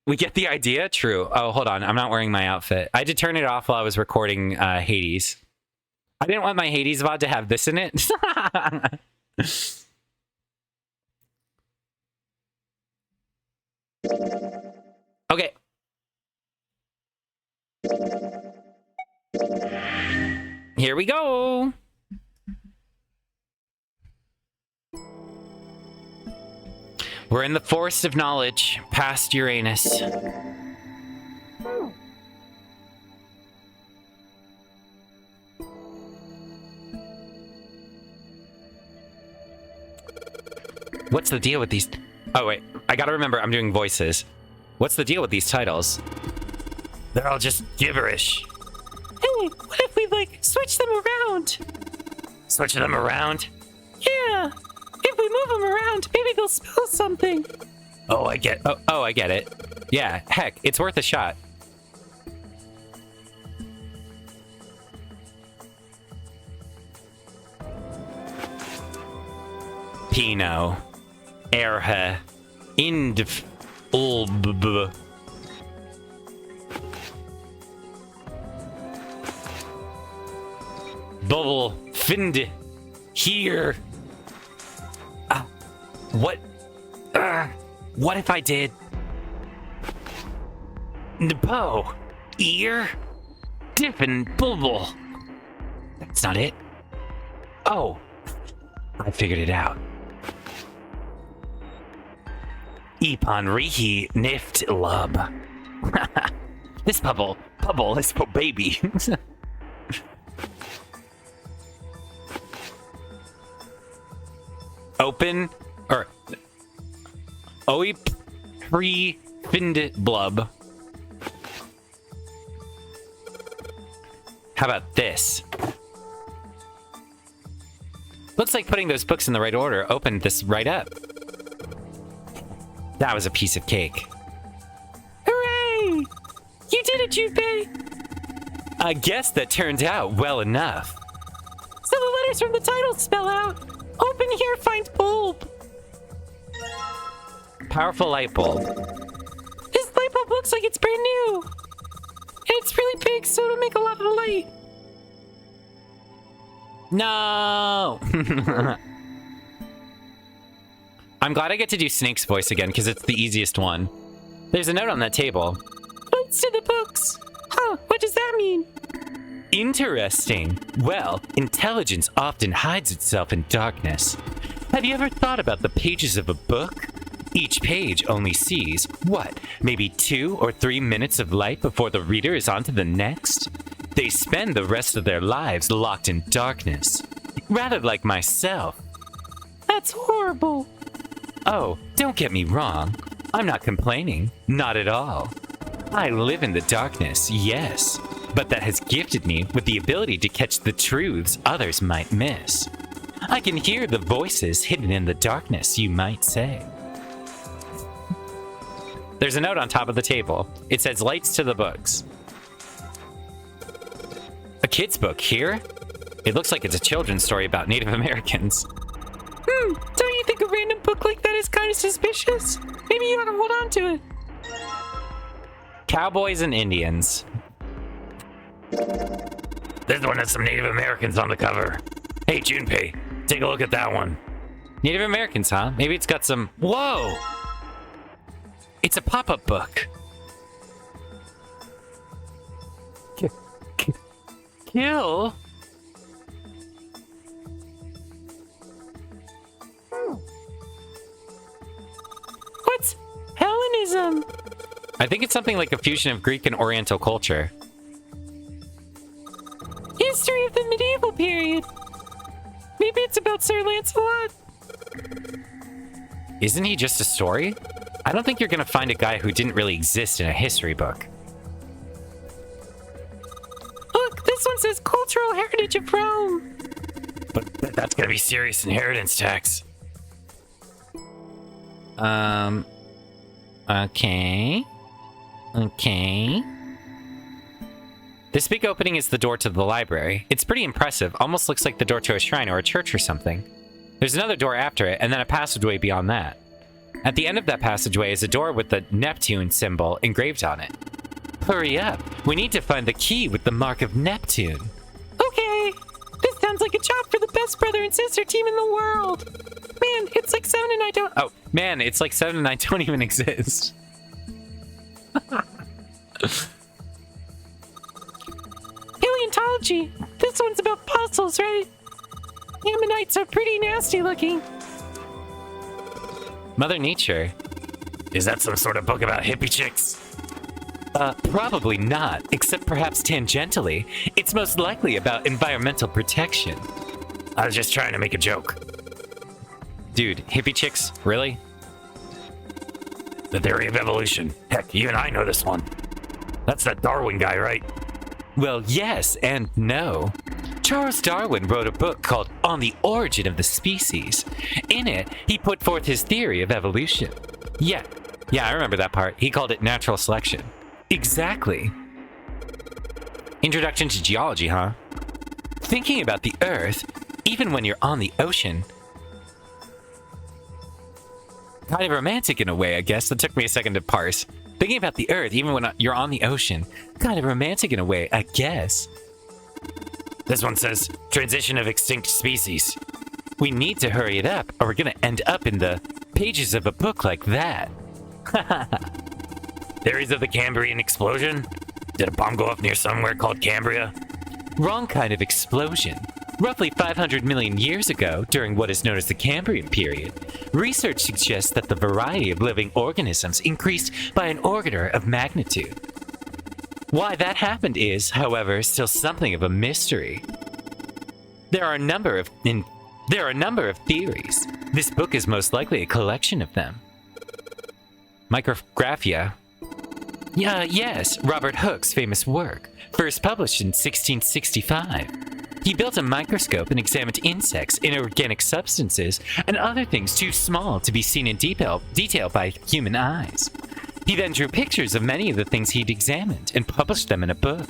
We get the idea? True. Oh, hold on. I'm not wearing my outfit. I had to turn it off while I was recording Hades. I didn't want my Hades VOD to have this in it. Okay. Here we go. We're in the forest of knowledge, past Uranus. What's the deal with these? Oh, wait. I gotta remember, I'm doing voices. What's the deal with these titles? They're all just gibberish. Hey, what if we, like, switch them around? Switch them around? Yeah. If we move them around, maybe they'll spell something. Oh, I get. Oh, I get it. Yeah, heck, it's worth a shot. Pino, Erhe, Indf, Ulb. Bubble, Find, here. What? What if I did? Npo, ear, Diffin, Bubble. That's not it. Oh, I figured it out. Epon Rihi Nift Lub. This bubble, this baby. Open, or Oip Pre Find Blub. How about this? Looks like putting those books in the right order opened this right up. That was a piece of cake. Hooray! You did it, Junpei! I guess that turned out well enough. So the letters from the title spell out, open here, find bulb. Powerful light bulb. This light bulb looks like it's brand new. And it's really big, so it'll make a lot of light. No! I'm glad I get to do Snake's voice again, because it's the easiest one. There's a note on that table. Lights to the books. Huh, what does that mean? Interesting. Well, intelligence often hides itself in darkness. Have you ever thought about the pages of a book? Each page only sees, what, maybe 2 or 3 minutes of light before the reader is on to the next? They spend the rest of their lives locked in darkness. Rather like myself. That's horrible. Oh, don't get me wrong. I'm not complaining. Not at all. I live in the darkness, yes. But that has gifted me with the ability to catch the truths others might miss. I can hear the voices hidden in the darkness, you might say. There's a note on top of the table. It says lights to the books. A kid's book here? It looks like it's a children's story about Native Americans. Don't you think a random book like that is kind of suspicious? Maybe you ought to hold on to it. Cowboys and Indians. This one has some Native Americans on the cover. Hey, Junpei, take a look at that one. Native Americans, huh? Maybe it's got some... Whoa! It's a pop-up book. Kill? What's Hellenism? I think it's something like a fusion of Greek and Oriental culture. History of the medieval period. Maybe it's about Sir Lancelot. Isn't he just a story? I don't think you're gonna find a guy who didn't really exist in a history book. Look, this one says Cultural Heritage of Rome. But that's gonna be serious inheritance tax. Okay. This big opening is the door to the library. It's pretty impressive. Almost looks like the door to a shrine or a church or something. There's another door after it, and then a passageway beyond that. At the end of that passageway is a door with the Neptune symbol engraved on it. Hurry up. We need to find the key with the mark of Neptune. Okay. This sounds like a job for the best brother and sister team in the world. Man, it's like 7 and I don't... Oh, man, it's like 7 and I don't even exist. Paleontology. This one's about fossils, right? Ammonites are pretty nasty looking. Mother Nature. Is that some sort of book about hippie chicks? Probably not, except perhaps tangentially. It's most likely about environmental protection. I was just trying to make a joke. Dude, hippie chicks? Really? The theory of evolution. Heck, even I know this one. That's that Darwin guy, right? Well, yes and no. Charles Darwin wrote a book called On the Origin of the Species. In it, he put forth his theory of evolution. Yeah, I remember that part. He called it natural selection. Exactly. Introduction to geology, huh? Thinking about the Earth, even when you're on the ocean. Kind of romantic in a way, I guess. That took me a second to parse. Thinking about the Earth, even when you're on the ocean. Kind of romantic in a way, I guess. This one says, transition of extinct species. We need to hurry it up, or we're gonna end up in the pages of a book like that. Theories of the Cambrian explosion? Did a bomb go off near somewhere called Cambria? Wrong kind of explosion. Roughly 500 million years ago, during what is known as the Cambrian period, research suggests that the variety of living organisms increased by an order of magnitude. Why that happened is, however, still something of a mystery. There are a number of theories. This book is most likely a collection of them. Micrographia. Yes, Robert Hooke's famous work, first published in 1665. He built a microscope and examined insects, inorganic substances, and other things too small to be seen in detail by human eyes. He then drew pictures of many of the things he'd examined and published them in a book.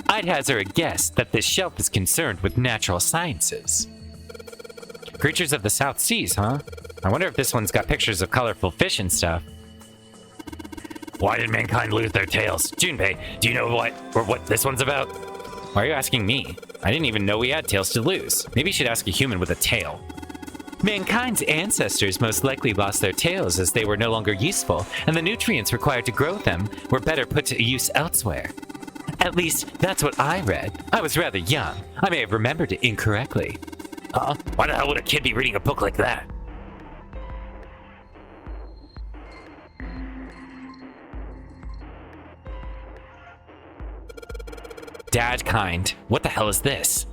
I'd hazard a guess that this shelf is concerned with natural sciences. Creatures of the South Seas, huh? I wonder if this one's got pictures of colorful fish and stuff. Why did mankind lose their tails? Junpei, do you know what this one's about? Why are you asking me? I didn't even know we had tails to lose. Maybe you should ask a human with a tail. Mankind's ancestors most likely lost their tails as they were no longer useful, and the nutrients required to grow them were better put to use elsewhere. At least, that's what I read. I was rather young. I may have remembered it incorrectly. Why the hell would a kid be reading a book like that? Dadkind. What the hell is this?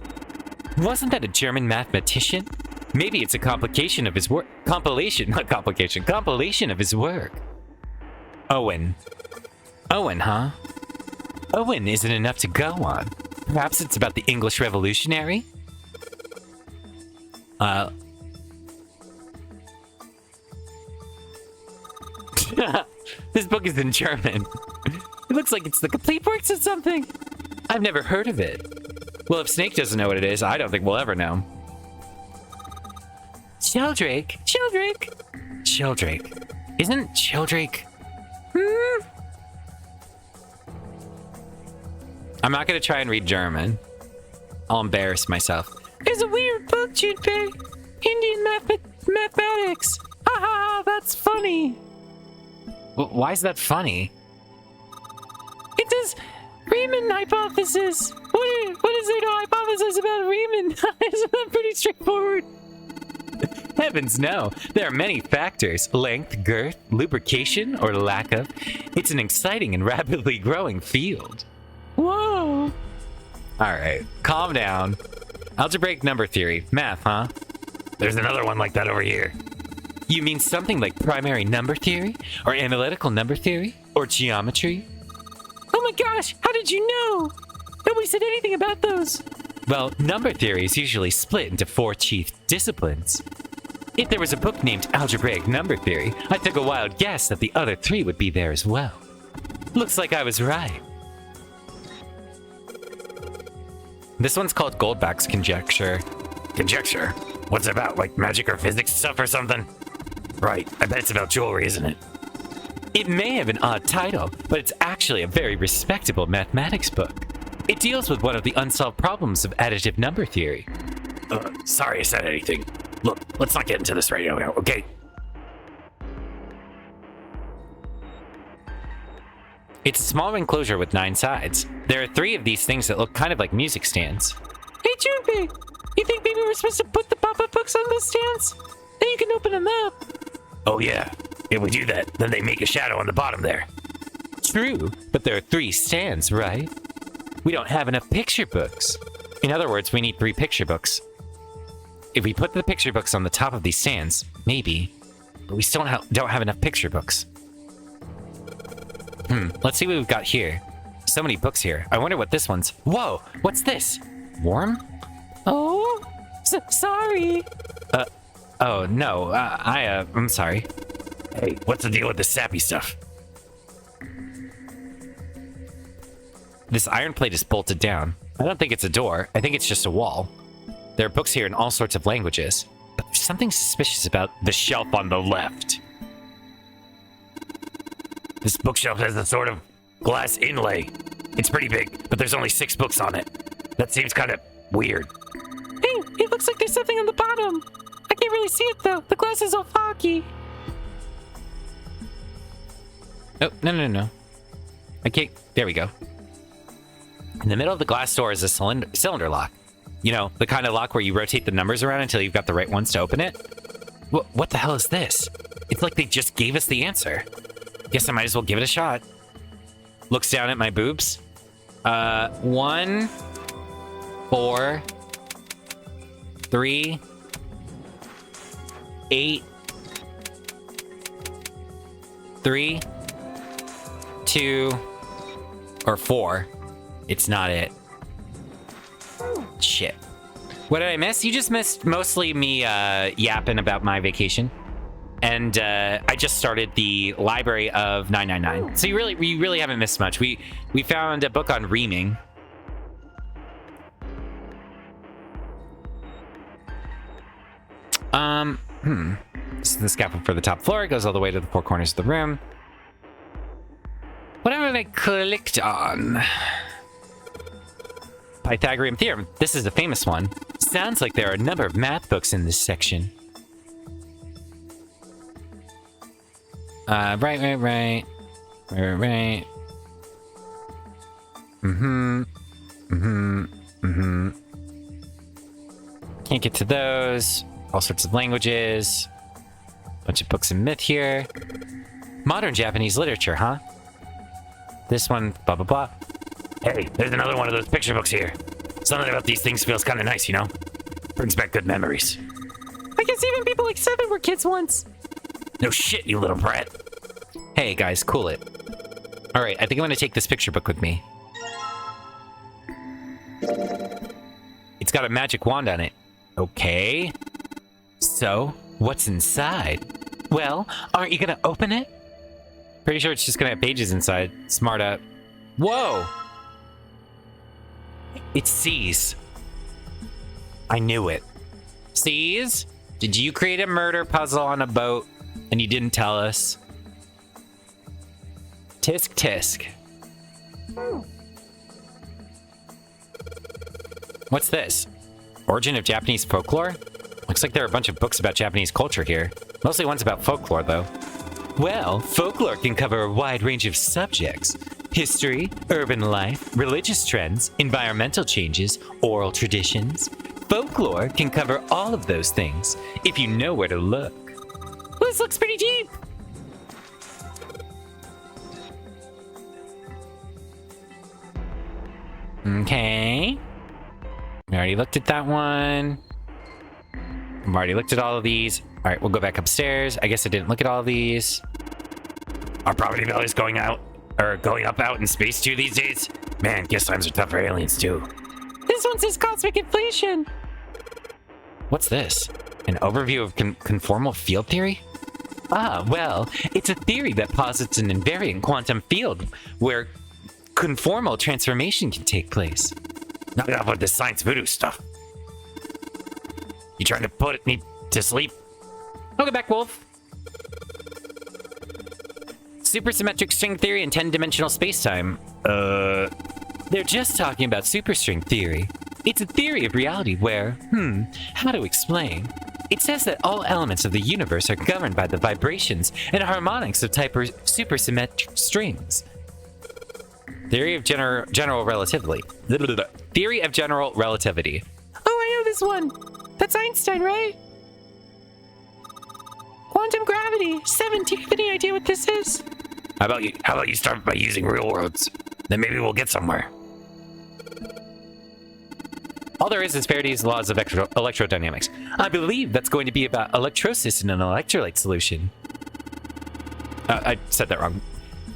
Wasn't that a German mathematician? Maybe it's a complication of his work. Compilation of his work. Owen. Owen, huh? Owen isn't enough to go on. Perhaps it's about the English Revolutionary? This book is in German. It looks like it's the complete works of something. I've never heard of it. Well, if Snake doesn't know what it is, I don't think we'll ever know. Sheldrake. Isn't Sheldrake... I'm not going to try and read German. I'll embarrass myself. It's a weird book, Junpei. Indian mathematics. Ha ha ha, that's funny. Why is that funny? It says Riemann hypothesis. What is there to hypothesis about Riemann? Isn't that pretty straightforward? Heavens no. There are many factors. Length, girth, lubrication, or lack of. It's an exciting and rapidly growing field. Whoa. Alright, calm down. Algebraic number theory. Math, huh? There's another one like that over here. You mean something like primary number theory? Or analytical number theory? Or geometry? Oh my gosh, how did you know? Nobody said anything about those. Well, number theory is usually split into 4 chief disciplines. If there was a book named Algebraic Number Theory, I took a wild guess that the other 3 would be there as well. Looks like I was right. This one's called Goldbach's Conjecture. Conjecture? What's it about, like magic or physics stuff or something? Right, I bet it's about jewelry, isn't it? It may have an odd title, but it's actually a very respectable mathematics book. It deals with one of the unsolved problems of additive number theory. Sorry I said anything. Look, let's not get into this right now, okay? It's a small enclosure with 9 sides. There are 3 of these things that look kind of like music stands. Hey, Junpei! You think maybe we're supposed to put the pop-up books on those stands? Then you can open them up. Oh yeah, if we do that, then they make a shadow on the bottom there. True, but there are 3 stands, right? We don't have enough picture books. In other words, we need 3 picture books. If we put the picture books on the top of these stands, maybe, but we still don't have enough picture books. Let's see what we've got here. So many books here. I wonder what this one's. Whoa, what's this? Worm? Oh, sorry. Oh no, I'm sorry. Hey, what's the deal with the sappy stuff? This iron plate is bolted down. I don't think it's a door. I think it's just a wall. There are books here in all sorts of languages, but there's something suspicious about The shelf on the left. This bookshelf has a sort of glass inlay. It's pretty big, but there's only 6 books on it. That seems kind of weird. Hey, it looks like there's something on the bottom. I can't really see it though. The glass is all foggy. Oh, no. Okay, there we go. In the middle of the glass door is a cylinder lock. You know, the kind of lock where you rotate the numbers around until you've got the right ones to open it. What the hell is this? It's like they just gave us the answer. Guess I might as well give it a shot. Looks down at my boobs. 1, 4, 3, 8, 3, 2, or 4. It's not it. Shit. What did I miss? You just missed mostly me yapping about my vacation. And I just started the library of 999. So you really haven't missed much. We found a book on reaming. This is the scaffold for the top floor. It goes all the way to the 4 corners of the room. What have I clicked on? Pythagorean theorem. This is a famous one. Sounds like there are a number of math books in this section. Right. Can't get to those. All sorts of languages. Bunch of books and myth here. Modern Japanese literature, huh? This one, blah, blah, blah. Hey, there's another one of those picture books here. Something about these things feels kind of nice, you know? Brings back good memories. I guess even people like 7 were kids once. No shit, you little brat. Hey, guys, cool it. Alright, I think I'm gonna take this picture book with me. It's got a magic wand on it. Okay. So, what's inside? Well, aren't you gonna open it? Pretty sure it's just gonna have pages inside. Smart up. Whoa! It's C's. I knew it. C's? Did you create a murder puzzle on a boat and you didn't tell us? Tisk tisk. What's this? Origin of Japanese folklore? Looks like there are a bunch of books about Japanese culture here. Mostly ones about folklore, though. Well, folklore can cover a wide range of subjects. History, urban life, religious trends, environmental changes, oral traditions. Folklore can cover all of those things, if you know where to look. Well, this looks pretty deep! Okay. We already looked at that one. I've already looked at all of these. All right, we'll go back upstairs. I guess I didn't look at all of these. Our property value's going up out in space too these days. Man, guess times are tough for aliens too. This one says cosmic inflation. What's this? An overview of conformal field theory? Ah, well, it's a theory that posits an invariant quantum field where conformal transformation can take place. Knock it off with this science voodoo stuff. You trying to put me to sleep? Welcome back, Wolf. Supersymmetric string theory and 10-dimensional spacetime. They're just talking about superstring theory. It's a theory of reality where, how to explain? It says that all elements of the universe are governed by the vibrations and harmonics of supersymmetric strings. Theory of general relativity. Theory of general relativity. Oh, I know this one. That's Einstein, right? Quantum gravity. 7, do you have any idea what this is? How about you start by using real words? Then maybe we'll get somewhere. All there is Faraday's laws of electrodynamics. I believe that's going to be about electrolysis in an electrolyte solution. I said that wrong.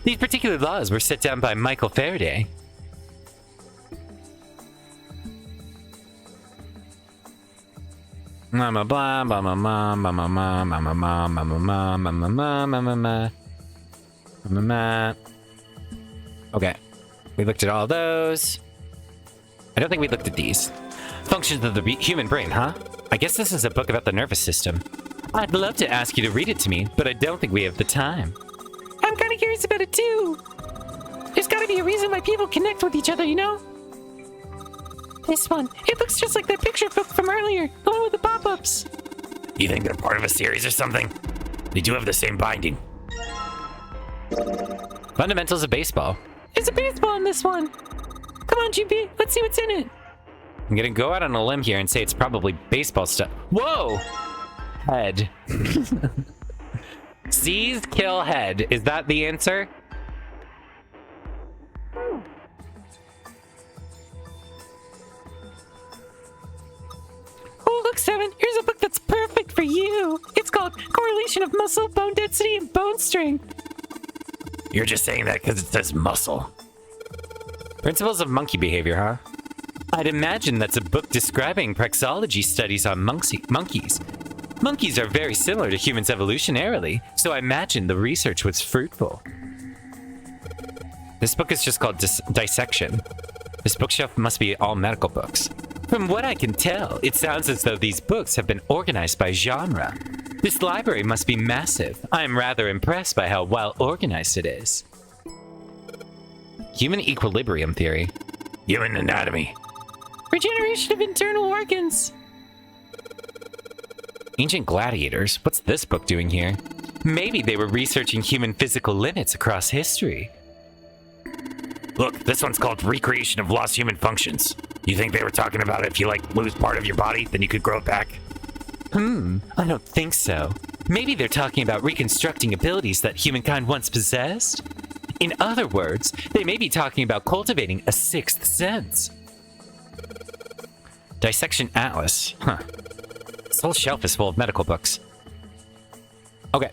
These particular laws were set down by Michael Faraday. Mama blah mama mama mama mama mama mama mama mama mama. Okay, we looked at all those. I don't think we looked at these. Functions of the human brain, huh? I guess this is a book about the nervous system. I'd love to ask you to read it to me, but I don't think we have the time. I'm kind of curious about it too. There's got to be a reason why people connect with each other, you know? This one, it looks just like that picture book from earlier, the one with the pop-ups. You think they're part of a series or something? They do have the same binding. Fundamentals of baseball. There's a baseball in this one. Come on, GP, let's see what's in it. I'm gonna go out on a limb here and say it's probably baseball stuff. Whoa! Head. Seize, kill, head. Is that the answer? Oh, look, Seven. Here's a book that's perfect for you. It's called Correlation of Muscle, Bone Density, and Bone Strength. You're just saying that because it says muscle. Principles of monkey behavior, huh? I'd imagine that's a book describing praxeology studies on monkeys. Monkeys are very similar to humans evolutionarily, so I imagine the research was fruitful. This book is just called Dissection. This bookshelf must be all medical books. From what I can tell, it sounds as though these books have been organized by genre. This library must be massive. I am rather impressed by how well organized it is. Human equilibrium theory. Human anatomy. Regeneration of internal organs. Ancient gladiators. What's this book doing here? Maybe they were researching human physical limits across history. Look, this one's called Recreation of Lost Human Functions. You think they were talking about if you, lose part of your body, then you could grow it back? I don't think so. Maybe they're talking about reconstructing abilities that humankind once possessed? In other words, they may be talking about cultivating a sixth sense. Dissection Atlas. Huh. This whole shelf is full of medical books. Okay.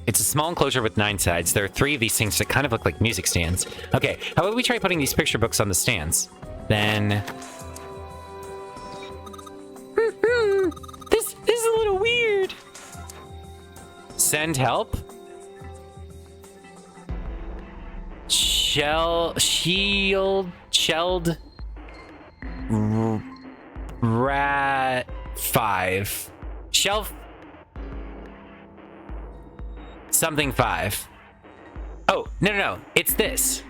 It's a small enclosure with 9 sides. There are 3 of these things that kind of look like music stands. Okay, how about we try putting these picture books on the stands? Then... This is a little weird. Send help? Shelled... Rat... 5. Shelf... Something 5. Oh, no. It's this.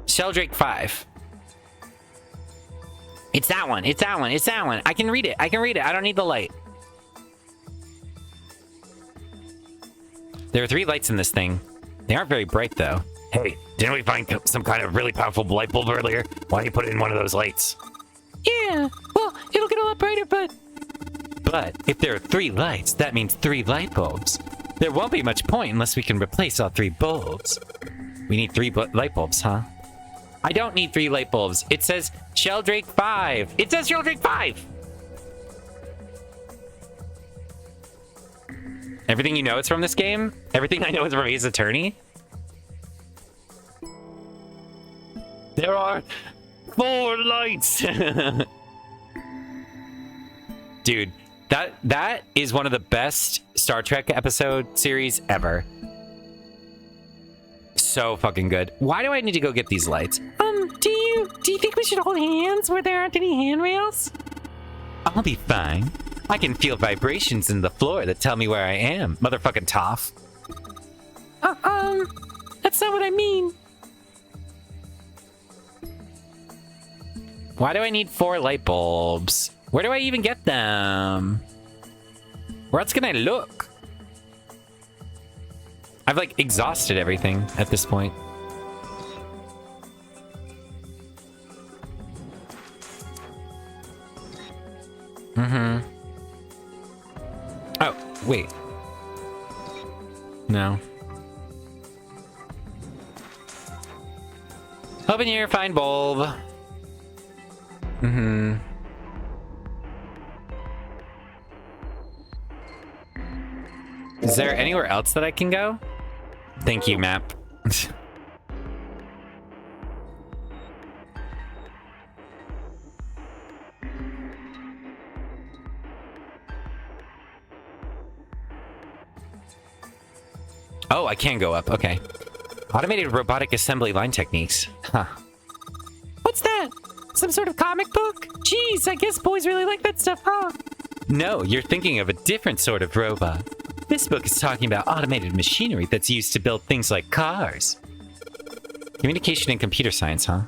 Sheldrake 5. It's that one. I can read it. I don't need the light. There are 3 lights in this thing. They aren't very bright, though. Hey, didn't we find some kind of really powerful light bulb earlier? Why don't you put it in one of those lights? Yeah, well, it'll get a lot brighter, but if there are 3 lights, that means 3 light bulbs. There won't be much point unless we can replace all 3 bulbs. We need 3 light bulbs, huh? I don't need 3 light bulbs. It says Sheldrake 5. It says Sheldrake 5! Everything you know is from this game? Everything I know is from Ace Attorney? There are 4 lights! Dude, that is one of the best Star Trek episode series ever. So fucking good. Why do I need to go get these lights? Do you think we should hold hands where there aren't any handrails? I'll be fine. I can feel vibrations in the floor that tell me where I am. Motherfucking Toph. That's not what I mean. Why do I need 4 light bulbs? Where do I even get them? Where else can I look? I've like exhausted everything at this point. Oh, wait. No. Open here, find bulb. Is there anywhere else that I can go? Thank you, map. Oh, I can go up. Okay. Automated robotic assembly line techniques. Huh. What's that? Some sort of comic book? Jeez, I guess boys really like that stuff, huh? No, you're thinking of a different sort of robot. This book is talking about automated machinery that's used to build things like cars. Communication and computer science, huh?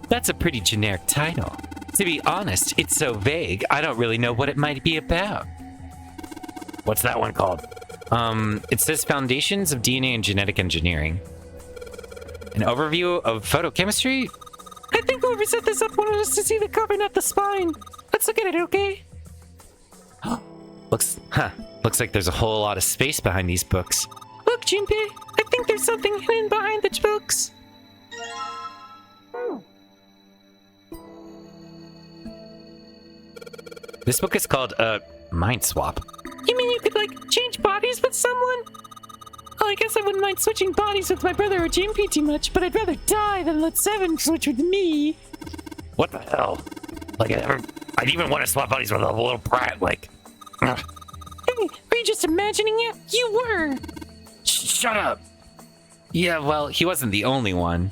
That's a pretty generic title. To be honest, it's so vague, I don't really know what it might be about. What's that one called? It says Foundations of DNA and Genetic Engineering. An overview of photochemistry? I think whoever set this up wanted us to see the cover, not the spine. Let's look at it, okay? Looks like there's a whole lot of space behind these books. Look, Junpei, I think there's something hidden behind the books. This book is called, Mind Swap. You mean you could, like, change bodies with someone? Well, I guess I wouldn't mind switching bodies with my brother or Junpei too much, but I'd rather die than let Seven switch with me. What the hell? Like, I'd even want to swap bodies with a little brat, like... Hey, were you just imagining it? You were! Shut up! Yeah, well, he wasn't the only one.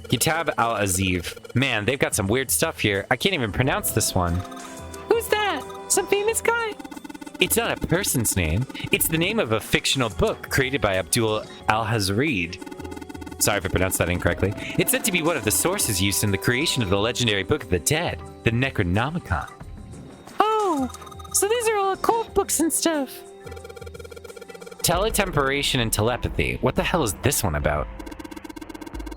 Kitab al-Aziv. Man, they've got some weird stuff here. I can't even pronounce this one. Who's that? Some famous guy? It's not a person's name. It's the name of a fictional book created by Abdul al-Hazred. Sorry if I pronounced that incorrectly. It's said to be one of the sources used in the creation of the legendary Book of the Dead, the Necronomicon. Oh, so these are all occult books and stuff. Teletemporation and telepathy. What the hell is this one about?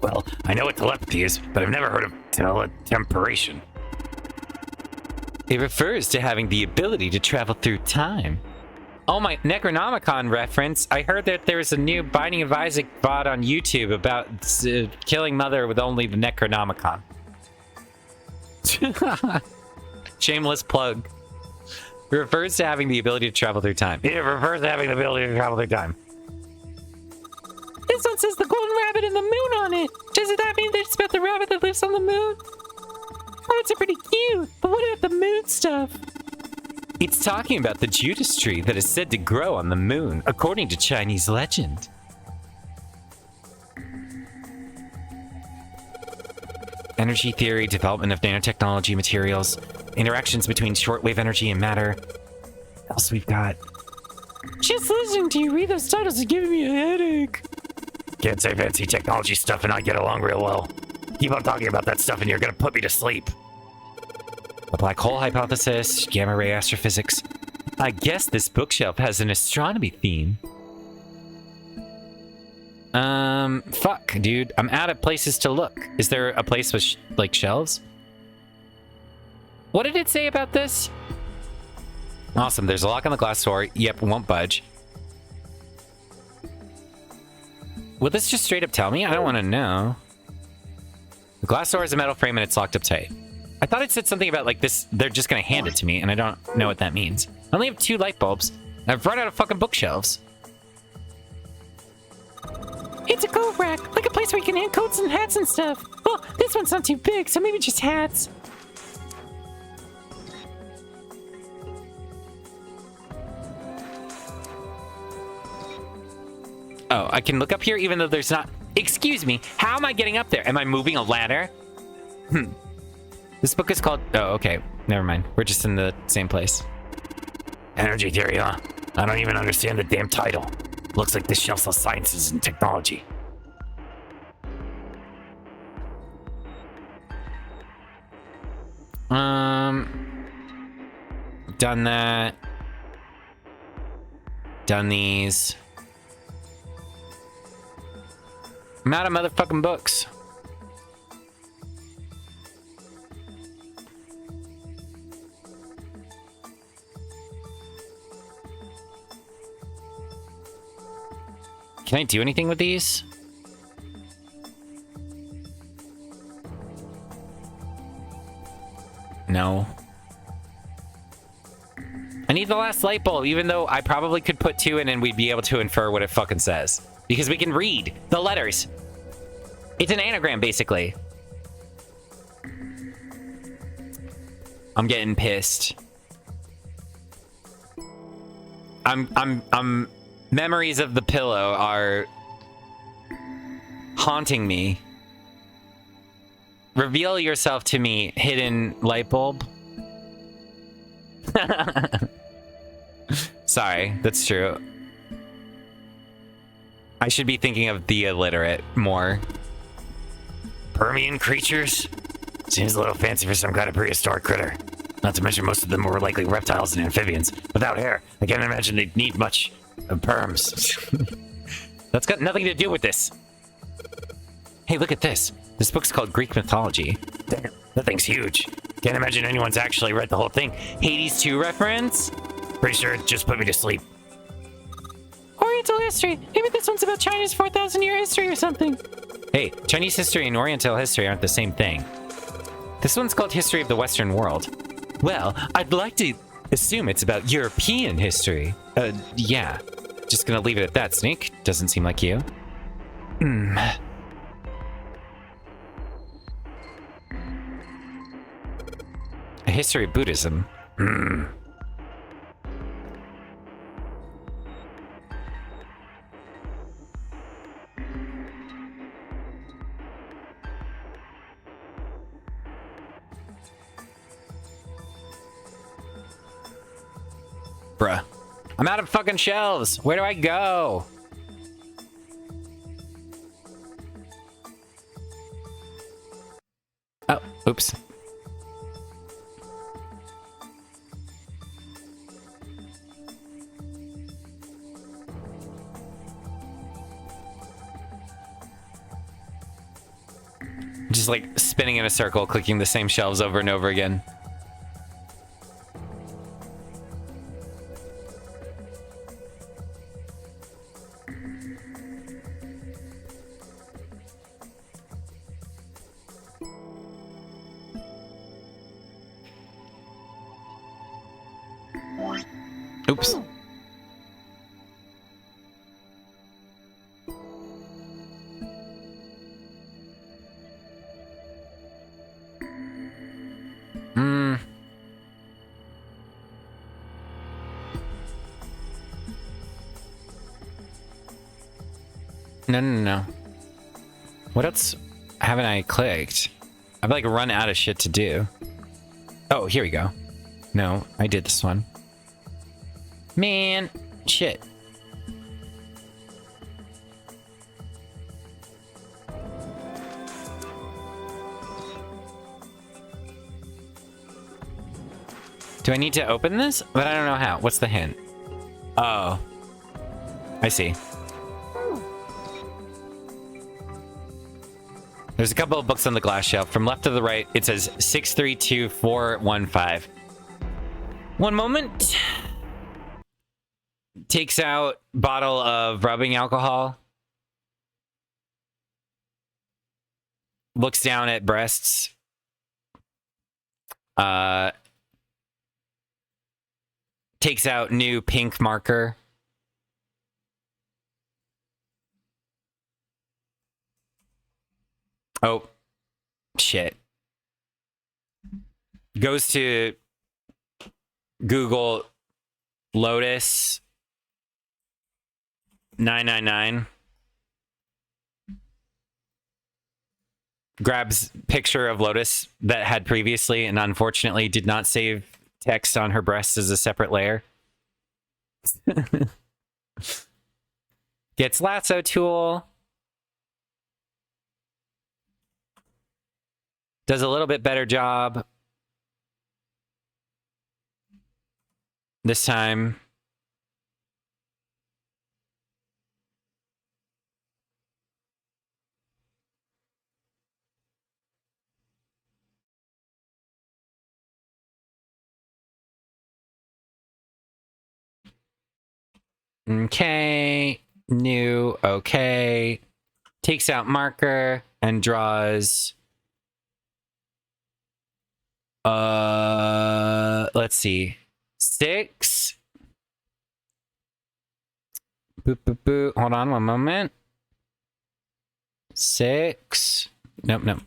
Well, I know what telepathy is, but I've never heard of teletemporation. It refers to having the ability to travel through time. Oh, my Necronomicon reference. I heard that there's a new Binding of Isaac VOD on YouTube about killing Mother with only the Necronomicon. Shameless plug. It refers to having the ability to travel through time. It refers to having the ability to travel through time. This one says the golden rabbit and the moon on it. Does that mean that it's about the rabbit that lives on the moon? Rabbits are pretty cute, but what about the moon stuff? It's talking about the Judas tree that is said to grow on the moon, according to Chinese legend. Energy theory, development of nanotechnology materials, interactions between shortwave energy and matter. What else we've got? Just listening to you read those titles is giving me a headache. Can't say fancy technology stuff and I get along real well. Keep on talking about that stuff and you're gonna put me to sleep. The black hole hypothesis, gamma ray astrophysics. I guess this bookshelf has an astronomy theme. Fuck, dude. I'm out of places to look. Is there a place with, like, shelves? What did it say about this? Awesome, there's a lock on the glass door. Yep, won't budge. Will this just straight up tell me? I don't want to know. The glass door has a metal frame and it's locked up tight. I thought it said something about, like, this, they're just gonna hand it to me, and I don't know what that means. I only have 2 light bulbs, and I've run out of fucking bookshelves. It's a coat rack, like a place where you can hang coats and hats and stuff. Well, this one's not too big, so maybe just hats. Oh, I can look up here even though there's not... Excuse me, how am I getting up there? Am I moving a ladder? This book is called... Oh, okay. never mind. We're just in the same place. Energy theory, huh? I don't even understand the damn title. Looks like this shelf sells sciences and technology. Done that. Done these. I'm out of motherfucking books. Can I do anything with these? No. I need the last light bulb, even though I probably could put 2 in and we'd be able to infer what it fucking says. Because we can read the letters. It's an anagram, basically. I'm getting pissed. Memories of the pillow are haunting me. Reveal yourself to me, hidden light bulb. Sorry, that's true. I should be thinking of the illiterate more. Permian creatures? Seems a little fancy for some kind of prehistoric critter. Not to mention most of them were likely reptiles and amphibians. Without hair, I can't imagine they'd need much perms. That's got nothing to do with this. Hey, look at this. This book's called Greek Mythology. Damn, that thing's huge. Can't imagine anyone's actually read the whole thing. Hades 2 reference? Pretty sure it just put me to sleep. Oriental history. Maybe this one's about China's 4,000-year history or something. Hey, Chinese history and Oriental history aren't the same thing. This one's called History of the Western World. Well, I'd like to assume it's about European history. Yeah. Just gonna leave it at that, Snake. Doesn't seem like you. A history of Buddhism. Bruh. I'm out of fucking shelves. Where do I go? Oh, oops. Just like spinning in a circle, clicking the same shelves over and over again. Oops. No. What else haven't I clicked? I've like run out of shit to do. Oh, here we go. No, I did this one. Man, shit. Do I need to open this? But I don't know how. What's the hint? Oh. I see. There's a couple of books on the glass shelf. From left to the right, it says 632415. One moment. Takes out bottle of rubbing alcohol. Looks down at breasts. Takes out new pink marker. Oh, shit. Goes to Google Lotus 999. Grabs picture of Lotus that had previously and unfortunately did not save text on her breast as a separate layer. Gets lasso tool. Does a little bit better job this time. Okay. New. Okay. Takes out marker and draws. Let's see. 6. Boop, boop, boop. Hold on one moment. 6. Nope, nope.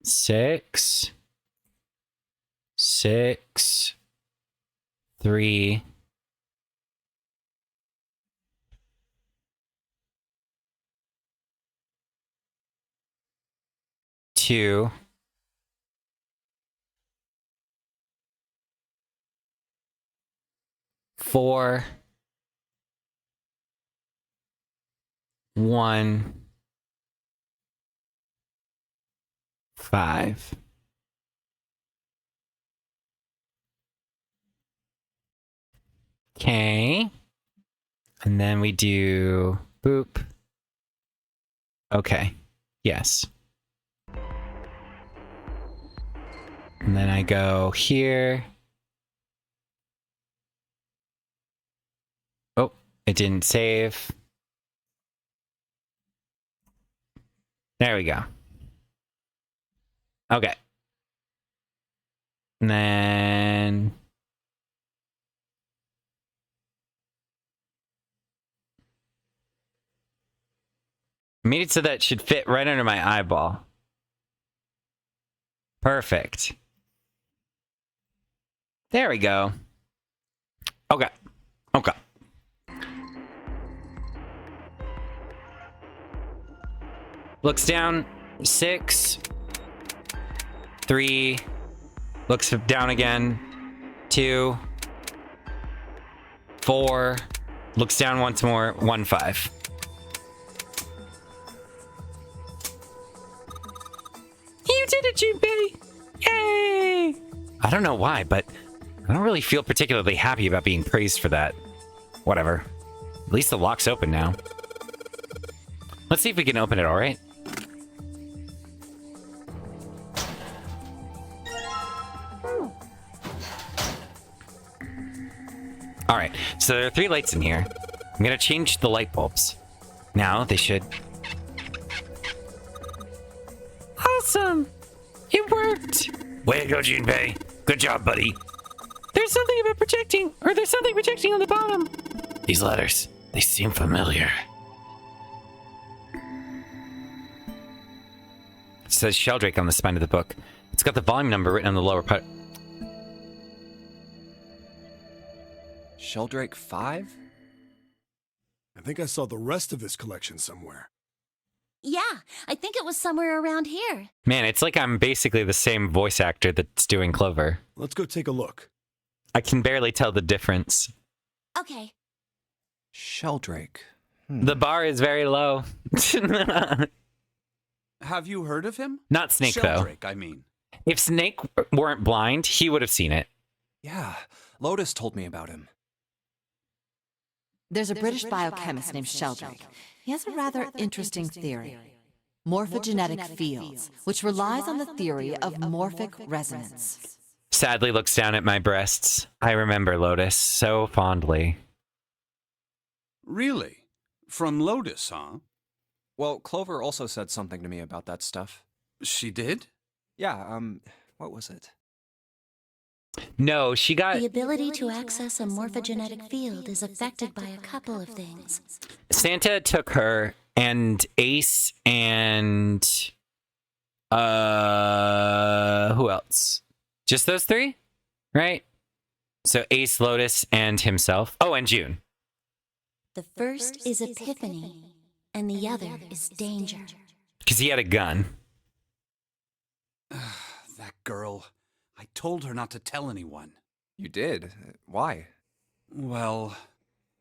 6. 6. 3. 2. 4. 1. 5. Okay. And then we do boop. Okay. Yes. And then I go here. Oh, it didn't save. There we go. Okay. And then made it so that it should fit right under my eyeball. Perfect. There we go. Okay. Okay. Looks down. 6. 3. Looks down again. 2. 4. Looks down once more. 1, 5. You did it, Junpei! Yay! I don't know why, but I don't really feel particularly happy about being praised for that. Whatever. At least the lock's open now. Let's see if we can open it, alright? Alright, so there are 3 lights in here. I'm gonna change the light bulbs. Now they should... Awesome! It worked! Way to go, Junpei. Good job, buddy. There's something about projecting, or there's something projecting on the bottom. These letters, they seem familiar. It says Sheldrake on the spine of the book. It's got the volume number written on the lower part. Sheldrake 5? I think I saw the rest of this collection somewhere. Yeah, I think it was somewhere around here. Man, it's like I'm basically the same voice actor that's doing Clover. Let's go take a look. I can barely tell the difference. Okay. Sheldrake. The bar is very low. Have you heard of him? Not Snake, though. Sheldrake, I mean. If Snake weren't blind, he would have seen it. Yeah, Lotus told me about him. There's a British biochemist named Sheldrake. He has a rather interesting theory. Morphogenetic fields, which relies on the theory of morphic resonance. Sadly looks down at my breasts. I remember Lotus so fondly. Really? From Lotus, huh? Well, Clover also said something to me about that stuff. She did? Yeah, what was it? No, she got... The ability to access a morphogenetic field is affected by a couple of things. Santa took her and Ace and... who else? Just those 3? Right? So Ace, Lotus, and himself. Oh, and June. The first is epiphany, and the other is danger. Because he had a gun. That girl. I told her not to tell anyone. You did? Why? Well,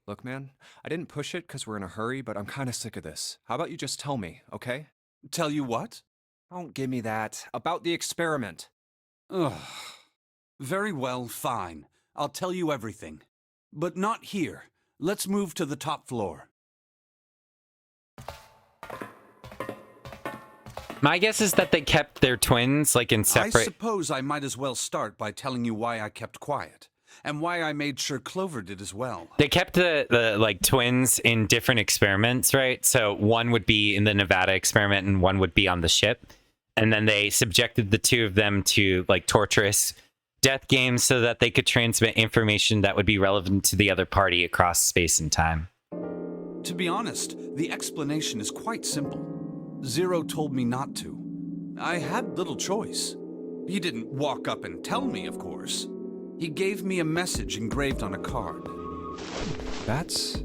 Look, man, I didn't push it because we're in a hurry, but I'm kind of sick of this. How about you just tell me, okay? tell you what? Don't give me that. About the experiment. Ugh. Very well, fine. I'll tell you everything. But not here. Let's move to the top floor. My guess is that they kept their twins like in I separate. suppose I might as well start by telling you why I kept quiet. And why I made sure Clover did as well. They kept the like twins in different experiments, right? So one would be in the Nevada experiment and one would be on the ship. And then they subjected the two of them to like torturous death games so that they could transmit information that would be relevant to the other party across space and time. To be honest, the explanation is quite simple. Zero told me not to. I had little choice. He didn't walk up and tell me, of course. He gave me a message engraved on a card. That's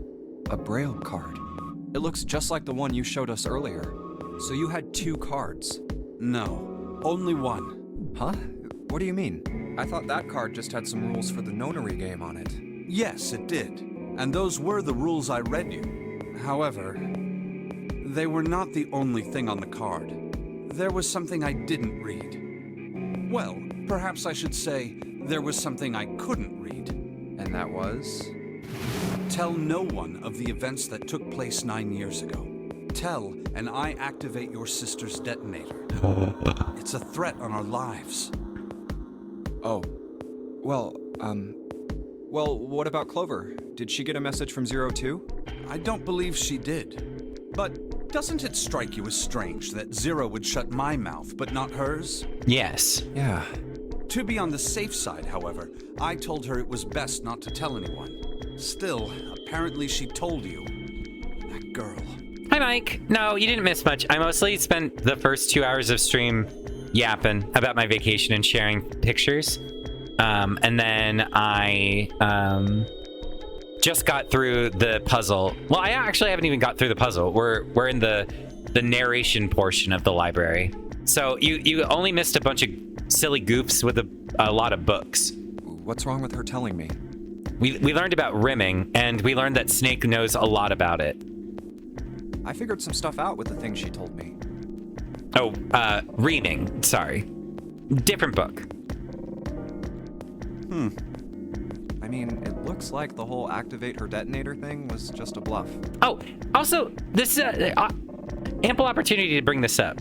a Braille card. It looks just like the one you showed us earlier. So you had 2 cards. No, only one. Huh? What do you mean? I thought that card just had some rules for the Nonary game on it. Yes, it did. And those were the rules I read you. However, they were not the only thing on the card. There was something I didn't read. Well, perhaps I should say there was something I couldn't read. And that was? Tell no one of the events that took place 9 years ago. Tell, and I activate your sister's detonator. It's a threat on our lives. Oh. Well, what about Clover? Did she get a message from Zero too? I don't believe she did. But doesn't it strike you as strange that Zero would shut my mouth, but not hers? Yes. Yeah. To be on the safe side, however, I told her it was best not to tell anyone. Still, apparently she told you. That girl. Hi, Mike. No, you didn't miss much. I mostly spent the first 2 hours of stream yapping about my vacation and sharing pictures. And then I just got through the puzzle. Well, I actually haven't even got through the puzzle. We're in the narration portion of the library. So you only missed a bunch of silly goofs with a lot of books. What's wrong with her telling me? We learned about rimming, and we learned that Snake knows a lot about it. I figured some stuff out with the things she told me. Oh, reaming. Sorry. Different book. I mean, it looks like the whole activate her detonator thing was just a bluff. Oh, also, this ample opportunity to bring this up.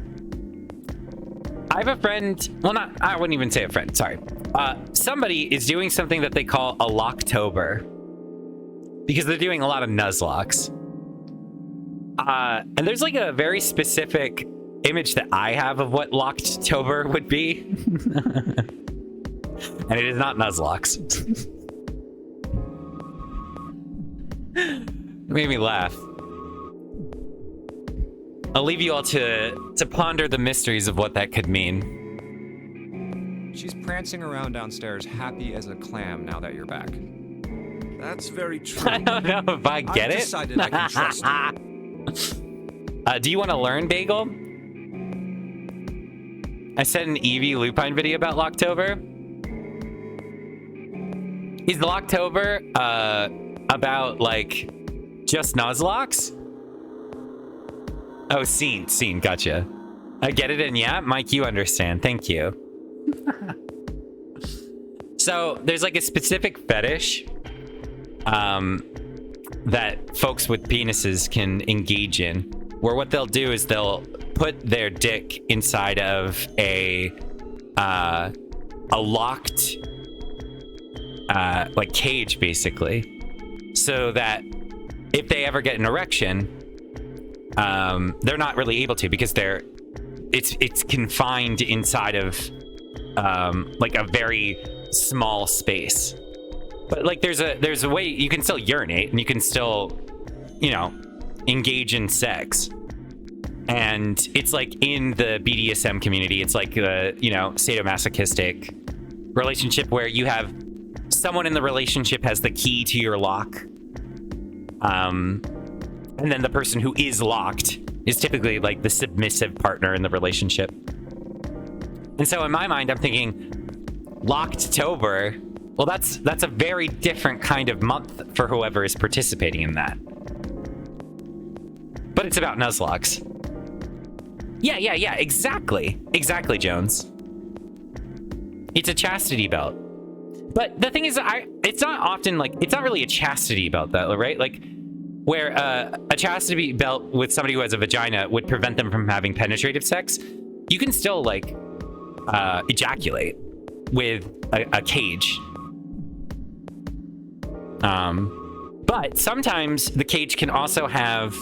I have a friend. Well, I wouldn't even say a friend. Sorry. Somebody is doing something that they call a Locktober, because they're doing a lot of Nuzlocks. And there's like a very specific image that I have of what Locktober would be. And it is not Nuzlocks. It made me laugh. I'll leave you all to ponder the mysteries of what that could mean. She's prancing around downstairs happy as a clam now that you're back. That's very true. I don't know if I get it. Decided I can trust her. Do you want to learn, Bagel? I sent an Eevee Lupine video about Locktober. Is Locktober about like just Nuzlocks? Oh, scene, gotcha. I get it, and yeah, Mike, you understand. Thank you. So there's like a specific fetish that folks with penises can engage in, where what they'll do is they'll put their dick inside of a locked like cage, basically, so that if they ever get an erection, they're not really able to, because it's confined inside of like a very small space. But like there's a way you can still urinate and you can still, engage in sex. And it's like in the BDSM community, it's like the, sadomasochistic relationship where you have someone in the relationship has the key to your lock. And then the person who is locked is typically like the submissive partner in the relationship. And so in my mind, I'm thinking, Locktober, well, that's a very different kind of month for whoever is participating in that. But it's about Nuzlockes. Yeah, exactly. Exactly, Jones. It's a chastity belt. But the thing is, it's not often, like, it's not really a chastity belt, though, right? Like, where a chastity belt with somebody who has a vagina would prevent them from having penetrative sex, you can still, like, ejaculate with a cage. But sometimes the cage can also have,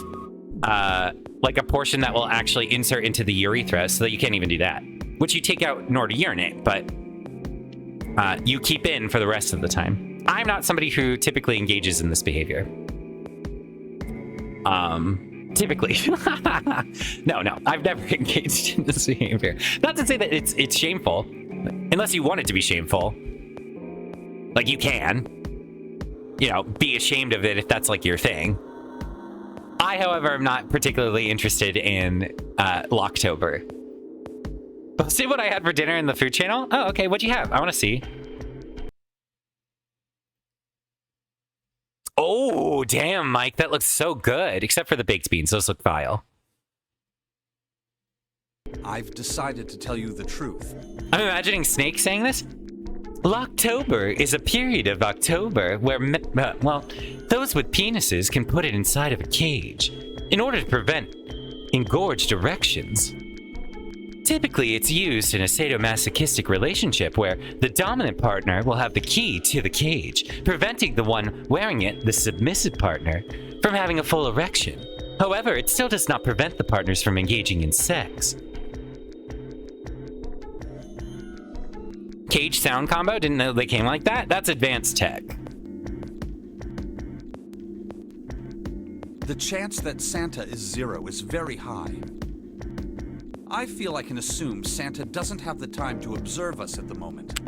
like, a portion that will actually insert into the urethra, so that you can't even do that. Which you take out in order to urinate, but you keep in for the rest of the time. I'm not somebody who typically engages in this behavior. Typically. No, I've never engaged in this behavior. Not to say that it's shameful, unless you want it to be shameful. Like, you can, you know, be ashamed of it if that's like your thing. I, however, am not particularly interested in Locktober. See what I had for dinner in the food channel? Oh, okay, what'd you have? I want to see. Oh, damn, Mike, that looks so good. Except for the baked beans, those look vile. I've decided to tell you the truth. I'm imagining Snake saying this. Locktober is a period of October where, well, those with penises can put it inside of a cage in order to prevent engorged erections. Typically, it's used in a sadomasochistic relationship where the dominant partner will have the key to the cage, preventing the one wearing it, the submissive partner, from having a full erection. However, it still does not prevent the partners from engaging in sex. Cage sound combo? Didn't know they came like that? That's advanced tech. The chance that Santa is 0 is very high. I feel I can assume Santa doesn't have the time to observe us at the moment.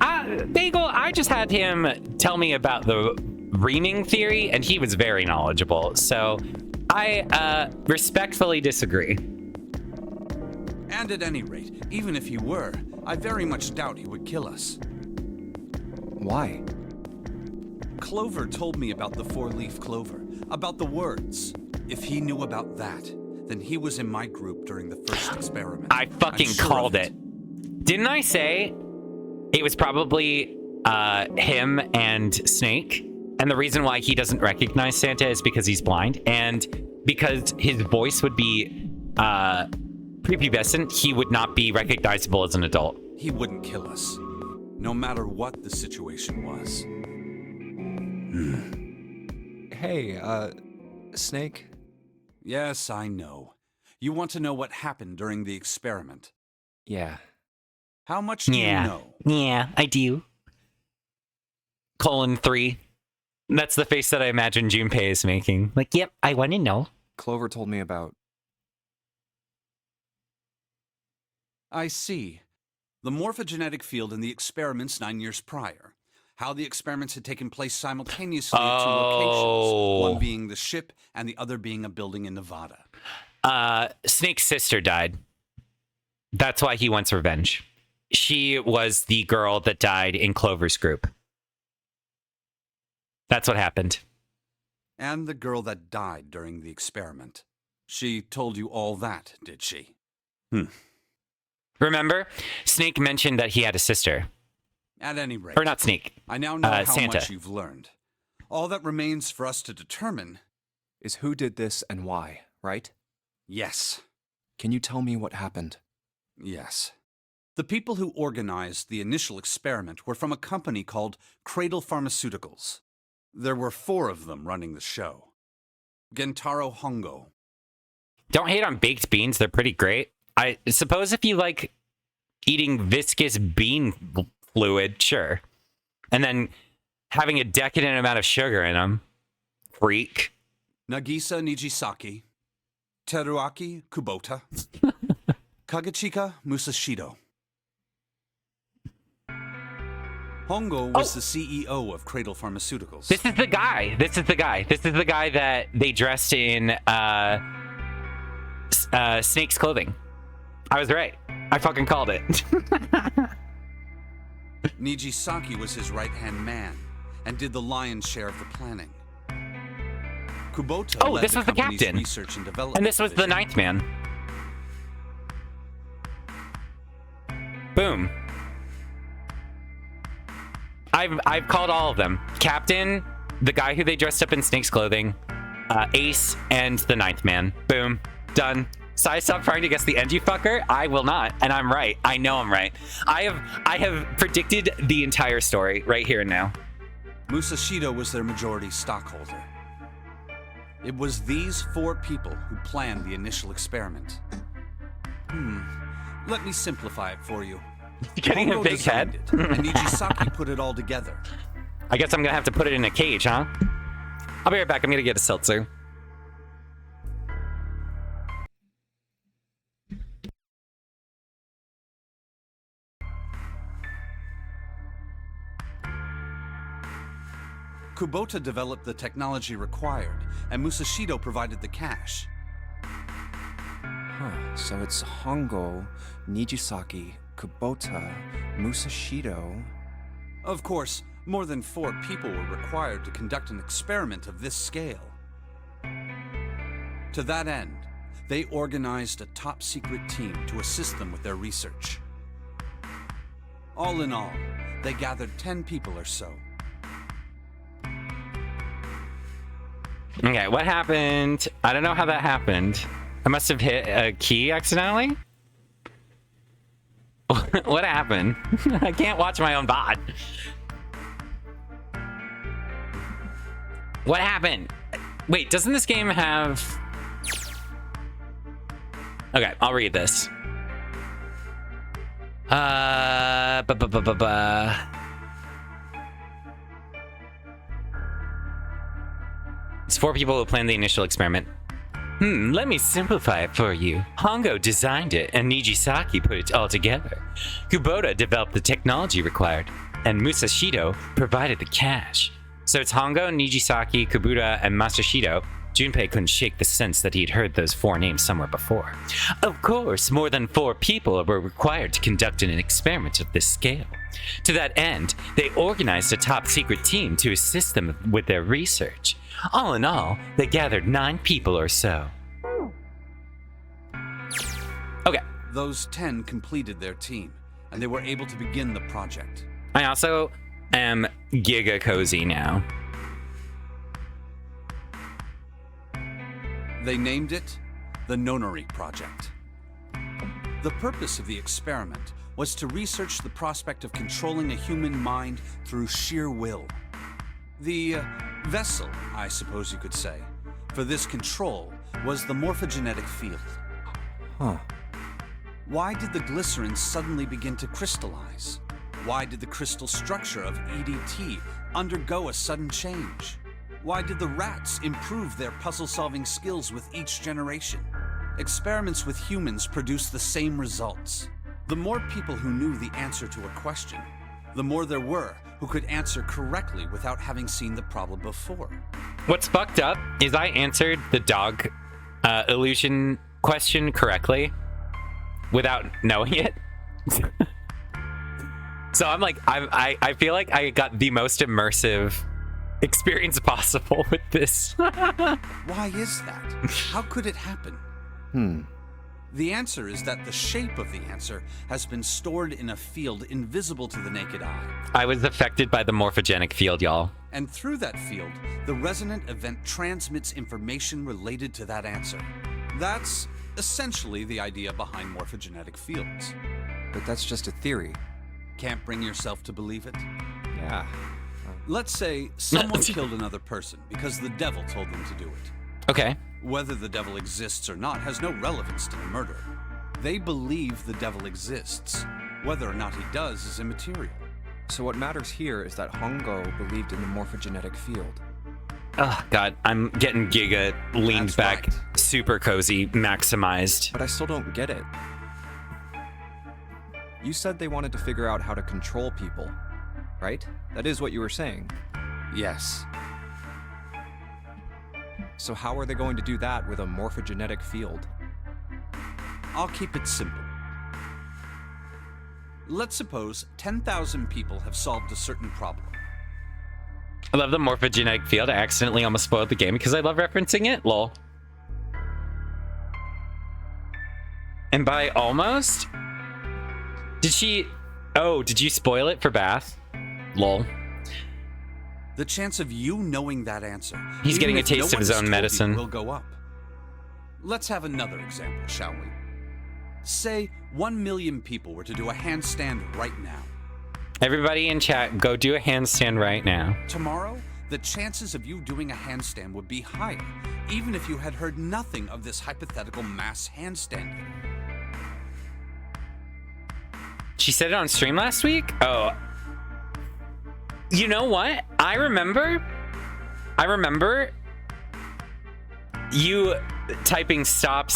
Bagel, I just had him tell me about the reaming theory, and he was very knowledgeable, so I respectfully disagree. And at any rate, even if he were, I very much doubt he would kill us. Why? Clover told me about the 4-leaf clover, about the words. If he knew about that, then he was in my group during the first experiment. I fucking called it. Didn't I say it was probably him and Snake? And the reason why he doesn't recognize Santa is because he's blind, and because his voice would be prepubescent, he would not be recognizable as an adult. He wouldn't kill us, no matter what the situation was. Hey, Snake? Yes, I know. You want to know what happened during the experiment. Yeah. How much do you know? Yeah, I do. :3. That's the face that I imagine Junpei is making. Like, yep, I want to know. Clover told me about... I see. The morphogenetic field in the experiments 9 years prior. How the experiments had taken place simultaneously at 2 locations. One being the ship, and the other being a building in Nevada. Snake's sister died. That's why he wants revenge. She was the girl that died in Clover's group. That's what happened. And the girl that died during the experiment. She told you all that, did she? Remember, Snake mentioned that he had a sister. At any rate, Or not Snake. I now know how Santa. much you've learned. All that remains for us to determine is who did this and why, right? Yes. Can you tell me what happened? Yes. The people who organized the initial experiment were from a company called Cradle Pharmaceuticals. There were 4 of them running the show. Gentaro Hongo. Don't hate on baked beans. They're pretty great. I suppose if you like eating viscous bean fluid, sure. And then having a decadent amount of sugar in them. Freak. Nagisa Nijisaki. Teruaki Kubota. Kagechika Musashido. Hongo was the CEO of Cradle Pharmaceuticals. This is the guy. This is the guy. This is the guy that they dressed in Snake's clothing. I was right. I fucking called it. Nijisaki was his right-hand man and did the lion's share of the planning. Kubota led this was the company's captain. research and development And this was the division. ninth man. Boom. I've called all of them. Captain, the guy who they dressed up in Snake's clothing, Ace, and the ninth man. Boom. Done. So stop trying to guess the end, you fucker. I will not, and I'm right. I know I'm right. I have predicted the entire story right here and now. Musashido was their majority stockholder. It was these 4 people who planned the initial experiment. Let me simplify it for you. Getting a Hongo big head. designed it, and Nijisaki put it all together. I guess I'm gonna have to put it in a cage, huh? I'll be right back. I'm gonna get a seltzer. Kubota developed the technology required, and Musashido provided the cash. Huh, so it's Hongo, Nijisaki, Kubota, Musashido. Of course, more than 4 people were required to conduct an experiment of this scale. To that end, they organized a top-secret team to assist them with their research. All in all, they gathered 10 people or so. Okay, what happened? I don't know how that happened. I must have hit a key accidentally? What happened? I can't watch my own VOD. What happened? Wait, doesn't this game have... Okay, I'll read this. It's 4 people who planned the initial experiment. Let me simplify it for you. Hongo designed it, and Nijisaki put it all together. Kubota developed the technology required, and Musashido provided the cash. So it's Hongo, Nijisaki, Kubota, and Masashido. Junpei couldn't shake the sense that he'd heard those 4 names somewhere before. Of course, more than 4 people were required to conduct an experiment of this scale. To that end, they organized a top-secret team to assist them with their research. All in all, they gathered 9 people or so. Okay. Those 10 completed their team, and they were able to begin the project. I also am giga cozy now. They named it the Nonary Project. The purpose of the experiment was to research the prospect of controlling a human mind through sheer will. The vessel, I suppose you could say, for this control was the morphogenetic field. Huh. Why did the glycerin suddenly begin to crystallize? Why did the crystal structure of EDT undergo a sudden change? Why did the rats improve their puzzle-solving skills with each generation? Experiments with humans produce the same results. The more people who knew the answer to a question, the more there were who could answer correctly without having seen the problem before. What's fucked up is I answered the dog illusion question correctly without knowing it. So I'm like, I feel like I got the most immersive experience possible with this. Why is that? How could it happen? The answer is that the shape of the answer has been stored in a field invisible to the naked eye. I was affected by the morphogenic field, y'all. And through that field, the resonant event transmits information related to that answer. That's essentially the idea behind morphogenetic fields. But that's just a theory. Can't bring yourself to believe it? Yeah. Let's say someone killed another person because the devil told them to do it. Okay. Whether the devil exists or not has no relevance to the murder. They believe the devil exists. Whether or not he does is immaterial. So what matters here is that Hongo believed in the morphogenetic field. Oh, God. I'm getting giga leaned That's back, right. super cozy, maximized. But I still don't get it. You said they wanted to figure out how to control people, right? That is what you were saying. Yes. So how are they going to do that with a morphogenetic field? I'll keep it simple. Let's suppose 10,000 people have solved a certain problem. I love the morphogenetic field. I accidentally almost spoiled the game because I love referencing it. Lol. And by almost, did you spoil it for Bath? Lol. The chance of you knowing that answer, He's even getting a if no taste of one his has own told you, medicine. will go up. Let's have another example, shall we? Say 1 million people were to do a handstand right now. Everybody in chat, go do a handstand right now. Tomorrow, the chances of you doing a handstand would be higher, even if you had heard nothing of this hypothetical mass handstanding. She said it on stream last week? Oh. You know what? I remember you typing stop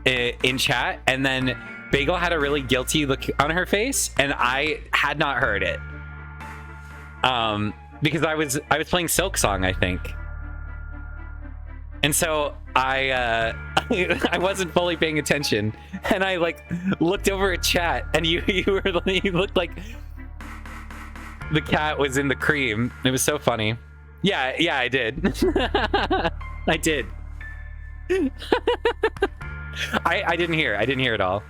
in chat, and then Bagel had a really guilty look on her face, and I had not heard it. Because I was playing Silk Song, I think. And so I I wasn't fully paying attention, and I like looked over at chat, and you looked like the cat was in the cream. It was so funny. Yeah, I did. I did. I didn't hear it all.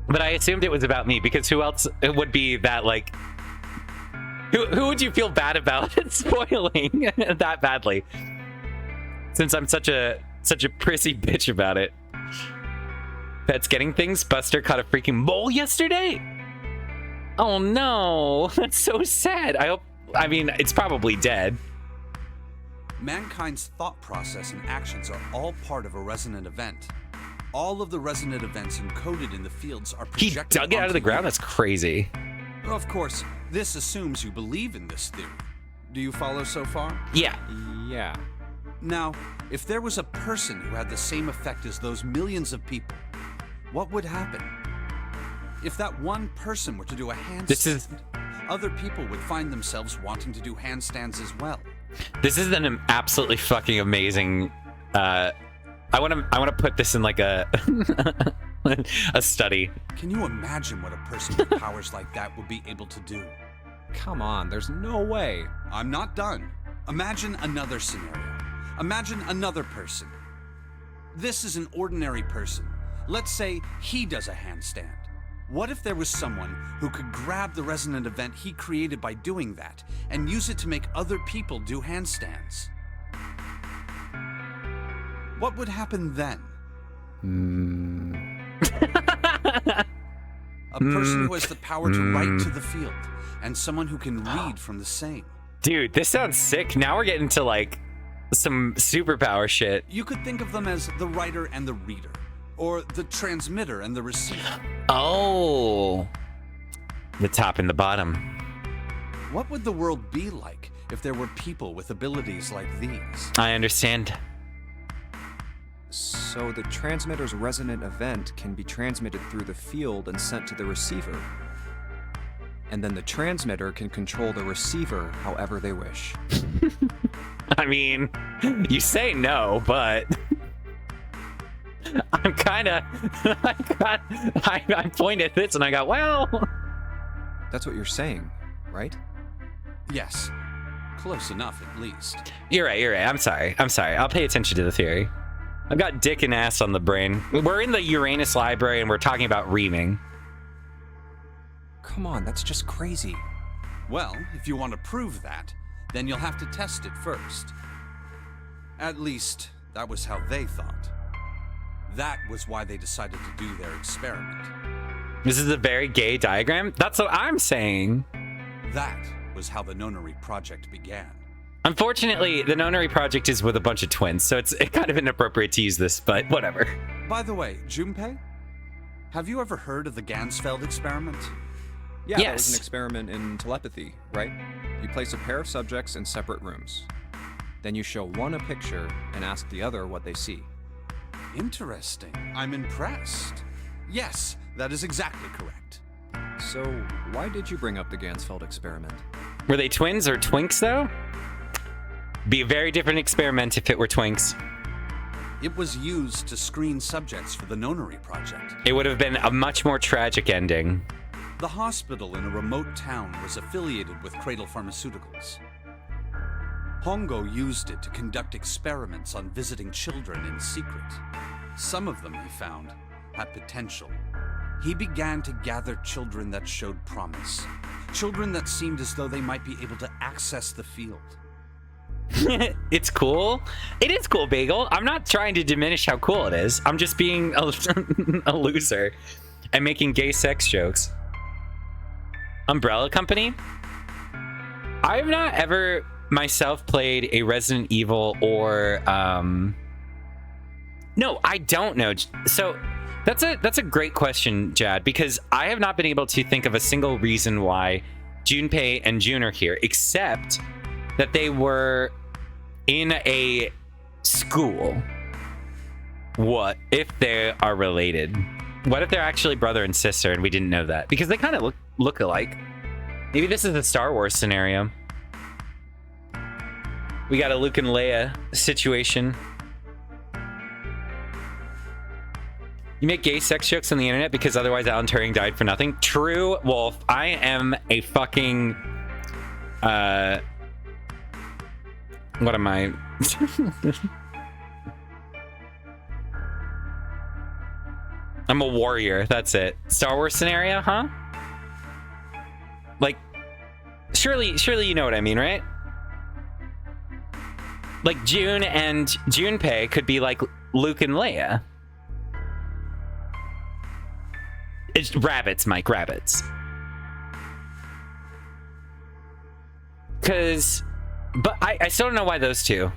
But I assumed it was about me, because who else would be that, like, who would you feel bad about spoiling that badly? Since I'm such a prissy bitch about it. Pets getting things. Buster caught a freaking mole yesterday. Oh no, that's so sad. I mean, it's probably dead. Mankind's thought process and actions are all part of a resonant event. All of the resonant events encoded in the fields are He projected dug it out of the onto ground? you. That's crazy. Of course, this assumes you believe in this theory. Do you follow so far? Yeah. Yeah. Now, if there was a person who had the same effect as those millions of people, what would happen? If that one person were to do a handstand, other people would find themselves wanting to do handstands as well. This is an absolutely fucking amazing. I want to put this in like a a study. Can you imagine what a person with powers like that would be able to do? Come on, there's no way. I'm not done. Imagine another scenario. Imagine another person. This is an ordinary person. Let's say he does a handstand. What if there was someone who could grab the resonant event he created by doing that and use it to make other people do handstands? What would happen then? A person who has the power to write to the field, and someone who can read from the same. Dude, this sounds sick. Now we're getting to like some superpower shit. You could think of them as the writer and the reader, or the transmitter and the receiver. Oh. The top and the bottom. What would the world be like if there were people with abilities like these? I understand. So the transmitter's resonant event can be transmitted through the field and sent to the receiver. And then the transmitter can control the receiver however they wish. I mean, you say no, but I'm kind of, I pointed at this and I got, well. That's what you're saying, right? Yes. Close enough, at least. You're right. I'm sorry. I'll pay attention to the theory. I've got dick and ass on the brain. We're in the Uranus library and we're talking about reaming. Come on, that's just crazy. Well, if you want to prove that, then you'll have to test it first. At least, that was how they thought. That was why they decided to do their experiment. This is a very gay diagram. That's what I'm saying. That was how the Nonary project began. Unfortunately, the Nonary project is with a bunch of twins, so it's kind of inappropriate to use this, but whatever. By the way, Junpei, have you ever heard of the Gansfeld experiment? Yeah, that was Yes. an experiment in telepathy, right? You place a pair of subjects in separate rooms. Then you show one a picture and ask the other what they see. Interesting. I'm impressed. Yes, that is exactly correct. So, why did you bring up the Gansfeld experiment? Were they twins or twinks, though? Be a very different experiment if it were twinks. It was used to screen subjects for the Nonary project. It would have been a much more tragic ending. The hospital in a remote town was affiliated with Cradle Pharmaceuticals. Hongo used it to conduct experiments on visiting children in secret. Some of them, he found, had potential. He began to gather children that showed promise. Children that seemed as though they might be able to access the field. It's cool. It is cool, Bagel. I'm not trying to diminish how cool it is. I'm just being a loser and making gay sex jokes. Umbrella Company? I've not ever myself played a Resident Evil or no, I don't know. So that's a great question, Jad, because I have not been able to think of a single reason why Junpei and June are here, except that they were in a school. What if they are related? What if they're actually brother and sister and we didn't know that? Because they kind of look alike. Maybe this is a Star Wars scenario. We got a Luke and Leia situation. You make gay sex jokes on the internet because otherwise Alan Turing died for nothing. True, Wolf. I am a fucking... what am I? I'm a warrior. That's it. Star Wars scenario, huh? Like, surely you know what I mean, right? Like June and Junpei could be like Luke and Leia. It's rabbits, Mike, rabbits. But I still don't know why those two.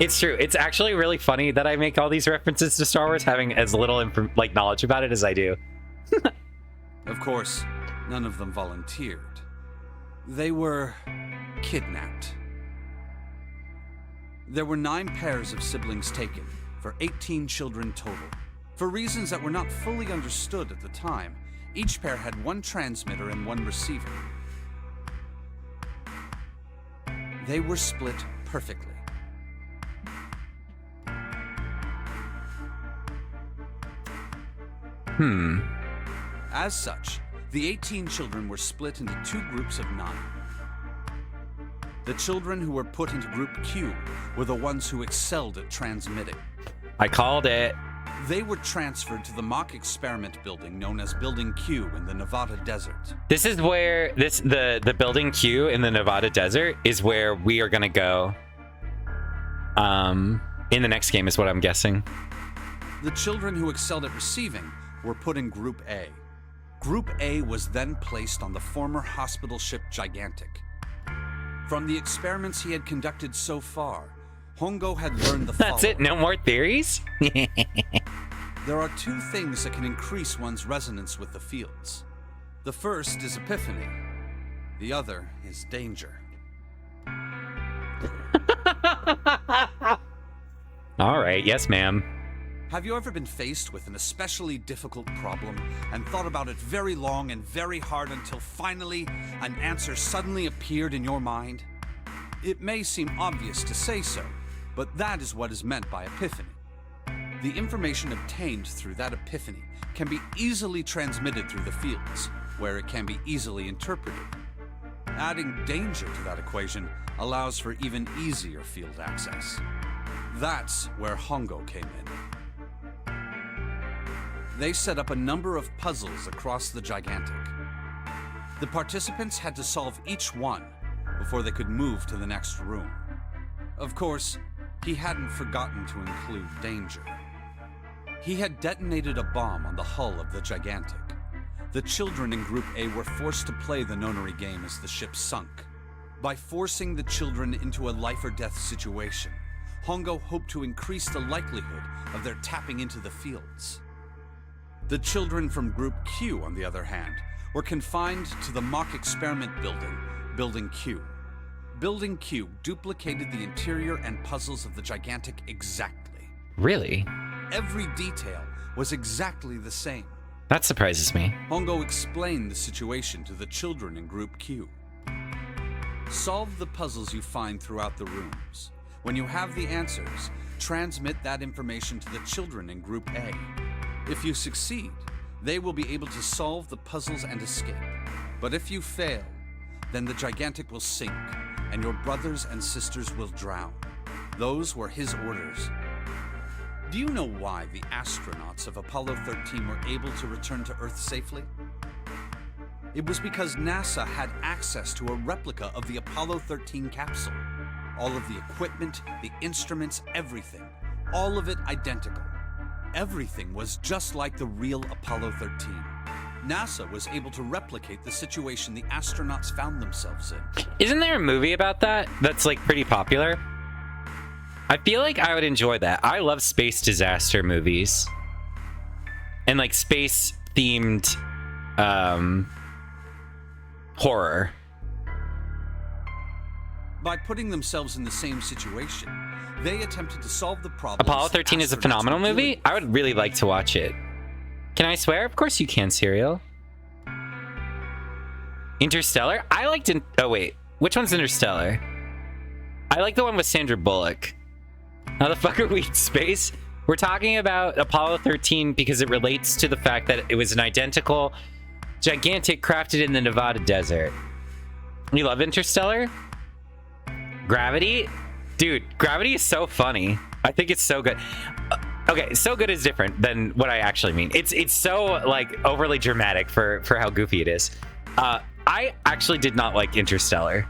It's true. It's actually really funny that I make all these references to Star Wars, having as little knowledge about it as I do. Of course, none of them volunteered. They were kidnapped. There were 9 pairs of siblings taken, for 18 children total. For reasons that were not fully understood at the time, each pair had 1 transmitter and 1 receiver. They were split perfectly. As such, the 18 children were split into 2 groups of 9. The children who were put into Group Q were the ones who excelled at transmitting. I called it. They were transferred to the mock experiment building known as Building Q in the Nevada desert. This is where the Building Q in the Nevada desert is where we are gonna go. In the next game is what I'm guessing. The children who excelled at receiving were put in Group A. Group A was then placed on the former hospital ship Gigantic. From the experiments he had conducted so far, Hongo had learned the following. That's it? No more theories? There are 2 things that can increase one's resonance with the fields. The first is epiphany. The other is danger. All right. Yes, ma'am. Have you ever been faced with an especially difficult problem and thought about it very long and very hard until finally an answer suddenly appeared in your mind? It may seem obvious to say so, but that is what is meant by epiphany. The information obtained through that epiphany can be easily transmitted through the fields, where it can be easily interpreted. Adding danger to that equation allows for even easier field access. That's where Hongo came in. They set up a number of puzzles across the Gigantic. The participants had to solve each one before they could move to the next room. Of course, he hadn't forgotten to include danger. He had detonated a bomb on the hull of the Gigantic. The children in Group A were forced to play the Nonary game as the ship sunk. By forcing the children into a life-or-death situation, Hongo hoped to increase the likelihood of their tapping into the fields. The children from Group Q, on the other hand, were confined to the mock experiment building, Building Q. Building Q duplicated the interior and puzzles of the Gigantic exactly. Really? Every detail was exactly the same. That surprises me. Hongo explained the situation to the children in Group Q. Solve the puzzles you find throughout the rooms. When you have the answers, transmit that information to the children in Group A. If you succeed, they will be able to solve the puzzles and escape. But if you fail, then the Gigantic will sink, and your brothers and sisters will drown. Those were his orders. Do you know why the astronauts of Apollo 13 were able to return to Earth safely? It was because NASA had access to a replica of the Apollo 13 capsule. All of the equipment, the instruments, everything. All of it identical. Everything was just like the real Apollo 13. NASA was able to replicate the situation the astronauts found themselves in. Isn't there a movie about that that's like pretty popular? I feel like I would enjoy that. I love space disaster movies. And like space themed horror. By putting themselves in the same situation, they attempted to solve the problem. Apollo 13 is a phenomenal movie. I would really like to watch it. Can I swear? Of course you can, Serial. Interstellar? I liked it. Oh, wait. Which one's Interstellar? I like the one with Sandra Bullock. How the fuck are we in space? We're talking about Apollo 13 because it relates to the fact that it was an identical Gigantic crafted in the Nevada desert. You love Interstellar? Gravity? Dude, Gravity is so funny. I think it's so good. Okay, so good is different than what I actually mean. It's so like overly dramatic for how goofy it is. I actually did not like Interstellar.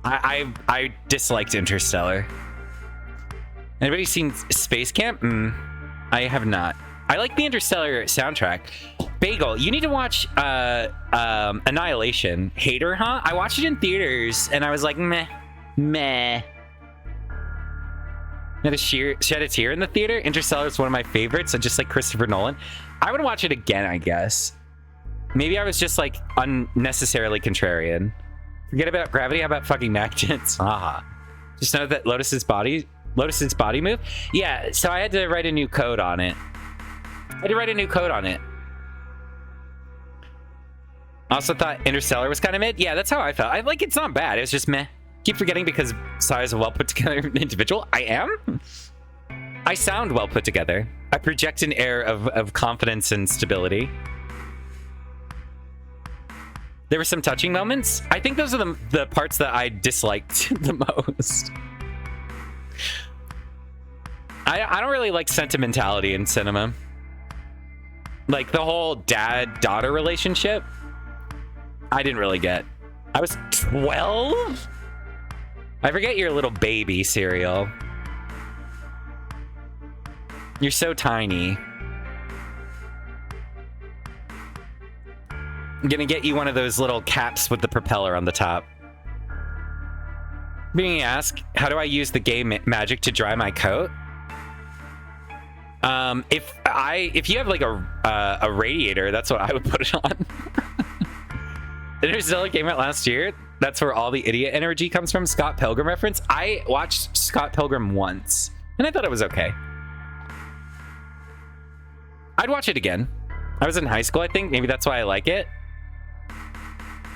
I disliked Interstellar. Anybody seen Space Camp? I have not. I like the Interstellar soundtrack. Bagel, you need to watch Annihilation. Hater, huh? I watched it in theaters and I was like, meh. I had to shed a tear in the theater. Interstellar is one of my favorites, so just like Christopher Nolan. I would watch it again, I guess. Maybe I was just like unnecessarily contrarian. Forget about Gravity, how about fucking magnets? Haha. Just know that Lotus's body move? Yeah, so I had to write a new code on it. I also thought Interstellar was kind of mid. Yeah, that's how I felt. It's not bad. It was just meh. Keep forgetting because Sai is a well put together individual. I am? I sound well put together. I project an air of confidence and stability. There were some touching moments. I think those are the parts that I disliked the most. I don't really like sentimentality in cinema. Like the whole dad-daughter relationship, I didn't really get. I was 12? I forget you're a little baby, Serial. You're so tiny. I'm gonna get you one of those little caps with the propeller on the top. Being asked, how do I use the game magic to dry my coat? If you have like a radiator, that's what I would put it on. Interstellar came out last year. That's where all the idiot energy comes from. Scott Pilgrim reference. I watched Scott Pilgrim once, and I thought it was okay. I'd watch it again. I was in high school, I think. Maybe that's why I like it.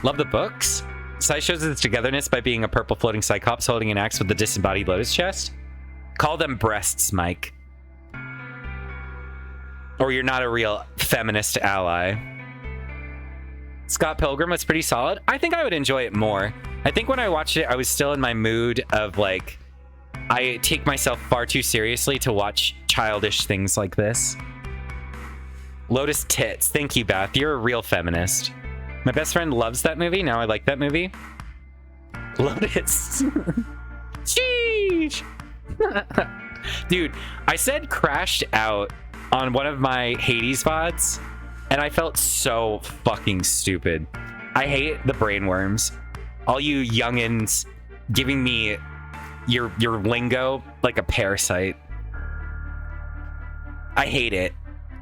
Love the books. Sai shows its togetherness by being a purple floating Cyclops holding an axe with the disembodied lotus chest. Call them breasts, Mike. Or you're not a real feminist ally. Scott Pilgrim was pretty solid. I think I would enjoy it more. I think when I watched it, I was still in my mood of like, I take myself far too seriously to watch childish things like this. Lotus tits. Thank you, Beth. You're a real feminist. My best friend loves that movie. Now I like that movie. Lotus. Sheesh. Dude, I said crashed out on one of my Hades VODs, and I felt so fucking stupid. I hate the brainworms. All you youngins giving me your lingo like a parasite. I hate it.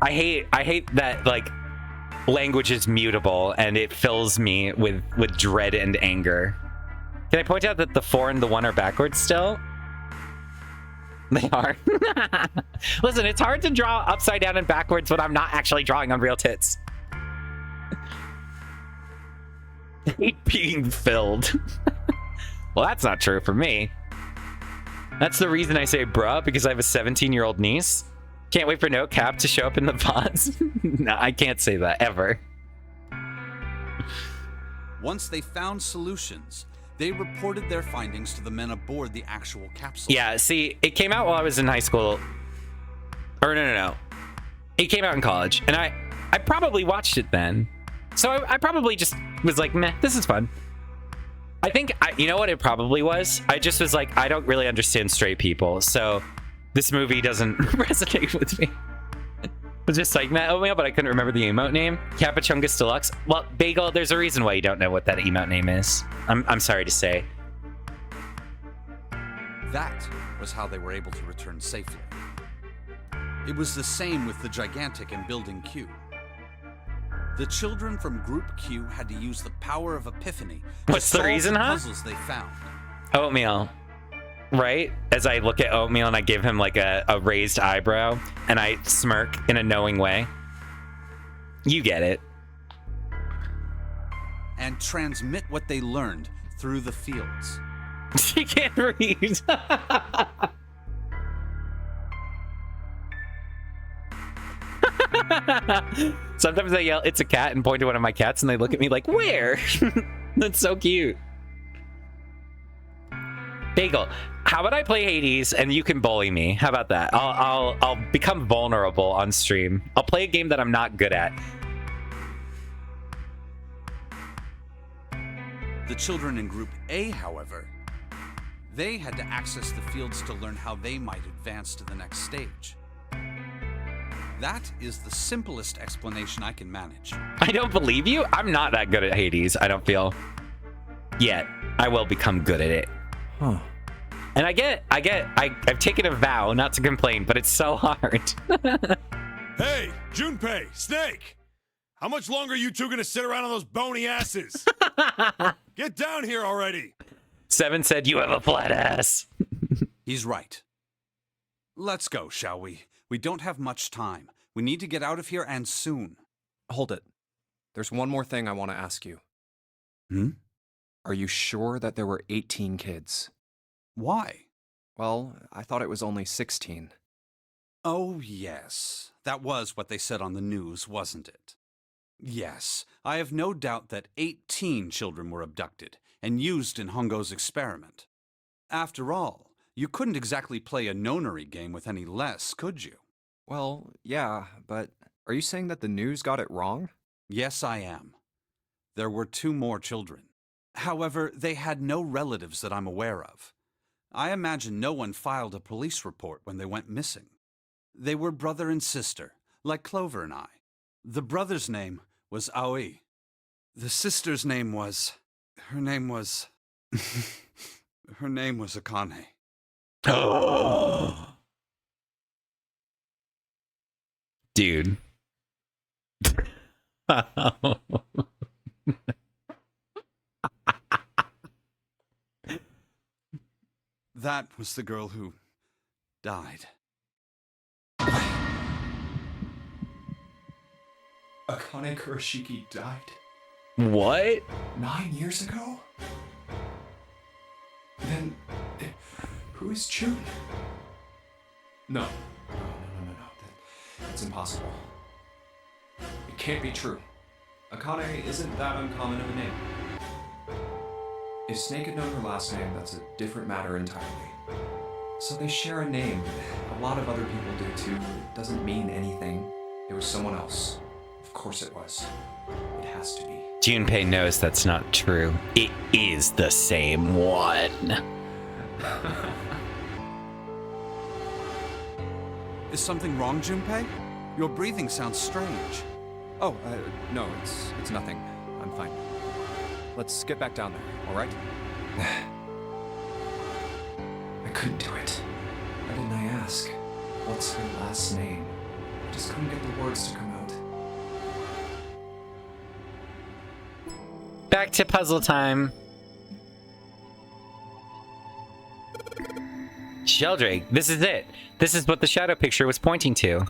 I hate that like language is mutable and it fills me with dread and anger. Can I point out that the 4 and the 1 are backwards still? They are. Listen, it's hard to draw upside down and backwards when I'm not actually drawing on real tits. I hate being filled. Well, that's not true for me. That's the reason I say bruh, because I have a 17-year-old niece. Can't wait for no cap to show up in the pods. No, I can't say that ever. Once they found solutions, they reported their findings to the men aboard the actual capsule. Yeah, see, it came out while I was in high school. Or no. It came out in college, and I probably watched it then. So I probably just was like, meh, this is fun. I think, you know what it probably was? I just was like, I don't really understand straight people, so this movie doesn't resonate with me. I was just like, Matt Oatmeal, but I couldn't remember the emote name. Capachungus Deluxe. Well, Bagel, there's a reason why you don't know what that emote name is. I'm sorry to say. That was how they were able to return safely. It was the same with the Gigantic and Building Q. The children from Group Q had to use the power of Epiphany to What's the solve reason, huh? puzzles they found. Oatmeal. Right? As I look at Oatmeal and I give him like a raised eyebrow and I smirk in a knowing way. You get it. And transmit what they learned through the fields. She can't read. Sometimes I yell, "It's a cat," and point to one of my cats, and they look at me like, "Where?" That's so cute. Bagel, how about I play Hades and you can bully me? How about that? I'll become vulnerable on stream. I'll play a game that I'm not good at. The children in Group A, however, they had to access the fields to learn how they might advance to the next stage. That is the simplest explanation I can manage. I don't believe you. I'm not that good at Hades, I don't feel. Yet. I will become good at it. Huh. And I've taken a vow not to complain, but it's so hard. Hey, Junpei, Snake! How much longer are you two gonna sit around on those bony asses? Get down here already! Seven said, "You have a flat ass." He's right. Let's go, shall we? We don't have much time. We need to get out of here, and soon. Hold it. There's one more thing I want to ask you. Are you sure that there were 18 kids? Why? Well, I thought it was only 16. Oh, yes. That was what they said on the news, wasn't it? Yes, I have no doubt that 18 children were abducted and used in Hongo's experiment. After all, you couldn't exactly play a Nonary game with any less, could you? Well, yeah, but are you saying that the news got it wrong? Yes, I am. There were 2 more children. However, they had no relatives that I'm aware of. I imagine no one filed a police report when they went missing. They were brother and sister, like Clover and I. The brother's name was Aoi. The sister's name was... Her name was Akane. Dude. That was the girl who died. Akane Kurashiki died What? 9 years ago? Then, who is June? No. That's impossible. It can't be true. Akane isn't that uncommon of a name. If Snake had known her last name, that's a different matter entirely. So they share a name. A lot of other people do too. It doesn't mean anything. It was someone else. Of course it was. It has to be. Junpei knows that's not true. It is the same one. Is something wrong, Junpei? Your breathing sounds strange. Oh, no, it's nothing. I'm fine. Let's get back down there, all right? I couldn't do it. Why didn't I ask? What's her last name? I just couldn't get the words to come out. Back to puzzle time. Sheldrake, this is it. This is what the shadow picture was pointing to.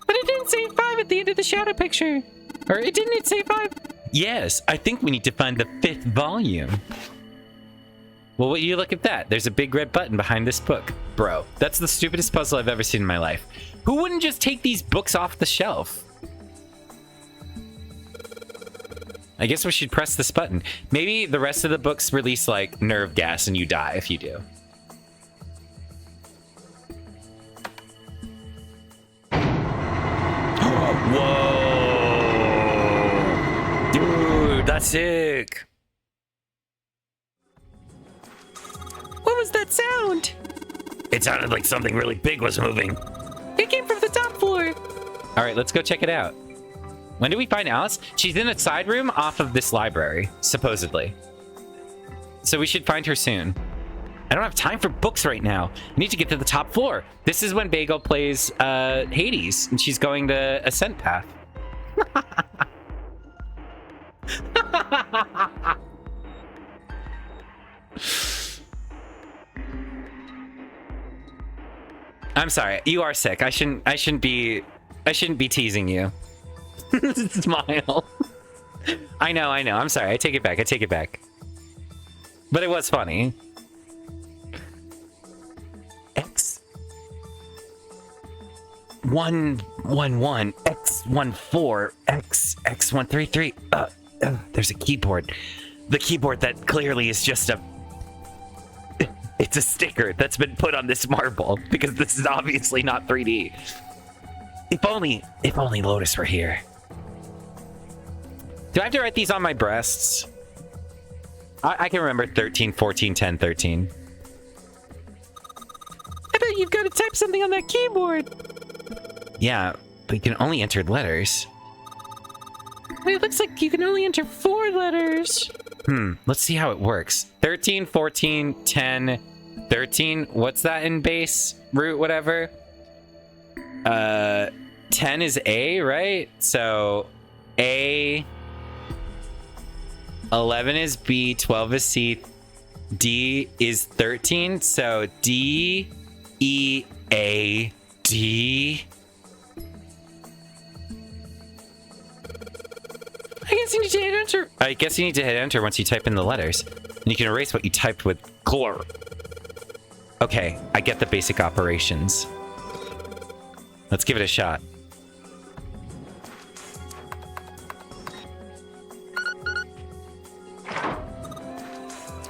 But it didn't say 5 at the end of the shadow picture. Or didn't it say 5? Yes, I think we need to find the 5th volume. Well, will you look at that? There's a big red button behind this book. Bro, that's the stupidest puzzle I've ever seen in my life. Who wouldn't just take these books off the shelf? I guess we should press this button. Maybe the rest of the books release, like, nerve gas and you die if you do. Whoa! Dude, that's sick! What was that sound? It sounded like something really big was moving. It came from the top floor. All right, let's go check it out. When do we find Alice? She's in a side room off of this library, supposedly. So we should find her soon. I don't have time for books right now. I need to get to the top floor. This is when Bagel plays Hades, and she's going the ascent path. I'm sorry. You are sick. I shouldn't be teasing you. Smile. I know. I'm sorry. I take it back. But it was funny. X111, X14, X133. There's a keyboard. The keyboard that clearly is just it's a sticker that's been put on this marble because this is obviously not 3D. If only Lotus were here. Do I have to write these on my breasts? I can remember 13, 14, 10, 13. I bet you've got to type something on that keyboard. Yeah, but you can only enter letters. It looks like you can only enter 4 letters. Let's see how it works. 13, 14, 10, 13. What's that in base? Root, whatever. 10 is A, right? So A. 11 is B. 12 is C. D is 13. So D, E, A, D. I guess you need to hit enter once you type in the letters. And you can erase what you typed with color. Okay, I get the basic operations. Let's give it a shot.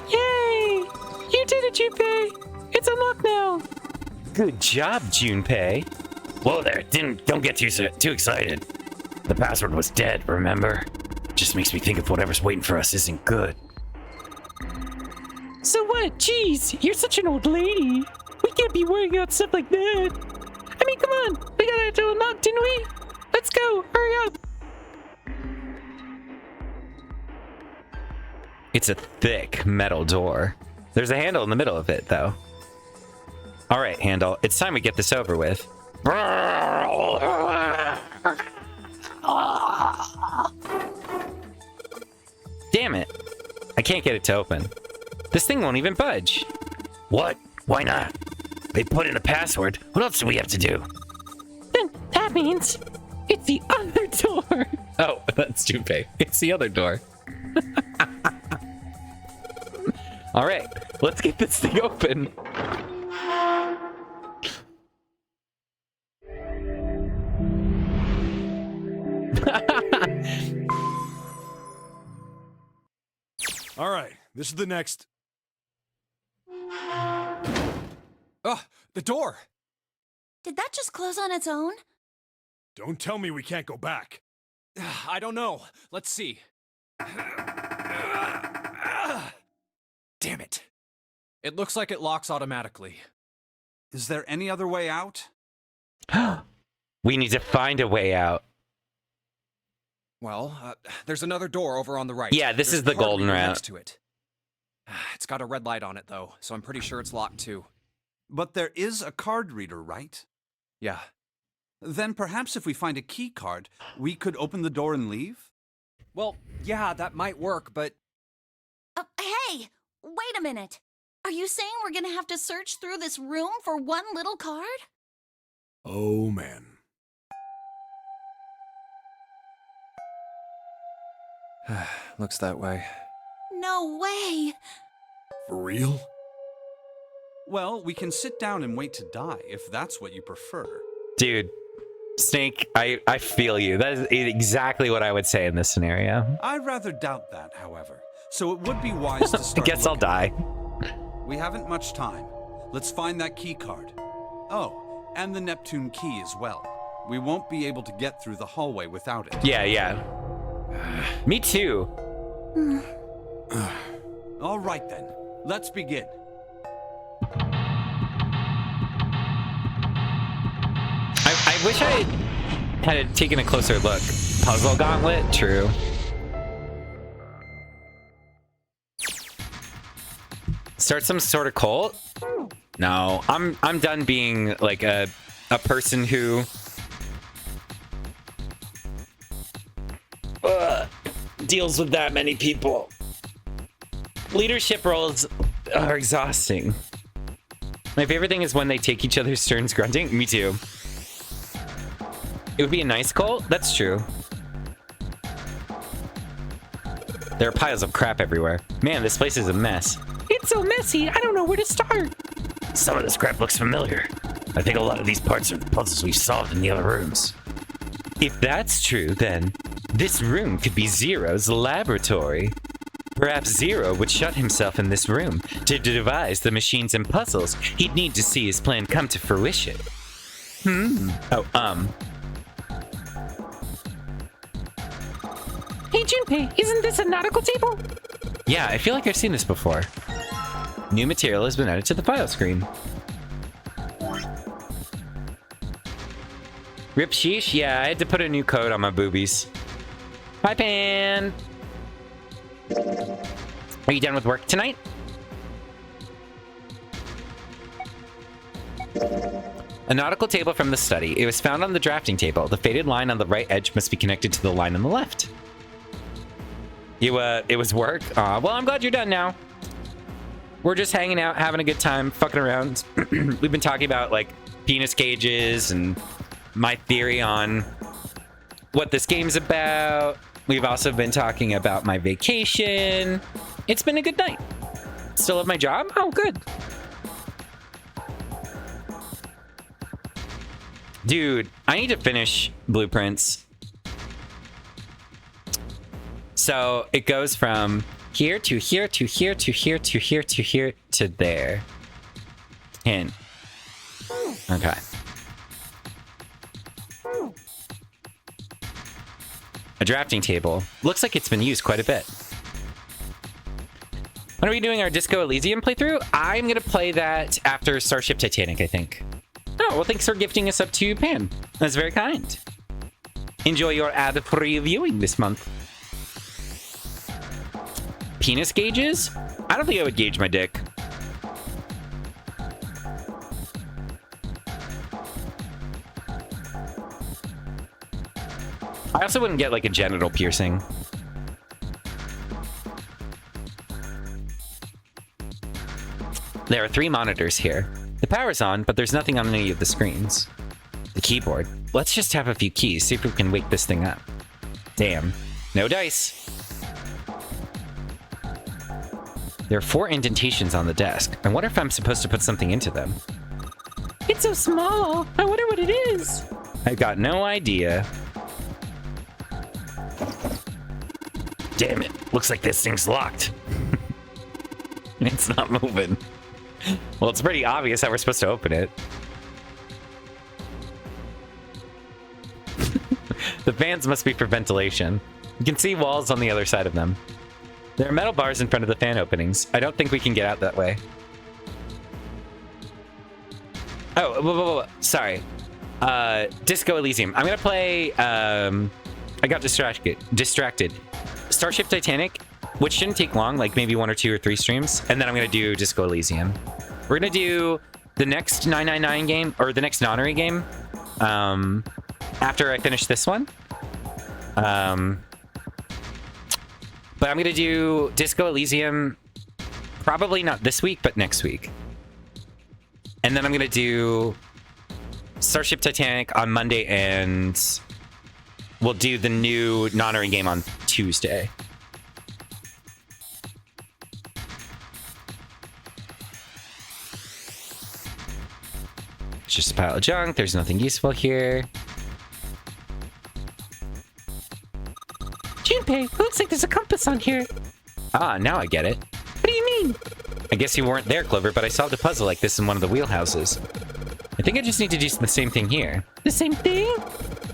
Yay! You did it, Junpei! It's unlocked now! Good job, Junpei. Whoa there, don't get too excited. The password was dead, remember? Just makes me think if whatever's waiting for us isn't good. So what? Jeez, you're such an old lady. We can't be worrying about stuff like that. I mean, come on. We got it to unlock, didn't we? Let's go. Hurry up. It's a thick metal door. There's a handle in the middle of it, though. All right, handle. It's time we get this over with. Damn it. I can't get it to open. This thing won't even budge. What? Why not? They put in a password. What else do we have to do? Then that means it's the other door. Oh, that's Junpei. It's the other door. All right, let's get this thing open. All right, this is the next. Oh, the door! Did that just close on its own? Don't tell me we can't go back. I don't know. Let's see. Damn it. It looks like it locks automatically. Is there any other way out? We need to find a way out. Well, there's another door over on the right. Yeah, this There's is the a card golden reader route. next to it. It's got a red light on it, though, so I'm pretty sure it's locked, too. But there is a card reader, right? Yeah. Then perhaps if we find a key card, we could open the door and leave? Well, yeah, that might work, but... Hey! Wait a minute. Are you saying we're gonna have to search through this room for one little card? Oh, man. Looks that way. No way! For real? Well, we can sit down and wait to die if that's what you prefer. Dude, Snake, I feel you. That is exactly what I would say in this scenario. I rather doubt that, however. So it would be wise to I start guess I'll looking. die. We haven't much time. Let's find that key card. Oh, and the Neptune key as well. We won't be able to get through the hallway without it. Yeah. Me too. All right then, let's begin. I wish I had taken a closer look. Puzzle gauntlet? True. Start some sort of cult? No, I'm done being like a person who deals with that many people. Leadership roles are exhausting. My favorite thing is when they take each other's turns grunting. Me too. It would be a nice cult? That's true. There are piles of crap everywhere. Man, this place is a mess. It's so messy, I don't know where to start. Some of this crap looks familiar. I think a lot of these parts are the puzzles we solved in the other rooms. If that's true, then this room could be Zero's laboratory. Perhaps Zero would shut himself in this room to devise the machines and puzzles he'd need to see his plan come to fruition. Hey, Junpei, isn't this a nautical table? Yeah, I feel like I've seen this before. New material has been added to the file screen. Rip sheesh? Yeah, I had to put a new code on my boobies. Hi, Pan! Are you done with work tonight? A nautical table from the study. It was found on the drafting table. The faded line on the right edge must be connected to the line on the left. It was work? Well, I'm glad you're done now. We're just hanging out, having a good time, fucking around. We've been talking about, like, penis cages and my theory on what this game's about. We've also been talking about my vacation. It's been a good night. Still love my job? Oh, good. Dude, I need to finish Blueprints. So it goes from here to here to here to here to here to here to there. And okay. A drafting table. Looks like it's been used quite a bit. When are we doing our Disco Elysium playthrough? I'm gonna play that after Starship Titanic, I think. Oh, well, thanks for gifting us up to Pan. That's very kind. Enjoy your ad-free viewing this month. Penis gauges? I don't think I would gauge my dick. I also wouldn't get like a genital piercing. There are 3 monitors here. The power's on, but there's nothing on any of the screens. The keyboard. Let's just have a few keys, see if we can wake this thing up. Damn. No dice. There are 4 indentations on the desk. I wonder if I'm supposed to put something into them. It's so small. I wonder what it is. I've got no idea. Damn it. Looks like this thing's locked. It's not moving. Well, it's pretty obvious how we're supposed to open it. The fans must be for ventilation. You can see walls on the other side of them. There are metal bars in front of the fan openings. I don't think we can get out that way. Oh, whoa. Sorry. Disco Elysium. I'm gonna play, I got distracted. Starship Titanic, which shouldn't take long, like maybe 1 or 2 or 3 streams. And then I'm gonna do Disco Elysium. We're gonna do the next 999 game, or the next Nonary game, after I finish this one. But I'm gonna do Disco Elysium, probably not this week, but next week. And then I'm gonna do Starship Titanic on Monday, and we'll do the new Nonary game on Tuesday. Just a pile of junk. There's nothing useful here. Junpei, looks like there's a compass on here. Ah, now I get it. What do you mean? I guess you weren't there, Clover, but I solved a puzzle like this in one of the wheelhouses. I think I just need to do the same thing here. The same thing?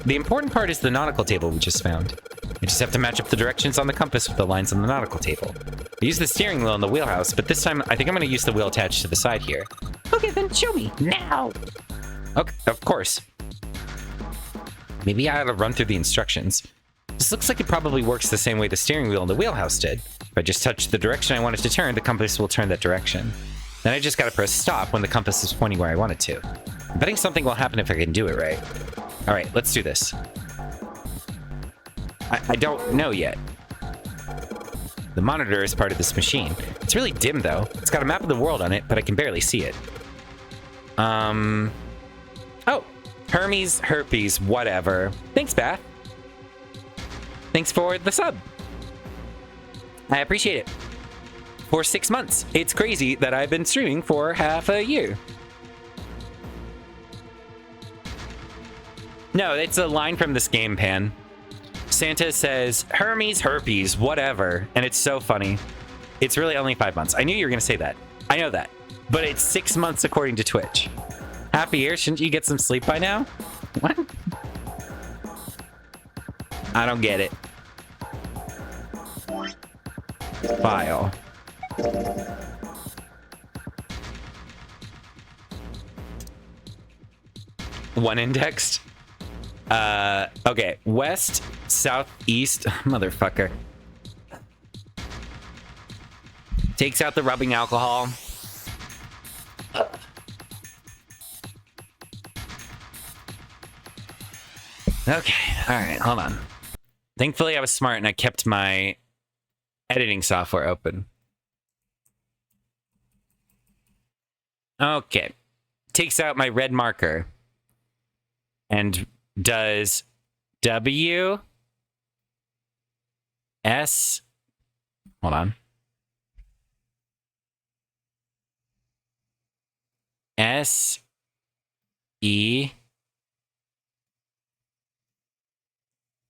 The important part is the nautical table we just found. I just have to match up the directions on the compass with the lines on the nautical table. I used the steering wheel in the wheelhouse, but this time I think I'm going to use the wheel attached to the side here. Okay, then show me. Now! Okay, of course. Maybe I ought to run through the instructions. This looks like it probably works the same way the steering wheel in the wheelhouse did. If I just touch the direction I want it to turn, the compass will turn that direction. Then I just gotta press stop when the compass is pointing where I want it to. I'm betting something will happen if I can do it right. Alright, let's do this. I don't know yet. The monitor is part of this machine. It's really dim though. It's got a map of the world on it, but I can barely see it. Oh, Hermes, herpes, whatever. Thanks, Bath. Thanks for the sub. I appreciate it. For 6 months. It's crazy that I've been streaming for half a year. No, it's a line from this game, Pan. Santa says, Hermes, herpes, whatever. And it's so funny. It's really only 5 months. I knew you were going to say that. I know that. But it's 6 months according to Twitch. Half a year? Shouldn't you get some sleep by now? What? I don't get it. File. One indexed. Okay. West, southeast. Motherfucker. Takes out the rubbing alcohol. Okay. All right. Hold on. Thankfully, I was smart and I kept my editing software open. Okay. Takes out my red marker. And does W S. Hold on. S E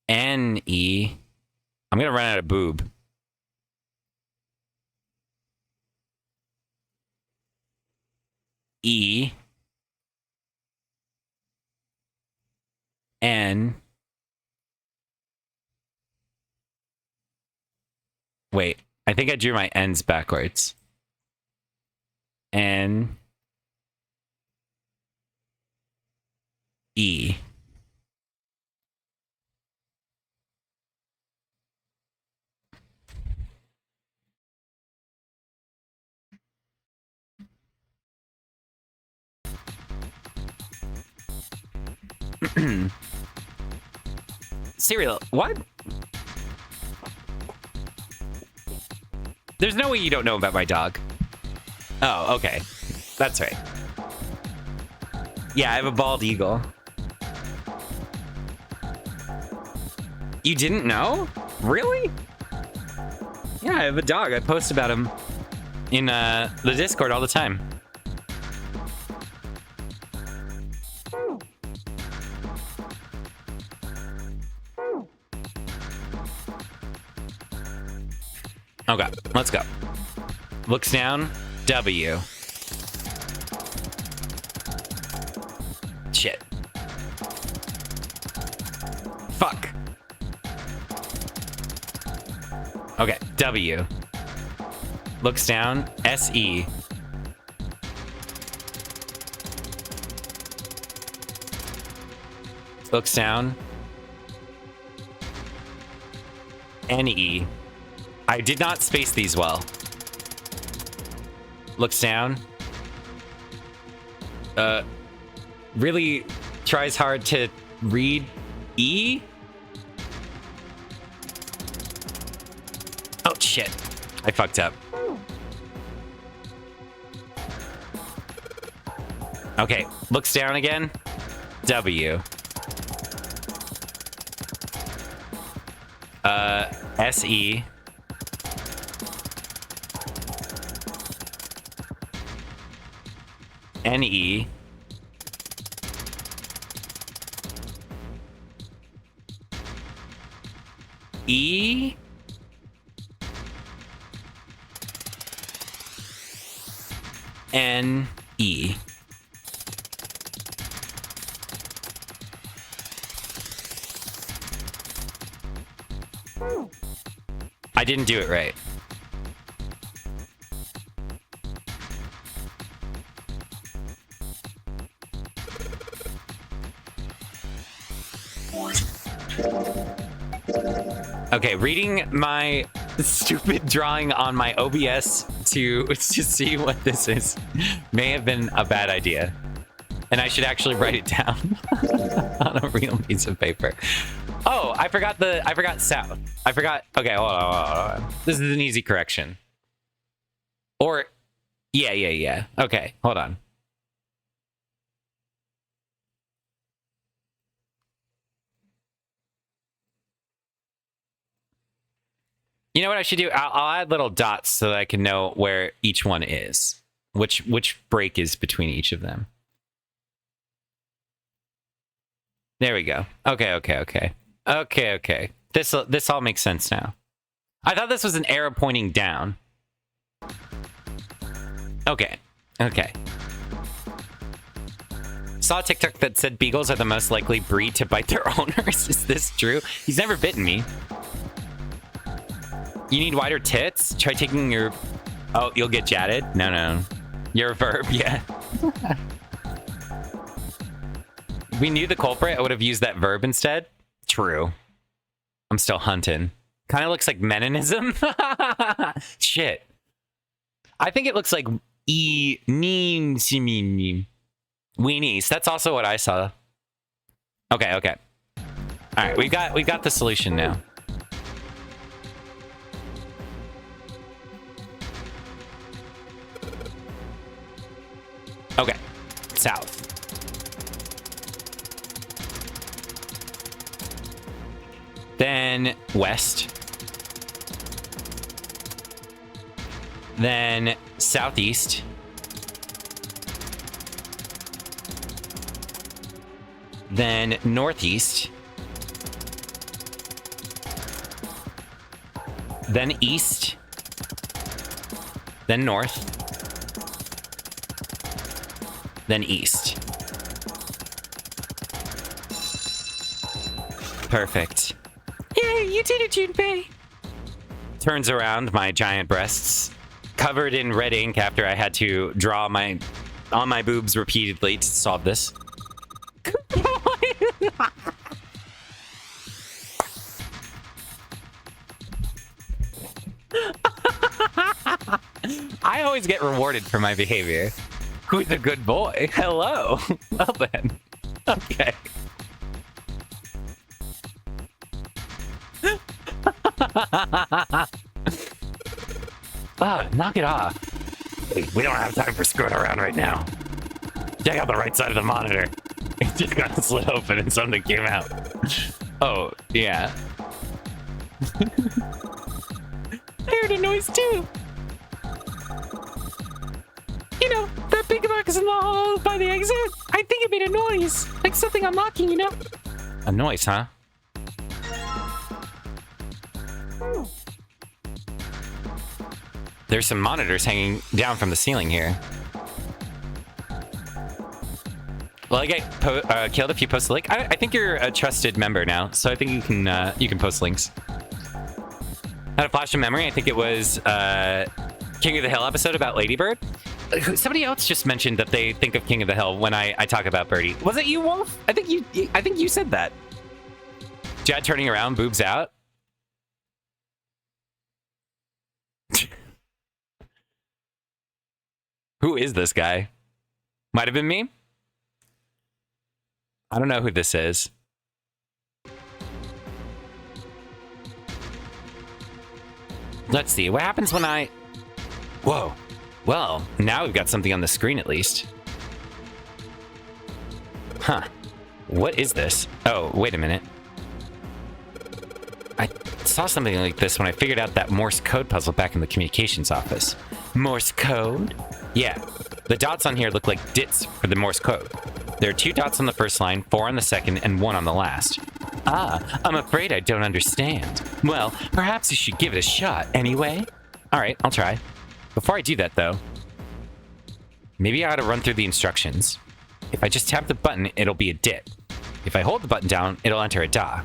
N E. I'm gonna run out of boob. E N. Wait, I think I drew my N's backwards. N E. Cereal, what? There's no way you don't know about my dog. Oh, okay. That's right. Yeah, I have a bald eagle. You didn't know? Really? Yeah, I have a dog. I post about him in the Discord all the time. Okay, let's go. Looks down, W. Shit. Fuck. Okay, W. Looks down, S-E. Looks down, N-E. I did not space these well. Looks down. Really tries hard to read E. Oh, shit. I fucked up. Okay, looks down again. W. S-E. N-E. E. N. E. I didn't do it right. Okay, reading my stupid drawing on my OBS to see what this is may have been a bad idea. And I should actually write it down on a real piece of paper. Oh, I forgot south. I forgot. Okay, hold on. This is an easy correction. Or, yeah. Okay, hold on. You know what I should do? I'll add little dots so that I can know where each one is. Which break is between each of them. There we go. Okay. This all makes sense now. I thought this was an arrow pointing down. Okay. Saw a TikTok that said beagles are the most likely breed to bite their owners. Is this true? He's never bitten me. You need wider tits? Try taking your... Oh, you'll get jatted? No. You're a verb, yeah. We knew the culprit. I would have used that verb instead. True. I'm still hunting. Kind of looks like Meninism. Shit. I think it looks like weenies. That's also what I saw. Okay. All right, we got the solution now. Okay, south. Then west. Then southeast. Then northeast. Then east. Then north. Then east. Perfect. Yay, you did it, Junpei. Turns around, my giant breasts covered in red ink after I had to draw on my boobs repeatedly to solve this. I always get rewarded for my behavior. Who's a good boy? Hello. Well then. Okay. Knock it off. We don't have time for screwing around right now. Check out the right side of the monitor. It just got slit open and something came out. Oh, yeah. I heard a noise too. You know, that big box in the hall by the exit? I think it made a noise. Like something unlocking, you know? A noise, huh? There's some monitors hanging down from the ceiling here. Well, I get killed if you post a link. I think you're a trusted member now, so I think you can post links. Had a flash of memory. I think it was King of the Hill episode about Ladybird. Somebody else just mentioned that they think of King of the Hill when I talk about Birdie. Was it you, Wolf? I think you said that. Jad turning around, boobs out. Who is this guy? Might have been me. I don't know who this is. Let's see. What happens when I... Whoa. Well, now we've got something on the screen at least. Huh. What is this? Oh, wait a minute. I saw something like this when I figured out that Morse code puzzle back in the communications office. Morse code? Yeah. The dots on here look like dits for the Morse code. There are 2 dots on the first line, 4 on the second, and 1 on the last. I'm afraid I don't understand. Well, perhaps you should give it a shot anyway. All right, I'll try. Before I do that, though, maybe I ought to run through the instructions. If I just tap the button, it'll be a dit. If I hold the button down, it'll enter a da.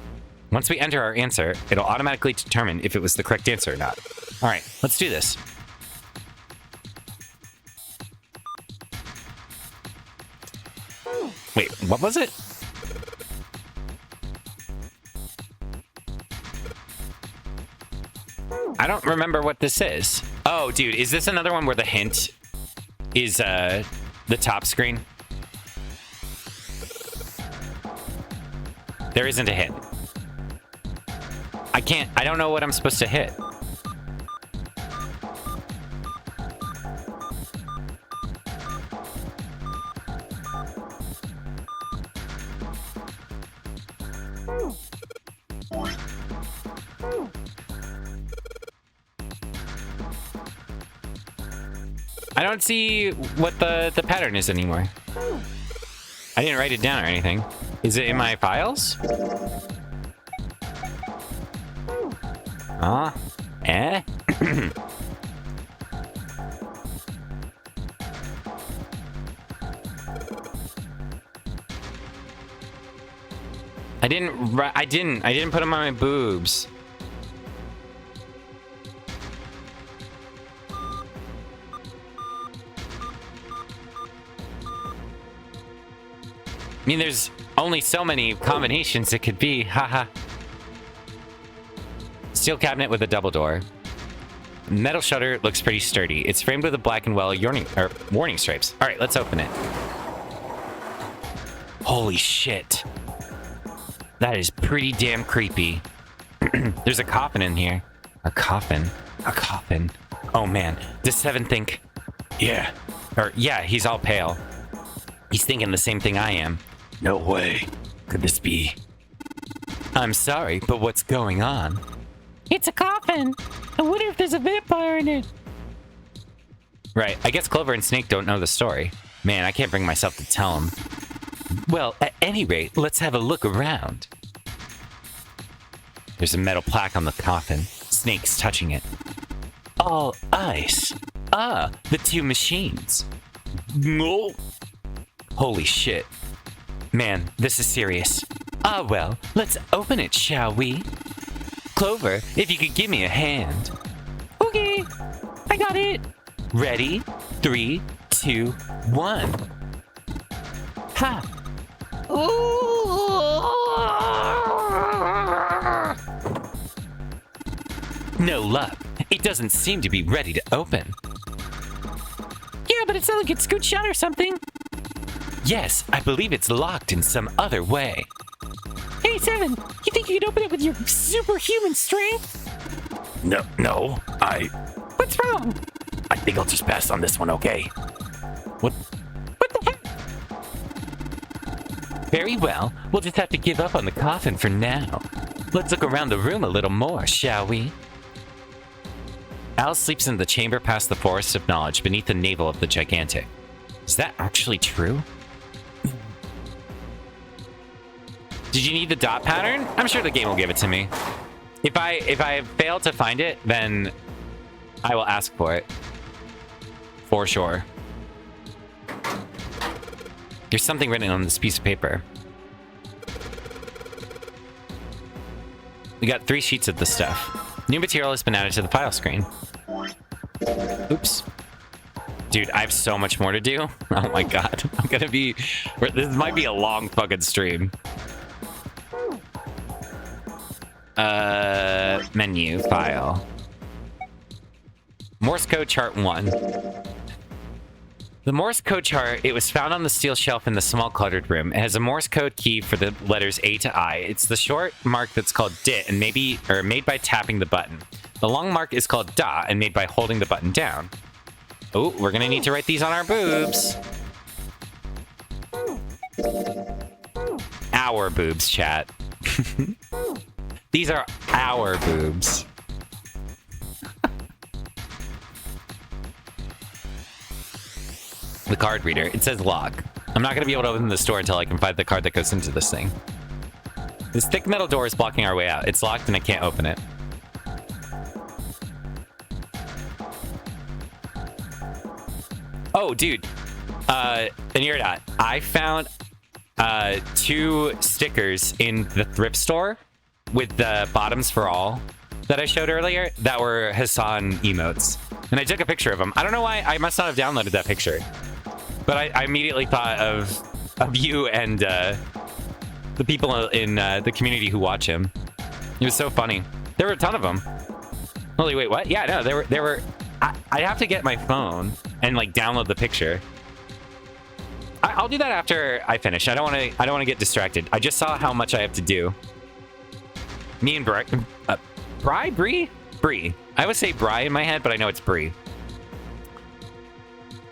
Once we enter our answer, it'll automatically determine if it was the correct answer or not. All right, let's do this. Wait, what was it? I don't remember what this is. Oh, dude, is this another one where the hint is the top screen? There isn't a hint. I don't know what I'm supposed to hit. I don't see what the pattern is anymore. I didn't write it down or anything. Is it in my files? Eh? I didn't put them on my boobs. I mean, there's only so many combinations it could be. Haha. Steel cabinet with a double door. Metal shutter looks pretty sturdy. It's framed with a black and white warning stripes. All right, let's open it. Holy shit. That is pretty damn creepy. There's a coffin in here. A coffin. A coffin. Oh man, does Seven think? Yeah. Yeah, he's all pale. He's thinking the same thing I am. No way. Could this be? I'm sorry, but what's going on? It's a coffin. I wonder if there's a vampire in it. Right, I guess Clover and Snake don't know the story. Man, I can't bring myself to tell them. Well, at any rate, let's have a look around. There's a metal plaque on the coffin. Snake's touching it. All ice. Ah, the two machines. No. Holy shit. Man, this is serious. Ah, well, let's open it, shall we? Clover, if you could give me a hand. Okay, I got it. Ready? 3, 2, 1. Ha! No luck. It doesn't seem to be ready to open. Yeah, but it sounds like it's scoot shut or something. Yes, I believe it's locked in some other way. Hey, Seven, you think you could open it with your superhuman strength? No. What's wrong? I think I'll just pass on this one, okay? What? What the heck? Very well. We'll just have to give up on the coffin for now. Let's look around the room a little more, shall we? Alice sleeps in the chamber past the forest of knowledge beneath the navel of the gigantic. Is that actually true? Did you need the dot pattern? I'm sure the game will give it to me. If I fail to find it, then I will ask for it. For sure. There's something written on this piece of paper. We got 3 sheets of this stuff. New material has been added to the file screen. Oops. Dude, I have so much more to do. Oh my god. I'm gonna be... This might be a long fucking stream. Menu, file. Morse code chart 1. The Morse code chart, it was found on the steel shelf in the small cluttered room. It has a Morse code key for the letters A to I. It's the short mark that's called dit and made by tapping the button. The long mark is called da and made by holding the button down. Oh, we're gonna need to write these on our boobs. Our boobs, chat. These are our boobs. The card reader. It says lock. I'm not going to be able to open the store until I can find the card that goes into this thing. This thick metal door is blocking our way out. It's locked and I can't open it. Oh, dude. Anirudot, I found 2 stickers in the thrift store with the bottoms for all that I showed earlier that were Hassan emotes. And I took a picture of them. I don't know why. I must not have downloaded that picture. But I immediately thought of you and the people in the community who watch him. It was so funny. There were a ton of them. Holy wait, what? Yeah, no, there were. I'd have to get my phone and like download the picture. I'll do that after I finish. I don't want to get distracted. I just saw how much I have to do. Me and Bree. I always say Bri in my head, but I know it's Bree.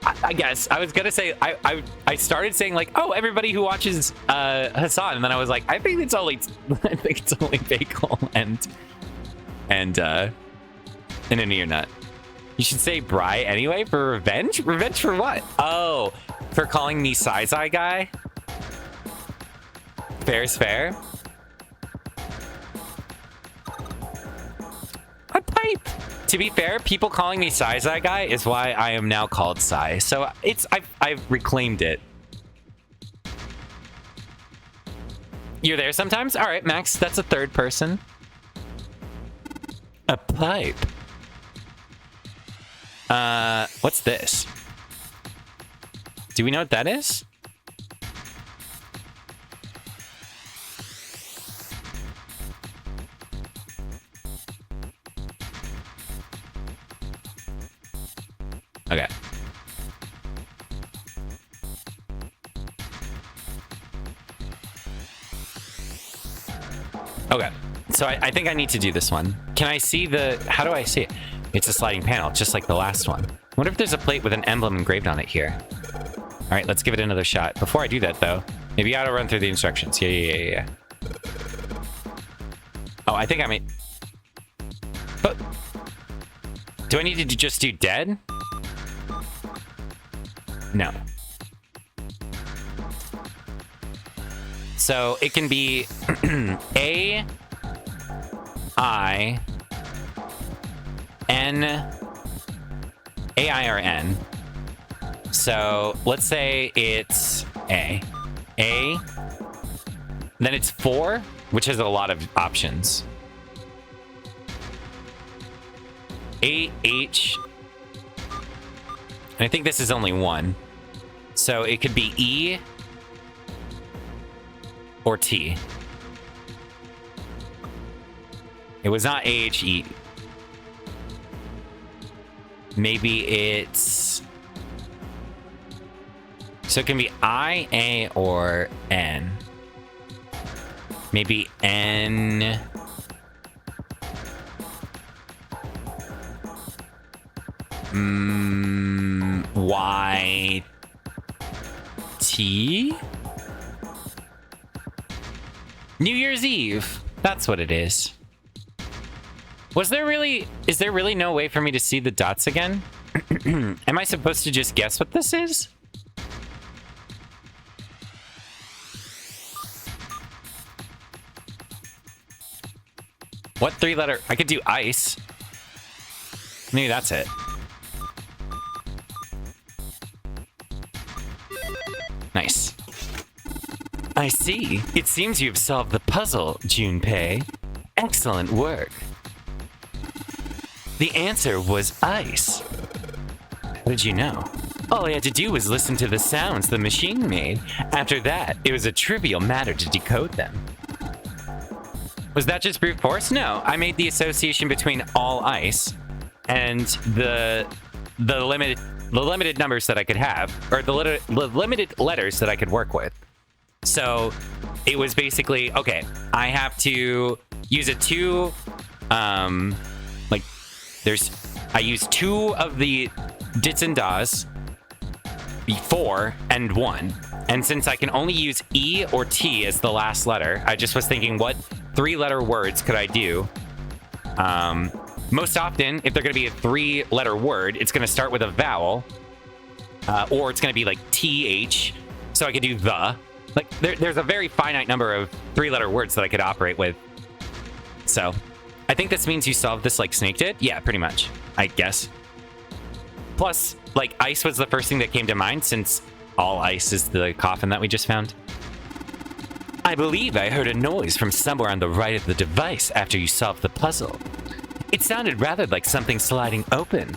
I guess I was gonna say I started saying like, oh, everybody who watches Hassan, and then I was like, I think it's only Bagel and an ear nut. You should say Bri anyway for revenge. Revenge for what? Oh, for calling me Sai guy. Fair's fair. A pipe. To be fair, people calling me Sai guy is why I am now called Sai. So I've reclaimed it. You're there sometimes? All right, Max, that's a third person. A pipe. What's this? Do we know what that is? Okay. Okay. So I think I need to do this one. Can I see the... How do I see it? It's a sliding panel, just like the last one. I wonder if there's a plate with an emblem engraved on it here. All right, let's give it another shot. Before I do that, though, maybe I ought to run through the instructions. Yeah. Oh, I think I made... But... Do I need to just do dead? No. So it can be A, I, N, A, I, or N. So let's say it's A. A, then it's 4, which has a lot of options. A, H, and I think this is only 1. So it could be E or T. It was not AHE. Maybe it's... So it can be I, A, or N. Maybe N... Y... T? New Year's Eve. That's what it is. Is there really no way for me to see the dots again? Am I supposed to just guess what this is? What 3-letter? I could do ice. Maybe that's it. Nice. I see. It seems you've solved the puzzle, Junpei. Excellent work. The answer was ice. How did you know? All I had to do was listen to the sounds the machine made. After that, it was a trivial matter to decode them. Was that just brute force? No, I made the association between all ice and the limited numbers that I could have, or the limited letters that I could work with. So it was basically, okay, I have to use a 2, I use 2 of the dits and das, 4 and 1. And since I can only use E or T as the last letter, I just was thinking, what 3-letter words could I do? Most often, if they're going to be a 3-letter word, it's going to start with a vowel, or it's going to be like TH. So I could do the, Like, there's a very finite number of 3-letter words that I could operate with. So, I think this means you solved this like Snake did? Yeah, pretty much. I guess. Plus, like, ice was the first thing that came to mind since all ice is the coffin that we just found. I believe I heard a noise from somewhere on the right of the device after you solved the puzzle. It sounded rather like something sliding open.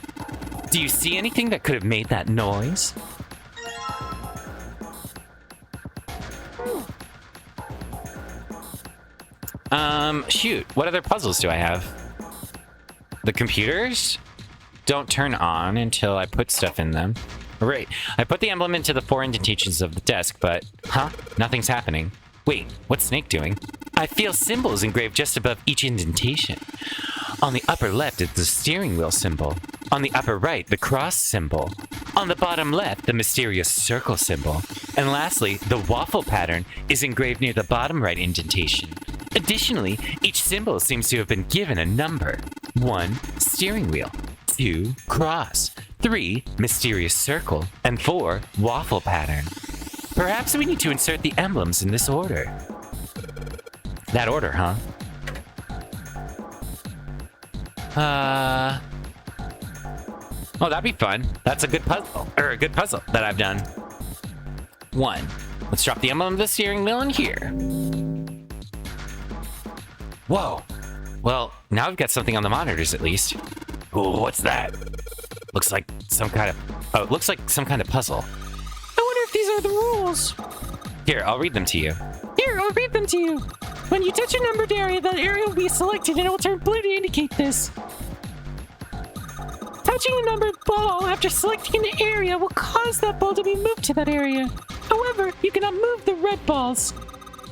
Do you see anything that could have made that noise? Shoot. What other puzzles do I have? The computers don't turn on until I put stuff in them. Right. I put the emblem into the 4 indentations of the desk, but... Huh? Nothing's happening. Wait, what's Snake doing? I feel symbols engraved just above each indentation. On the upper left is the steering wheel symbol. On the upper right, the cross symbol. On the bottom left, the mysterious circle symbol. And lastly, the waffle pattern is engraved near the bottom right indentation. Additionally, each symbol seems to have been given a number. 1, steering wheel. 2, cross. 3, mysterious circle. And 4, waffle pattern. Perhaps we need to insert the emblems in this order. That order, huh? Oh, that'd be fun. That's a good puzzle. Or a good puzzle that I've done. 1. Let's drop the emblem of the steering wheel in here. Whoa. Well, now we've got something on the monitors at least. Oh, what's that? Looks like some kind of... Oh, it looks like some kind of puzzle. I wonder if these are the rules. Here, I'll read them to you. Here, I'll read them to you. When you touch a numbered area, that area will be selected and it will turn blue to indicate this. Touching a numbered ball after selecting an area will cause that ball to be moved to that area. However, you cannot move the red balls.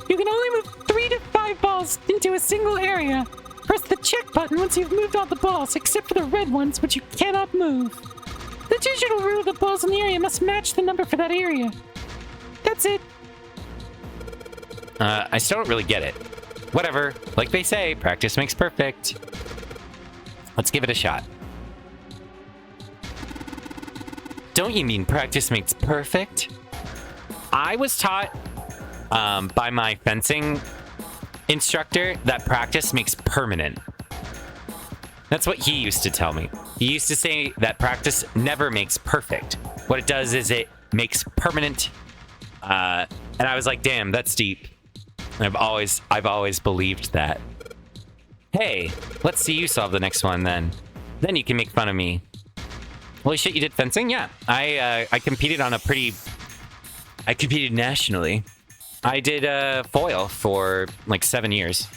You can only move 3 to 5 balls into a single area. Press the check button once you've moved all the balls, except for the red ones, which you cannot move. The digital rule of the balls in the area must match the number for that area. That's it. I still don't really get it. Whatever. Like they say, practice makes perfect. Let's give it a shot. Don't you mean practice makes perfect? I was taught by my fencing instructor that practice makes permanent. That's what he used to tell me. He used to say that practice never makes perfect. What it does is it makes permanent. And I was like, damn, that's deep. And I've always believed that. Hey, let's see you solve the next one then. Then you can make fun of me. Holy shit, you did fencing? Yeah. I competed on I competed nationally. I did foil for like 7 years.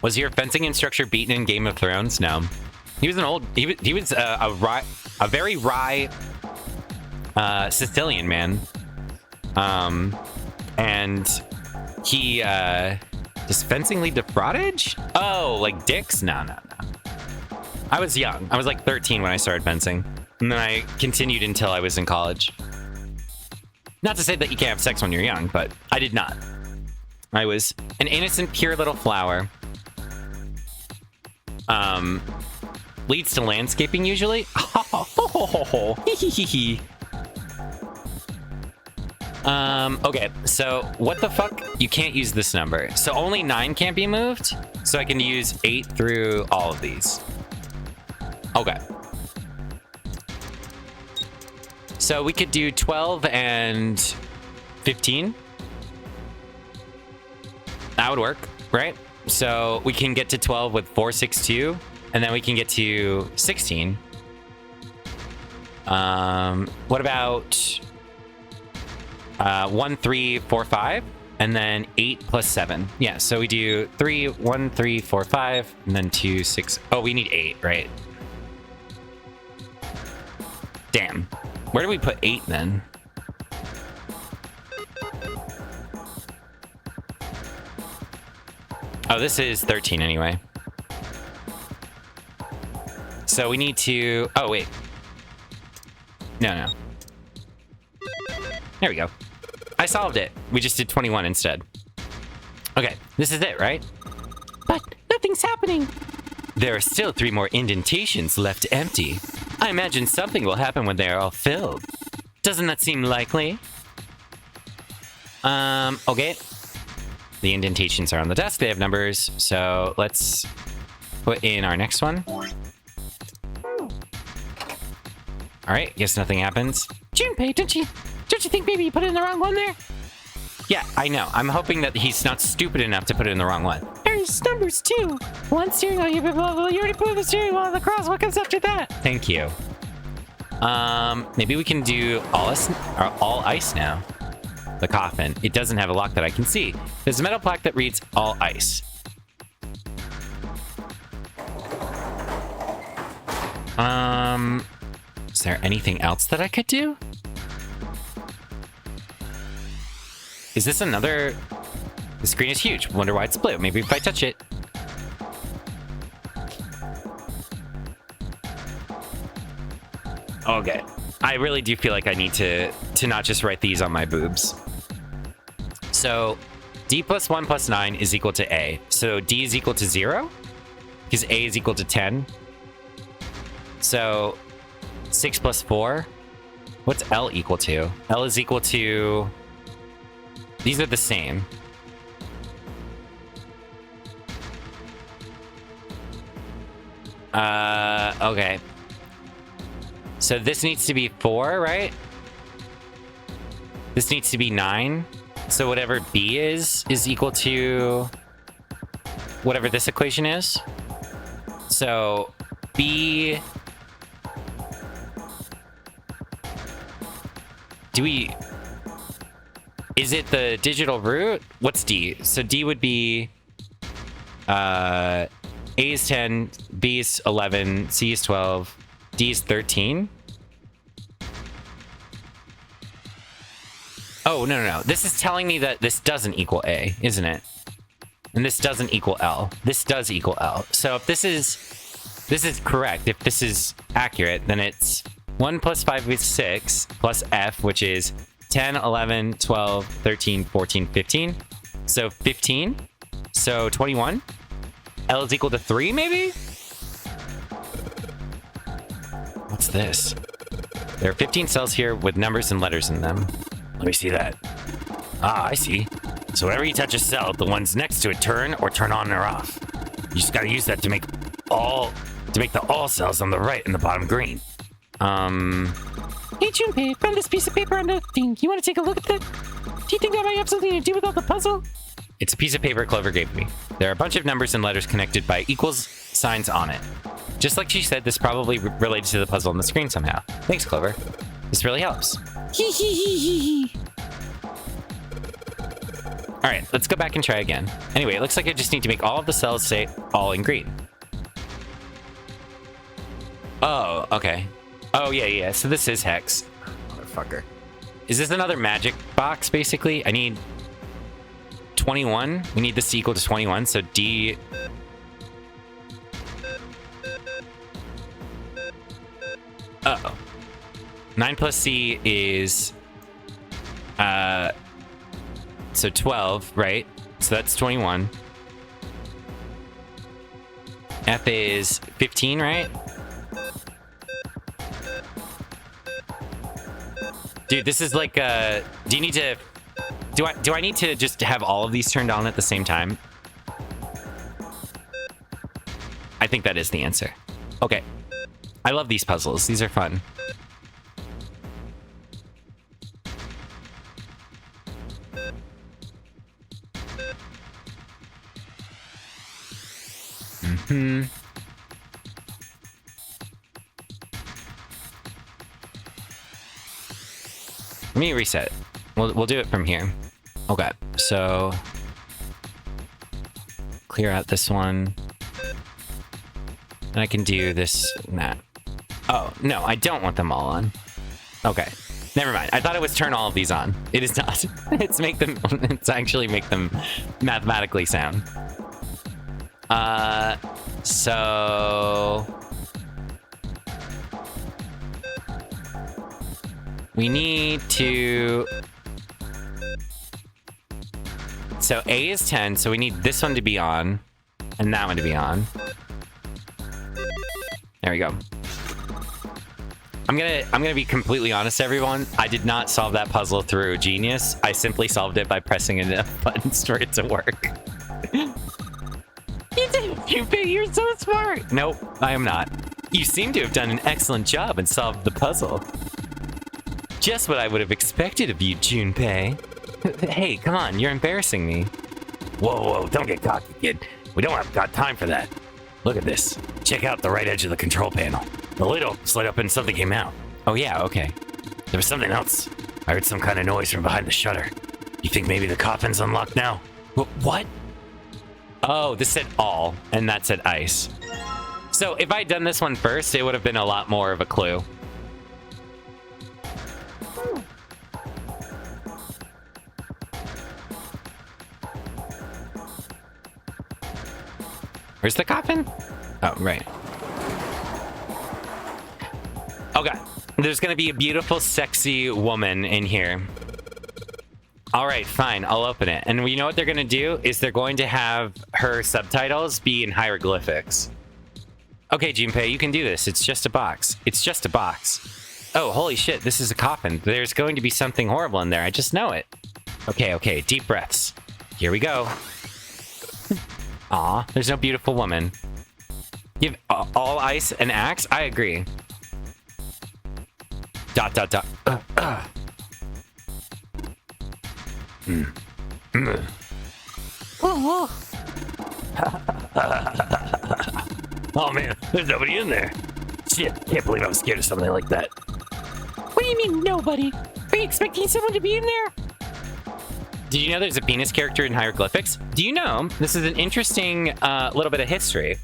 Was your fencing instructor beaten in Game of Thrones? No. He was he was a very wry Sicilian man. And he does fencing lead to fraudage? Oh, like dicks? No. I was young. I was like 13 when I started fencing. And then I continued until I was in college. Not to say that you can't have sex when you're young, but I did not. I was an innocent, pure little flower. Leads to landscaping usually. Okay, so what the fuck? You can't use this number. So only 9 can't be moved? So I can use 8 through all of these. Okay. So we could do 12 and 15. That would work, right? So we can get to 12 with 4, 6, 2, and then we can get to 16. What about 1, 3, 4, 5, and then 8 plus 7. Yeah, so we do 3, 1, 3, 4, 5, and then 2, 6. Oh, we need 8, right? Damn. Where do we put 8 then? Oh, this is 13 anyway. So we need to... Oh, wait. No. There we go. I solved it. We just did 21 instead. Okay, this is it, right? But nothing's happening. There are still 3 more indentations left empty. I imagine something will happen when they are all filled. Doesn't that seem likely? Okay. The indentations are on the desk. They have numbers. So let's put in our next one. All right. Guess nothing happens. Junpei, don't you think maybe you put in the wrong one there? Yeah, I know. I'm hoping that he's not stupid enough to put it in the wrong one. There's numbers too. One steering wheel, you already put the steering wheel on the cross. What comes after that? Thank you. Maybe we can do all ice now. The coffin. It doesn't have a lock that I can see. There's a metal plaque that reads all ice. Is there anything else that I could do? Is this another... The screen is huge. Wonder why it's blue. Maybe if I touch it. Okay. I really do feel like I need to not just write these on my boobs. So, D plus 1 plus 9 is equal to A. So, D is equal to 0? Because A is equal to 10. So, 6 plus 4? What's L equal to? L is equal to... These are the same. Okay. So this needs to be 4, right? This needs to be 9. So whatever B is equal to whatever this equation is. So B... Is it the digital root? What's D? So D would be... A is 10, B is 11, C is 12, D is 13. Oh, no. This is telling me that this doesn't equal A, isn't it? And this doesn't equal L. This does equal L. So if this is correct, if this is accurate, then it's 1 plus 5 is 6, plus F, which is 10, 11, 12, 13, 14, 15. So 15. So 21. L is equal to 3, maybe? What's this? There are 15 cells here with numbers and letters in them. Let me see that. Ah, I see. So whenever you touch a cell, the ones next to it turn on or off. You just gotta use that to make the all cells on the right and the bottom green. Hey, Junpei, I found this piece of paper on the thing. You want to take a look at that? Do you think that might have something to do with all the puzzle? It's a piece of paper Clover gave me. There are a bunch of numbers and letters connected by equals signs on it. Just like she said, this probably related to the puzzle on the screen somehow. Thanks, Clover. This really helps. Hee hee hee hee hee. All right, let's go back and try again. Anyway, it looks like I just need to make all of the cells say all in green. Oh, okay. Oh, yeah. So this is hex. Motherfucker. Is this another magic box, basically? I need 21. We need this to equal to 21, so D... Uh-oh. 9 plus C is... So 12, right? So that's 21. F is 15, right? Dude, this is like, do you need to... Do I need to just have all of these turned on at the same time? I think that is the answer. Okay. I love these puzzles. These are fun. Let me reset it. We'll do it from here. Okay, so clear out this one. And I can do this and that. Oh, no, I don't want them all on. Okay, never mind. I thought it was turn all of these on. It is not. It's actually make them mathematically sound. So we need to... So A is 10, so we need this one to be on, and that one to be on. There we go. I'm gonna be completely honest, everyone. I did not solve that puzzle through genius. I simply solved it by pressing enough buttons for it to work. You're so smart. Nope, I am not. You seem to have done an excellent job and solved the puzzle. Just what I would have expected of you, Junpei. Hey, come on, you're embarrassing me. Whoa, don't get cocky, kid. We don't have got time for that. Look at this. Check out the right edge of the control panel. The lid slid up and something came out. Oh yeah, okay. There was something else. I heard some kind of noise from behind the shutter. You think maybe the coffin's unlocked now? What? Oh, this said all, and that said ice. So if I'd done this one first, it would have been a lot more of a clue. Where's the coffin? Oh, right. Oh god, there's gonna be a beautiful, sexy woman in here. All right, fine, I'll open it. And you know what they're gonna do is they're going to have her subtitles be in hieroglyphics. Okay, Junpei, you can do this. It's just a box. It's just a box. Oh, holy shit, this is a coffin. There's going to be something horrible in there. I just know it. Okay, deep breaths. Here we go. Aw, there's no beautiful woman. Give all ice an axe? I agree. ... Oh man, there's nobody in there. Shit, can't believe I was scared of something like that. What do you mean, nobody? Are you expecting someone to be in there? Did you know there's a penis character in hieroglyphics? Do you know, this is an interesting little bit of history.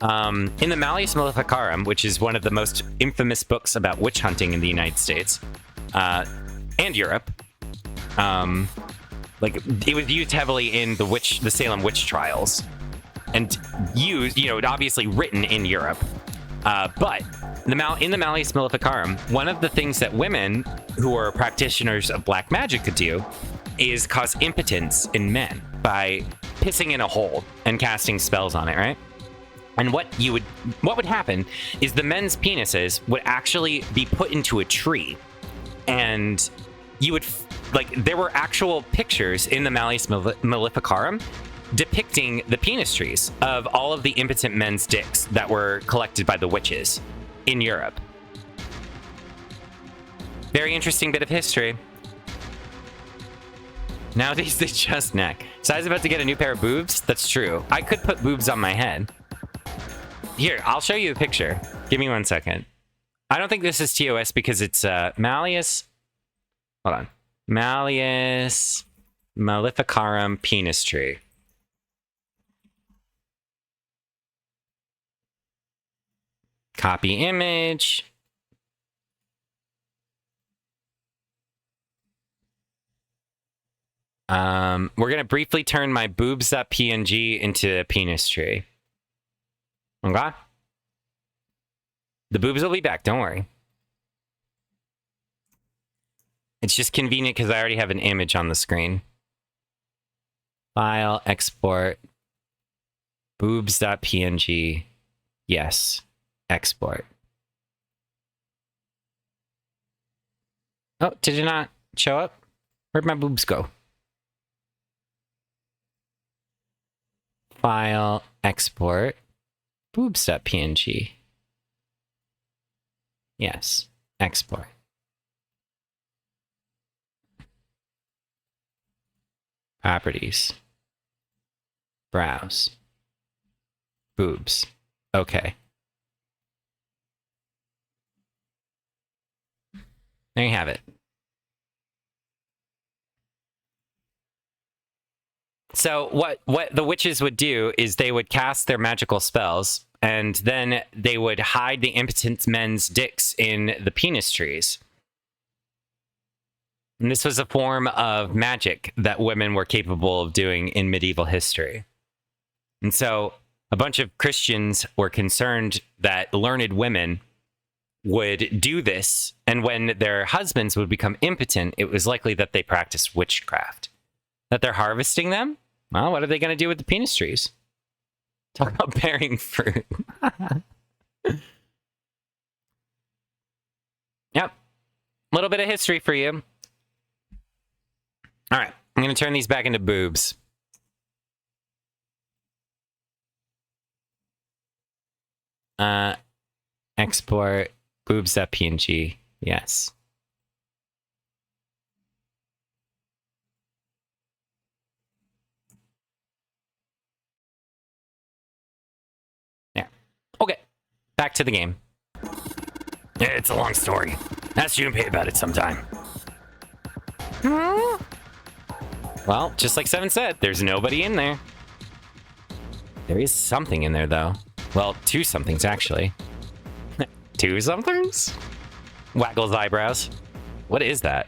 In the Malleus Maleficarum, which is one of the most infamous books about witch hunting in the United States and Europe, like it was used heavily in the Salem witch trials, and used, obviously written in Europe. But in the Malleus Maleficarum, one of the things that women who are practitioners of black magic could do is cause impotence in men by pissing in a hole and casting spells on it, right? And what would happen is the men's penises would actually be put into a tree, and you would there were actual pictures in the Malleus Maleficarum depicting the penis trees of all of the impotent men's dicks that were collected by the witches in Europe. Very interesting bit of history. Nowadays they just neck. So I was about to get a new pair of boobs. That's true. I could put boobs on my head. Here, I'll show you a picture. Give me 1 second. I don't think this is TOS because it's Malleus. Hold on. Malleus Maleficarum penis tree. Copy image. We're gonna briefly turn my boobs.png into a penis tree. Okay? The boobs will be back, don't worry. It's just convenient because I already have an image on the screen. File, export, boobs.png. Yes, export. Oh, did it not show up? Where'd my boobs go? File, export, boobs.png. Yes, export. Properties. Browse. Boobs. Okay. There you have it. So what the witches would do is they would cast their magical spells, and then they would hide the impotent men's dicks in the penis trees. And this was a form of magic that women were capable of doing in medieval history. And so a bunch of Christians were concerned that learned women would do this, and when their husbands would become impotent, it was likely that they practiced witchcraft. That they're harvesting them? Well, what are they going to do with the penis trees? Talk about bearing fruit. little bit of history for you. All right, I'm going to turn these back into boobs. Export boobs.png. Yes. There. Okay. Back to the game. Yeah, it's a long story. Ask Junpei about it sometime. Well, just like Seven said, there's nobody in there. There is something in there, though. Well, two somethings, actually. Two somethings? Waggles eyebrows. What is that?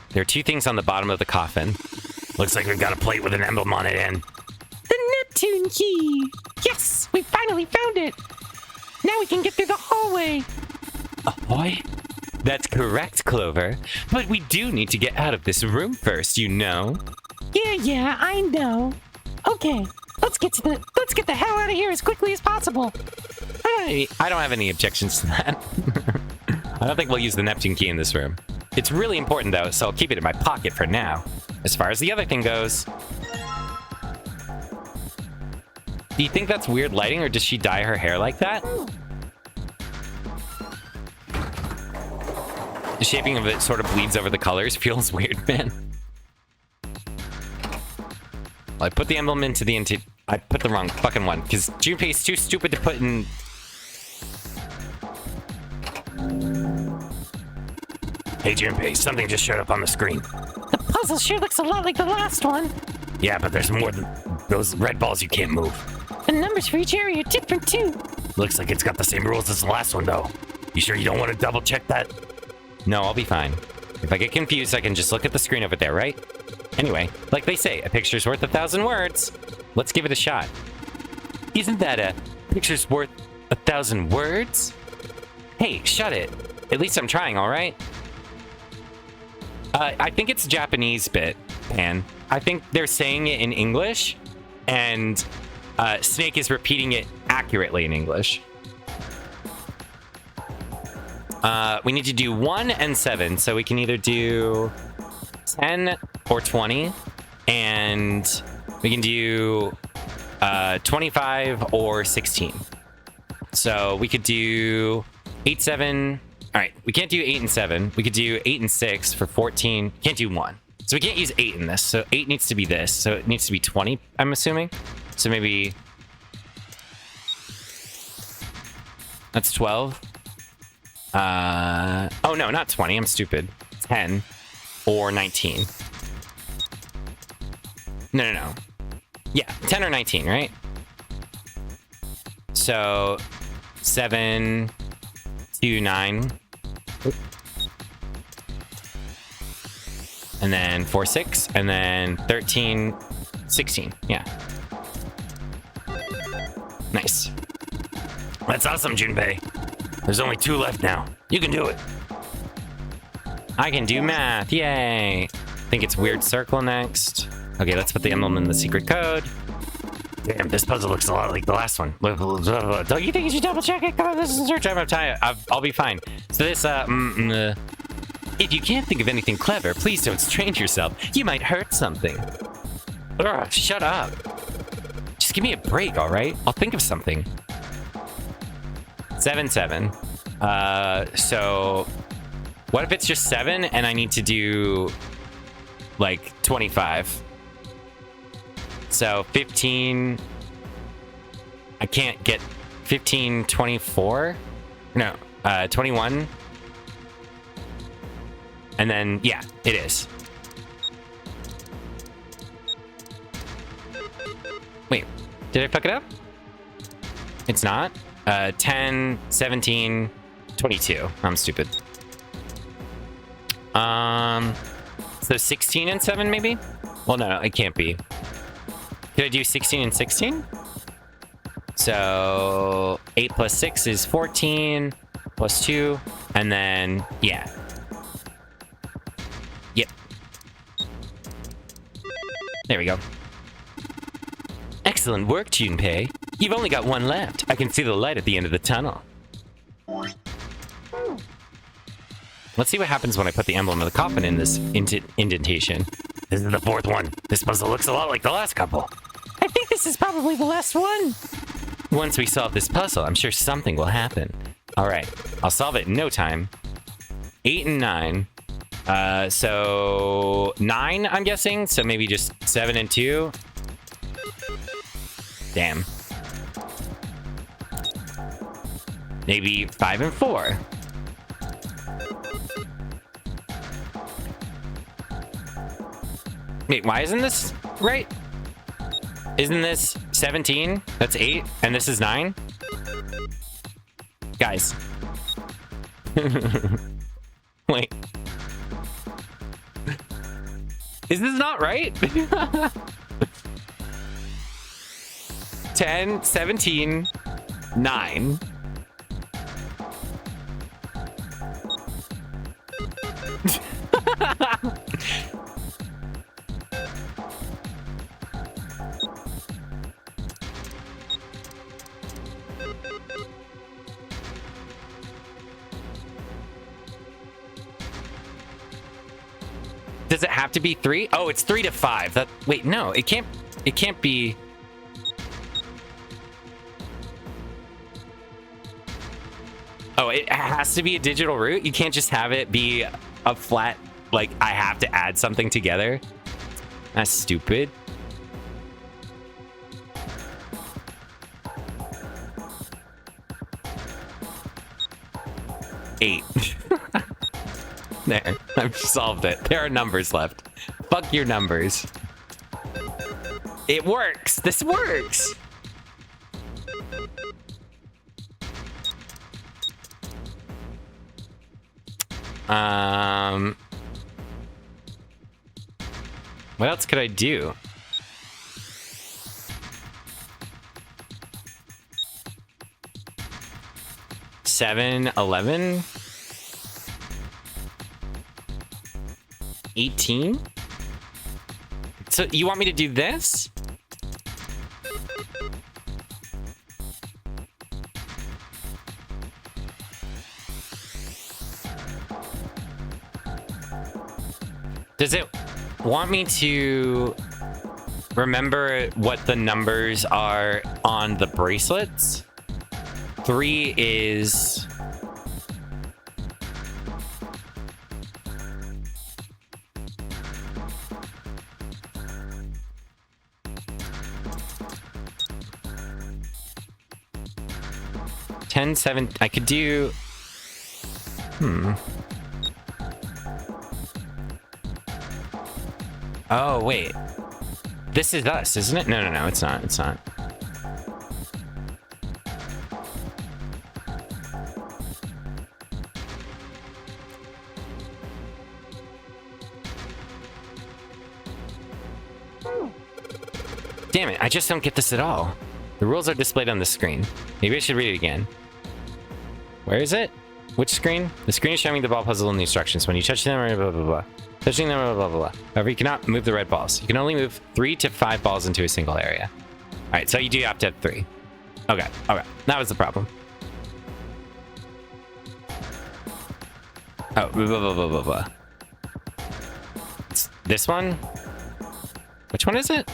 There are two things on the bottom of the coffin. Looks like we've got a plate with an emblem on it in. The Neptune key! Yes! We finally found it! Now we can get through the hallway! Ahoy? That's correct, Clover. But we do need to get out of this room first, you know. Yeah, I know. Okay, let's get the hell out of here as quickly as possible. I don't have any objections to that. I don't think we'll use the Neptune key in this room. It's really important, though, so I'll keep it in my pocket for now. As far as the other thing goes... Do you think that's weird lighting, or does she dye her hair like that? The shaping of it sort of bleeds over the colors. Feels weird, man. Well, I put the emblem into the... I put the wrong fucking one, because Junpei's too stupid to put in... Hey, Junpei, something just showed up on the screen. The puzzle sure looks a lot like the last one. Yeah, but there's more than those red balls you can't move. The numbers for each area are different, too. Looks like it's got the same rules as the last one, though. You sure you don't want to double check that? No, I'll be fine. If I get confused, I can just look at the screen over there, right? Anyway, like they say, a picture's worth 1,000 words. Let's give it a shot. Isn't that a picture's worth 1,000 words? Hey, shut it. At least I'm trying, all right? I think it's a Japanese bit, Pan. I think they're saying it in English, and Snake is repeating it accurately in English. We need to do 1 and 7, so we can either do 10 or 20, and we can do 25 or 16. So we could do 8, 7... All right, we can't do 8 and 7. We could do 8 and 6 for 14. Can't do 1. So we can't use 8 in this. So 8 needs to be this. So it needs to be 20, I'm assuming. So maybe... That's 12. Oh, no, not 20. I'm stupid. 10 or 19. No. Yeah, 10 or 19, right? So 7 to 9. And then 4, 6. And then 13, 16. Yeah. Nice. That's awesome, Junpei. There's only 2 left now. You can do it. I can do math. Yay. I think it's weird circle next. Okay, let's put the emblem in the secret code. Damn, this puzzle looks a lot like the last one. Don't you think you should double check it? Come on, this is search. I'll be fine. So this, if you can't think of anything clever, please don't strain yourself. You might hurt something. Ugh, shut up. Just give me a break, all right? I'll think of something. 7, 7. So what if it's just 7 and I need to do like 25? So 15, I can't get 15, 24? No, 21. And then, yeah, it is. Wait, did I fuck it up? It's not? 10, 17, 22. I'm stupid. So 16 and 7 maybe? Well, no, it can't be. Could I do 16 and 16? So 8 plus 6 is 14, plus 2, and then, yeah. Yep. There we go. Excellent work, Junpei. You've only got 1 left. I can see the light at the end of the tunnel. Let's see what happens when I put the emblem of the coffin in this indentation. This is the fourth one. This puzzle looks a lot like the last couple. I think this is probably the last one. Once we solve this puzzle, I'm sure something will happen. All right, I'll solve it in no time. 8 and 9. So 9, I'm guessing. So maybe just 7 and 2. Damn. Maybe 5 and 4. Wait, why isn't this right? Isn't this 17? That's 8, and this is 9? Guys. Wait. Is this not right? 10, 17, 9. Does it have to be 3? Oh, it's 3 to 5. That wait, no, it can't be. Oh, it has to be a digital root? You can't just have it be a flat, like, I have to add something together? That's stupid. Eight. There, I've solved it. There are numbers left. Fuck your numbers. It works. This works. What else could I do? Seven, 11, 18. So you want me to do this? Does it want me to remember what the numbers are on the bracelets? 3 is... $10, 7... I could do... Oh, wait. This is us, isn't it? No, no, no, it's not. It's not. Damn it, I just don't get this at all. The rules are displayed on the screen. Maybe I should read it again. Where is it? Which screen? The screen is showing me the ball puzzle and the instructions. When you touch them, blah, blah, blah. Touching them, blah, blah, blah. However, you cannot move the red balls. You can only move 3 to 5 balls into a single area. All right, so you do have to have 3. Okay, okay. That was the problem. Oh, blah, blah, blah, blah, blah, blah. It's this one? Which one is it?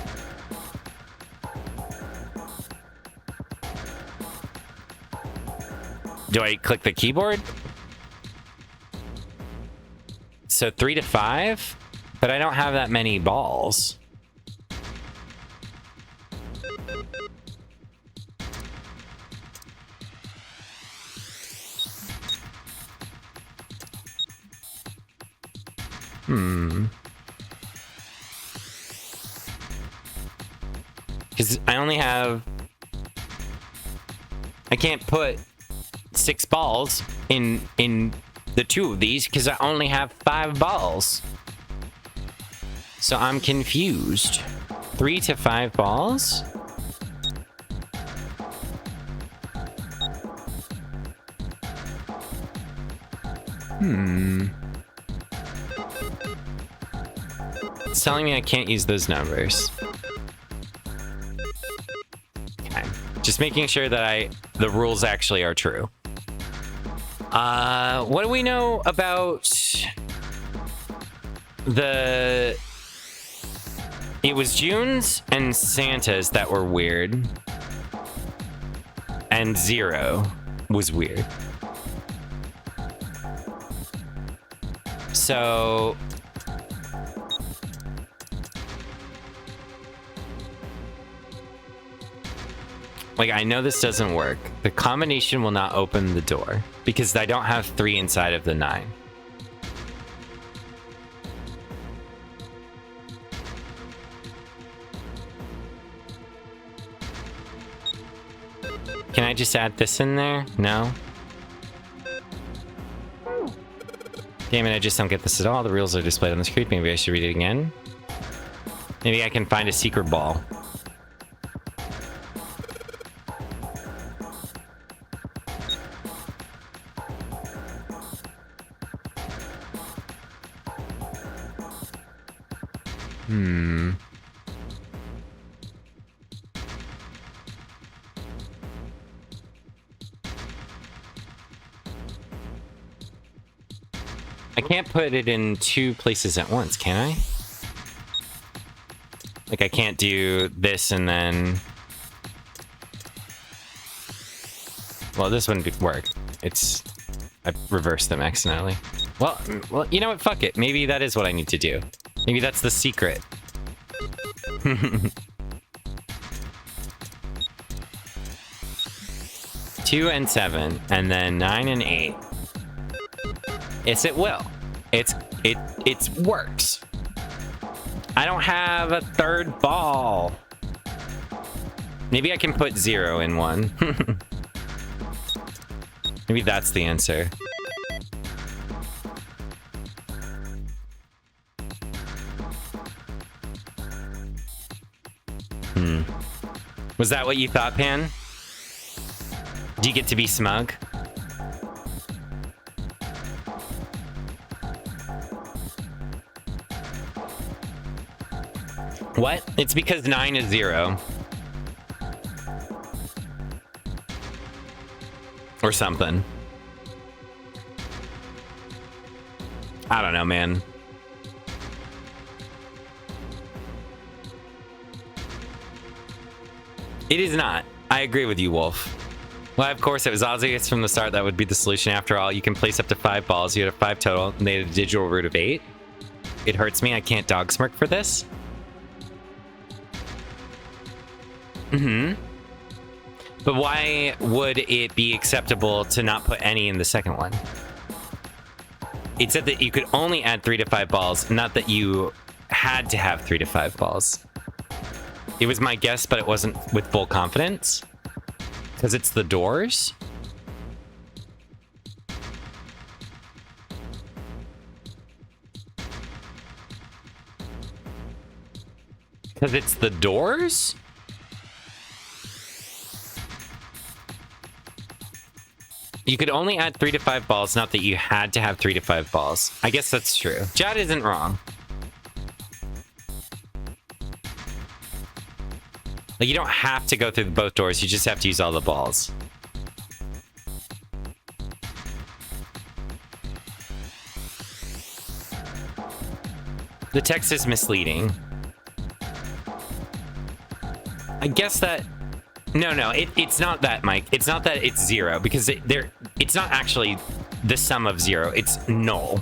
Do I click the keyboard? So 3 to 5, but I don't have that many balls. Because I only have... I can't put 6 balls in the 2 of these because I only have 5 balls. So I'm confused. 3 to 5 balls? It's telling me I can't use those numbers. Okay. Just making sure that the rules actually are true. What do we know about the... It was June's and Santa's that were weird. And 0 was weird. So... Like, I know this doesn't work. The combination will not open the door because I don't have 3 inside of the 9. Can I just add this in there? No? Damn it, I just don't get this at all. The rules are displayed on the screen. Maybe I should read it again. Maybe I can find a secret ball. I can't put it in 2 places at once, can I? Like, I can't do this and then... Well, this wouldn't work. I reversed them accidentally. Well, you know what? Fuck it. Maybe that is what I need to do. Maybe that's the secret. 2 and 7, and then 9 and 8. Yes, it will. It works. I don't have a 3rd ball. Maybe I can put 0 in one. Maybe that's the answer. Was that what you thought, Pan? Do you get to be smug? What? It's because 9 is 0. Or something. I don't know, man. It is not. I agree with you, Wolf. Well, of course, it was obvious from the start that would be the solution. After all, you can place up to 5 balls. You had a 5 total, and they had a digital root of 8. It hurts me. I can't dog smirk for this. But why would it be acceptable to not put any in the second one? It said that you could only add 3 to 5 balls, not that you had to have 3 to 5 balls. It was my guess, but it wasn't with full confidence. Because it's the doors. Because it's the doors? You could only add 3 to 5 balls, not that you had to have 3 to 5 balls. I guess that's true. Jad isn't wrong. Like, you don't have to go through both doors, you just have to use all the balls. The text is misleading. I guess that... No, it's not that, Mike. It's not that it's 0, because it's not actually the sum of 0. It's null.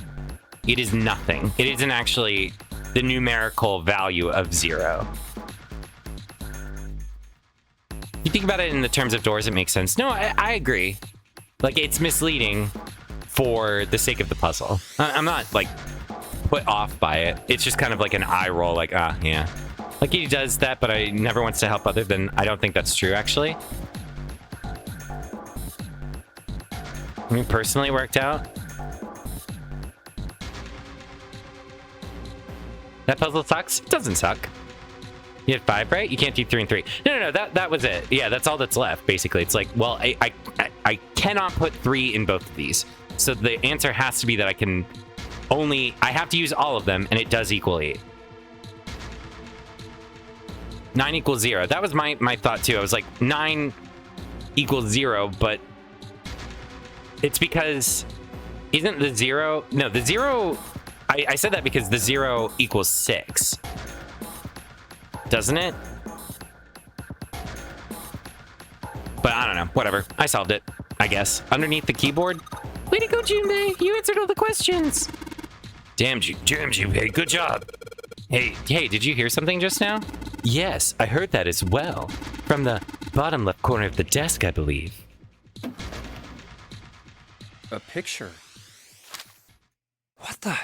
It is nothing. It isn't actually the numerical value of 0. You think about it in the terms of doors, it makes sense. No, I agree. Like, it's misleading for the sake of the puzzle. I'm not, like, put off by it. It's just kind of like an eye roll, like, yeah. Like, he does that, but I never wants to help other than... I don't think that's true, actually. I mean, personally worked out. That puzzle sucks? It doesn't suck. You had 5, right? You can't do 3 and 3. No, that was it. Yeah, that's all that's left, basically. It's like, well, I cannot put 3 in both of these. So the answer has to be that I can only... I have to use all of them, and it does equal 8. 9 equals 0. That was my thought, too. I was like, 9 equals 0, but It's because isn't the 0? No, the 0. I said that because the 0 equals 6. Doesn't it? But I don't know. Whatever. I solved it, I guess. Underneath the keyboard. Way to go, Junpei. You answered all the questions. Damn, Junpei, good job. Hey, did you hear something just now? Yes, I heard that as well. From the bottom left corner of the desk, I believe. A picture. What the?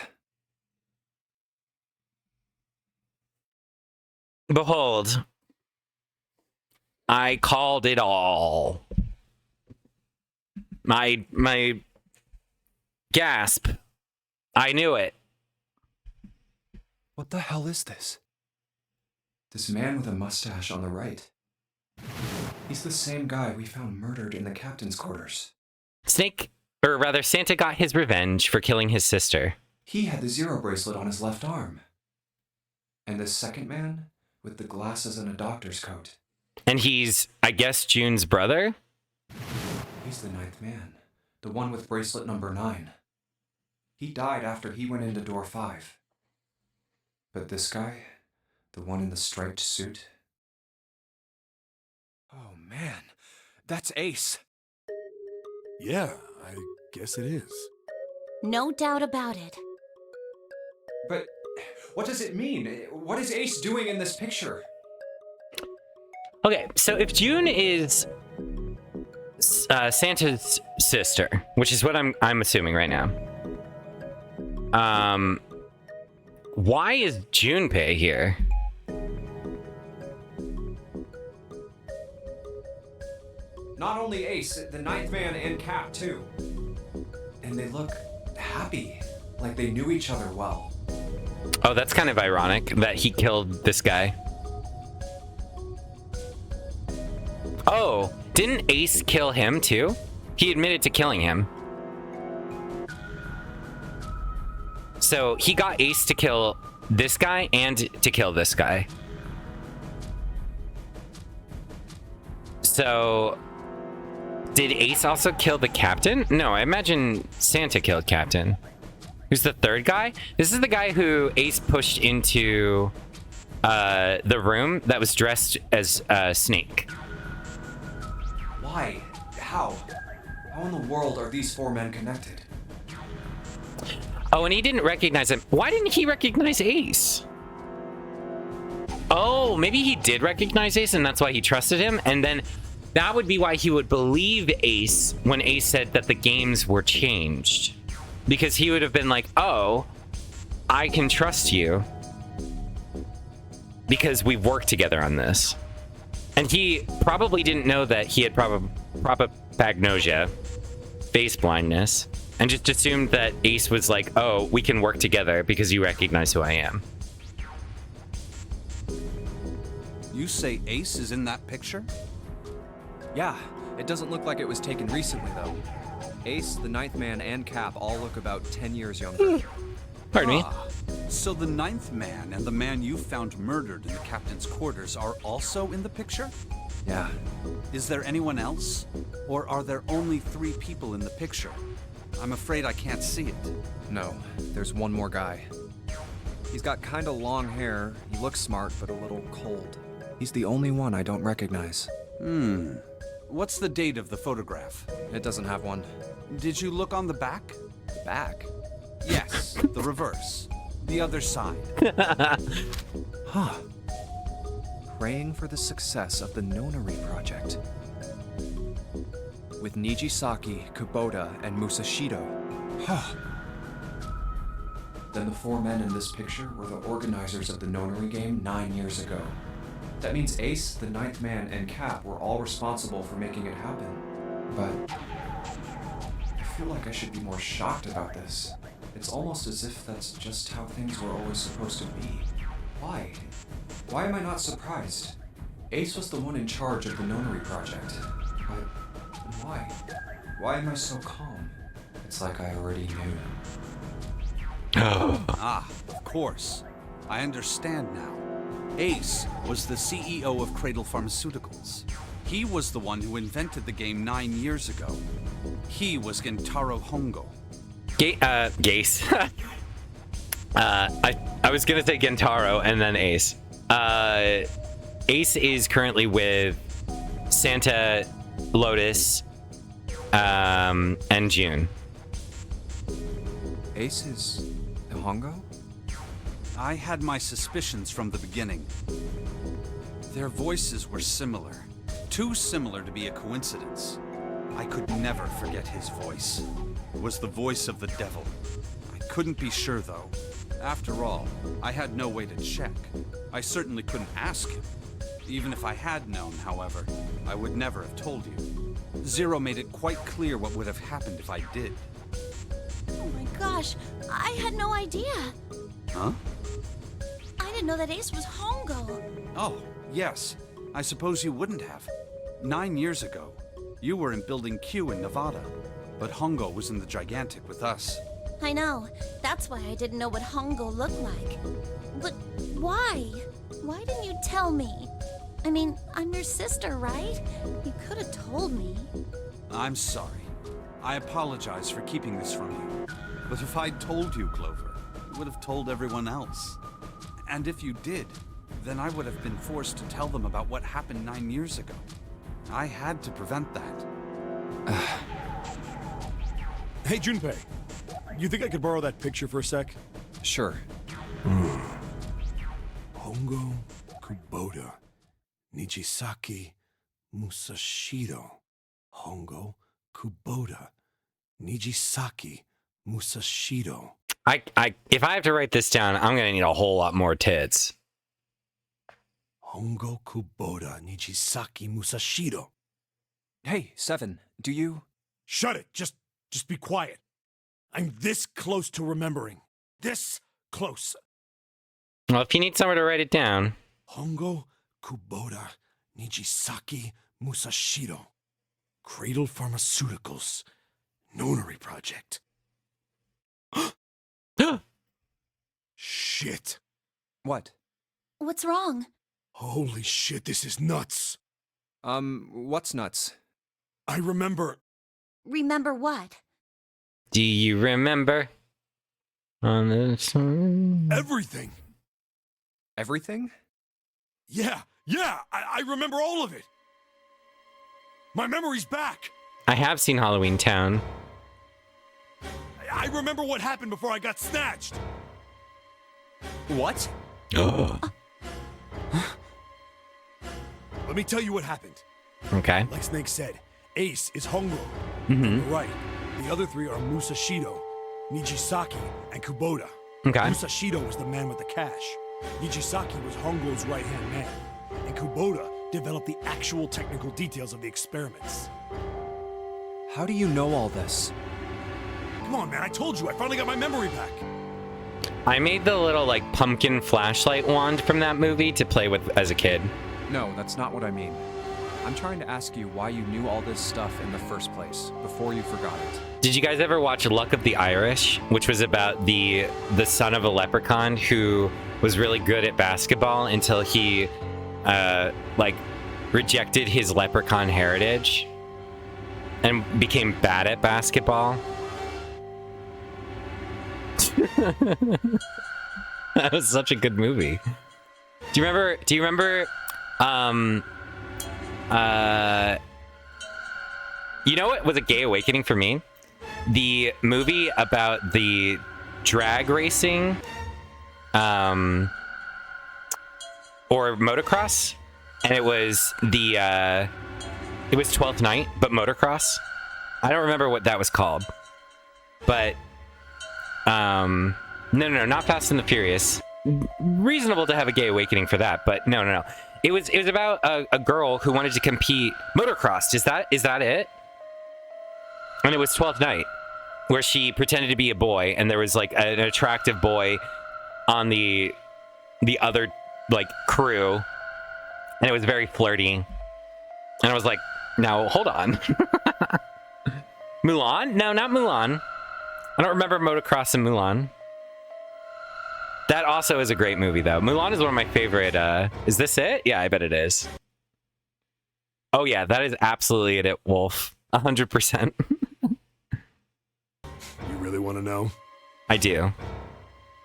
Behold, I called it all. My gasp. I knew it. What the hell is this? This man with a mustache on the right. He's the same guy we found murdered in the captain's quarters. Santa got his revenge for killing his sister. He had the 0 bracelet on his left arm. And the second man with the glasses and a doctor's coat. And he's, I guess, June's brother? He's the 9th man. The one with bracelet number 9. He died after he went into door 5. But this guy, the one in the striped suit. Oh man, that's Ace. Yeah, I guess it is. No doubt about it. But what does it mean? What is Ace doing in this picture? Okay, so if June is Santa's sister, which is what I'm assuming right now. Why is Junpei here? Not only Ace, the 9th man and Cap too. And they look happy, like they knew each other well. Oh, that's kind of ironic that he killed this guy. Oh, didn't Ace kill him too? He admitted to killing him. So he got Ace to kill this guy and to kill this guy. So did Ace also kill the captain? No, I imagine Santa killed Captain. Who's the third guy? This is the guy who Ace pushed into the room that was dressed as Snake. Why? How? How in the world are these 4 men connected? Oh, and he didn't recognize him. Why didn't he recognize Ace? Oh, maybe he did recognize Ace and that's why he trusted him. And then that would be why he would believe Ace when Ace said that the games were changed. Because he would have been like, oh, I can trust you. Because we've worked together on this. And he probably didn't know that he had propagnosia, face blindness, and just assumed that Ace was like, oh, we can work together because you recognize who I am. You say Ace is in that picture? Yeah, it doesn't look like it was taken recently though. Ace, the 9th man, and Cap all look about 10 years younger. Pardon me? So the 9th man and the man you found murdered in the captain's quarters are also in the picture? Yeah. Is there anyone else? Or are there only 3 people in the picture? I'm afraid I can't see it. No, there's one more guy. He's got kinda long hair, he looks smart but a little cold. He's the only one I don't recognize. What's the date of the photograph? It doesn't have one. Did you look on the back? Back? Yes, the reverse. The other side. Huh. Praying for the success of the Nonary project. With Nijisaki, Kubota, and Musashido. Huh. Then the 4 men in this picture were the organizers of the Nonary game 9 years ago. That means Ace, the 9th man, and Cap were all responsible for making it happen. But I feel like I should be more shocked about this. It's almost as if that's just how things were always supposed to be. Why? Why am I not surprised? Ace was the one in charge of the Nonary project. But why? Why am I so calm? It's like I already knew. Of course. I understand now. Ace was the CEO of Cradle Pharmaceuticals. He was the one who invented the game 9 years ago. He was Gentaro Hongo. Gace. I was gonna say Gentaro and then Ace. Ace is currently with Santa, Lotus, and June. Ace is Hongo? I had my suspicions from the beginning. Their voices were similar. Too similar to be a coincidence. I could never forget his voice. It was the voice of the devil. I couldn't be sure, though. After all, I had no way to check. I certainly couldn't ask him. Even if I had known, however, I would never have told you. Zero made it quite clear what would have happened if I did. Oh my gosh, I had no idea. Huh? I didn't know that Ace was Hongo. Oh, yes. I suppose you wouldn't have. 9 years ago, you were in Building Q in Nevada, but Hongo was in the Gigantic with us. I know. That's why I didn't know what Hongo looked like. But why? Why didn't you tell me? I mean, I'm your sister, right? You could have told me. I'm sorry. I apologize for keeping this from you. But if I'd told you, Clover, you would have told everyone else. And if you did, then I would have been forced to tell them about what happened 9 years ago. I had to prevent that. Hey, Junpei. You think I could borrow that picture for a sec? Sure. Hongo Kubota. Nijisaki Musashiro. Hongo Kubota. Nijisaki Musashiro. If I have to write this down, I'm gonna need a whole lot more tits. Hongo Kubota Nijisaki Musashiro. Hey, Seven, do you... Shut it! Just be quiet. I'm this close to remembering. This close. Well, if you need somewhere to write it down. Hongo Kubota Nijisaki Musashiro. Cradle Pharmaceuticals. Nonary Project. Shit. What? What's wrong? Holy shit, this is nuts. What's nuts? I remember. Remember what? Do you remember? On this one? Everything. Everything? Yeah, I remember all of it. My memory's back. I have seen Halloween Town. I remember what happened before I got snatched. What? Let me tell you what happened. Okay. Like Snake said, Ace is Hongo. Mm-hmm. On the right. The other three are Musashido, Nijisaki, and Kubota. Okay. Musashido was the man with the cash. Nijisaki was Hongo's right-hand man. And Kubota developed the actual technical details of the experiments. How do you know all this? Come on, man, I told you, I finally got my memory back. I made the little, like, pumpkin flashlight wand from that movie to play with as a kid. No, that's not what I mean. I'm trying to ask you why you knew all this stuff in the first place, before you forgot it. Did you guys ever watch Luck of the Irish, which was about the son of a leprechaun who was really good at basketball until he, rejected his leprechaun heritage and became bad at basketball? That was such a good movie. Do you remember, you know what was a gay awakening for me? The movie about the drag racing, or motocross, and it was it was 12th Night, but motocross. I don't remember what that was called, but no, not Fast and the Furious. Reasonable to have a gay awakening for that, but no. It was about a girl who wanted to compete motocross. Is that it? And it was 12th Night, where she pretended to be a boy, and there was like an attractive boy on the other like crew, and it was very flirty. And I was like, now hold on. Mulan? No, not Mulan. I don't remember motocross in Mulan. That also is a great movie, though. Mulan is one of my favorite. Is this it? Yeah, I bet it is. Oh yeah, that is absolutely it, Wolf. 100%. You really want to know? I do.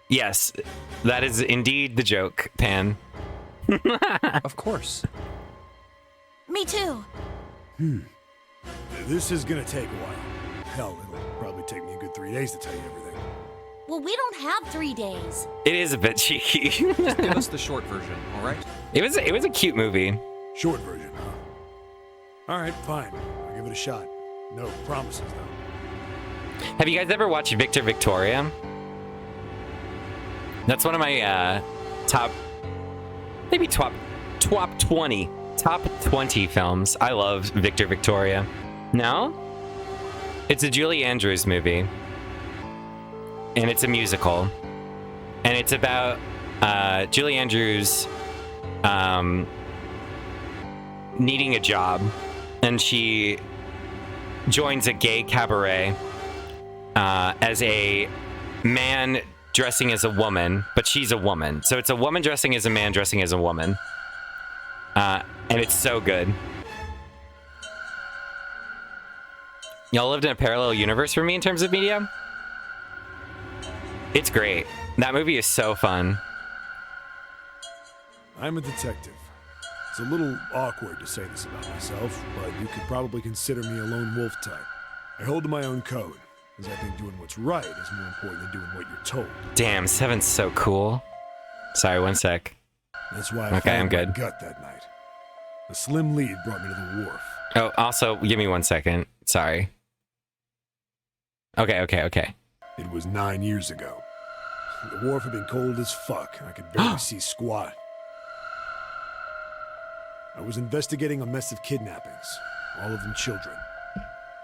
Yes, that is indeed the joke, Pan. Of course. Me too. This is gonna take a while. Hell, it'll probably take me a good 3 days to tell you everything. Well, we don't have 3 days. It is a bit cheeky. Just give us the short version, all right? It was a cute movie. Short version, huh? All right, fine. I'll give it a shot. No promises, though. Have you guys ever watched Victor Victoria? That's one of my top 20 films. I love Victor Victoria. No? It's a Julie Andrews movie. And it's a musical. And it's about Julie Andrews needing a job. And she joins a gay cabaret as a man dressing as a woman, but she's a woman. So it's a woman dressing as a man dressing as a woman. And it's so good. Y'all lived in a parallel universe for me in terms of media? It's great. That movie is so fun. I'm a detective. It's a little awkward to say this about myself, but you could probably consider me a lone wolf type. I hold to my own code, because I think doing what's right is more important than doing what you're told. Damn, Seven's so cool. Sorry, one sec. That's why I Okay, I'm found my good. gut that night. A slim lead brought me to the wharf. Oh, also, give me 1 second. Sorry. Okay. It was 9 years ago. The wharf had been cold as fuck, and I could barely see squat. I was investigating a mess of kidnappings, all of them children.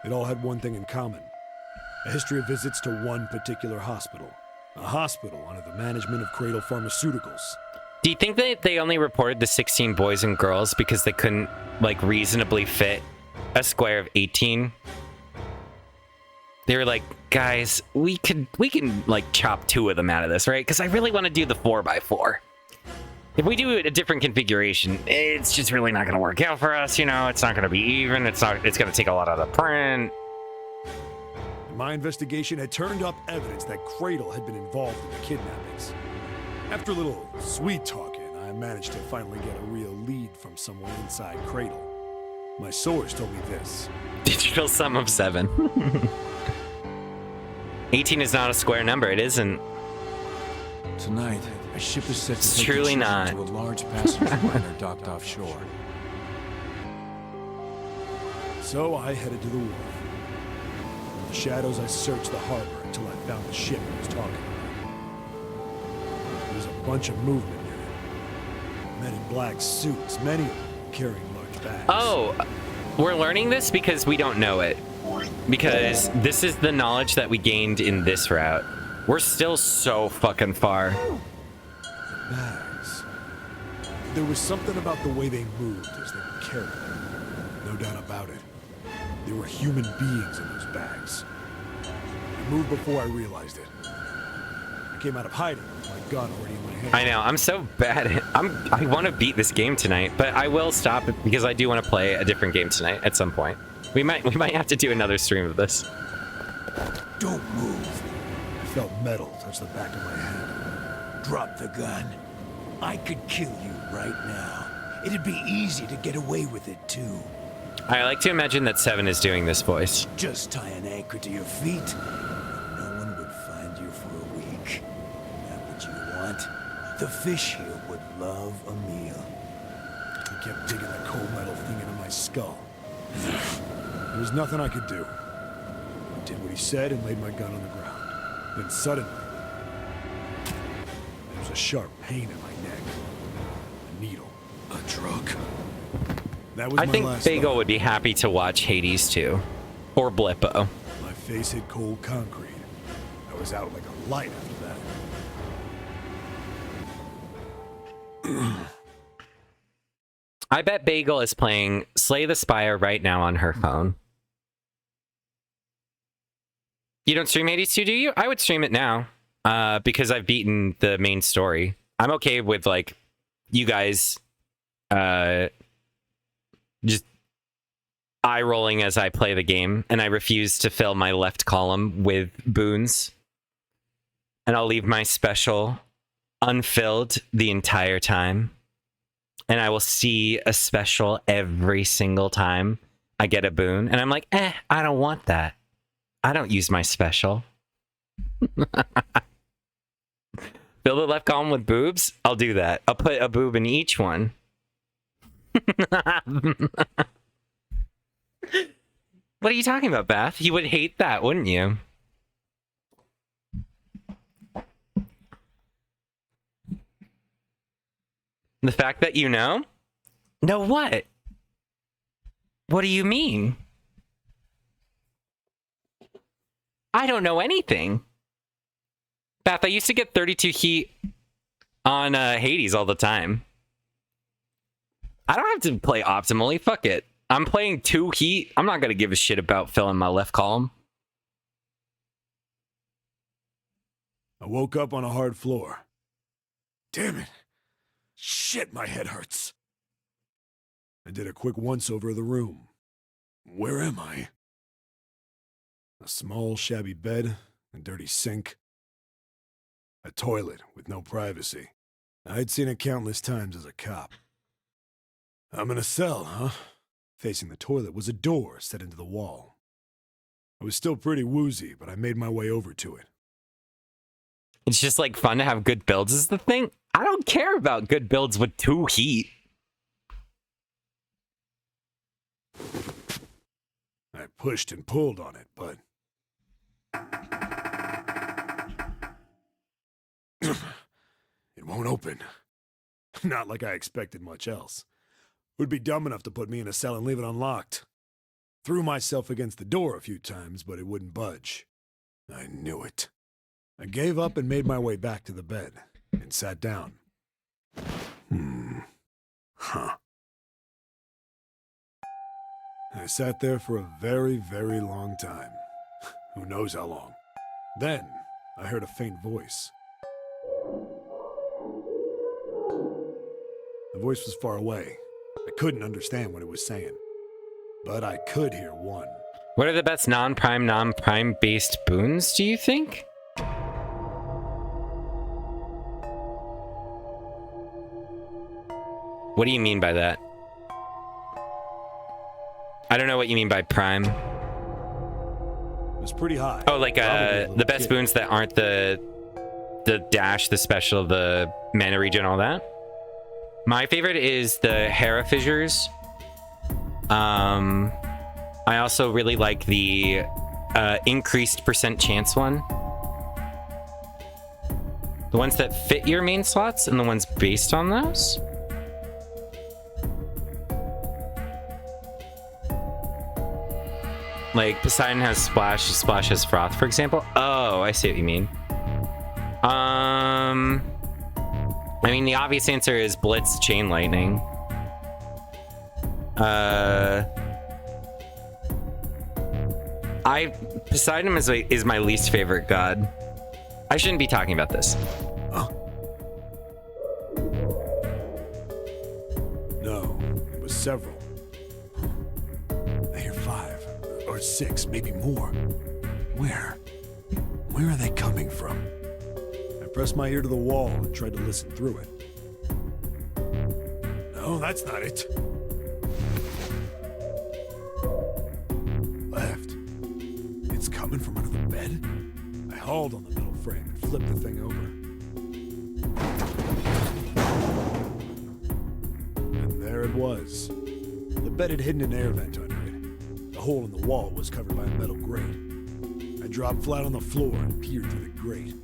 It all had one thing in common. A history of visits to one particular hospital. A hospital under the management of Cradle Pharmaceuticals. Do you think that they only reported the 16 boys and girls because they couldn't, like, reasonably fit a square of 18? They were like, guys, we can, like, chop 2 of them out of this, right? Because I really want to do the 4x4. If we do a different configuration, it's just really not going to work out for us, you know? It's not going to be even. It's going to take a lot out of the print. My investigation had turned up evidence that Cradle had been involved in the kidnappings. After a little sweet talking, I managed to finally get a real lead from someone inside Cradle. My source told me this. Digital sum of 7. 18 is not a square number. It isn't. Tonight, a ship is set to It's take truly the not. children to a large passenger liner docked offshore. So I headed to the wharf. In the shadows, I searched the harbor until I found the ship I was talking about. There was a bunch of movement near it. Men in black suits, many of them carrying large bags. Oh, we're learning this because we don't know it. Because this is the knowledge that we gained in this route. We're still so fucking far. The bags. There was something about the way they moved as they were carried. No doubt about it. There were human beings in those bags. I moved before I realized it. I came out of hiding with my gun already in my hand. I know, I'm so bad at I want to beat this game tonight, but I will stop it because I do want to play a different game tonight at some point. We might have to do another stream of this. Don't move. I felt metal touch the back of my head. Drop the gun. I could kill you right now. It'd be easy to get away with it, too. I like to imagine that 7 is doing this voice. Just tie an anchor to your feet. No one would find you for a week. That what you want? The fish here would love a meal. He kept digging the cold metal thing into my skull. There was nothing I could do. I did what he said and laid my gun on the ground. Then suddenly, there was a sharp pain in my neck. A needle. A drug. That was I my think last Bagel thought. would be happy to watch Hades 2. Or Blippo. My face hit cold concrete. I was out like a light after that. I bet Bagel is playing Slay the Spire right now on her phone. You don't stream Hades 2, do you? I would stream it now. Because I've beaten the main story. I'm okay with, like, you guys just eye rolling as I play the game, and I refuse to fill my left column with boons. And I'll leave my special unfilled the entire time. And I will see a special every single time I get a boon. And I'm like, I don't want that. I don't use my special. Fill the left column with boobs? I'll do that. I'll put a boob in each one. What are you talking about, Beth? You would hate that, wouldn't you? The fact that you know? Know what? What do you mean? I don't know anything. Beth, I used to get 32 heat on Hades all the time. I don't have to play optimally. Fuck it. I'm playing 2 heat. I'm not going to give a shit about filling my left column. I woke up on a hard floor. Damn it. Shit, my head hurts. I did a quick once-over of the room. Where am I? A small, shabby bed, a dirty sink. A toilet with no privacy. I'd seen it countless times as a cop. I'm in a cell, huh? Facing the toilet was a door set into the wall. I was still pretty woozy, but I made my way over to it. It's just like fun to have good builds is the thing. I don't care about good builds with 2 heat. I pushed and pulled on it, but... it won't open. Not like I expected much else. Would be dumb enough to put me in a cell and leave it unlocked. Threw myself against the door a few times, but it wouldn't budge. I knew it. I gave up and made my way back to the bed, and sat down. Huh. I sat there for a very, very long time. Who knows how long. Then, I heard a faint voice. The voice was far away. I couldn't understand what it was saying. But I could hear one. What are the best non-prime based boons, do you think? What do you mean by that? I don't know what you mean by prime. It was pretty high. Oh, like the best boons that aren't the dash, the special, the mana regen, all that. My favorite is the Hera fissures. I also really like the increased percent chance one. The ones that fit your main slots and the ones based on those. Like Poseidon has Splash, Splash has Froth, for example. Oh, I see what you mean. I mean, the obvious answer is Blitz, Chain Lightning. Poseidon is my least favorite god. I shouldn't be talking about this. No, it was several. I hear 5 or 6, maybe more. Where are they coming from? I pressed my ear to the wall and tried to listen through it. No, that's not it. Left. It's coming from under the bed? I hauled on the metal frame and flipped the thing over. And there it was. The bed had hidden an air vent under it. The hole in the wall was covered by a metal grate. I dropped flat on the floor and peered through the grate.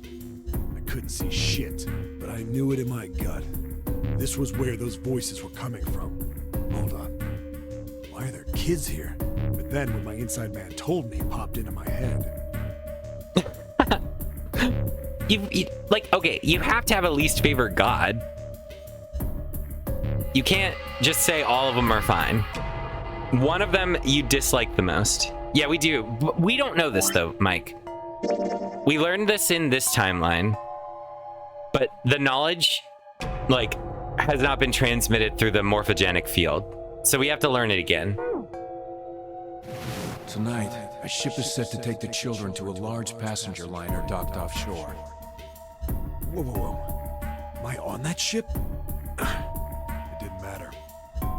I couldn't see shit, but I knew it in my gut. This was where those voices were coming from. Hold on. Why are there kids here? But then what my inside man told me popped into my head. Okay, you have to have a least favorite god. You can't just say all of them are fine. One of them you dislike the most. Yeah, we do. We don't know this though, Mike. We learned this in this timeline, but the knowledge, has not been transmitted through the morphogenic field. So we have to learn it again. Tonight, a ship is set to take the children to a large passenger liner docked offshore. Whoa, whoa, whoa. Am I on that ship? It didn't matter.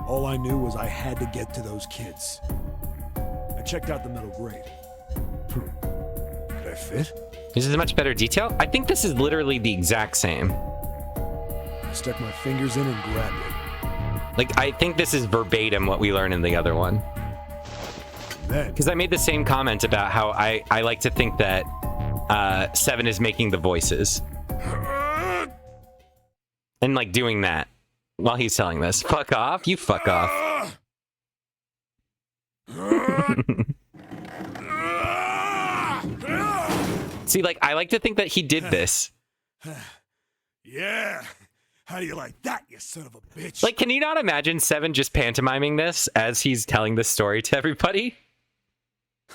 All I knew was I had to get to those kids. I checked out the metal grate. Could I fit? This is much better detail. I think this is literally the exact same. I stuck my fingers in and grabbed it. Like, I think this is verbatim what we learned in the other one. Because I made the same comment about how I like to think that Seven is making the voices. And, like, doing that while he's telling this. Fuck off. You fuck off. See, like, I like to think that he did this. Yeah. How do you like that, you son of a bitch? Like, can you not imagine Seven just pantomiming this as he's telling the story to everybody?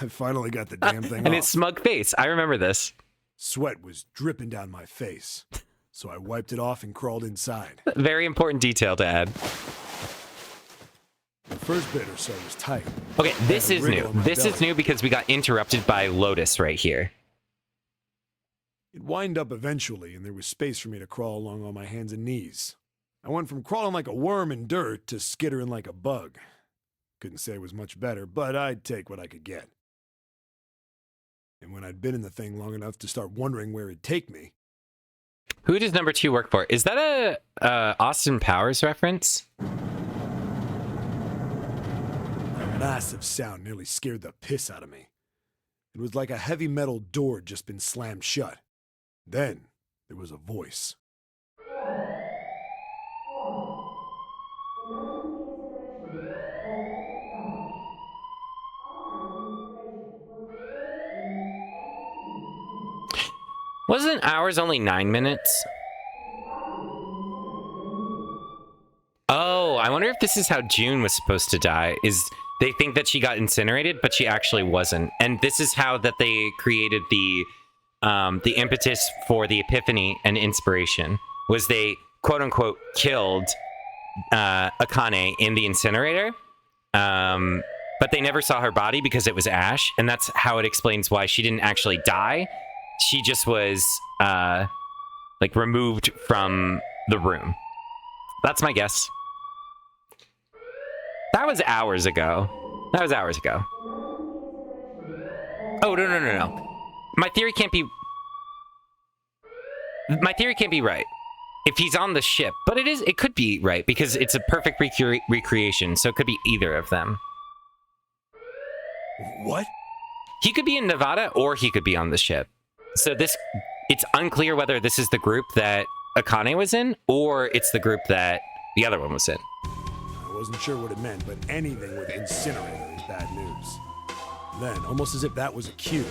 I finally got the damn thing and off. his smug face. I remember this. Sweat was dripping down my face, so I wiped it off and crawled inside. Very important detail to add. The first bit or so was tight. Okay, this is new. This is new because we got interrupted by Lotus right here. It wind up eventually, and there was space for me to crawl along on my hands and knees. I went from crawling like a worm in dirt to skittering like a bug. Couldn't say it was much better, but I'd take what I could get. And when I'd been in the thing long enough to start wondering where it'd take me... Who does number 2 work for? Is that a Austin Powers reference? A massive sound nearly scared the piss out of me. It was like a heavy metal door had just been slammed shut. Then, there was a voice. Wasn't ours only 9 minutes? Oh, I wonder if this is how June was supposed to die. Is they think that she got incinerated, but she actually wasn't. And this is how that they created the impetus for the epiphany and inspiration. Was they, quote unquote, killed Akane in the incinerator. But they never saw her body because it was ash. And that's how it explains why she didn't actually die. She just was, like, removed from the room. That's my guess. That was hours ago. That was hours ago. Oh, no. My theory can't be... My theory can't be right. If he's on the ship. But it could be right, because it's a perfect recreation, so it could be either of them. What? He could be in Nevada, or he could be on the ship. So it's unclear whether this is the group that Akane was in, or it's the group that the other one was in. I wasn't sure what it meant, but anything with incinerator is bad news. Then, almost as if that was a cue,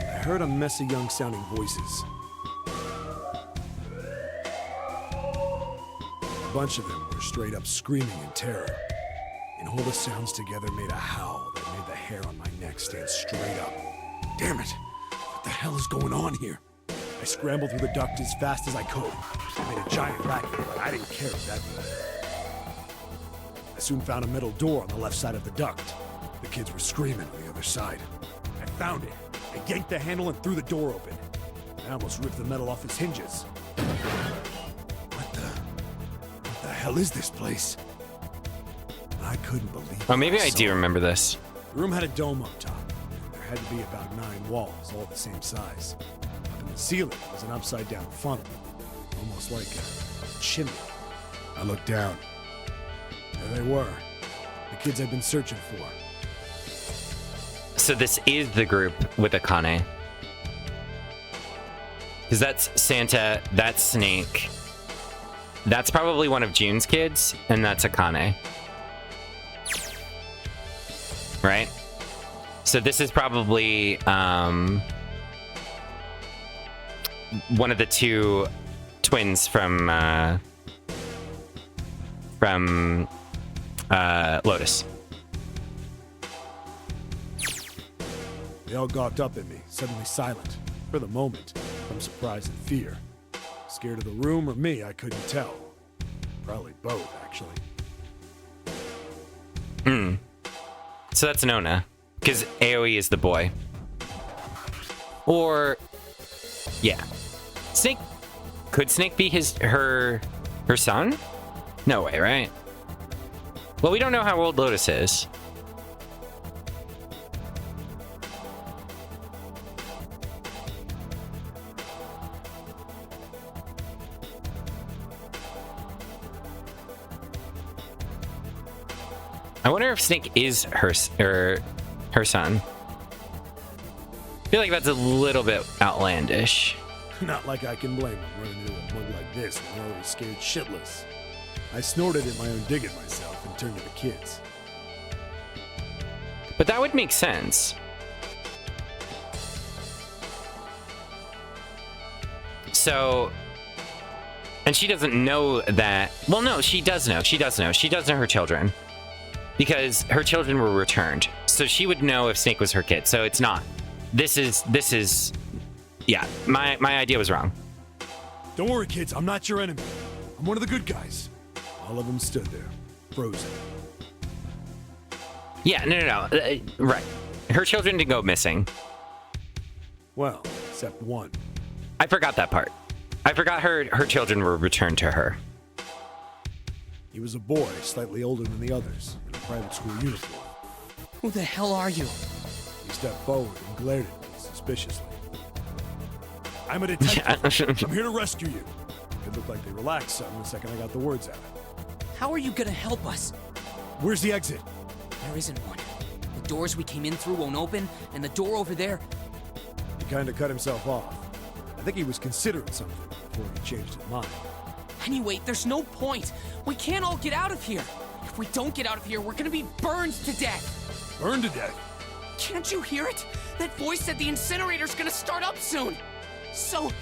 I heard a mess of young-sounding voices. A bunch of them were straight up screaming in terror. And all the sounds together made a howl that made the hair on my neck stand straight up. Damn it! What the hell is going on here? I scrambled through the duct as fast as I could. I made a giant racket, but I didn't care at that point. I soon found a metal door on the left side of the duct. The kids were screaming on the other side. I found it. I yanked the handle and threw the door open. I almost ripped the metal off its hinges. What the hell is this place? I couldn't believe it. Oh, maybe I do remember this. The room had a dome up top. There had to be about 9 walls, all the same size. Up in the ceiling was an upside-down funnel, almost like a chimney. I looked down. There they were, the kids I'd been searching for. So this is the group with Akane. Because that's Santa, that's Snake. That's probably one of June's kids, and that's Akane. Right? So this is probably one of the 2 twins from Lotus. They all gawked up at me, suddenly silent. For the moment, from surprise and fear. Scared of the room or me, I couldn't tell. Probably both, actually. So that's Nona. Because AoE is the boy. Or, yeah. Snake, could Snake be her son? No way, right? Well, we don't know how old Lotus is. I wonder if Snake is her son. I feel like that's a little bit outlandish. Not like I can blame him running into a mug like this when they're already scared shitless. I snorted at my own dig at myself and turned to the kids. But that would make sense. So, and she doesn't know that. Well, no, she does know. She does know. She does know her children. Because her children were returned. So she would know if Snake was her kid. So it's not. This is, yeah, my idea was wrong. Don't worry, kids. I'm not your enemy. I'm one of the good guys. All of them stood there, frozen. Yeah, no. Right. Her children didn't go missing. Well, except one. I forgot that part. I forgot her children were returned to her. He was a boy, slightly older than the others, in a private school uniform. Who the hell are you? He stepped forward and glared at me suspiciously. I'm a detective. I'm here to rescue you. It looked like they relaxed some the second I got the words out. How are you gonna help us? Where's the exit? There isn't one. The doors we came in through won't open, and the door over there... He kind of cut himself off. I think he was considering something before he changed his mind. Anyway, there's no point. We can't all get out of here. If we don't get out of here, we're gonna be burned to death. Burned to death? Can't you hear it? That voice said the incinerator's gonna start up soon. So...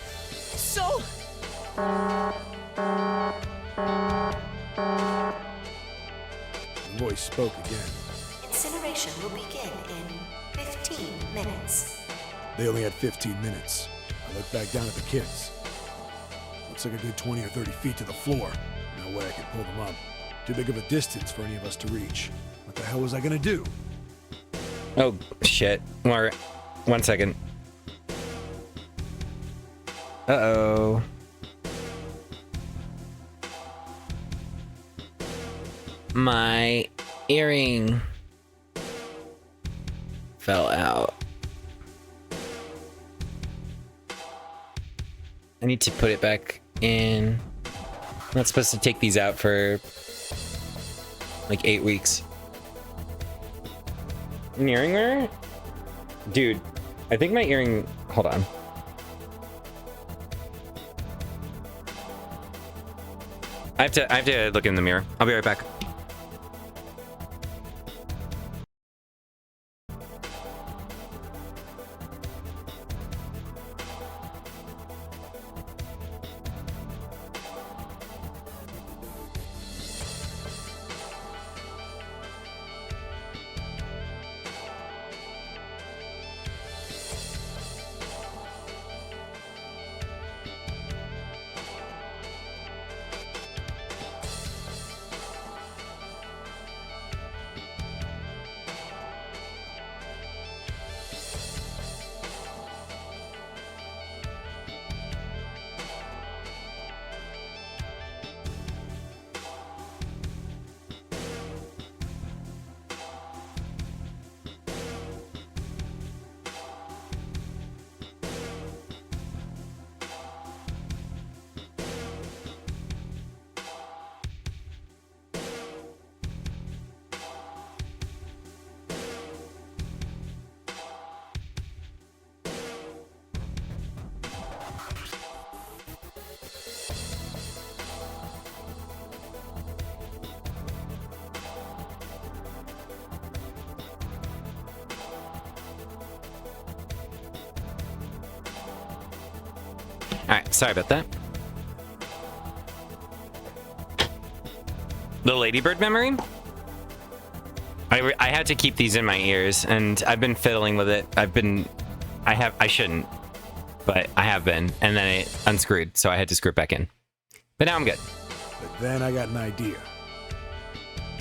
The voice spoke again. Incineration will begin in 15 minutes. They only had 15 minutes. I looked back down at the kids. Looks like a good 20 or 30 feet to the floor. No way I could pull them up. Too big of a distance for any of us to reach. What the hell was I gonna do? Oh, shit. One second. Uh-oh. My earring fell out. I need to put it back in. I'm not supposed to take these out for like 8 weeks. An earring wearer? Dude, I think my earring... Hold on. I have to look in the mirror. I'll be right back. Alright, sorry about that. The ladybird memory? I had to keep these in my ears, and I've been fiddling with it. I shouldn't, but I have been, and then it unscrewed, so I had to screw it back in. But now I'm good. But then I got an idea.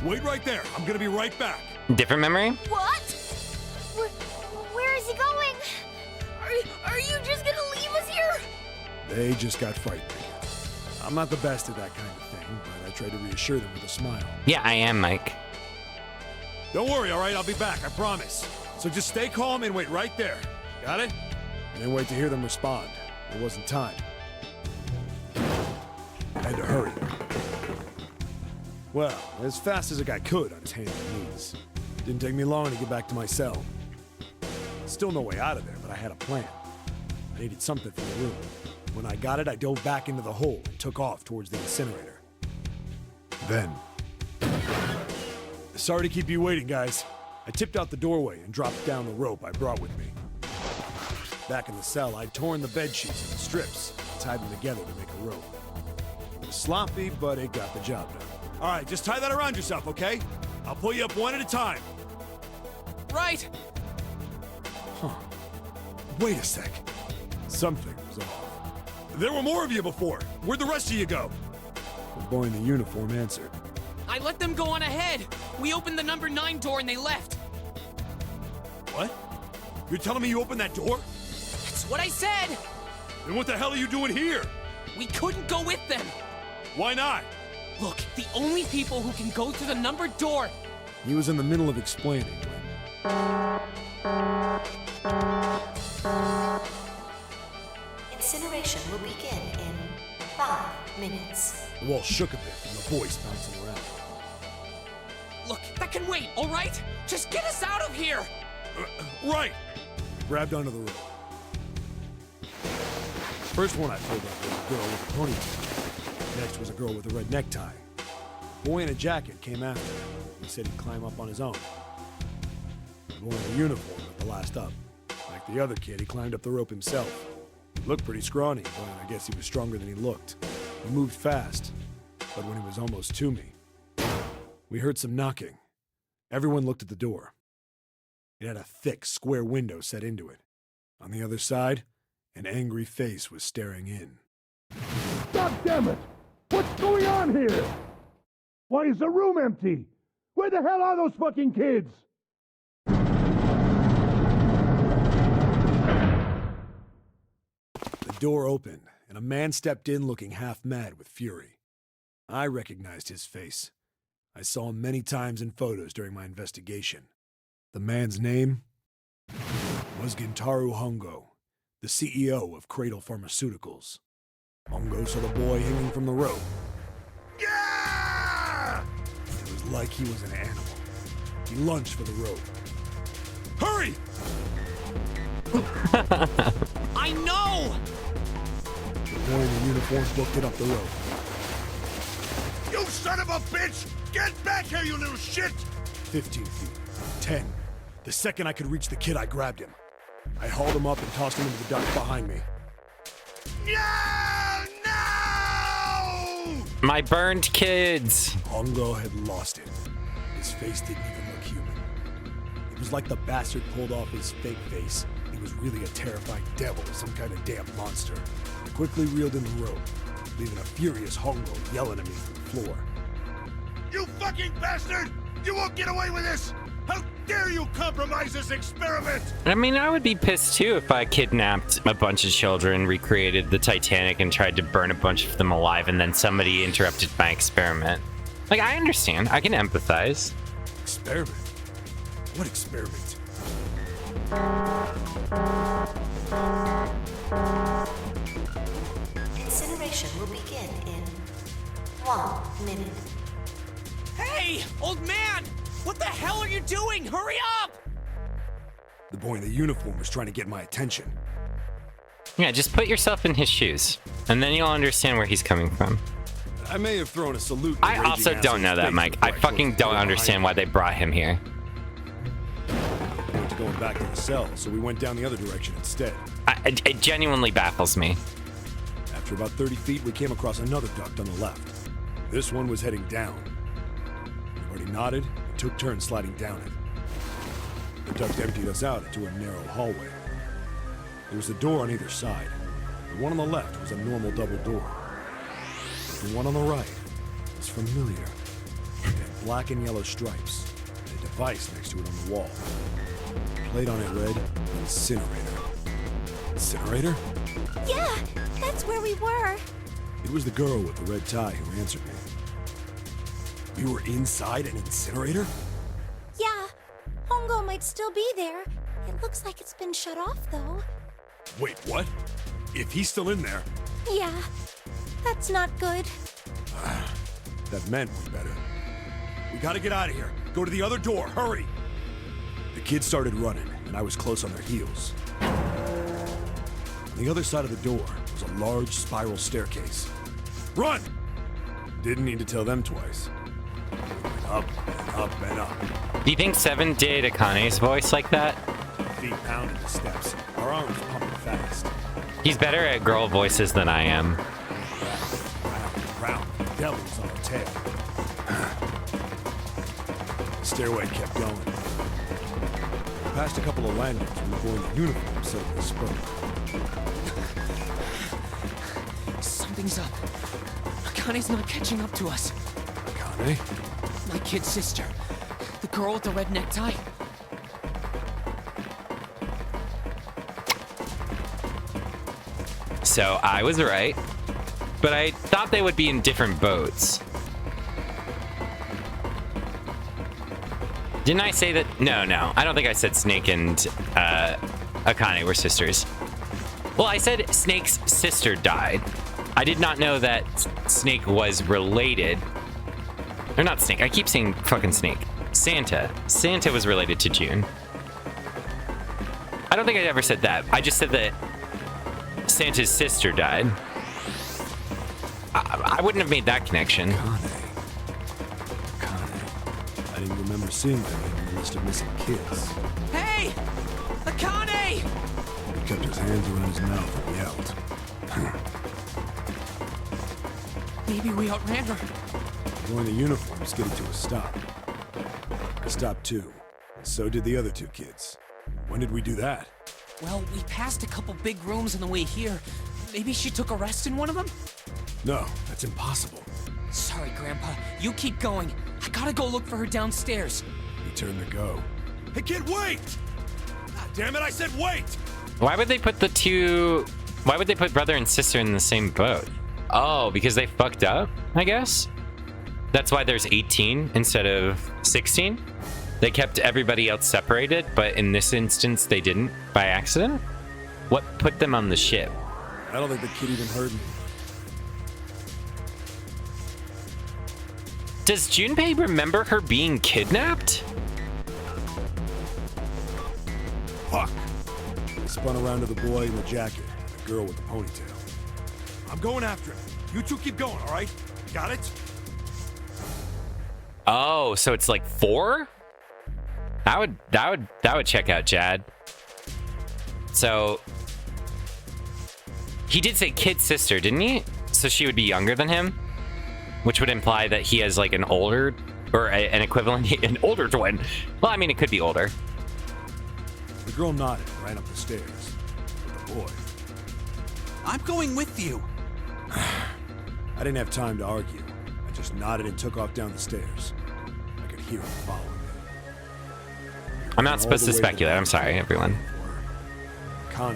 Wait right there. I'm gonna be right back. Different memory? What? he going? Are you just gonna leave us here? They just got frightened. I'm not the best at that kind of thing, but I try to reassure them with a smile. Yeah, I am, Mike. Don't worry, all right? I'll be back, I promise. So just stay calm and wait right there. Got it? And then wait to hear them respond. There wasn't time. I had to hurry. Well, as fast as a guy could on his hands and knees. Didn't take me long to get back to my cell. Still no way out of there, but I had a plan. I needed something for the room. When I got it, I dove back into the hole and took off towards the incinerator. Then... Sorry to keep you waiting, guys. I tipped out the doorway and dropped down the rope I brought with me. Back in the cell, I'd torn the bed sheets into strips and tied them together to make a rope. It was sloppy, but it got the job done. All right, just tie that around yourself, okay? I'll pull you up one at a time. Right! Huh. Wait a sec. Something was off. There were more of you before. Where'd the rest of you go? The boy in the uniform answered. I let them go on ahead. We opened the number 9 door and they left. What? You're telling me you opened that door? That's what I said! Then what the hell are you doing here? We couldn't go with them. Why not? Look, the only people who can go through the numbered door... He was in the middle of explaining when... Incineration will begin in 5 minutes. The wall shook a bit and the voice bouncing around. Look, that can wait, all right? Just get us out of here! Right! Grabbed onto the rope. First one I pulled up was a girl with a ponytail. Next was a girl with a red necktie. A boy in a jacket came after him. He said he'd climb up on his own. The boy in the uniform was the last up. Like the other kid, he climbed up the rope himself. He looked pretty scrawny, but I guess he was stronger than he looked. He moved fast, but when he was almost to me, we heard some knocking. Everyone looked at the door. It had a thick, square window set into it. On the other side, an angry face was staring in. God damn it! What's going on here? Why is the room empty? Where the hell are those fucking kids? The door opened, and a man stepped in looking half mad with fury. I recognized his face. I saw him many times in photos during my investigation. The man's name was Gintaro Hongo, the CEO of Cradle Pharmaceuticals. Hongo saw the boy hanging from the rope. Yeah! It was like he was an animal. He lunged for the rope. Hurry! I know! The boy in the uniform booked it up the rope. You son of a bitch! Get back here, you little shit! 15 feet. 10. The second I could reach the kid, I grabbed him. I hauled him up and tossed him into the duct behind me. No! No! My burned kids! Hongo had lost it. His face didn't even look human. It was like the bastard pulled off his fake face. He was really a terrified devil or some kind of damn monster. I quickly reeled in the rope, leaving a furious Hongo yelling at me from the floor. You fucking bastard! You won't get away with this! How dare you compromise this experiment! I mean, I would be pissed too if I kidnapped a bunch of children, recreated the Titanic, and tried to burn a bunch of them alive, and then somebody interrupted my experiment. Like, I understand. I can empathize. Experiment? What experiment? Incineration will begin in 1 minute. Hey, old man! What the hell are you doing? Hurry up! The boy in the uniform was trying to get my attention. Yeah, just put yourself in his shoes, and then you'll understand where he's coming from. I may have thrown a salute. I also don't know that, Mike. I fucking don't understand why they brought him here. We went to going back to the cell, so we went down the other direction instead. It genuinely baffles me. After about 30 feet, we came across another duct on the left. This one was heading down. Everybody nodded and took turns sliding down it. The duct emptied us out into a narrow hallway. There was a door on either side. The one on the left was a normal double door. The one on the right was familiar. It had black and yellow stripes, and device next to it on the wall. The plate on it read, incinerator. Incinerator? Yeah, that's where we were. It was the girl with the red tie who answered me. We were inside an incinerator? Yeah, Hongo might still be there. It looks like it's been shut off, though. Wait, what? If he's still in there... Yeah, that's not good. That meant we better. We gotta get out of here. Go to the other door, hurry! The kids started running, and I was close on their heels. On the other side of the door was a large spiral staircase. Run! Didn't need to tell them twice. Up and up and up. Do you think Seven did Akane's voice like that? Feet pounding the steps, our arms pumping fast. He's better at girl voices than I am. Round, the devil was on our tail. The stairway kept going. Past a couple of landings when the boy in the uniform suddenly spoke. Something's up. Akane's not catching up to us. Akane? My kid's sister. The girl with the red necktie. So I was right, but I thought they would be in different boats. Didn't I say that? No, I don't think I said Snake and Akane were sisters. Well, I said Snake's sister died. I did not know that Snake was related. Or not Snake, I keep saying fucking Snake. Santa. Santa was related to June. I don't think I ever said that. I just said that Santa's sister died. I wouldn't have made that connection. Akane. I didn't remember seeing that name on the list of missing kids. Hey! Akane! He kept his hands around his mouth and yelled. Maybe we outran her. The boy in the uniform skidded to a stop. I stopped too, and so did the other two kids. When did we do that? Well, we passed a couple big rooms on the way here. Maybe she took a rest in one of them? No, that's impossible. Sorry, Grandpa. You keep going. I gotta go look for her downstairs. He turned to go. Hey, kid, wait! God damn it, I said wait! Why would they put why would they put brother and sister in the same boat? Oh, because they fucked up, I guess? That's why there's 18 instead of 16? They kept everybody else separated, but in this instance, they didn't by accident? What put them on the ship? I don't think the kid even heard me. Does Junpei remember her being kidnapped? Fuck! I spun around to the boy in the jacket and the girl with the ponytail. I'm going after him. You two keep going, all right? Got it? Oh, so it's like 4? That would check out Jad. So he did say kid sister, didn't he? So she would be younger than him, which would imply that he has like an older or an equivalent, an older twin. Well, I mean, it could be older. The girl nodded and ran up the stairs with the boy. I'm going with you. I didn't have time to argue. I just nodded and took off down the stairs. I could hear him following me. I'm not supposed to speculate. I'm sorry, everyone. Akane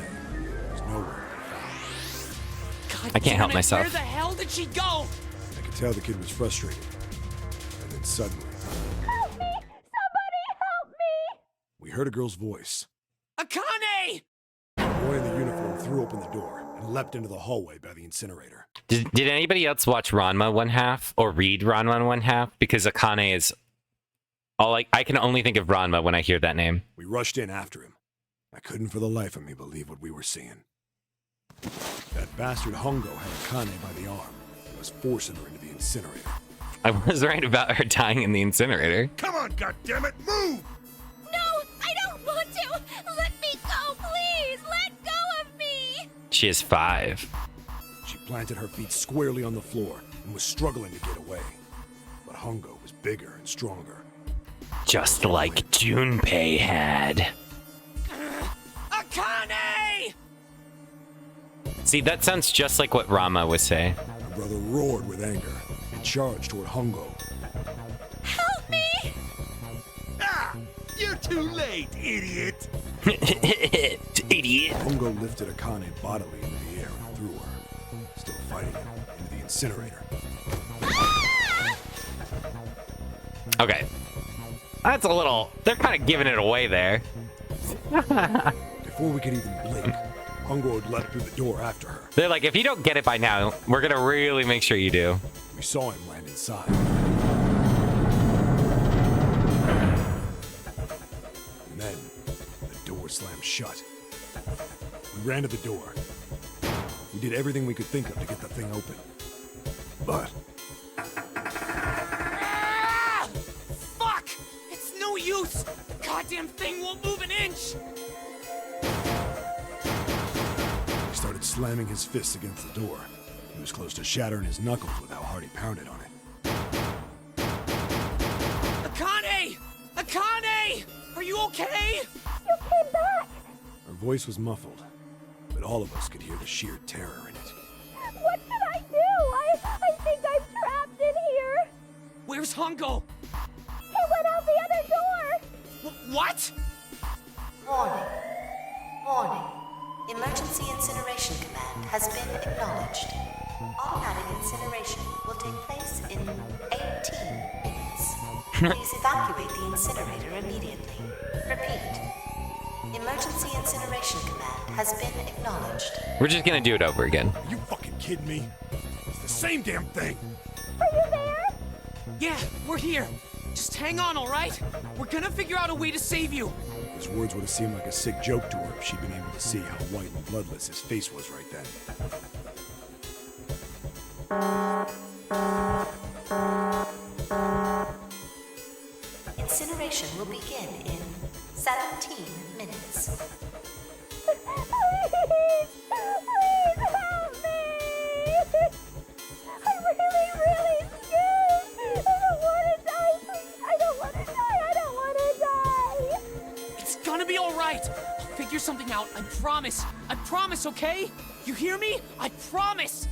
was nowhere to be found. God I can't help damn it, myself. Where the hell did she go? I could tell the kid was frustrated. And then suddenly... Help me! Somebody help me! We heard a girl's voice. Akane! The boy in the uniform threw open the door and leapt into the hallway by the incinerator. Did anybody else watch Ranma 1/2 or read Ranma 1/2? Because Akane is all I can only think of Ranma when I hear that name. We rushed in after him. I couldn't for the life of me believe what we were seeing. That bastard Hongo had Akane by the arm and was forcing her into the incinerator. I was right about her dying in the incinerator. Come on, goddammit, move! No, I don't want to! Let me go, please! Let go of me! She is 5. She planted her feet squarely on the floor and was struggling to get away. But Hongo was bigger and stronger. Just like Junpei had. Akane! See, that sounds just like what Rama would say. My brother roared with anger and charged toward Hongo. Help me! Ah! You're too late, idiot! Idiot. Hongo lifted Akane bodily into the air and threw her, still fighting him, into the incinerator. Okay. That's a little... They're kind of giving it away there. Before we could even blink, Hongo had leapt through the door after her. They're like, if you don't get it by now, we're going to really make sure you do. We saw him land inside. And then, the door slammed shut. We ran to the door. We did everything we could think of to get the thing open. But... Fuck! It's no use! The goddamn thing won't move an inch! he started slamming his fists against the door. He was close to shattering his knuckles with how hard he pounded on it. Akane! Akane! Are you okay? You came back! Her voice was muffled, but all of us could hear the sheer terror in it. What should I do? I think I'm trapped in here. Where's Hongo? He went out the other door. What? Warning. Warning. Emergency incineration command has been acknowledged. Automatic incineration will take place in 18 minutes. Please evacuate the incinerator immediately. Repeat. Emergency incineration command has been acknowledged. We're just going to do it over again. Are you fucking kidding me? It's the same damn thing. Are you there? Yeah, we're here. Just hang on, all right? We're gonna figure out a way to save you. His words would have seemed like a sick joke to her if she'd been able to see how white and bloodless his face was right then. Incineration will begin in 17 minutes. Please help me! I'm really scared! I don't want to die, please! I don't want to die! It's gonna be all right. I'll figure something out. I promise. I promise, okay? You hear me? I promise.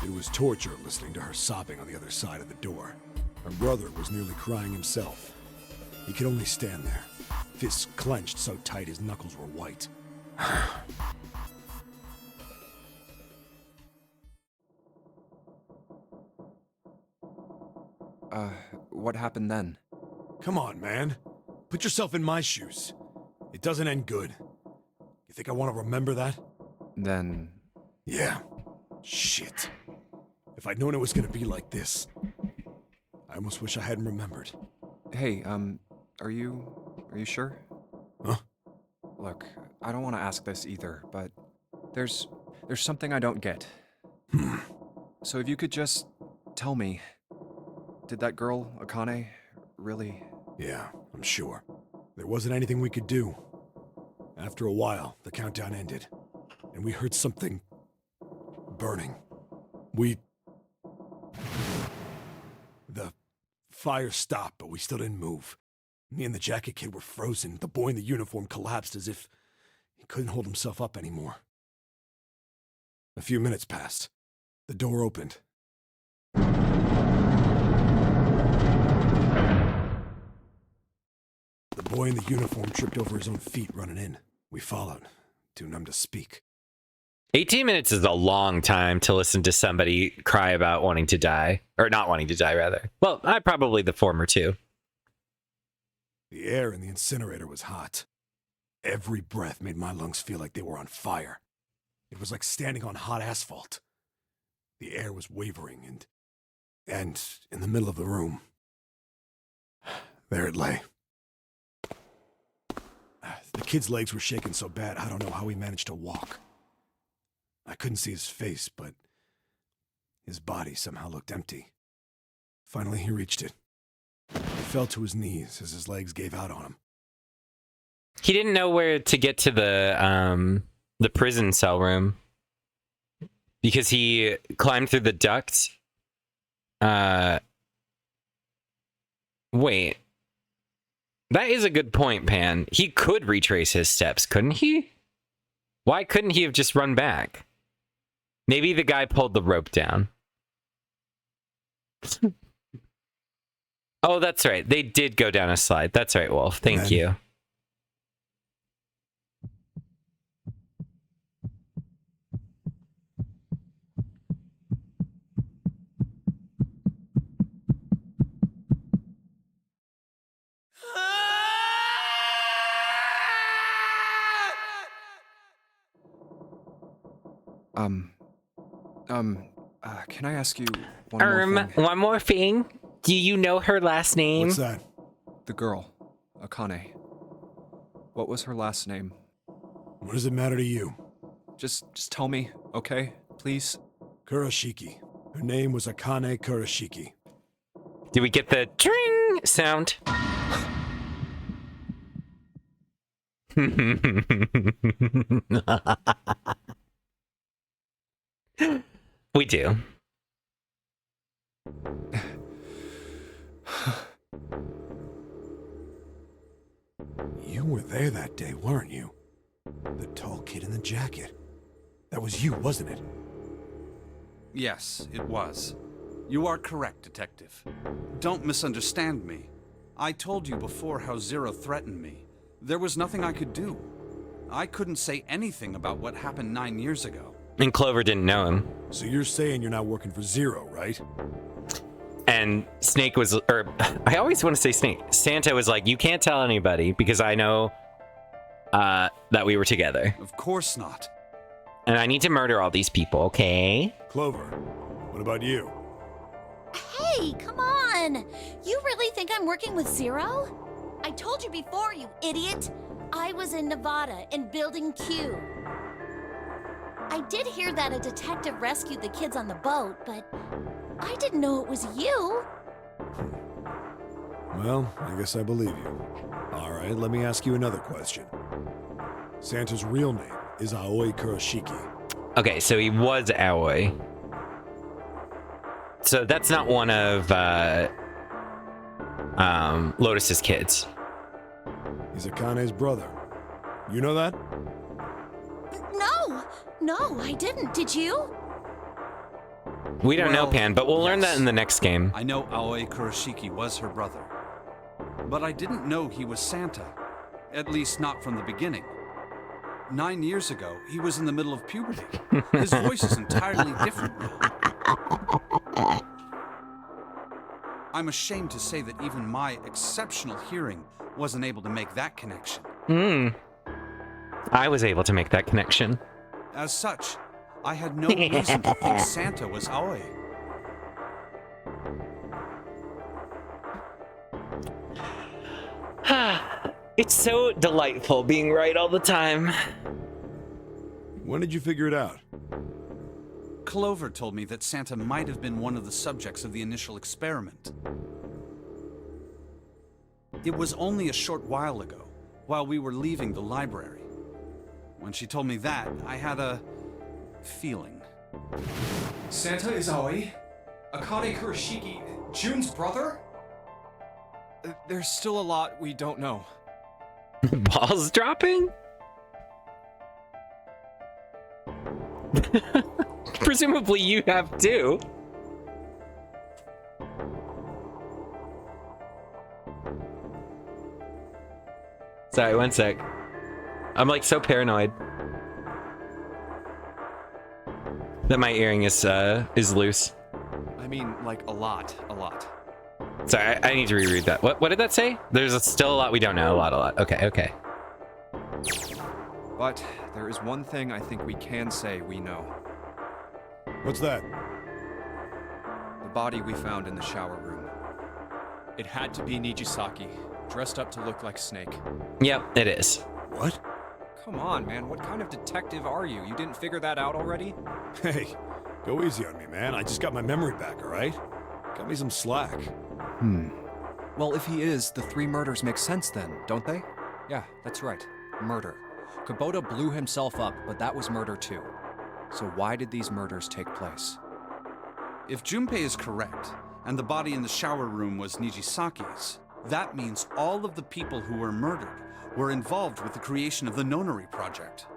It was torture listening to her sobbing on the other side of the door. Her brother was nearly crying himself. He could only stand there, fists clenched so tight his knuckles were white. What happened then? Come on, man. Put yourself in my shoes. It doesn't end good. You think I want to remember that? Then... Yeah. Shit. If I'd known it was gonna be like this, I almost wish I hadn't remembered. Hey, are you sure? Huh? Look, I don't want to ask this either, but there's something I don't get. So if you could just tell me, did that girl, Akane, really... Yeah, I'm sure. There wasn't anything we could do. After a while, the countdown ended, and we heard something... burning. The fire stopped, but we still didn't move. Me and the jacket kid were frozen. The boy in the uniform collapsed as if he couldn't hold himself up anymore. A few minutes passed. The door opened. The boy in the uniform tripped over his own feet running in. We followed, too numb to speak. 18 minutes is a long time to listen to somebody cry about wanting to die. Or not wanting to die, rather. Well, I probably the former, too. The air in the incinerator was hot. Every breath made my lungs feel like they were on fire. It was like standing on hot asphalt. The air was wavering, and in the middle of the room, there it lay. The kid's legs were shaking so bad, I don't know how he managed to walk. I couldn't see his face, but his body somehow looked empty. Finally, he reached it. He fell to his knees as his legs gave out on him. He didn't know where to get to the prison cell room because he climbed through the duct. Wait. That is a good point, Pan. He could retrace his steps, couldn't he? Why couldn't he have just run back? Maybe the guy pulled the rope down. Oh, that's right. They did go down a slide. That's right, Wolf. Thank you. Can I ask you one more thing? One more thing. Do you know her last name? What's that? The girl, Akane. What was her last name? What does it matter to you? Just tell me, okay? Please? Kurashiki. Her name was Akane Kurashiki. Do we get the tring sound? We do. You were there that day, weren't you? The tall kid in the jacket. That was you, wasn't it? Yes, it was. You are correct, Detective. Don't misunderstand me. I told you before how Zero threatened me. There was nothing I could do. I couldn't say anything about what happened 9 years ago. And Clover didn't know him. So you're saying you're not working for Zero, right? And Snake was, or I always want to say Snake. Santa was like, you can't tell anybody because I know that we were together. Of course not. And I need to murder all these people, okay? Clover, what about you? Hey, come on! You really think I'm working with Zero? I told you before, you idiot! I was in Nevada, in Building Q. I did hear that a detective rescued the kids on the boat, but I didn't know it was you. Well, I guess I believe you. All right, let me ask you another question. Santa's real name is Aoi Kurashiki. Okay, so he was Aoi. So that's not one of Lotus's kids. He's Akane's brother. You know that? No, I didn't. Did you? We don't know, Pan, but we'll learn that in the next game. I know Aoi Kurashiki was her brother. But I didn't know he was Santa. At least not from the beginning. 9 years ago, he was in the middle of puberty. His voice is entirely different now. I'm ashamed to say that even my exceptional hearing wasn't able to make that connection. I was able to make that connection. As such, I had no reason to think Santa was Aoi. It's so delightful being right all the time. When did you figure it out? Clover told me that Santa might have been one of the subjects of the initial experiment. It was only a short while ago, while we were leaving the library. When she told me that, I had a feeling. Santa is Aoi? Akane Kurashiki, June's brother? There's still a lot we don't know. Balls dropping? Presumably you have too. Sorry, one sec. I'm like so paranoid that my earring is loose. I mean, like a lot. Sorry, I need to reread that. What did that say? There's still a lot we don't know. A lot. Okay. But there is one thing I think we can say we know. What's that? The body we found in the shower room. It had to be Nijisaki, dressed up to look like Snake. Yep, it is. What? Come on, man. What kind of detective are you? You didn't figure that out already? Hey, go easy on me, man. I just got my memory back, all right? Cut me some slack. Well, if he is, the 3 murders make sense then, don't they? Yeah, that's right. Murder. Kubota blew himself up, but that was murder too. So why did these murders take place? If Junpei is correct, and the body in the shower room was Nijisaki's, that means all of the people who were murdered were involved with the creation of the Nonary project.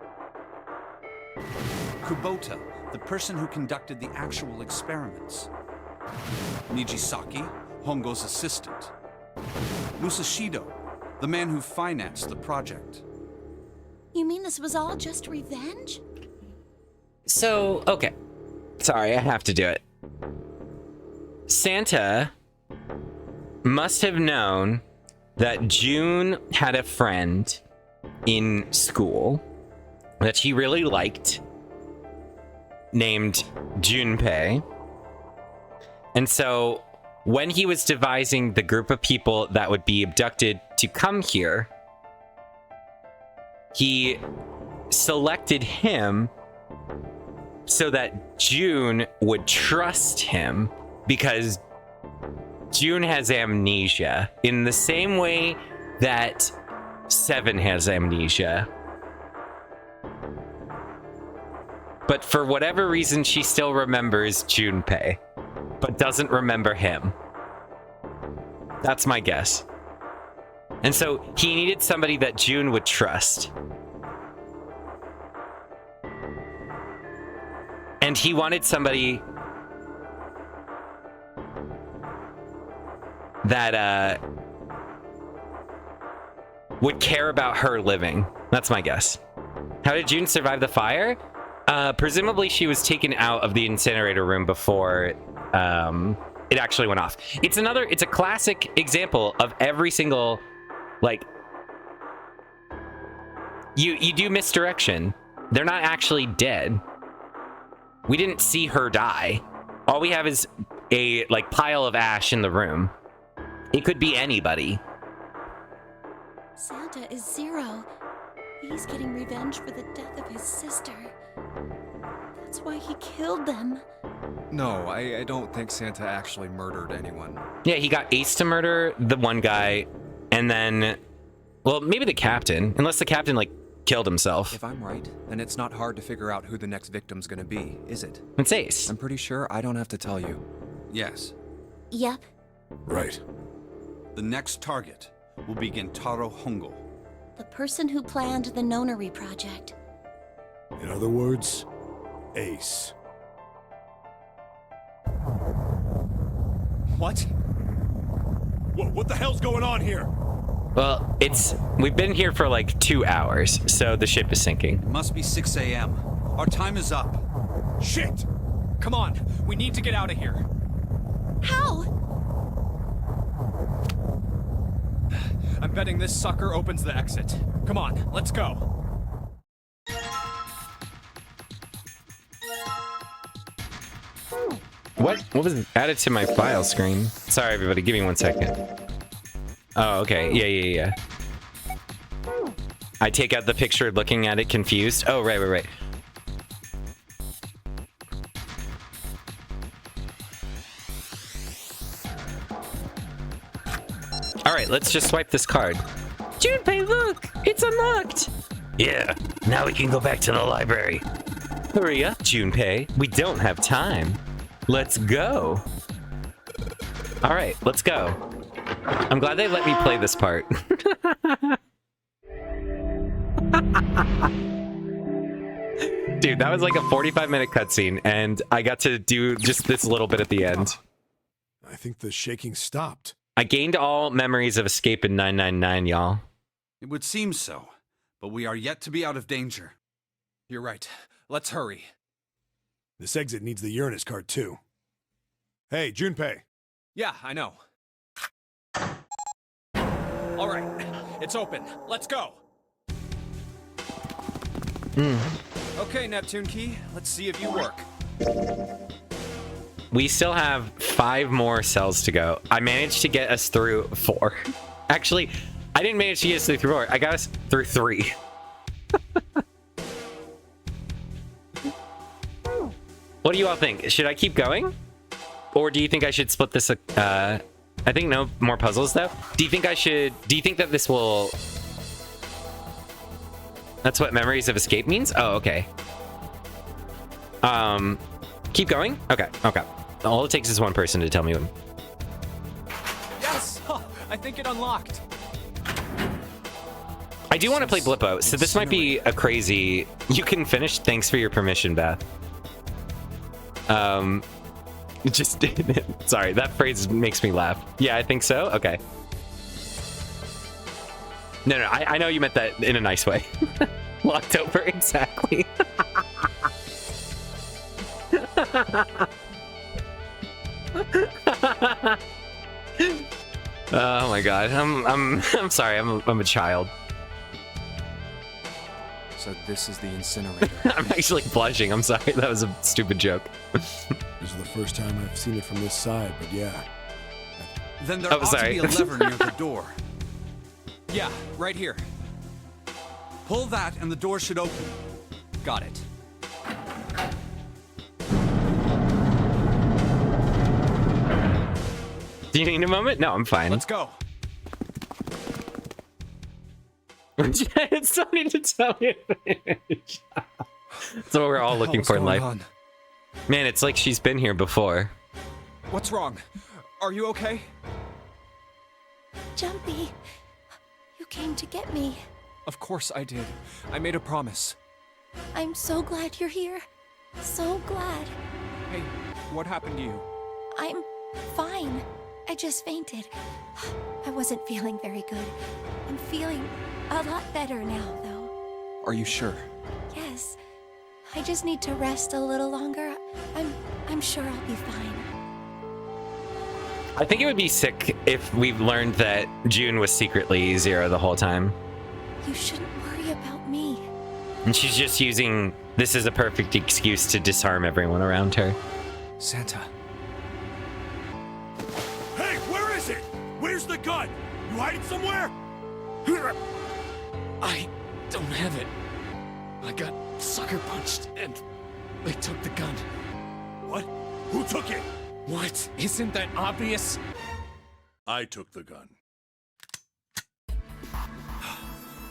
Kubota, the person who conducted the actual experiments. Nijisaki, Hongo's assistant. Musashido, the man who financed the project. You mean this was all just revenge? So, okay. Sorry, I have to do it. Santa must have known that June had a friend in school that she really liked. named Junpei. And so when he was devising the group of people that would be abducted to come here, he selected him so that June would trust him, because June has amnesia in the same way that Seven has amnesia. But for whatever reason, she still remembers Junpei, but doesn't remember him. That's my guess. And so he needed somebody that June would trust. And he wanted somebody that would care about her living. That's my guess. How did June survive the fire? Presumably she was taken out of the incinerator room before it actually went off. It's a classic example of every single, like, you do misdirection. They're not actually dead. We didn't see her die. All we have is a, like, pile of ash in the room. It could be anybody. Santa is Zero. He's getting revenge for the death of his sister. That's why he killed them. No, I don't think Santa actually murdered anyone. Yeah, he got Ace to murder the one guy, and then, well, maybe the captain, unless the captain, like, killed himself. If I'm right, then it's not hard to figure out who the next victim's gonna be, is it? It's Ace. I'm pretty sure I don't have to tell you. Yes. Yep. Right. The next target will be Gentaro Hongo. The person who planned the Nonary project. In other words, Ace. What? Whoa, what the hell's going on here? Well, we've been here for like 2 hours, so the ship is sinking. It must be 6 a.m. Our time is up. Shit! Come on, we need to get out of here. How? I'm betting this sucker opens the exit. Come on, let's go. What was added to my file screen? Sorry, everybody, give me 1 second. Oh, okay. Yeah. I take out the picture looking at it confused. Oh, right. All right, let's just swipe this card. Junpei, look! It's unlocked! Yeah, now we can go back to the library. Hurry up, Junpei. We don't have time. Let's go. All right, let's go. I'm glad they let me play this part. Dude, that was like a 45-minute cutscene, and I got to do just this little bit at the end. I think the shaking stopped. I gained all memories of escape in 999, y'all. It would seem so, but we are yet to be out of danger. You're right. Let's hurry. This exit needs the Uranus card, too. Hey, Junpei. Yeah, I know. All right, it's open. Let's go. Okay, Neptune Key, let's see if you work. We still have 5 more cells to go. I managed to get us through 4. Actually, I didn't manage to get us through 4. I got us through 3. What do you all think? Should I keep going? Or do you think I should split this? I think no more puzzles, though. Do you think that this will... That's what Memories of Escape means? Oh, okay. Keep going? Okay. All it takes is one person to tell me when. Yes! Oh, I think it unlocked. I do want to play Blippo, so this might be a crazy... You can finish. Thanks for your permission, Beth. Just... Sorry, that phrase makes me laugh. Yeah, I think so? Okay. No, I know you meant that in a nice way. Locked over, exactly. Oh my god, I'm sorry, I'm a child. So this is the incinerator. I'm actually blushing. I'm sorry. That was a stupid joke. This is the first time I've seen it from this side, but yeah. Then there Oh, ought sorry. to be a lever near the door. Yeah, right here. Pull that and the door should open. Got it. Do you need a moment? No, I'm fine. Let's go. It's starting to tell me. That's what we're all What the looking hell is for in going life. on? Man, it's like she's been here before. What's wrong? Are you okay? Jumpy, you came to get me. Of course I did. I made a promise. I'm so glad you're here. So glad. Hey, what happened to you? I'm fine. I just fainted. I wasn't feeling very good. I'm feeling a lot better now, though. Are you sure? Yes. I just need to rest a little longer. I'm sure I'll be fine. I think it would be sick if we learned that June was secretly Zero the whole time. You shouldn't worry about me. And she's just using this as a perfect excuse to disarm everyone around her. Santa. Hey, where is it? Where's the gun? You hide it somewhere? I don't have it. I got sucker punched and they took the gun. What? Who took it? What? Isn't that obvious? I took the gun.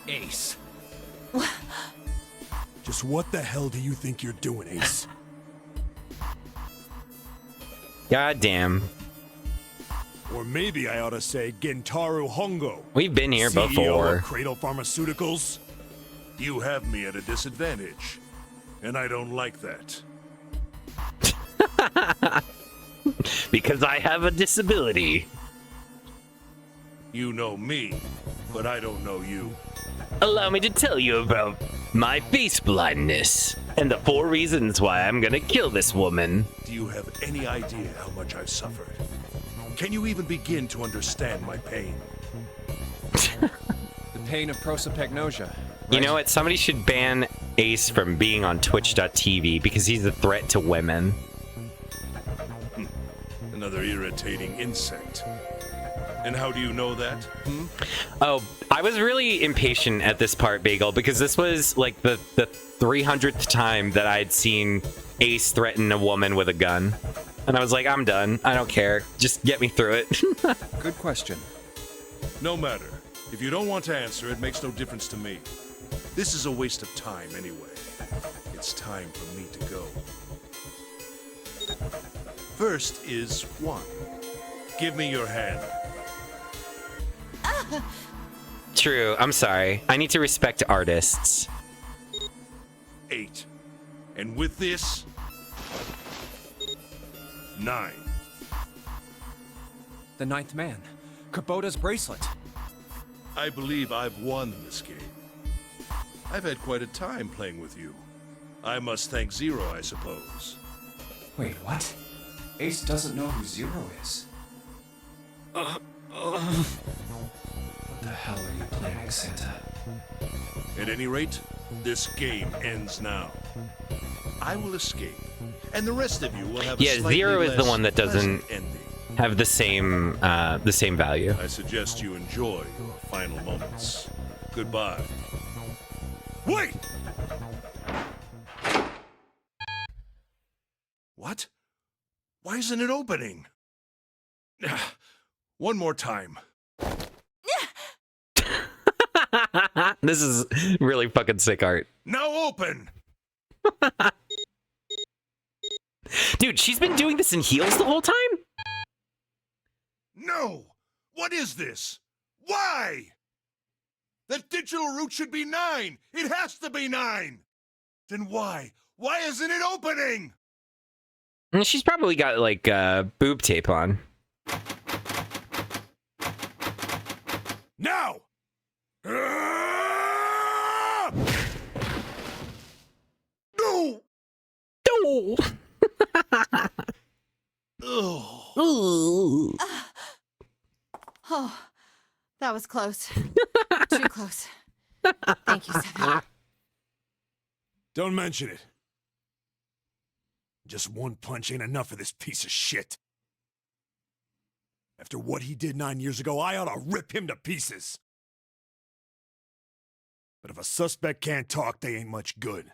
Ace. Just what the hell do you think you're doing, Ace? God damn. Or maybe I ought to say Gentaro Hongo. We've been here CEO before. of Cradle Pharmaceuticals. You have me at a disadvantage, and I don't like that. Because I have a disability. You know me, but I don't know you. Allow me to tell you about my face blindness and the 4 reasons why I'm gonna kill this woman. Do you have any idea how much I've suffered? Can you even begin to understand my pain? The pain of prosopagnosia. You know what? Somebody should ban Ace from being on Twitch.tv because he's a threat to women. Another irritating insect. And how do you know that? Oh, I was really impatient at this part, Bagel, because this was like the 300th time that I'd seen Ace threaten a woman with a gun. And I was like, I'm done. I don't care. Just get me through it. Good question. No matter. If you don't want to answer, it makes no difference to me. This is a waste of time anyway. It's time for me to go. First is 1. Give me your hand. True. I'm sorry. I need to respect artists. 8. And with this, 9. The 9th man. Kubota's bracelet. I believe I've won this game. I've had quite a time playing with you. I must thank Zero, I suppose. Wait, what? Ace doesn't know who Zero is. What the hell are you planning, Santa? At any rate, this game ends now. I will escape, and the rest of you will have a slightly Zero is the less one that doesn't pleasant ending. have the same value. I suggest you enjoy your final moments. Goodbye. Wait! What? Why isn't it opening? One more time. This is really fucking sick art. Now open! Dude, she's been doing this in heels the whole time? No! What is this? Why? That digital route should be 9! It has to be 9! Then why? Why isn't it opening? And she's probably got, like, boob tape on. Now! No! No! Oh, that was close. Too close. Thank you, Seven. Don't mention it. Just one punch ain't enough for this piece of shit. After what he did 9 years ago, I ought to rip him to pieces. But if a suspect can't talk, they ain't much good.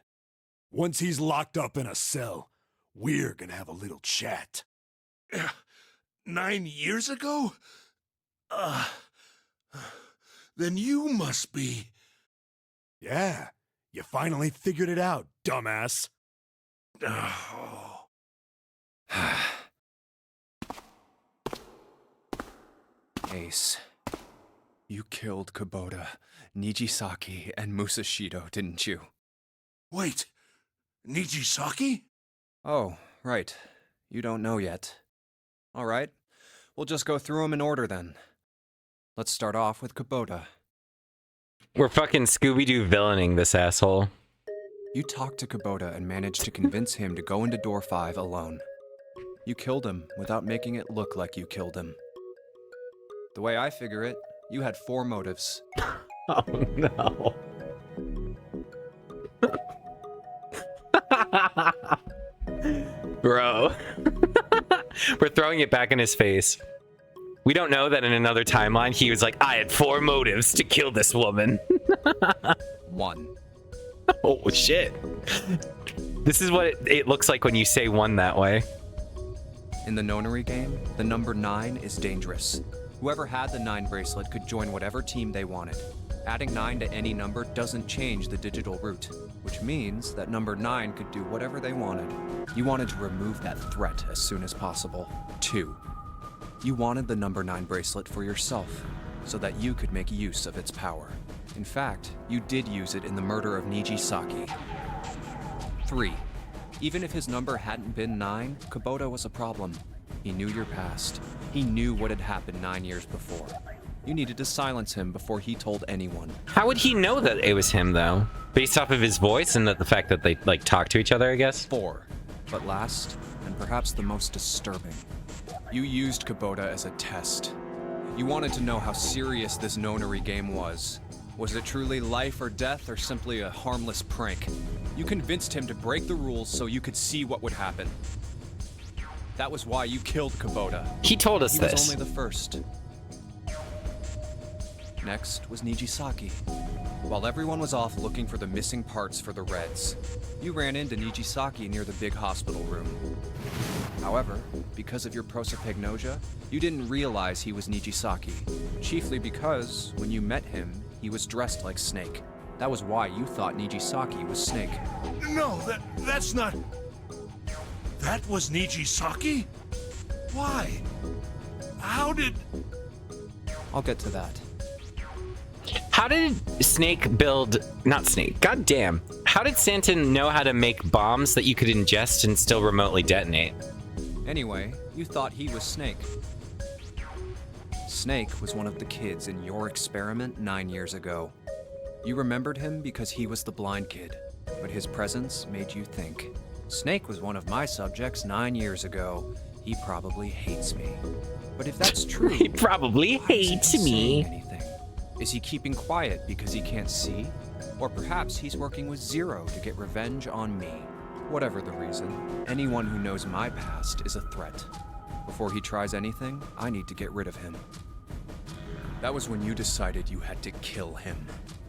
Once he's locked up in a cell, we're gonna have a little chat. 9 years ago? Then you must be... Yeah, you finally figured it out, dumbass. Oh. Ace, you killed Kubota, Nijisaki, and Musashido, didn't you? Wait, Nijisaki? Oh, right. You don't know yet. All right, we'll just go through them in order then. Let's start off with Kubota. We're fucking Scooby-Doo villaining this asshole. You talked to Kubota and managed to convince him to go into door 5 alone. You killed him without making it look like you killed him. The way I figure it, you had 4 motives. Oh no. Bro. We're throwing it back in his face. We don't know that in another timeline he was like, I had 4 motives to kill this woman. 1. Oh shit. This is what it looks like when you say 1 that way. In the Nonary game, the number 9 is dangerous. Whoever had the 9 bracelet could join whatever team they wanted. Adding 9 to any number doesn't change the digital route, which means that number 9 could do whatever they wanted. You wanted to remove that threat as soon as possible. 2. You wanted the number 9 bracelet for yourself, so that you could make use of its power. In fact, you did use it in the murder of Nijisaki. 3. Even if his number hadn't been 9, Kubota was a problem. He knew your past. He knew what had happened 9 years before. You needed to silence him before he told anyone. How would he know that it was him, though? Based off of his voice and the fact that they, like, talk to each other, I guess? 4. But last, and perhaps the most disturbing, you used Kubota as a test. You wanted to know how serious this Nonary game was. Was it truly life or death, or simply a harmless prank? You convinced him to break the rules so you could see what would happen. That was why you killed Kubota. He told us this. He was only the first. Next was Nijisaki. While everyone was off looking for the missing parts for the Reds, you ran into Nijisaki near the big hospital room. However, because of your prosopagnosia, you didn't realize he was Nijisaki, chiefly because, when you met him, he was dressed like Snake. That was why you thought Nijisaki was Snake. No, that's not... That was Nijisaki? Why? How did... I'll get to that. How did Snake build... Not Snake. God damn. How did Santa know how to make bombs that you could ingest and still remotely detonate? Anyway, you thought he was Snake. Snake was one of the kids in your experiment 9 years ago. You remembered him because he was the blind kid, but his presence made you think. Snake was one of my subjects 9 years ago. He probably hates me. But if that's true... He probably hates me. Anything? Is he keeping quiet because he can't see? Or perhaps he's working with Zero to get revenge on me. Whatever the reason, anyone who knows my past is a threat. Before he tries anything, I need to get rid of him. That was when you decided you had to kill him.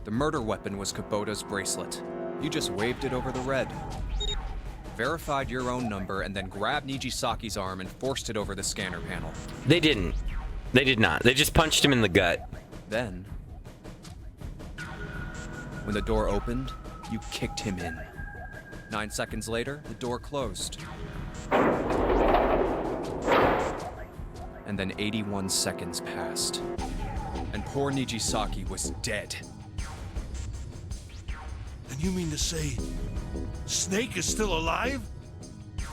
The murder weapon was Kubota's bracelet. You just waved it over the red. Verified your own number and then grabbed Nijisaki's arm and forced it over the scanner panel. They didn't. They did not. They just punched him in the gut. Then, when the door opened, you kicked him in. 9 seconds later, the door closed. And then 81 seconds passed. And poor Nijisaki was dead. And you mean to say Snake is still alive?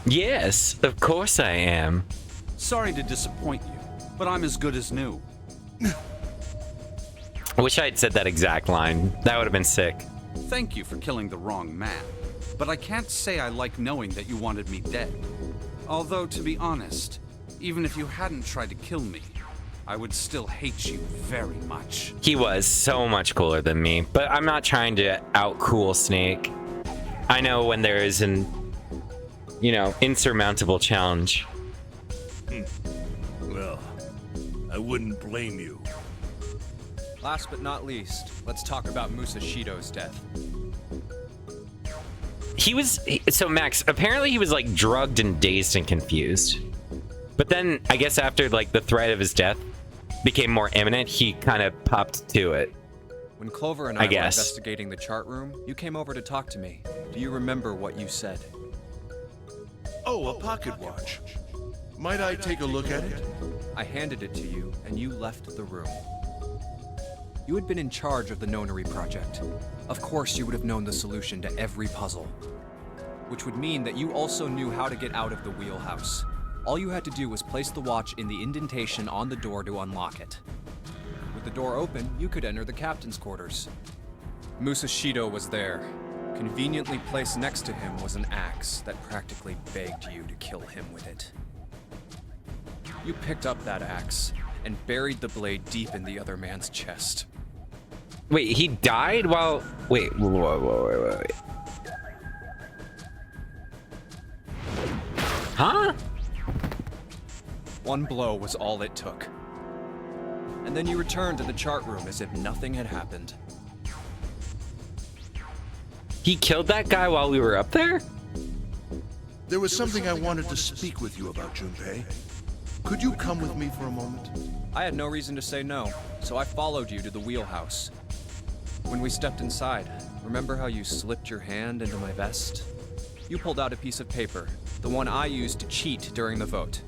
Yes, of course I am. Sorry to disappoint you, but I'm as good as new. I wish I had said that exact line. That would have been sick. Thank you for killing the wrong man, but I can't say I like knowing that you wanted me dead. Although, to be honest, even if you hadn't tried to kill me, I would still hate you very much. He was so much cooler than me, but I'm not trying to out-cool Snake. I know when there is an, insurmountable challenge. Well, I wouldn't blame you. Last but not least, let's talk about Musashido's death. So Max, apparently he was like drugged and dazed and confused. But then I guess after like the threat of his death became more imminent, he kind of popped to it. When Clover and I were investigating the chart room, you came over to talk to me. Do you remember what you said? Oh, a pocket watch. Might I take a look at it? I handed it to you, and you left the room. You had been in charge of the Nonary project. Of course you would have known the solution to every puzzle. Which would mean that you also knew how to get out of the wheelhouse. All you had to do was place the watch in the indentation on the door to unlock it. With the door open, you could enter the captain's quarters. Musashido was there. Conveniently placed next to him was an axe that practically begged you to kill him with it. You picked up that axe and buried the blade deep in the other man's chest. Wait, he died while... Wait. Huh? One blow was all it took. And then you returned to the chart room as if nothing had happened. He killed that guy while we were up there? There was something I wanted to speak with you about, Junpei. Could you come with me for a moment? I had no reason to say no, so I followed you to the wheelhouse. When we stepped inside, remember how you slipped your hand into my vest? You pulled out a piece of paper, the one I used to cheat during the vote.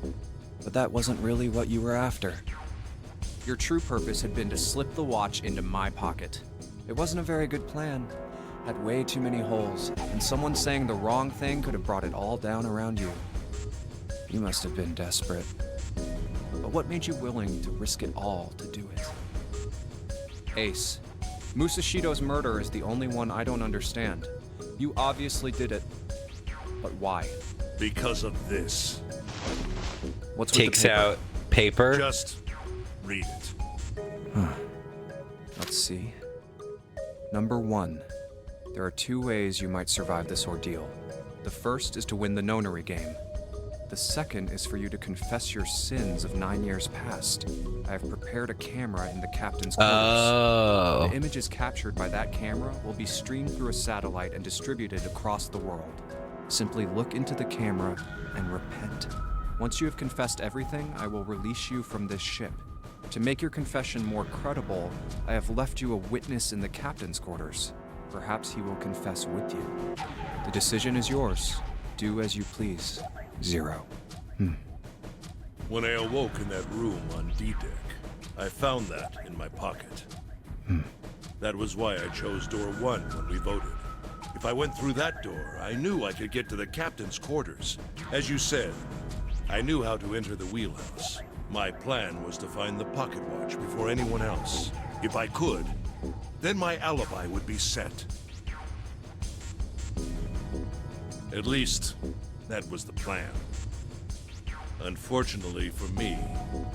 But that wasn't really what you were after. Your true purpose had been to slip the watch into my pocket. It wasn't a very good plan. Had way too many holes, and someone saying the wrong thing could have brought it all down around you. You must have been desperate. But what made you willing to risk it all to do it? Ace, Musashido's murder is the only one I don't understand. You obviously did it, but why? Because of this. What's Takes out paper. Just read it. Let's see. Number 1. There are 2 ways you might survive this ordeal. The first is to win the Nonary game. The second is for you to confess your sins of 9 years past. I have prepared a camera in the captain's quarters. Oh. The images captured by that camera will be streamed through a satellite and distributed across the world. Simply look into the camera and repent. Once you have confessed everything, I will release you from this ship. To make your confession more credible, I have left you a witness in the captain's quarters. Perhaps he will confess with you. The decision is yours. Do as you please. 0. When I awoke in that room on D-Deck, I found that in my pocket. That was why I chose door 1 when we voted. If I went through that door, I knew I could get to the captain's quarters. As you said, I knew how to enter the wheelhouse. My plan was to find the pocket watch before anyone else. If I could, then my alibi would be set. At least, that was the plan. Unfortunately for me,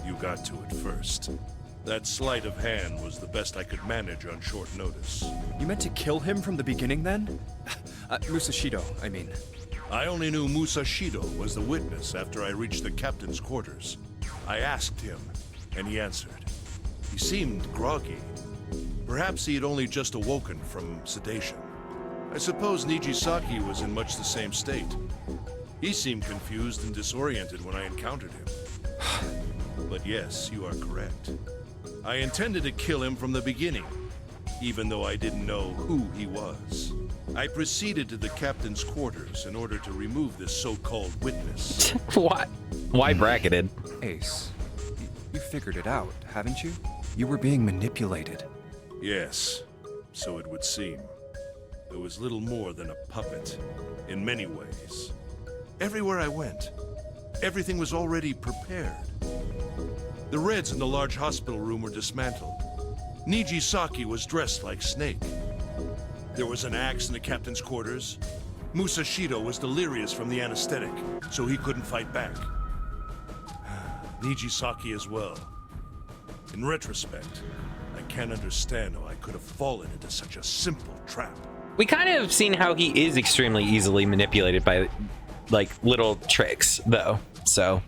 you got to it first. That sleight of hand was the best I could manage on short notice. You meant to kill him from the beginning then? Musashido, I mean. I only knew Musashido was the witness after I reached the captain's quarters. I asked him, and he answered. He seemed groggy. Perhaps he had only just awoken from sedation. I suppose Nijisaki was in much the same state. He seemed confused and disoriented when I encountered him. But yes, you are correct. I intended to kill him from the beginning, even though I didn't know who he was. I proceeded to the captain's quarters in order to remove this so-called witness. What? Why bracketed? Ace, you figured it out, haven't you? You were being manipulated. Yes, so it would seem. It was little more than a puppet, in many ways. Everywhere I went, everything was already prepared. The Reds in the large hospital room were dismantled. Nijisaki was dressed like Snake. There was an axe in the captain's quarters. Musashido was delirious from the anesthetic, so he couldn't fight back. Nijisaki as well. In retrospect, I can't understand how I could have fallen into such a simple trap. we kind of seen how he is extremely easily manipulated by, like, little tricks, though. So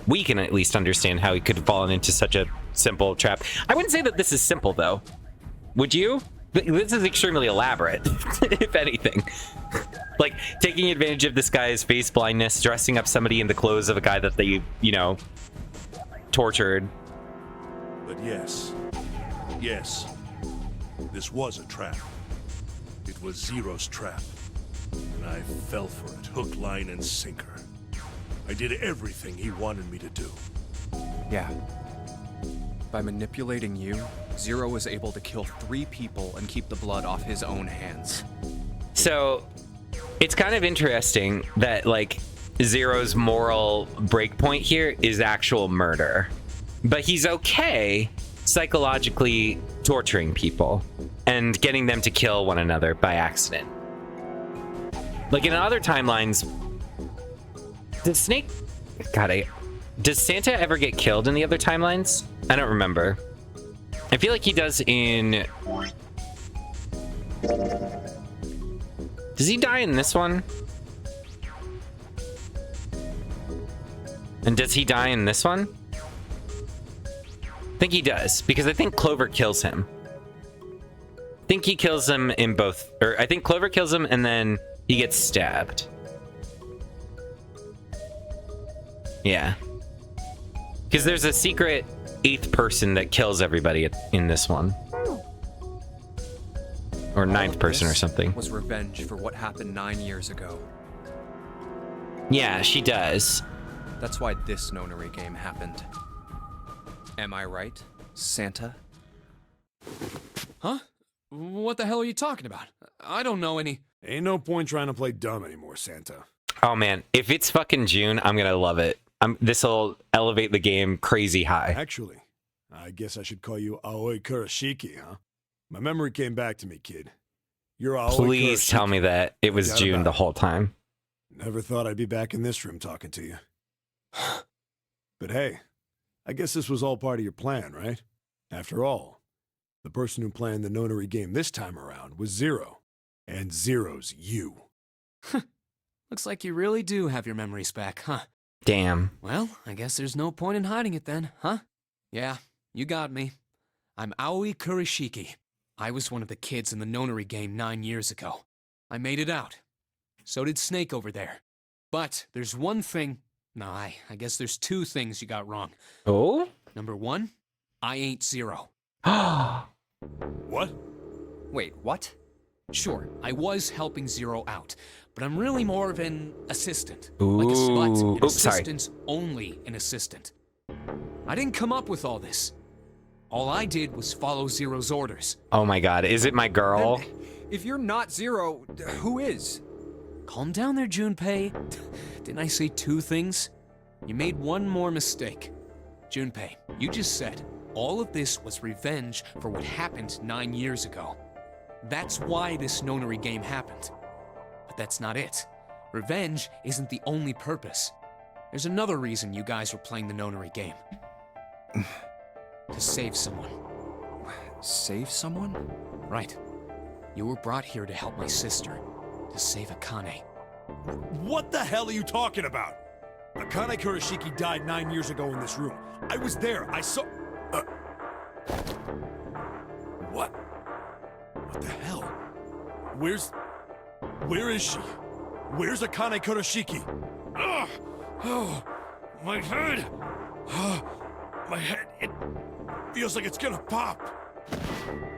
we can at least understand how he could have fallen into such a simple trap. I wouldn't say that this is simple, though. Would you? This is extremely elaborate, if anything. Like, taking advantage of this guy's face blindness, dressing up somebody in the clothes of a guy that they, you know, tortured. But yes, this was a trap. It was Zero's trap, and I fell for it, hook, line, and sinker. I did everything he wanted me to do. Yeah. By manipulating you, Zero was able to kill 3 people and keep the blood off his own hands. So, it's kind of interesting that, like, Zero's moral breakpoint here is actual murder. But he's okay psychologically torturing people and getting them to kill one another by accident. Like, in other timelines, does Santa ever get killed in the other timelines? I don't remember. I feel like he does in... Does he die in this one? And does he die in this one? I think he does, because I think Clover kills him. I think he kills him in both, or I think Clover kills him and then he gets stabbed. Yeah. Because there's a secret 8th person that kills everybody in this one. Or 9th person or something. Was revenge for what happened 9 years ago. Yeah, she does. That's why this Nonary game happened. Am I right, Santa? Huh? What the hell are you talking about? I don't know any... Ain't no point trying to play dumb anymore, Santa. Oh man, if it's fucking June, I'm gonna love it. This'll elevate the game crazy high. Actually, I guess I should call you Aoi Kurashiki, huh? My memory came back to me, kid. You're Aoi Please Kurashiki. tell me that it was Forgot June about the it. whole time. Never thought I'd be back in this room talking to you. But hey, I guess this was all part of your plan, right? After all, the person who planned the Nonary game this time around was Zero. And Zero's you. Looks like you really do have your memories back, huh? Damn. Well, I guess there's no point in hiding it then, huh? Yeah, you got me. I'm Aoi Kurashiki. I was one of the kids in the Nonary game 9 years ago. I made it out. So did Snake over there. But there's one thing... No, I guess there's 2 things you got wrong. Oh? Number 1, I ain't Zero. What? Wait, what? Sure, I was helping Zero out, but I'm really more of an assistant. Ooh. Like an Oops, sorry. assistant's only an assistant. I didn't come up with all this. All I did was follow Zero's orders. Oh my god, is it my girl? Then, if you're not Zero, who is? Calm down there, Junpei. Didn't I say 2 things? You made one more mistake. Junpei, you just said all of this was revenge for what happened 9 years ago. That's why this Nonary game happened. But that's not it. Revenge isn't the only purpose. There's another reason you guys were playing the Nonary game. To save someone. Save someone? Right. You were brought here to help my sister. To save Akane. What the hell are you talking about? Akane Kurashiki died 9 years ago in this room. I was there. I saw... What? What the hell? Where is she? Where's Akane Kurashiki? Ugh! Oh, my head! My head, it feels like it's gonna pop.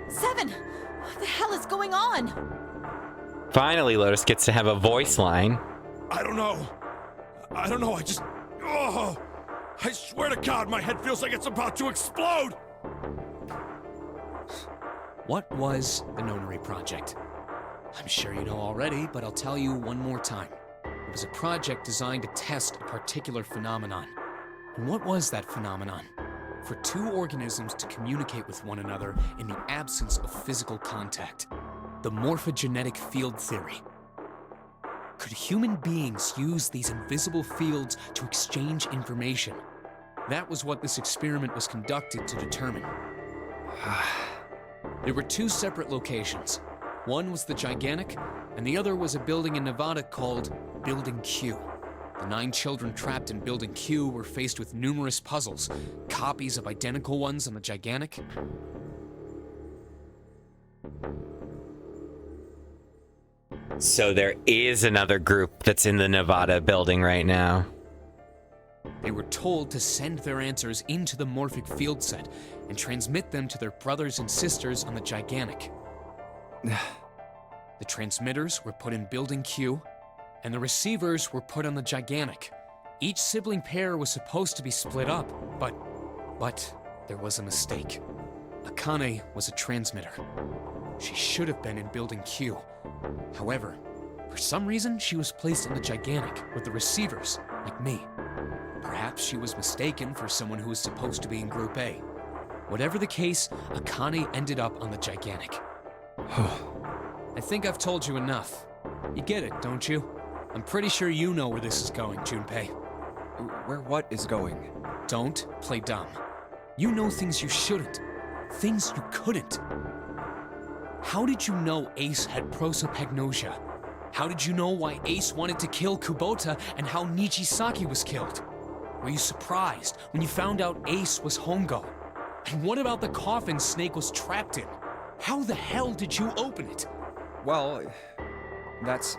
7! What the hell is going on? Finally, Lotus gets to have a voice line. I don't know. I just... Oh! I swear to God, my head feels like it's about to explode! What was the Nonary Project? I'm sure you know already, but I'll tell you one more time. It was a project designed to test a particular phenomenon. And what was that phenomenon? For 2 organisms to communicate with one another in the absence of physical contact. The morphogenetic field theory. Could human beings use these invisible fields to exchange information? That was what this experiment was conducted to determine. There were 2 separate locations. One was the Gigantic, and the other was a building in Nevada called Building Q. The 9 children trapped in Building Q were faced with numerous puzzles, copies of identical ones on the Gigantic. So there is another group that's in the Nevada building right now. They were told to send their answers into the morphic field set and transmit them to their brothers and sisters on the Gigantic. The transmitters were put in Building Q, and the receivers were put on the Gigantic. Each sibling pair was supposed to be split up, but there was a mistake. Akane was a transmitter. She should have been in Building Q. However, for some reason, she was placed on the Gigantic with the receivers, like me. Perhaps she was mistaken for someone who was supposed to be in Group A. Whatever the case, Akane ended up on the Gigantic. I think I've told you enough. You get it, don't you? I'm pretty sure you know where this is going, Junpei. Where what is going? Don't play dumb. You know things you shouldn't. Things you couldn't. How did you know Ace had prosopagnosia? How did you know why Ace wanted to kill Kubota and how Nijisaki was killed? Were you surprised when you found out Ace was Hongo? And what about the coffin Snake was trapped in? How the hell did you open it? Well, that's...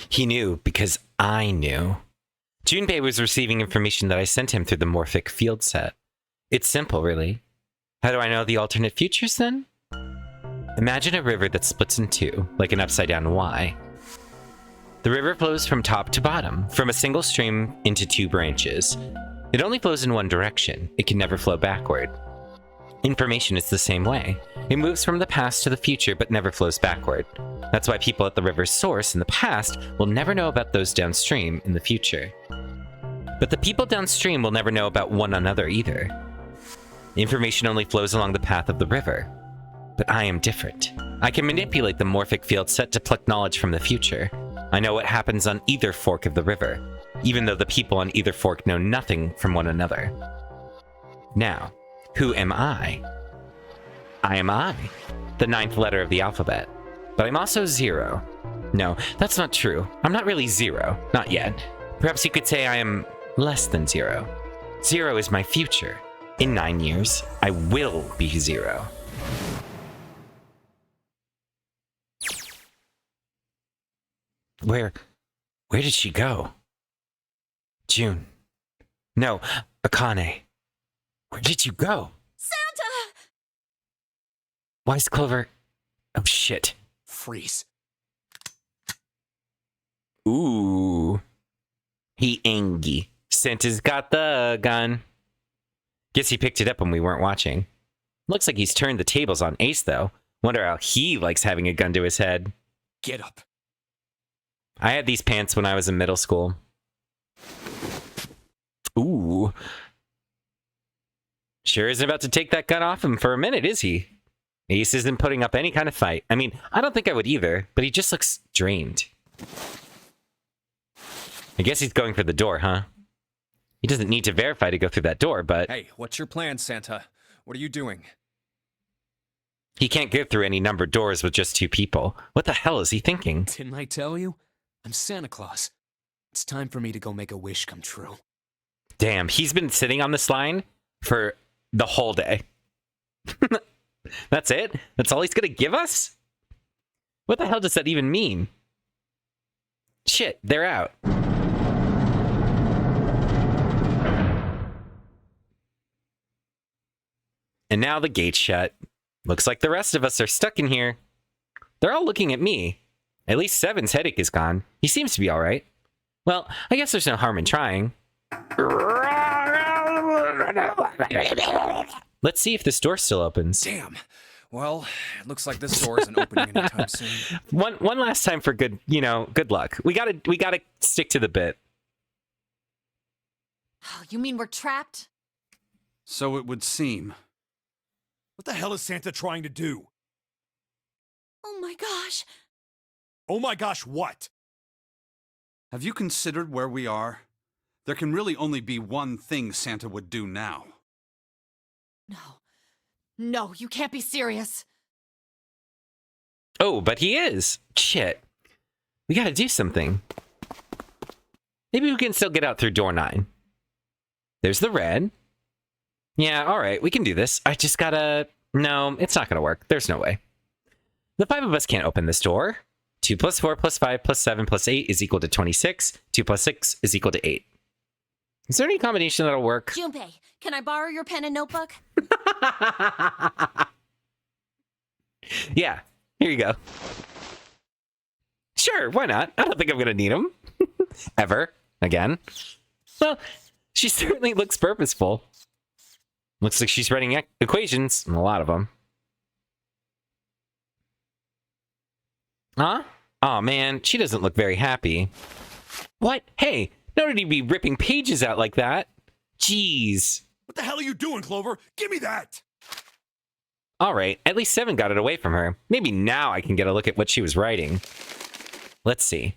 He knew because I knew. Junpei was receiving information that I sent him through the morphic field set. It's simple, really. How do I know the alternate futures, then? Imagine a river that splits in two, like an upside-down Y. The river flows from top to bottom, from a single stream into 2 branches. It only flows in one direction. It can never flow backward. Information is the same way. It moves from the past to the future, but never flows backward. That's why people at the river's source in the past will never know about those downstream in the future. But the people downstream will never know about one another either. Information only flows along the path of the river. But I am different. I can manipulate the morphic field set to pluck knowledge from the future. I know what happens on either fork of the river, even though the people on either fork know nothing from one another. Now, who am I? I am I, the 9th letter of the alphabet. But I'm also 0. No, that's not true. I'm not really 0. Not yet. Perhaps you could say I am less than 0. 0 is my future. In 9 years, I will be 0. Where did she go? June. No, Akane. Where did you go? Santa! Why's Clover? Oh, shit. Freeze. Ooh. He angry. Santa's got the gun. Guess he picked it up when we weren't watching. Looks like he's turned the tables on Ace, though. Wonder how he likes having a gun to his head. Get up. I had these pants when I was in middle school. Ooh. Sure isn't about to take that gun off him for a minute, is he? Ace isn't putting up any kind of fight. I mean, I don't think I would either, but he just looks drained. I guess he's going for the door, huh? He doesn't need to verify to go through that door, but... Hey, what's your plan, Santa? What are you doing? He can't get through any numbered doors with just 2 people. What the hell is he thinking? Didn't I tell you? I'm Santa Claus. It's time for me to go make a wish come true. Damn, he's been sitting on this line for the whole day. That's it? That's all he's gonna give us? What the hell does that even mean? Shit, they're out. And now the gate's shut. Looks like the rest of us are stuck in here. They're all looking at me. At least Seven's headache is gone. He seems to be alright. Well, I guess there's no harm in trying. Let's see if this door still opens. Damn. Well, it looks like this door isn't opening anytime soon. One last time for good luck. We gotta stick to the bit. Oh, you mean we're trapped? So it would seem. What the hell is Santa trying to do? Oh my gosh. Oh my gosh, what? Have you considered where we are? There can really only be one thing Santa would do now. No. No, you can't be serious. Oh, but he is. Shit. We gotta do something. Maybe we can still get out through door 9. There's the red. Yeah, alright, we can do this. I just gotta... No, it's not gonna work. There's no way. The 5 of us can't open this door. 2 plus 4 plus 5 plus 7 plus 8 is equal to 26. 2 plus 6 is equal to 8. Is there any combination that'll work? Junpei, can I borrow your pen and notebook? Yeah, here you go. Sure, why not? I don't think I'm gonna need them. Ever. Again. Well, she certainly looks purposeful. Looks like she's writing equations. A lot of them. Huh? Oh man, she doesn't look very happy. What? Hey, no need to be ripping pages out like that. Jeez. What the hell are you doing, Clover? Give me that! Alright, at least 7 got it away from her. Maybe now I can get a look at what she was writing. Let's see.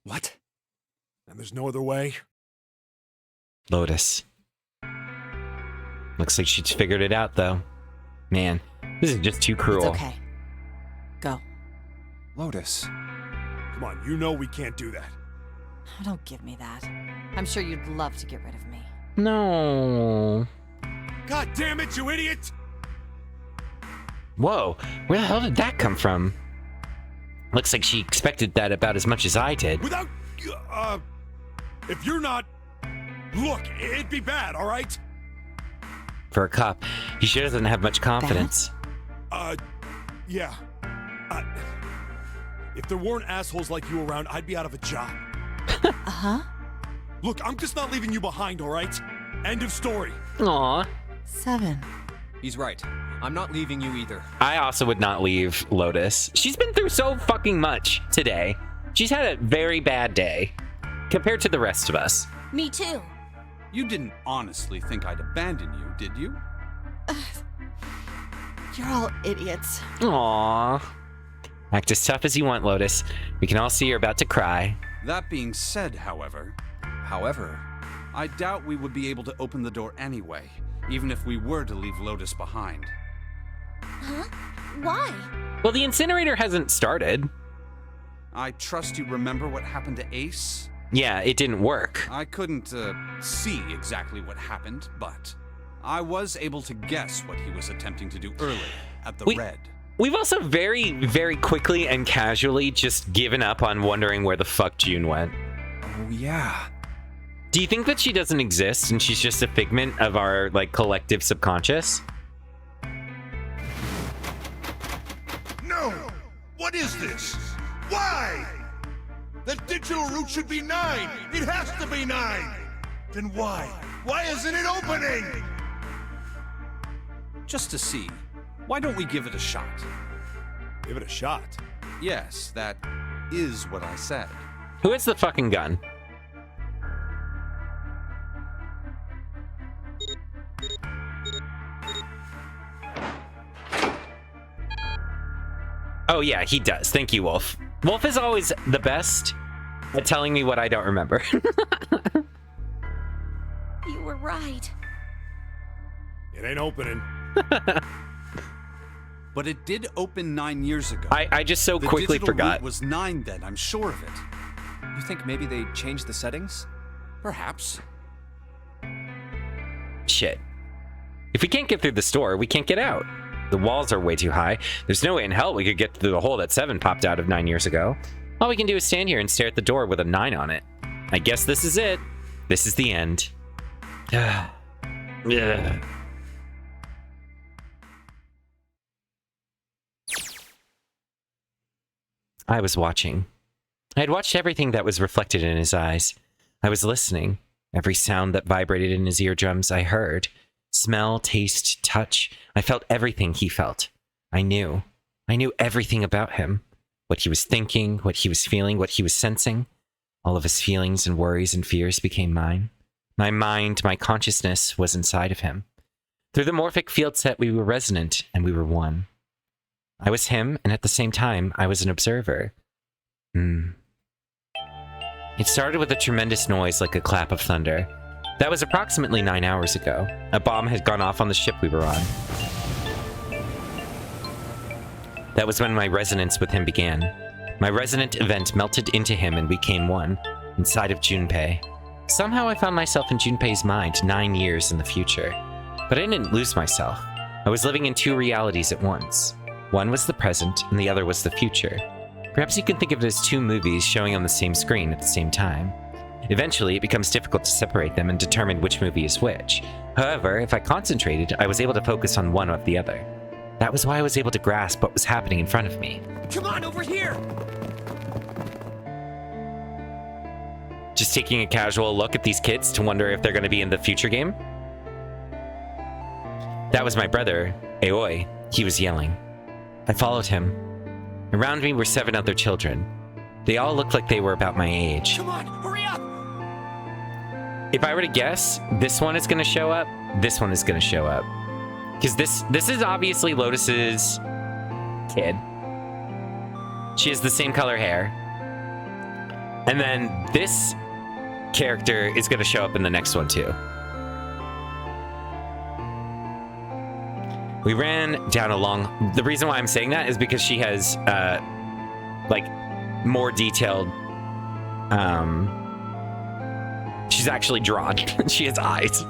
What? And there's no other way? Lotus. Looks like she's figured it out, though. Man, this is just too cruel. It's okay. Go. Lotus. Come on, you know we can't do that. Oh, don't give me that. I'm sure you'd love to get rid of me. No. God damn it, you idiot! Whoa, where the hell did that come from? Looks like she expected that about as much as I did. Without... if you're not... Look, it'd be bad, alright? For a cop, he sure doesn't have much confidence. Yeah. If there weren't assholes like you around, I'd be out of a job. Uh-huh. Look, I'm just not leaving you behind, alright? End of story. Aw. 7. He's right. I'm not leaving you either. I also would not leave Lotus. She's been through so fucking much today. She's had a very bad day compared to the rest of us. Me too. You didn't honestly think I'd abandon you, did you? You're all idiots. Aww. Act as tough as you want, Lotus. We can all see you're about to cry. That being said, however, I doubt we would be able to open the door anyway, even if we were to leave Lotus behind. Huh? Why? Well, the incinerator hasn't started. I trust you remember what happened to Ace? Yeah, it didn't work. I couldn't see exactly what happened, but I was able to guess what he was attempting to do earlier at the Red. We've also very, very quickly and casually just given up on wondering where the fuck June went. Oh, yeah. Do you think that she doesn't exist and she's just a figment of our, like, collective subconscious? No! What is this? Why? The digital route should be 9! It has to be 9! Then why? Why isn't it opening? Just to see, why don't we give it a shot? Give it a shot. Yes, that is what I said. Who has the fucking gun? Oh yeah, he does. Thank you, Wolf. Wolf is always the best at telling me what I don't remember. You were right. It ain't opening. But it did open 9 years ago. I just so quickly forgot. It was 9 then, I'm sure of it. You think maybe they changed the settings? Perhaps. Shit. If we can't get through the store, we can't get out. The walls are way too high. There's no way in hell we could get through the hole that 7 popped out of 9 years ago. All we can do is stand here and stare at the door with a 9 on it. I guess this is it. This is the end. Ugh. I was watching. I had watched everything that was reflected in his eyes. I was listening. Every sound that vibrated in his eardrums I heard. Smell, taste, touch. I felt everything he felt. I knew. I knew everything about him. What he was thinking, what he was feeling, what he was sensing. All of his feelings and worries and fears became mine. My mind, my consciousness was inside of him. Through the morphic field set, we were resonant and we were one. I was him, and at the same time, I was an observer. It started with a tremendous noise like a clap of thunder. That was approximately 9 hours ago. A bomb had gone off on the ship we were on. That was when my resonance with him began. My resonant event melted into him and became one, inside of Junpei. Somehow I found myself in Junpei's mind 9 years in the future. But I didn't lose myself. I was living in 2 realities at once. One was the present, and the other was the future. Perhaps you can think of it as 2 movies showing on the same screen at the same time. Eventually, it becomes difficult to separate them and determine which movie is which. However, if I concentrated, I was able to focus on one or the other. That was why I was able to grasp what was happening in front of me. Come on, over here! Just taking a casual look at these kids to wonder if they're going to be in the future game? That was my brother, Aoi. He was yelling. I followed him. Around me were 7 other children. They all looked like they were about my age. Come on, hurry up! If I were to guess, this one is going to show up, this one is going to show up. Because this is obviously Lotus's kid. She has the same color hair. And then this character is going to show up in the next one too. We ran down along... The reason why I'm saying that is because she has, like, more detailed... she's actually drawn. She has eyes.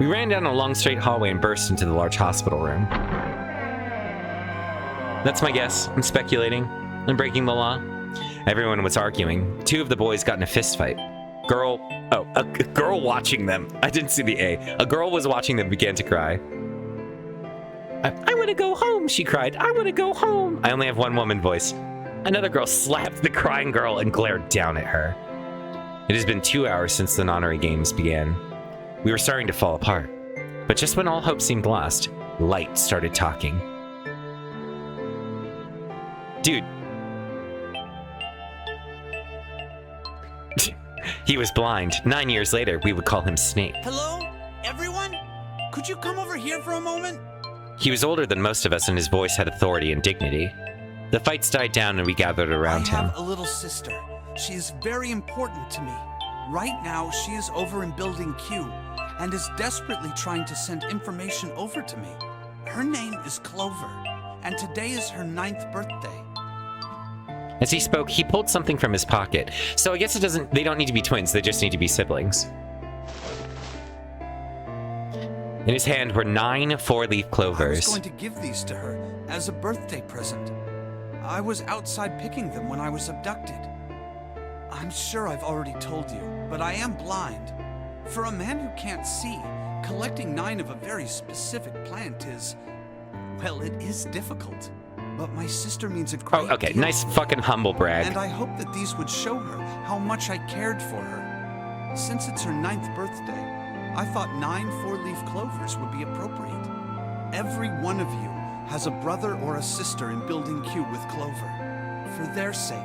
We ran down a long straight hallway and burst into the large hospital room. That's my guess. I'm speculating. I'm breaking the law. Everyone was arguing. 2 of the boys got in a fist fight. A girl watching them. I didn't see the A. A girl was watching them began to cry. I want to go home, she cried. I want to go home. I only have one woman voice. Another girl slapped the crying girl and glared down at her. It has been 2 hours since the Nonary Games began. We were starting to fall apart. But just when all hope seemed lost, Light started talking. Dude. He was blind. 9 years later, we would call him Snake. Hello? Everyone? Could you come over here for a moment? He was older than most of us, and his voice had authority and dignity. The fights died down, and we gathered around him. I have a little sister. She is very important to me. Right now, she is over in Building Q, and is desperately trying to send information over to me. Her name is Clover, and today is her 9th birthday. As he spoke, he pulled something from his pocket. So I guess they don't need to be twins, they just need to be siblings. In his hand were 9 4-leaf clovers. I was going to give these to her as a birthday present. I was outside picking them when I was abducted. I'm sure I've already told you, but I am blind. For a man who can't see, collecting 9 of a very specific plant is... well, it is difficult. But my sister means a great deal. Oh, okay, nice to me. Fucking humble brag. And I hope that these would show her how much I cared for her. Since it's her 9th birthday, I thought 9 4-leaf clovers would be appropriate. Every one of you has a brother or a sister in Building Q with Clover. For their sake,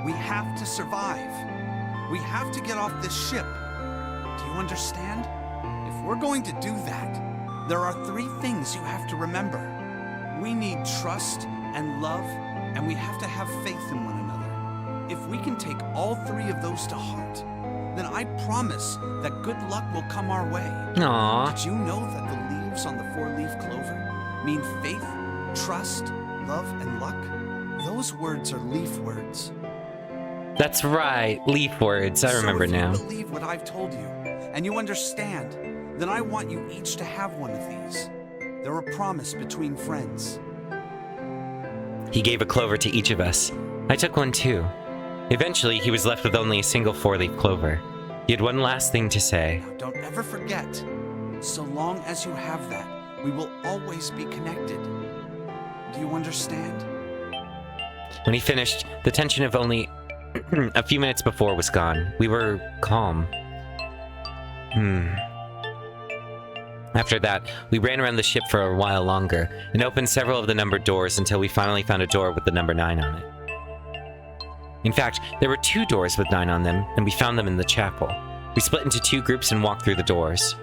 we have to survive. We have to get off this ship. Do you understand? If we're going to do that, there are 3 things you have to remember. We need trust and love, and we have to have faith in one another. If we can take all 3 of those to heart, then I promise that good luck will come our way. Aww. Did you know that the leaves on the 4-leaf clover mean faith, trust, love, and luck? Those words are leaf words. That's right, leaf words. I remember now. So if you believe what I've told you, and you understand, then I want you each to have one of these. They're a promise between friends. He gave a clover to each of us. I took one too. Eventually, he was left with only a single 4-leaf clover. He had one last thing to say. Now, don't ever forget, so long as you have that, we will always be connected. Do you understand? When he finished, the tension of only a few minutes before was gone. We were calm. After that, we ran around the ship for a while longer and opened several of the numbered doors until we finally found a door with the number 9 on it. In fact, there were 2 doors with 9 on them, and we found them in the chapel. We split into 2 groups and walked through the doors.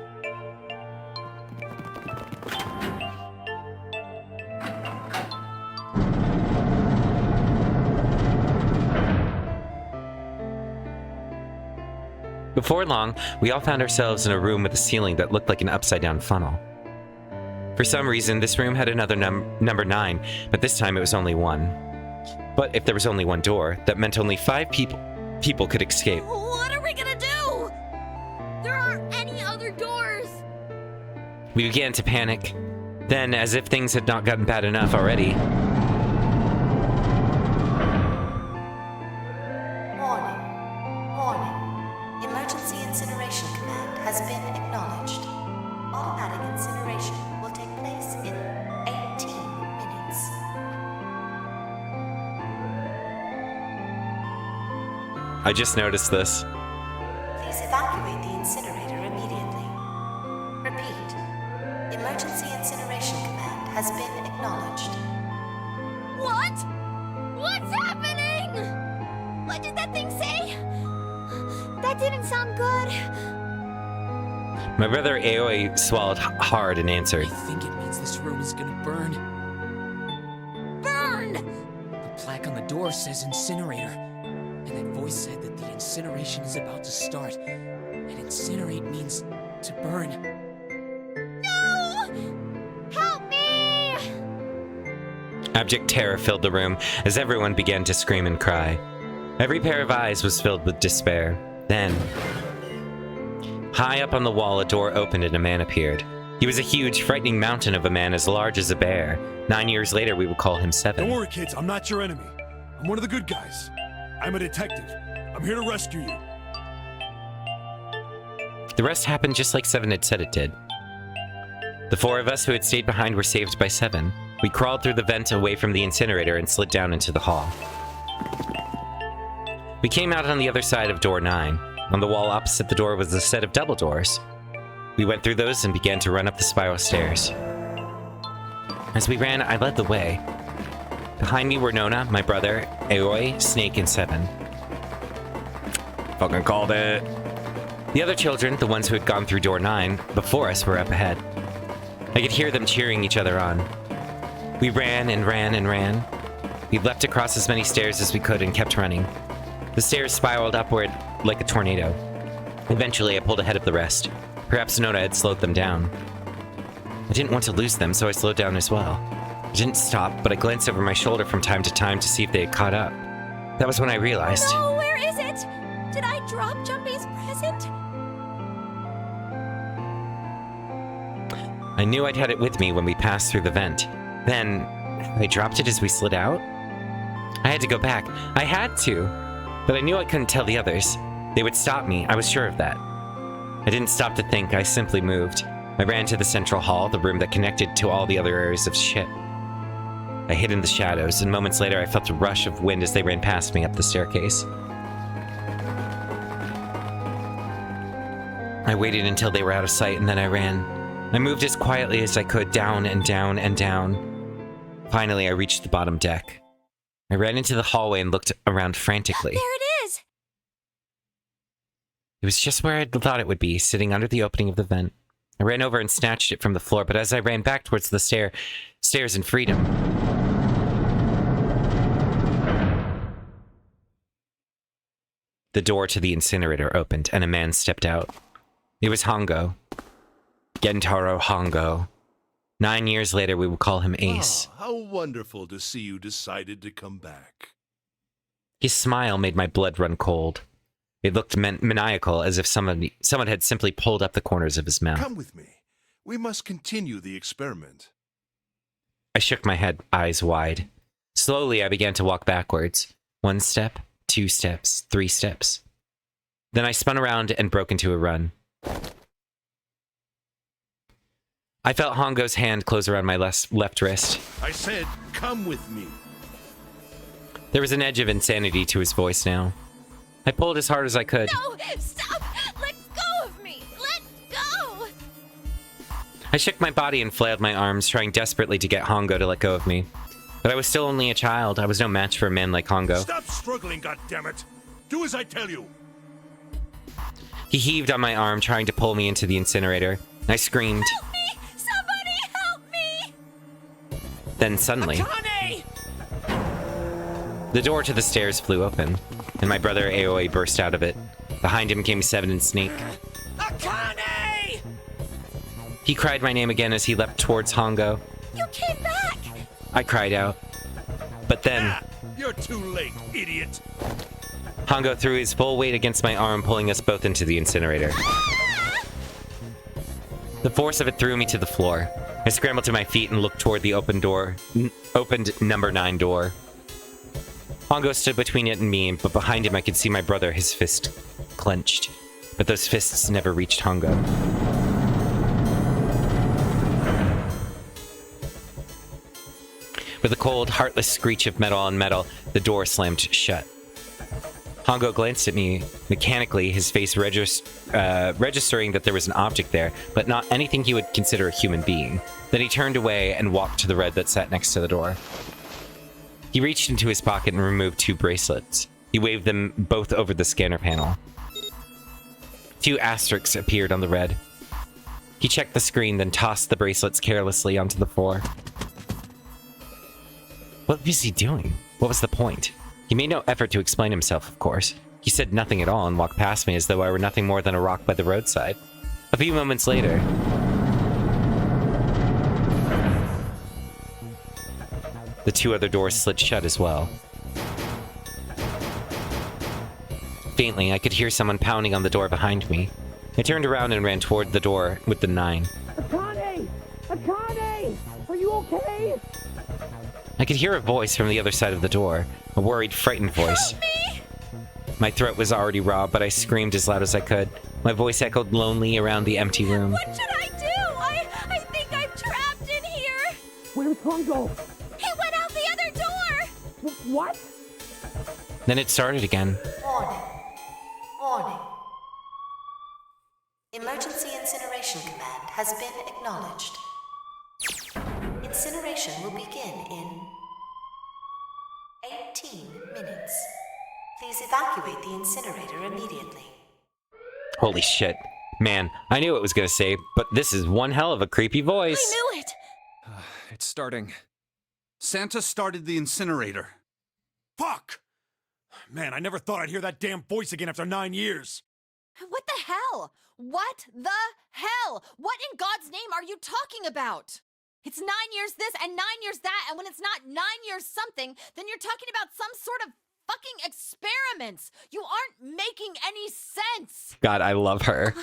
Before long, we all found ourselves in a room with a ceiling that looked like an upside-down funnel. For some reason, this room had another number 9, but this time it was only 1. But if there was only 1 door, that meant only 5 people could escape. What are we gonna do? There aren't any other doors. We began to panic. Then, as if things had not gotten bad enough already, Warning. Emergency incineration command has been acknowledged. Automatic incineration will take place in 18 minutes. I just noticed this. Please evacuate the incinerator immediately. Repeat. Emergency incineration command has been acknowledged. What? What's happening? What did that thing say? That didn't sound good. My brother Aoi swallowed hard and answered. I think it means this room is gonna burn. Burn! The plaque on the door says incinerator. And that voice said that the incineration is about to start. And incinerate means to burn. No! Help me! Abject terror filled the room as everyone began to scream and cry. Every pair of eyes was filled with despair. Then, high up on the wall, a door opened and a man appeared. He was a huge, frightening mountain of a man as large as a bear. 9 years later, we would call him 7. Don't worry, kids. I'm not your enemy. I'm one of the good guys. I'm a detective. I'm here to rescue you. The rest happened just like 7 had said it did. The 4 of us who had stayed behind were saved by 7. We crawled through the vent away from the incinerator and slid down into the hall. We came out on the other side of door 9. On the wall opposite the door was a set of double doors. We went through those and began to run up the spiral stairs. As we ran, I led the way. Behind me were Nona, my brother, Aoi, Snake, and 7. Fucking called it. The other children, the ones who had gone through door 9 before us, were up ahead. I could hear them cheering each other on. We ran and ran and ran. We leapt across as many stairs as we could and kept running. The stairs spiraled upward like a tornado. Eventually, I pulled ahead of the rest. Perhaps Nona had slowed them down. I didn't want to lose them, so I slowed down as well. I didn't stop, but I glanced over my shoulder from time to time to see if they had caught up. That was when I realized... No, where is it? Did I drop Jumpy's present? I knew I'd had it with me when we passed through the vent. Then, I dropped it as we slid out? I had to go back. I had to! But I knew I couldn't tell the others. They would stop me, I was sure of that. I didn't stop to think, I simply moved. I ran to the central hall, the room that connected to all the other areas of ship. I hid in the shadows, and moments later I felt a rush of wind as they ran past me up the staircase. I waited until they were out of sight, and then I ran. I moved as quietly as I could, down and down and down. Finally, I reached the bottom deck. I ran into the hallway and looked around frantically. There it is! It was just where I thought it would be, sitting under the opening of the vent. I ran over and snatched it from the floor, but as I ran back towards the stairs in freedom, the door to the incinerator opened, and a man stepped out. It was Hongo. Gentaro Hongo. 9 years later, we would call him Ace. Ah, how wonderful to see you decided to come back. His smile made my blood run cold. It looked maniacal, as if someone had simply pulled up the corners of his mouth. Come with me. We must continue the experiment. I shook my head, eyes wide. Slowly, I began to walk backwards. 1 step, 2 steps, 3 steps. Then I spun around and broke into a run. I felt Hongo's hand close around my left wrist. I said, come with me. There was an edge of insanity to his voice now. I pulled as hard as I could. No! Stop! Let go of me! Let go! I shook my body and flailed my arms, trying desperately to get Hongo to let go of me. But I was still only a child. I was no match for a man like Hongo. Stop struggling, goddammit! Do as I tell you! He heaved on my arm, trying to pull me into the incinerator. I screamed. Help me! Somebody help me! Then suddenly, Akane! the door to the stairs flew open, and my brother Aoi burst out of it. Behind him came Seven and Snake. Akane! He cried my name again as he leapt towards Hongo. You came back! I cried out. But then, You're too late, idiot. Hongo threw his full weight against my arm, pulling us both into the incinerator. The force of it threw me to the floor. I scrambled to my feet and looked toward the opened number 9 door. Hongo stood between it and me, but behind him I could see my brother, his fist clenched. But those fists never reached Hongo. With a cold, heartless screech of metal on metal, the door slammed shut. Hongo glanced at me mechanically, his face registering that there was an object there, but not anything he would consider a human being. Then he turned away and walked to the red that sat next to the door. He reached into his pocket and removed 2 bracelets. He waved them both over the scanner panel. 2 asterisks appeared on the red. He checked the screen, then tossed the bracelets carelessly onto the floor. What was he doing? What was the point? He made no effort to explain himself, of course. He said nothing at all and walked past me as though I were nothing more than a rock by the roadside. A few moments later, the 2 other doors slid shut as well. Faintly, I could hear someone pounding on the door behind me. I turned around and ran toward the door with the 9. Akane! Akane! Are you okay? I could hear a voice from the other side of the door, a worried, frightened voice. Help me! My throat was already raw, but I screamed as loud as I could. My voice echoed lonely around the empty room. What should I do? I think I'm trapped in here! Where's Hongo? He went out the other door! What? Then it started again. Warning. Warning. Emergency incineration command has been acknowledged. Incineration will begin in 18 minutes. Please evacuate the incinerator immediately. Holy shit. Man, I knew what it was gonna say, but this is one hell of a creepy voice. I knew it! It's starting. Santa started the incinerator. Fuck! Man, I never thought I'd hear that damn voice again after 9 years. What the hell? What the hell? What in God's name are you talking about? It's 9 years this and 9 years that, and when it's not 9 years something, then you're talking about some sort of fucking experiments. You aren't making any sense. God, I love her.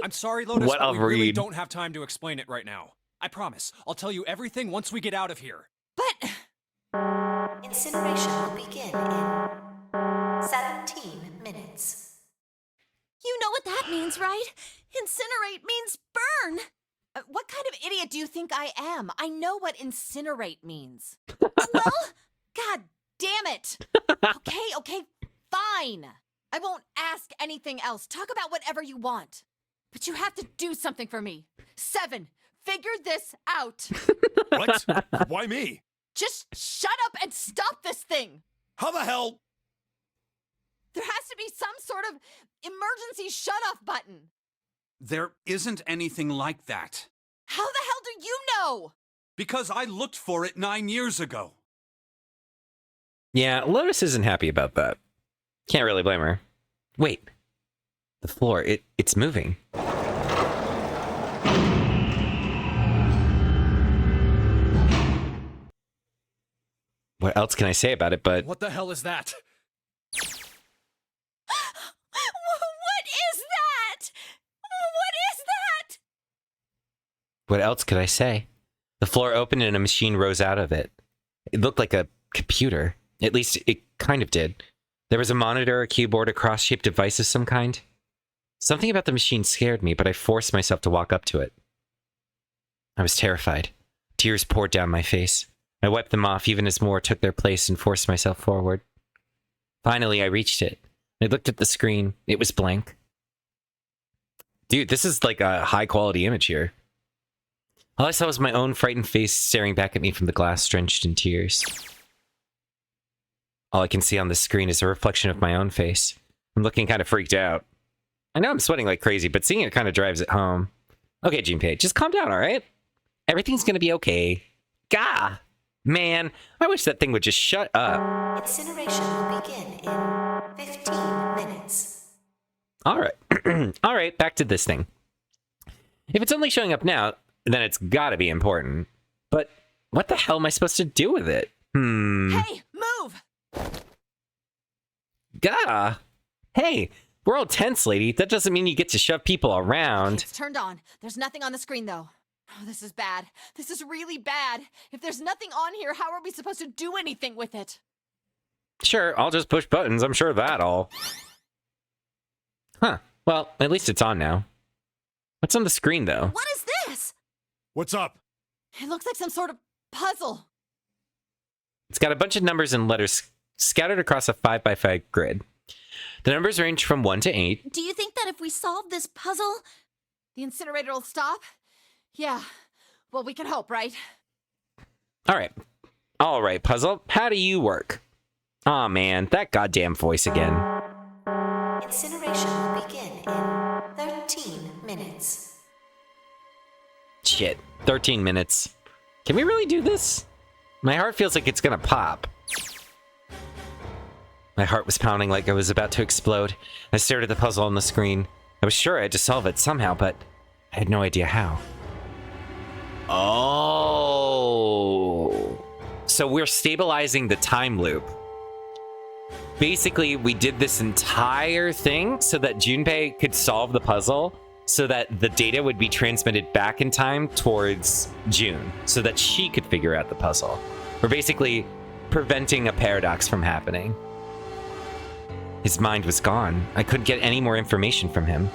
I'm sorry, Lotus, What but a we really read. don't have time to explain it right now. I promise. I'll tell you everything once we get out of here. But Incineration will begin in 17 minutes. You know what that means, right? Incinerate means burn! what kind of idiot do you think I am? I know what incinerate means. Well, God damn it. Okay, fine. I won't ask anything else. Talk about whatever you want. But you have to do something for me. 7, figure this out. What? Why me? Just shut up and stop this thing. How the hell? There has to be some sort of emergency shut-off button. There isn't anything like that. How the hell do you know? Because I looked for it 9 years ago. Yeah, Lotus isn't happy about that. Can't really blame her. Wait. The floor, it's moving. What else can I say about it but... What the hell is that? what is that? What is that? What else could I say? The floor opened and a machine rose out of it. It looked like a computer. At least it kind of did. There was a monitor, a keyboard, a cross-shaped device of some kind. Something about the machine scared me, but I forced myself to walk up to it. I was terrified. Tears poured down my face. I wiped them off even as more took their place and forced myself forward. Finally, I reached it. I looked at the screen. It was blank. Dude, this is like a high-quality image here. All I saw was my own frightened face staring back at me from the glass drenched in tears. All I can see on the screen is a reflection of my own face. I'm looking kind of freaked out. I know I'm sweating like crazy, but seeing it kind of drives it home. Okay, Junpei, just calm down, alright? Everything's gonna be okay. Gah! Man, I wish that thing would just shut up. Incineration will begin in 15 minutes. All right. All right, back to this thing. If it's only showing up now, then it's gotta be important. But what the hell am I supposed to do with it? Hey, move! Gah! Hey, we're all tense, lady. That doesn't mean you get to shove people around. It's turned on. There's nothing on the screen, though. Oh, this is bad. This is really bad. If there's nothing on here, how are we supposed to do anything with it? Sure, I'll just push buttons. I'm sure that'll... Huh. Well, at least it's on now. What's on the screen, though? What is this? What's up? It looks like some sort of puzzle. It's got a bunch of numbers and letters scattered across a 5x5 grid. The numbers range from 1 to 8. Do you think that if we solve this puzzle... The incinerator will stop? Yeah. Well, we can hope, right? All right, puzzle. How do you work? Aw, man, that goddamn voice again. Incineration will begin in 13 minutes. Shit, 13 minutes. Can we really do this? My heart feels like it's gonna pop. My heart was pounding like I was about to explode. I stared at the puzzle on the screen. I was sure I had to solve it somehow, but I had no idea how. Oh. So we're stabilizing the time loop. Basically, we did this entire thing so that Junpei could solve the puzzle, so that the data would be transmitted back in time towards June, so that she could figure out the puzzle. We're basically preventing a paradox from happening. His mind was gone. I couldn't get any more information from him.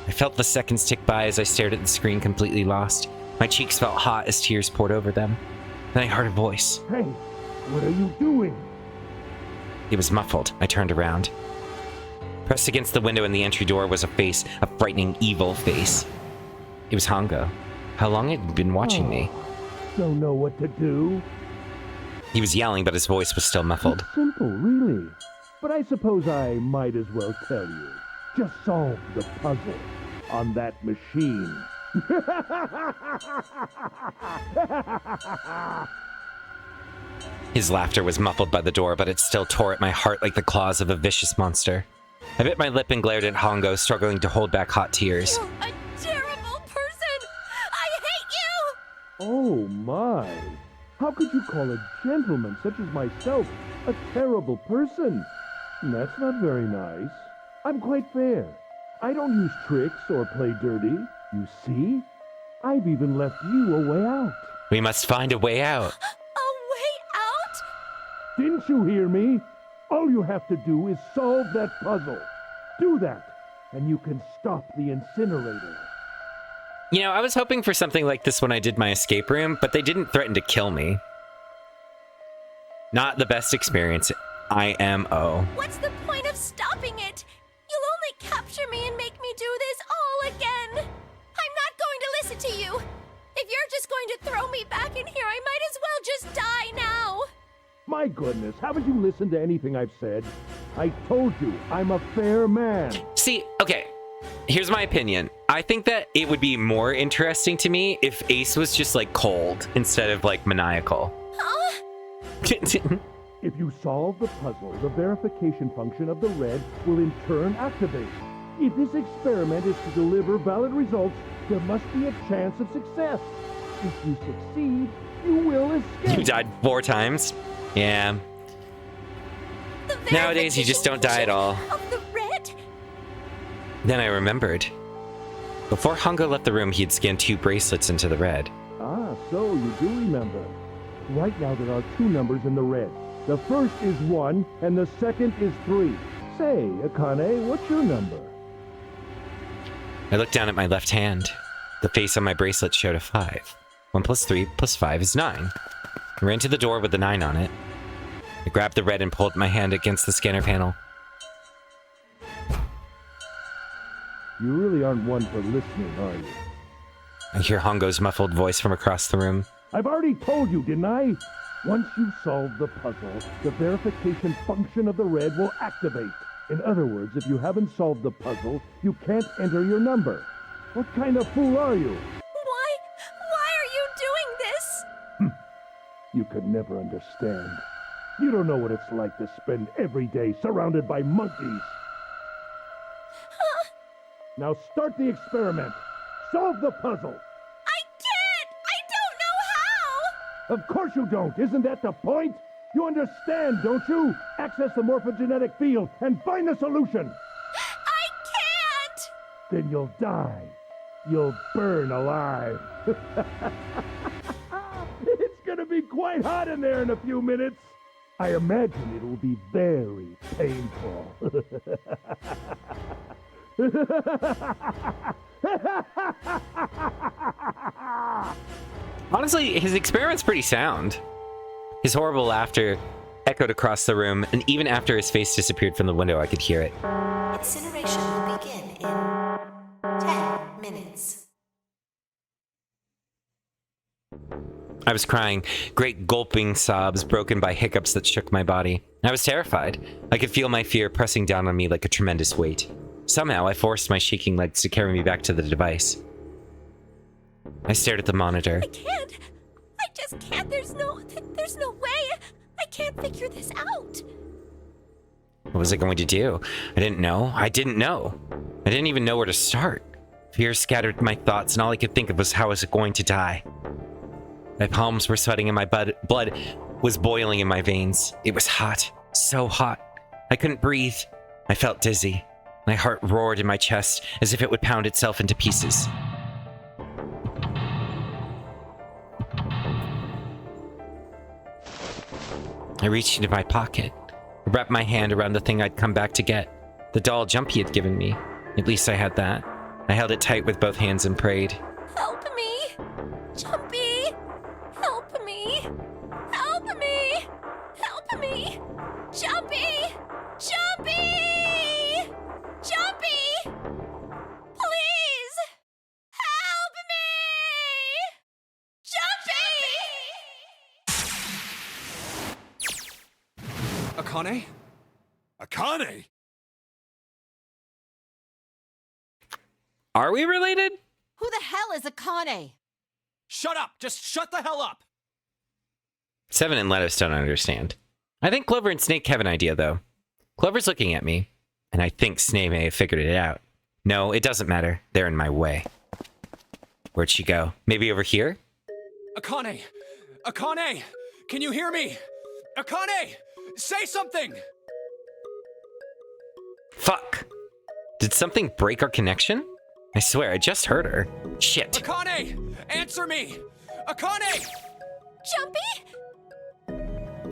I felt the seconds tick by as I stared at the screen, completely lost. My cheeks felt hot as tears poured over them. Then I heard a voice. Hey, what are you doing? It was muffled. I turned around. Pressed against the window in the entry door was a face, a frightening, evil face. It was Hongo. How long had he been watching me? Don't know what to do? He was yelling, but his voice was still muffled. It's simple, really. But I suppose I might as well tell you. Just solve the puzzle on that machine. His laughter was muffled by the door, but it still tore at my heart like the claws of a vicious monster. I bit my lip and glared at Hongo, struggling to hold back hot tears. You're a terrible person! I hate you! Oh my! How could you call a gentleman such as myself a terrible person? That's not very nice. I'm quite fair. I don't use tricks or play dirty. You see? I've even left you a way out. We must find a way out. A way out? Didn't you hear me? All you have to do is solve that puzzle. Do that, and you can stop the incinerator. You know, I was hoping for something like this when I did my escape room, but they didn't threaten to kill me. Not the best experience. IMO. What's the point of stopping it? You'll only capture me and make me do this all again. I'm not going to listen to you. If you're just going to throw me back in here, I might as well just die now. My goodness, haven't you listened to anything I've said? I told you, I'm a fair man. See, okay, here's my opinion. I think that it would be more interesting to me if Ace was just, like, cold instead of, like, maniacal. Huh? If you solve the puzzle, the verification function of the red will in turn activate. If this experiment is to deliver valid results, there must be a chance of success. If you succeed, you will escape. You died 4 times. Yeah. Nowadays, you just don't die at all. Of the red? Then I remembered. Before Hongo left the room, he had scanned 2 bracelets into the red. Ah, so you do remember. Right now there are 2 numbers in the red. The first is 1, and the second is 3. Say, Akane, what's your number? I looked down at my left hand. The face on my bracelet showed a 5. 1 plus 3 plus 5 is 9. I ran to the door with the 9 on it. I grabbed the red and pulled my hand against the scanner panel. You really aren't one for listening, are you? I hear Hongo's muffled voice from across the room. I've already told you, didn't I? Once you solve the puzzle, the verification function of the red will activate. In other words, if you haven't solved the puzzle, you can't enter your number. What kind of fool are you? Why are you doing this? You could never understand. You don't know what it's like to spend every day surrounded by monkeys. Now start the experiment. Solve the puzzle. I can't! I don't know how! Of course you don't. Isn't that the point? You understand, don't you? Access the morphogenetic field and find the solution. I can't! Then you'll die. You'll burn alive. It's gonna be quite hot in there in a few minutes. I imagine it will be very painful. Honestly, his experiment's pretty sound. His horrible laughter echoed across the room, and even after his face disappeared from the window, I could hear it. Incineration will begin in 10 minutes. I was crying, great gulping sobs broken by hiccups that shook my body. I was terrified. I could feel my fear pressing down on me like a tremendous weight. Somehow, I forced my shaking legs to carry me back to the device. I stared at the monitor. I can't. I just can't. There's no way. I can't figure this out. What was I going to do? I didn't know. I didn't know. I didn't even know where to start. Fear scattered my thoughts, and all I could think of was how I was going to die. My palms were sweating and my blood was boiling in my veins. It was hot. So hot. I couldn't breathe. I felt dizzy. My heart roared in my chest as if it would pound itself into pieces. I reached into my pocket, wrapped my hand around the thing I'd come back to get. The doll Jumpy had given me. At least I had that. I held it tight with both hands and prayed. Help me! Jumpy! Help me! Help me! Help me! Jumpy! Jumpy! Jumpy! Please! Help me! Jumpy! Akane? Akane? Are we related? Who the hell is Akane? Shut up! Just shut the hell up! Seven and Lettuce don't understand. I think Clover and Snake have an idea, though. Clover's looking at me, and I think Snake may have figured it out. No, it doesn't matter. They're in my way. Where'd she go? Maybe over here? Akane! Akane! Can you hear me? Akane! Say something! Fuck. Did something break our connection? I swear, I just heard her. Shit. Akane! Answer me! Akane! Jumpy?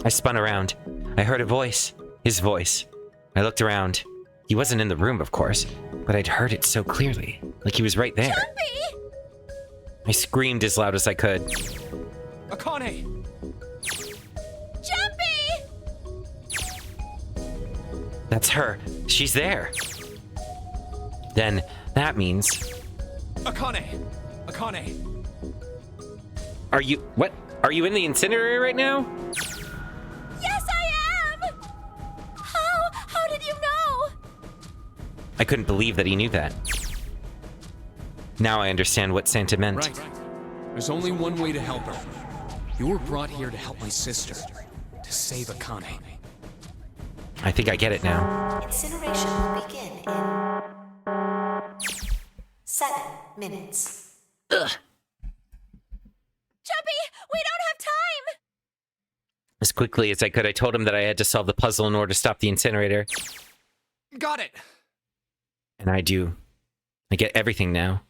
I spun around. I heard a voice. His voice. I looked around. He wasn't in the room, of course, but I'd heard it so clearly, like he was right there. Jumpy! I screamed as loud as I could. Akane! Jumpy! That's her. She's there. Then, that means... Akane! Akane! Are you... What? Are you in the incinerator right now? Yes, I am! How did you know? I couldn't believe that he knew that. Now I understand what Santa meant. Right. There's only one way to help her. You were brought here to help my sister. To save Akane. I think I get it now. Incineration will begin in 7 minutes. Ugh. Jumpy, we don't have time! As quickly as I could, I told him that I had to solve the puzzle in order to stop the incinerator. Got it! And I do. I get everything now.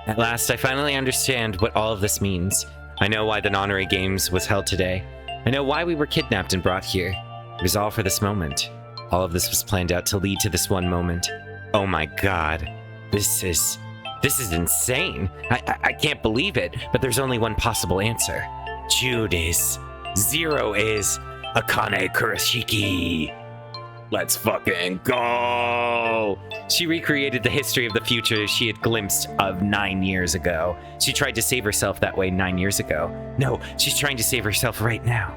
At last, I finally understand what all of this means. I know why the Nonary Games was held today. I know why we were kidnapped and brought here. It was all for this moment. All of this was planned out to lead to this one moment. Oh my god. This is insane. I can't believe it, but there's only one possible answer. Jude is. Zero is. Akane Kurashiki. Let's fucking go! She recreated the history of the future she had glimpsed of 9 years ago. She tried to save herself that way 9 years ago. No, she's trying to save herself right now.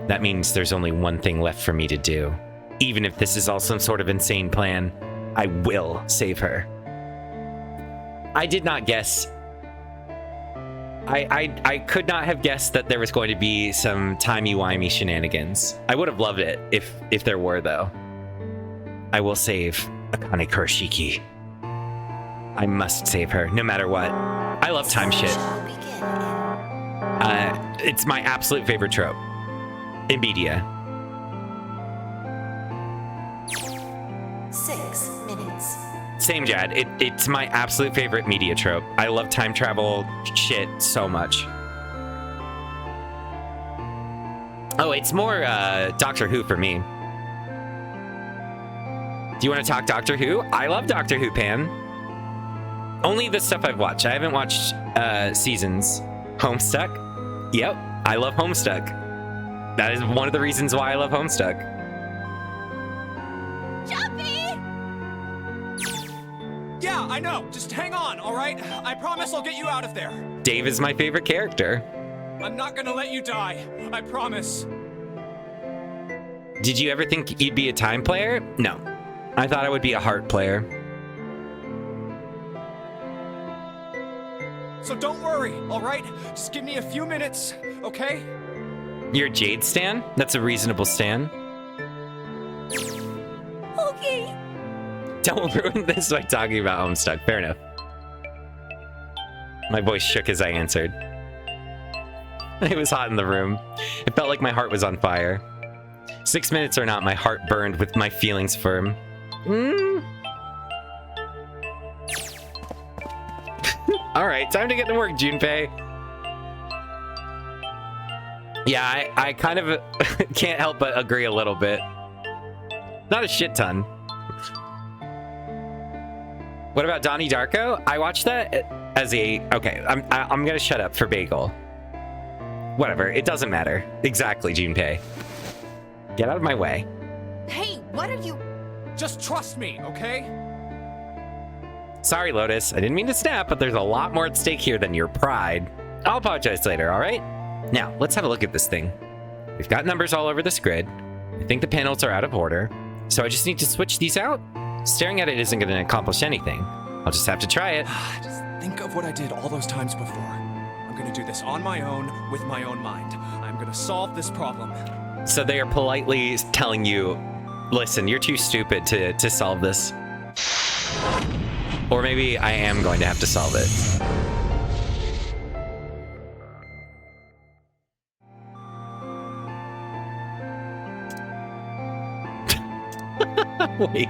That means there's only one thing left for me to do. Even if this is all some sort of insane plan, I will save her. I did not guess I could not have guessed that there was going to be some timey-wimey shenanigans. I would have loved it if there were, though. I will save Akane Kurashiki. I must save her, no matter what. I love time shit. It's my absolute favorite trope in media. 6 minutes. Same, Jad. It's my absolute favorite media trope. I love time travel shit so much. Oh, it's more Doctor Who for me. Do you want to talk Doctor Who? I love Doctor Who, Pan. Only the stuff I've watched. I haven't watched seasons. Homestuck? Yep, I love Homestuck. That is one of the reasons why I love Homestuck. Yeah, I know. Just hang on, all right? I promise I'll get you out of there. Dave is my favorite character. I'm not gonna let you die. I promise. Did you ever think you'd be a time player? No. I thought I would be a heart player. So don't worry, all right? Just give me a few minutes, okay? You're a Jade stan? That's a reasonable stan. Okay. Don't ruin this by talking about Homestuck. Fair enough. My voice shook as I answered. It was hot in the room. It felt like my heart was on fire. 6 minutes or not, my heart burned with my feelings firm. All right, time to get to work, Junpei. Yeah, I kind of can't help but agree a little bit. Not a shit ton. What about Donnie Darko? I watched that as a... Okay, I'm gonna shut up for Bagel. Whatever, it doesn't matter. Exactly, Junpei. Get out of my way. Hey, what are you... Just trust me, okay? Sorry, Lotus. I didn't mean to snap, but there's a lot more at stake here than your pride. I'll apologize later, all right? Now, let's have a look at this thing. We've got numbers all over this grid. I think the panels are out of order. So I just need to switch these out? Staring at it isn't going to accomplish anything. I'll just have to try it. Just think of what I did all those times before. I'm gonna do this on my own, with my own mind. I'm gonna solve this problem. So they are politely telling you, listen, you're too stupid to solve this. Or maybe I am going to have to solve it. Wait.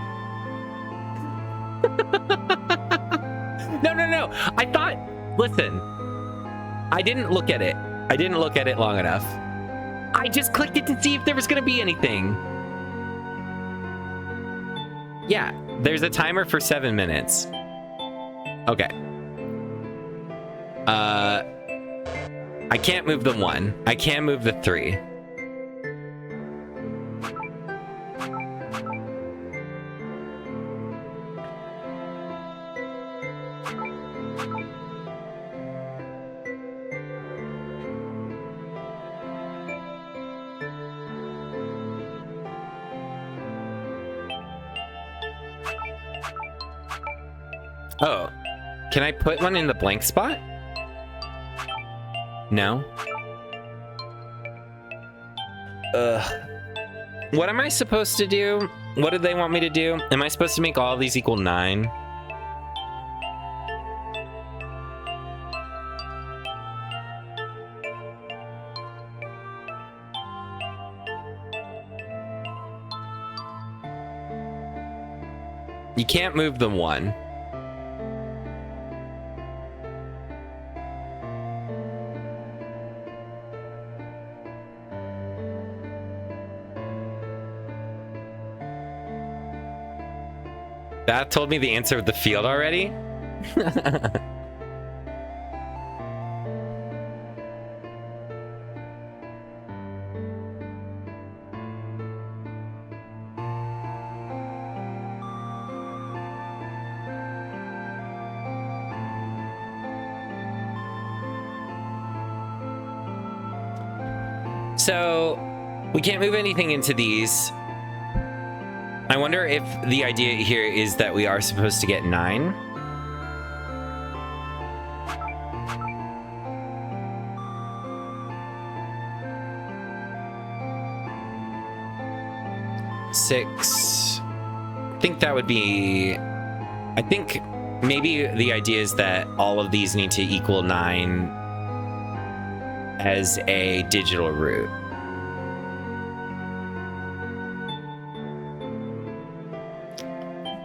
No. I thought, listen, I didn't look at it. I didn't look at it long enough. I just clicked it to see if there was going to be anything. Yeah, there's a timer for 7 minutes. Okay. I can't move the 1. I can move the 3. Oh, can I put one in the blank spot? No. What am I supposed to do? What do they want me to do? Am I supposed to make all of these equal 9? You can't move the 1. That told me the answer of the field already? So, we can't move anything into these. I wonder if the idea here is that we are supposed to get 9. 6. I think that would be... I think maybe the idea is that all of these need to equal 9 as a digital root.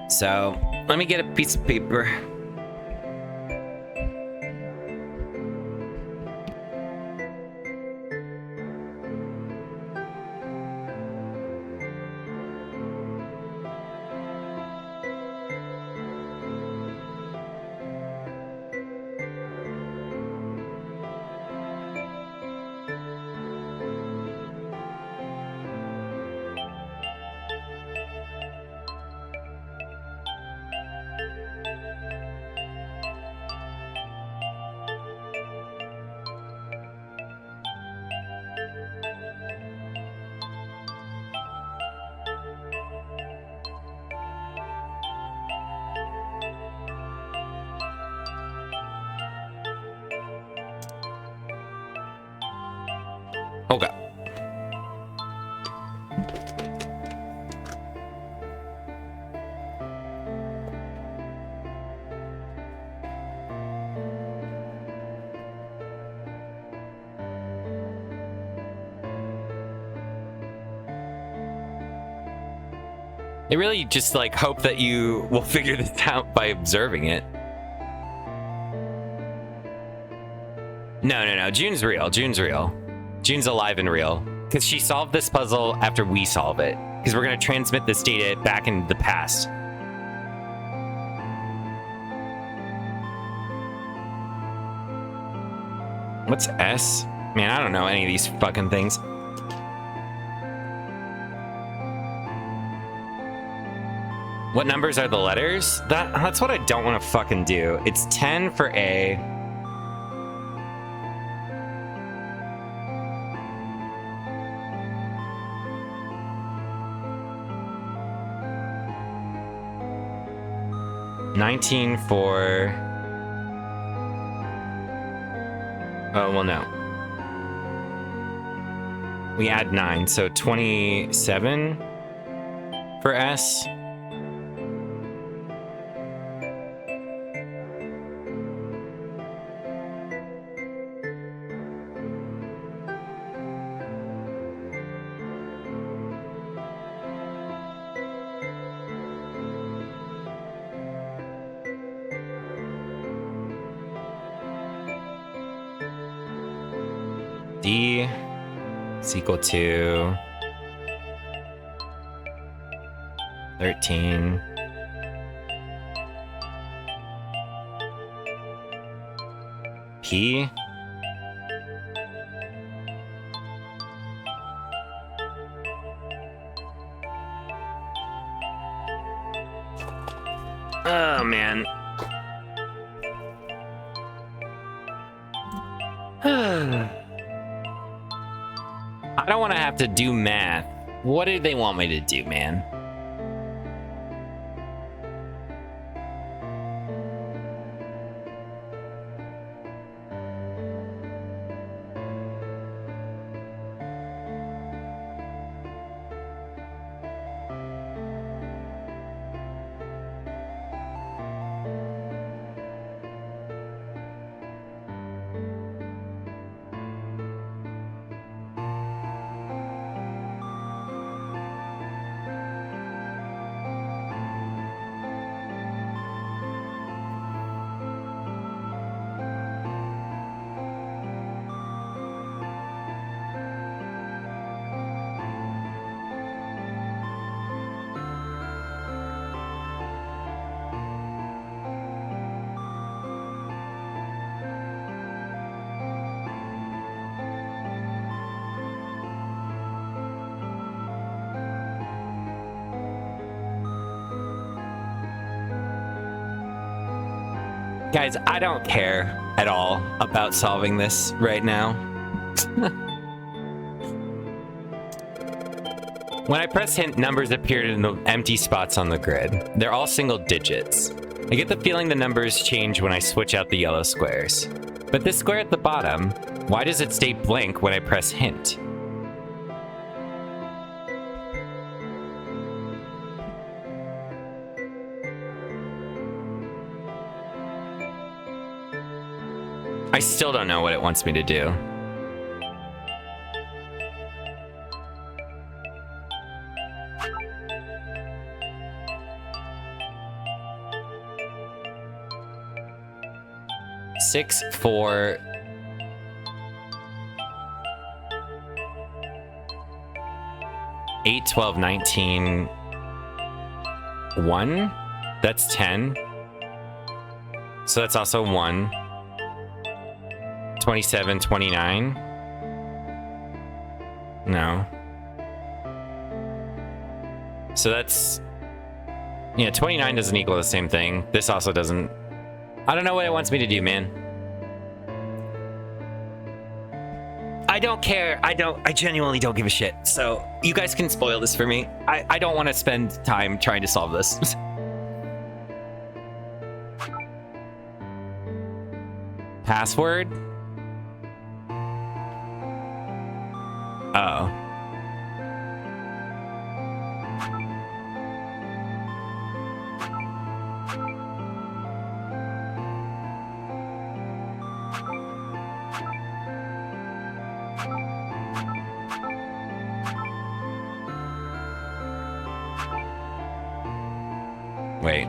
So, let me get a piece of paper. Okay. I really just like hope that you will figure this out by observing it. No. June's real. June's real. June's alive and real. Because she solved this puzzle after we solve it. Because we're going to transmit this data back into the past. What's S? Man, I don't know any of these fucking things. What numbers are the letters? That's what I don't want to fucking do. It's 10 for A. $19 for... Oh, well, no. We add 9, so 27 for S. D is equal to 13. P oh man. I don't want to have to do math. What do they want me to do, man? Guys, I don't care at all about solving this right now. When I press hint, numbers appear in the empty spots on the grid. They're all single digits. I get the feeling the numbers change when I switch out the yellow squares. But this square at the bottom, why does it stay blank when I press hint? I still don't know what it wants me to do. Six, 4. Eight, 12, 19. 1? That's 10. So that's also 1. 27, 29. No. So that's... Yeah, 29 doesn't equal the same thing. This also doesn't. I don't know what it wants me to do, man. I don't care. I genuinely don't give a shit. So you guys can spoil this for me. I don't want to spend time trying to solve this. Password? Oh. Wait.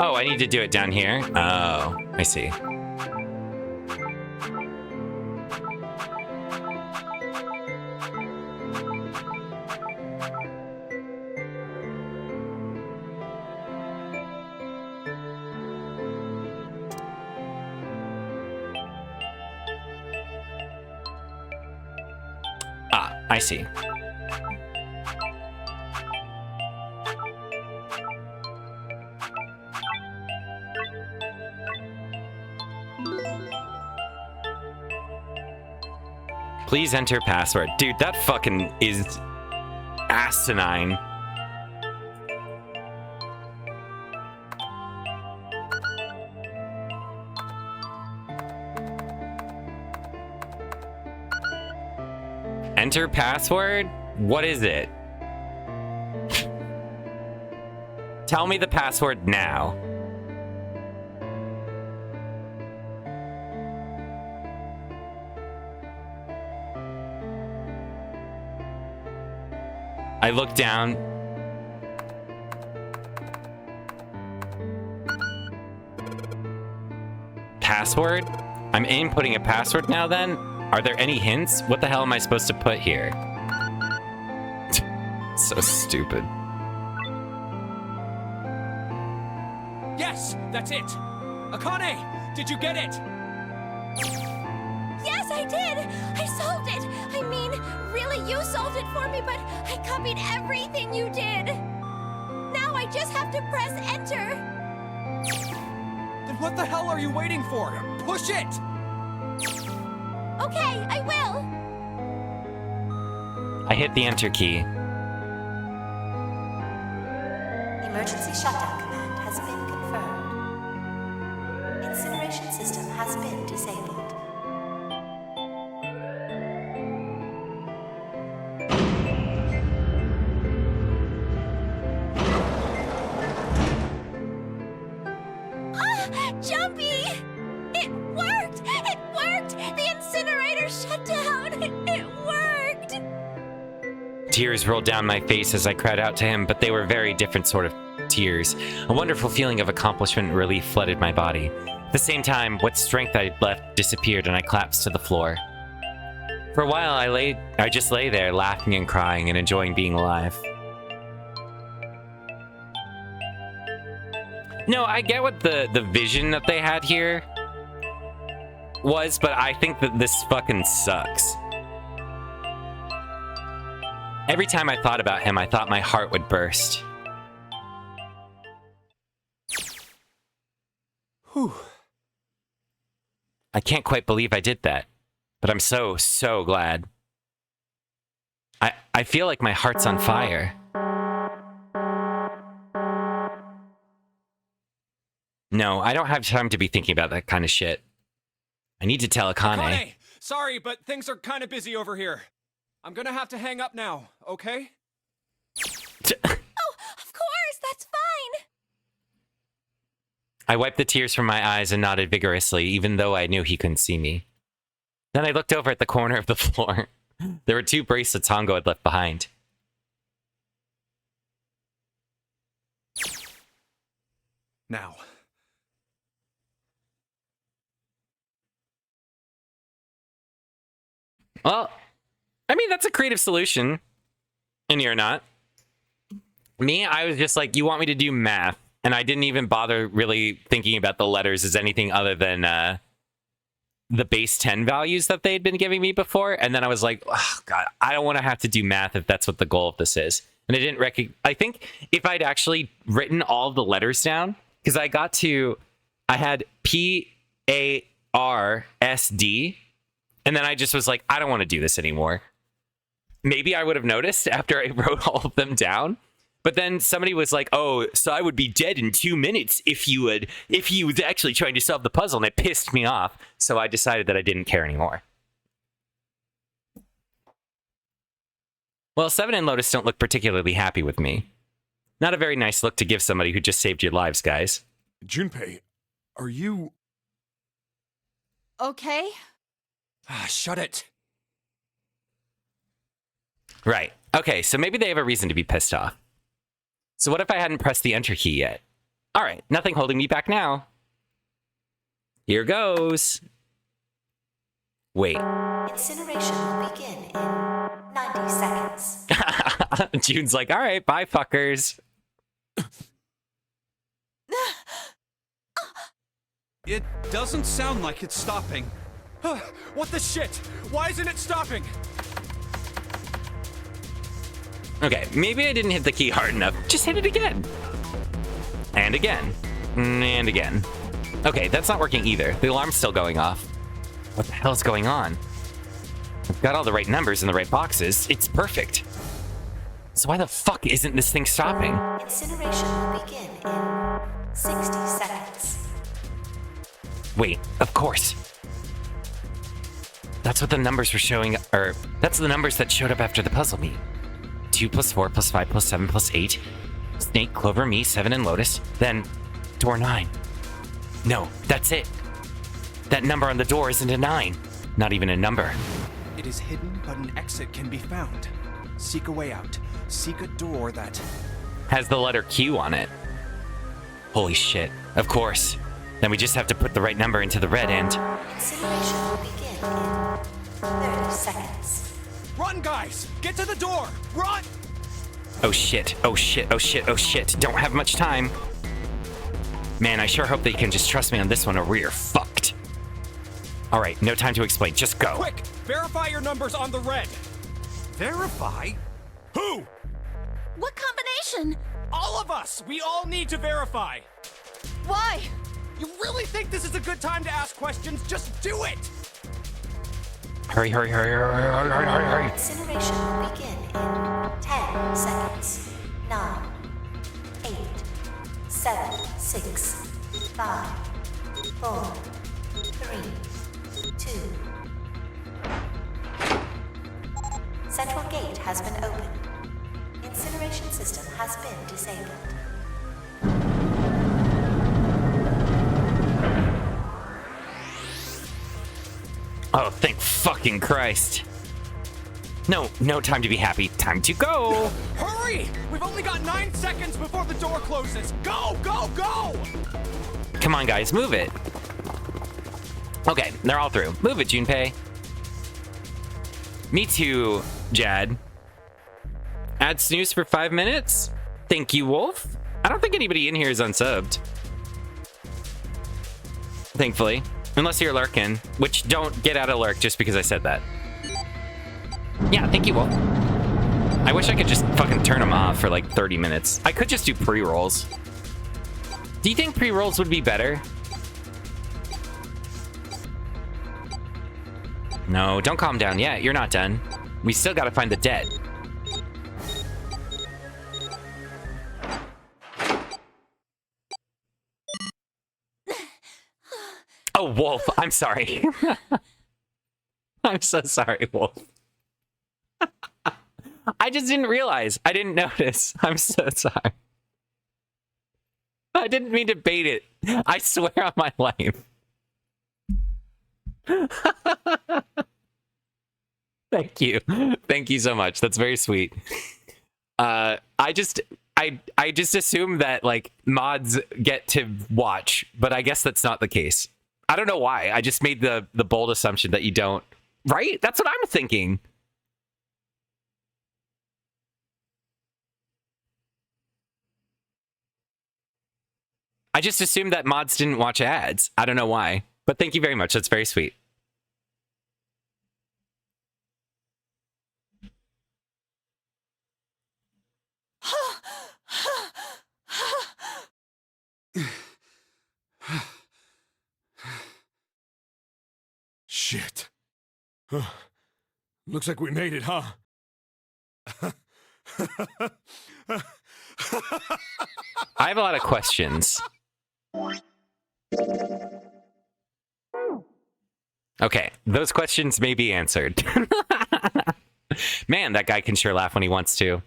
Oh, I need to do it down here? Oh, I see. Ah, I see. Please enter password. Dude, that fucking is asinine. Enter password? What is it? Tell me the password now. I look down. Password? I'm inputting a password now then? Are there any hints? What the hell am I supposed to put here? So stupid. Yes, that's it. Akane, did you get it? Yes, I did! I solved it! I mean, really, you solved it for me, but I copied everything you did! Now I just have to press enter! Then what the hell are you waiting for? Push it! Okay, I will! I hit the enter key. Emergency shutdown command has been confirmed. Incineration system has been disabled. Jumpy! It worked! It worked! The incinerator shut down! It worked! Tears rolled down my face as I cried out to him, but they were very different sort of tears. A wonderful feeling of accomplishment and relief flooded my body. At the same time, what strength I had left disappeared and I collapsed to the floor. For a while, I just lay there, laughing and crying and enjoying being alive. No, I get what the vision that they had here was, but I think that this fucking sucks. Every time I thought about him, I thought my heart would burst. Whew. I can't quite believe I did that. But I'm so, so glad. I feel like my heart's on fire. No, I don't have time to be thinking about that kind of shit. I need to tell Akane. Akane! Sorry, but things are kind of busy over here. I'm gonna have to hang up now, okay? Oh, of course, that's fine. I wiped the tears from my eyes and nodded vigorously, even though I knew he couldn't see me. Then I looked over at the corner of the floor. There were 2 bracelets Hongo had left behind. Now. Well, I mean, that's a creative solution. And you're not. Me, I was just like, you want me to do math. And I didn't even bother really thinking about the letters as anything other than the base 10 values that they had been giving me before. And then I was like, oh, God, I don't want to have to do math if that's what the goal of this is. And I didn't recognize... I think if I'd actually written all of the letters down, because I had P-A-R-S-D, and then I just was like, I don't want to do this anymore. Maybe I would have noticed after I wrote all of them down. But then somebody was like, oh, so I would be dead in 2 minutes if you was actually trying to solve the puzzle, and it pissed me off. So I decided that I didn't care anymore. Well, Seven and Lotus don't look particularly happy with me. Not a very nice look to give somebody who just saved your lives, guys. Junpei, are you... Okay. Shut it. Right. Okay, so maybe they have a reason to be pissed off. So what if I hadn't pressed the enter key yet? All right, nothing holding me back now. Here goes. Wait. Incineration will begin in 90 seconds. June's like, all right, bye, fuckers. It doesn't sound like it's stopping. What the shit? Why isn't it stopping? Okay, maybe I didn't hit the key hard enough. Just hit it again. And again. And again. Okay, that's not working either. The alarm's still going off. What the hell's going on? I've got all the right numbers in the right boxes. It's perfect. So why the fuck isn't this thing stopping? Incineration will begin in 60 seconds. Wait, of course. That's what the numbers were showing, or that's the numbers that showed up after the puzzle meet. 2 + 4 + 5 + 7 + 8. Snake, Clover, me, Seven, and Lotus. Then, door 9. No, that's it. That number on the door isn't a 9. Not even a number. It is hidden, but an exit can be found. Seek a way out. Seek a door that... Has the letter Q on it. Holy shit. Of course. Then we just have to put the right number into the red and... Incineration will begin in 30 seconds. Run, guys! Get to the door! Run! Oh shit, oh shit, oh shit, oh shit. Don't have much time. Man, I sure hope that you can just trust me on this one or we're fucked. Alright, no time to explain, just go. Quick! Verify your numbers on the red! Verify? Who? What combination? All of us! We all need to verify! Why? You really think this is a good time to ask questions? Just do it! Hurry, hurry, hurry, hurry, hurry, hurry, hurry, hurry. Incineration will begin in 10 seconds. 9, 8, 7, 6, 5, 4, 3, 2. Central gate has been opened. Incineration system has been disabled. Oh, thank fucking Christ. No time to be happy. Time to go. Hurry! We've only got 9 seconds before the door closes. Go, go, go! Come on, guys, move it. Okay, they're all through. Move it, Junpei. Me too, Jad. Add snooze for 5 minutes? Thank you, Wolf. I don't think anybody in here is unsubbed. Thankfully. Unless you're lurking, which don't get out of lurk just because I said that. Yeah, thank you, Wolf. I wish I could just fucking turn them off for like 30 minutes. I could just do pre-rolls. Do you think pre-rolls would be better? No, don't calm down yet. You're not done. We still gotta find the dead. Oh, Wolf. I'm sorry. I'm so sorry, Wolf. I just didn't realize. I didn't notice. I'm so sorry. I didn't mean to bait it. I swear on my life. Thank you. Thank you so much. That's very sweet. I just assume that like mods get to watch, but I guess that's not the case. I don't know why. I just made the bold assumption that you don't. Right? That's what I'm thinking. I just assumed that mods didn't watch ads. I don't know why. But thank you very much. That's very sweet. Shit. Looks like we made it, huh? I have a lot of questions. Okay, those questions may be answered. Man, that guy can sure laugh when he wants to.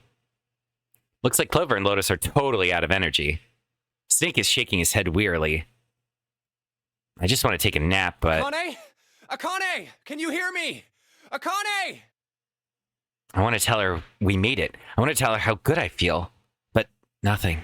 Looks like Clover and Lotus are totally out of energy. Snake is shaking his head wearily. I just want to take a nap, but... Akane? Akane! Can you hear me? Akane! I want to tell her we made it. I want to tell her how good I feel. But nothing.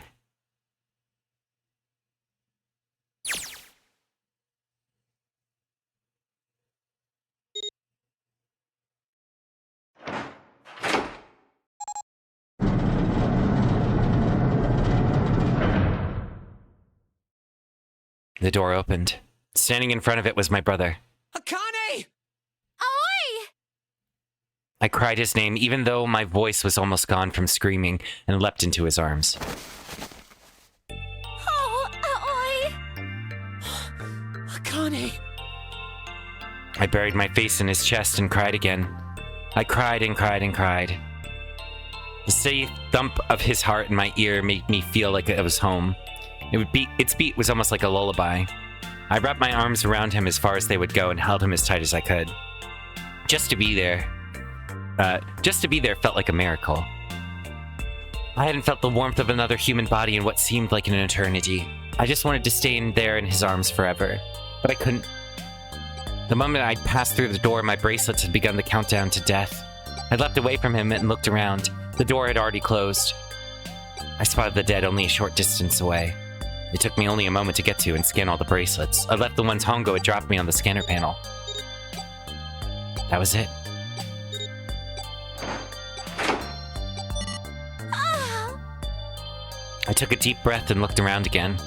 The door opened. Standing in front of it was my brother. Akane! Oi! I cried his name even though my voice was almost gone from screaming and leapt into his arms. Oh, oi! Akane! I buried my face in his chest and cried again. I cried and cried and cried. The steady thump of his heart in my ear made me feel like I was home. Its beat was almost like a lullaby. I wrapped my arms around him as far as they would go and held him as tight as I could. Just to be there felt like a miracle. I hadn't felt the warmth of another human body in what seemed like an eternity. I just wanted to stay in there in his arms forever, but I couldn't. The moment I'd passed through the door, my bracelets had begun the countdown to death. I leapt away from him and looked around. The door had already closed. I spotted the dead only a short distance away. It took me only a moment to get to and scan all the bracelets. I left the ones Hongo had dropped me on the scanner panel. That was it. I took a deep breath and looked around again.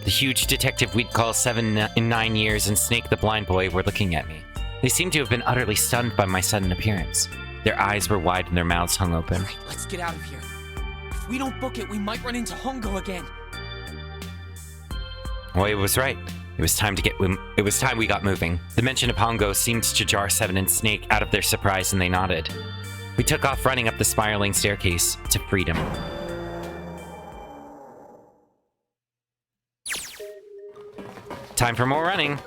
The huge detective we'd call 7 in 9 years and Snake the blind boy were looking at me. They seemed to have been utterly stunned by my sudden appearance. Their eyes were wide and their mouths hung open. Alright, let's get out of here. If we don't book it, we might run into Hongo again. Well, it was right. It was time we got moving. The mention of Hongo seemed to jar Seven and Snake out of their surprise, and they nodded. We took off running up the spiraling staircase to freedom. Time for more running.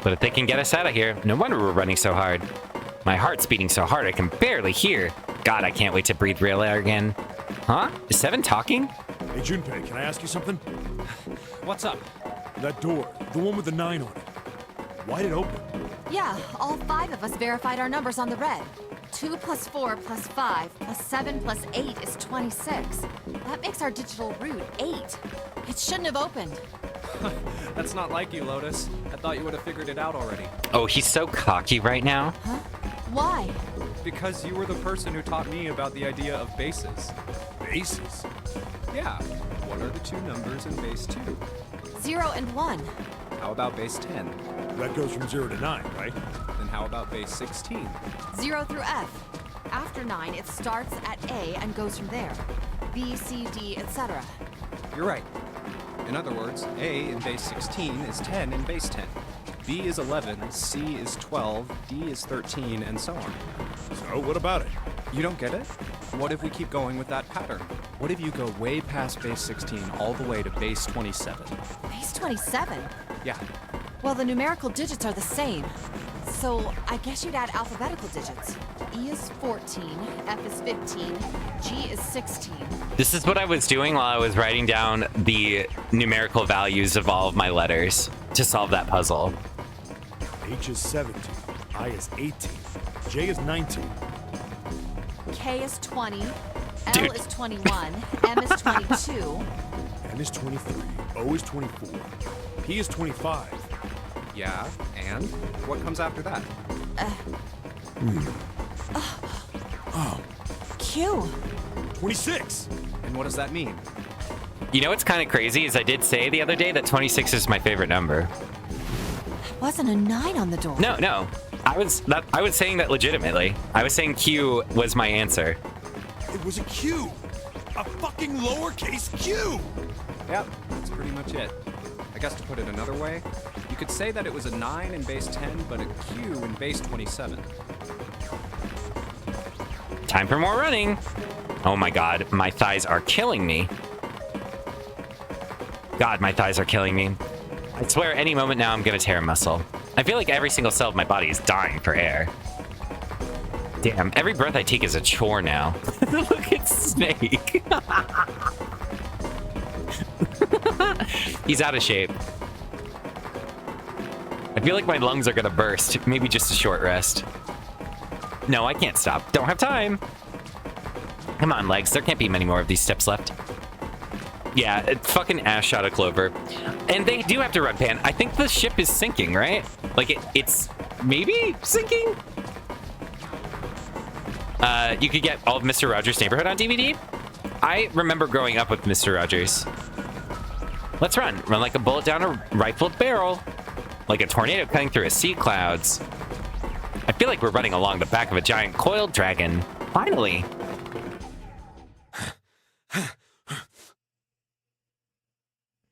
But if they can get us out of here, no wonder we're running so hard. My heart's beating so hard I can barely hear. God, I can't wait to breathe real air again. Huh? Is Seven talking? Hey, Junpei, can I ask you something? What's up? That door, the one with the 9 on it. Why'd it open? Yeah, all 5 of us verified our numbers on the red. 2 plus 4 plus 5 plus 7 plus 8 is 26. That makes our digital route 8. It shouldn't have opened. That's not like you, Lotus. I thought you would have figured it out already. Oh, he's so cocky right now. Huh? Why? Because you were the person who taught me about the idea of bases. Bases? Yeah. What are the 2 numbers in base 2? 0 and 1. How about base 10? That goes from 0 to 9, right? Then how about base 16? 0 through F. After 9, it starts at A and goes from there. B, C, D, etc. You're right. In other words, A in base 16 is 10 in base 10. B is 11, C is 12, D is 13, and so on. So, what about it? You don't get it? What if we keep going with that pattern? What if you go way past base 16 all the way to base 27? Base 27? Yeah. Well, the numerical digits are the same. So I guess you'd add alphabetical digits. E is 14, F is 15, G is 16. This is what I was doing while I was writing down the numerical values of all of my letters to solve that puzzle. H is 17, I is 18, J is 19. K is 20, L Dude. is 21, M is 22. N is 23, O is 24, P is 25. Yeah, and? What comes after that? Q. 26. And what does that mean? You know what's kind of crazy is I did say the other day that 26 is my favorite number. Wasn't a 9 on the door. No. I was saying that legitimately. I was saying Q was my answer. It was a Q. A fucking lowercase Q. Yep, that's pretty much it. I guess to put it another way, you could say that it was a 9 in base 10, but a Q in base 27. Time for more running. Oh my god, my thighs are killing me. God, my thighs are killing me. I swear any moment now I'm gonna tear a muscle. I feel like every single cell of my body is dying for air. Damn, every breath I take is a chore now. Look at Snake. He's out of shape. I feel like my lungs are gonna burst. Maybe just a short rest. No, I can't stop. Don't have time. Come on, legs. There can't be many more of these steps left. Yeah, it's fucking ass shot of Clover. And they do have to run pan. I think the ship is sinking, right? Like, it's maybe sinking? You could get all of Mr. Rogers' Neighborhood on DVD. I remember growing up with Mr. Rogers. Let's run. Run like a bullet down a rifled barrel. Like a tornado cutting through a sea clouds. I feel like we're running along the back of a giant coiled dragon. Finally.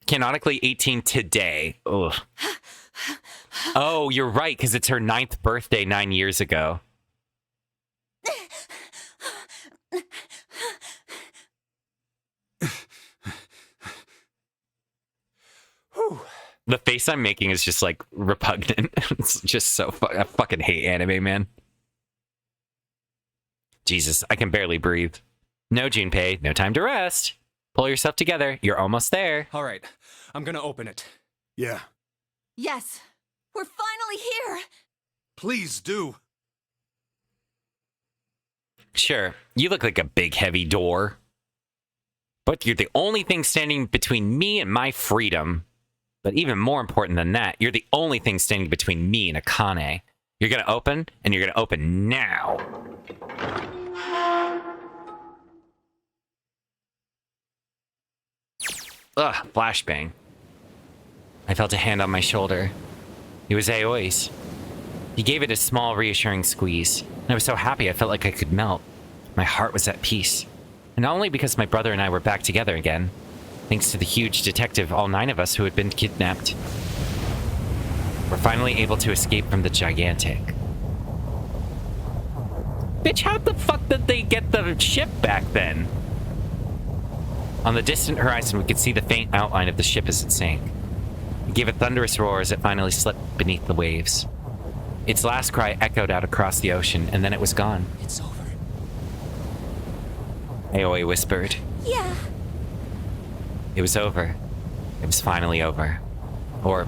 Canonically 18 today. Ugh. Oh, you're right, because it's her 9th birthday 9 years ago. The face I'm making is just like repugnant. It's just so I fucking hate anime, man. Jesus, I can barely breathe. No, Junpei, no time to rest. Pull yourself together. You're almost there. All right, I'm gonna open it. Yeah. Yes, we're finally here. Please do. Sure, you look like a big heavy door. But you're the only thing standing between me and my freedom. But even more important than that, you're the only thing standing between me and Akane. You're gonna open, and you're gonna open now. Ugh, flashbang. I felt a hand on my shoulder. It was Aoi's. He gave it a small, reassuring squeeze, and I was so happy I felt like I could melt. My heart was at peace. And not only because my brother and I were back together again, thanks to the huge detective, all 9 of us who had been kidnapped. We're finally able to escape from the gigantic. Bitch, how the fuck did they get the ship back then? On the distant horizon, we could see the faint outline of the ship as it sank. It gave a thunderous roar as it finally slipped beneath the waves. Its last cry echoed out across the ocean, and then it was gone. It's over. Aoi whispered. Yeah. It was over. It was finally over. Or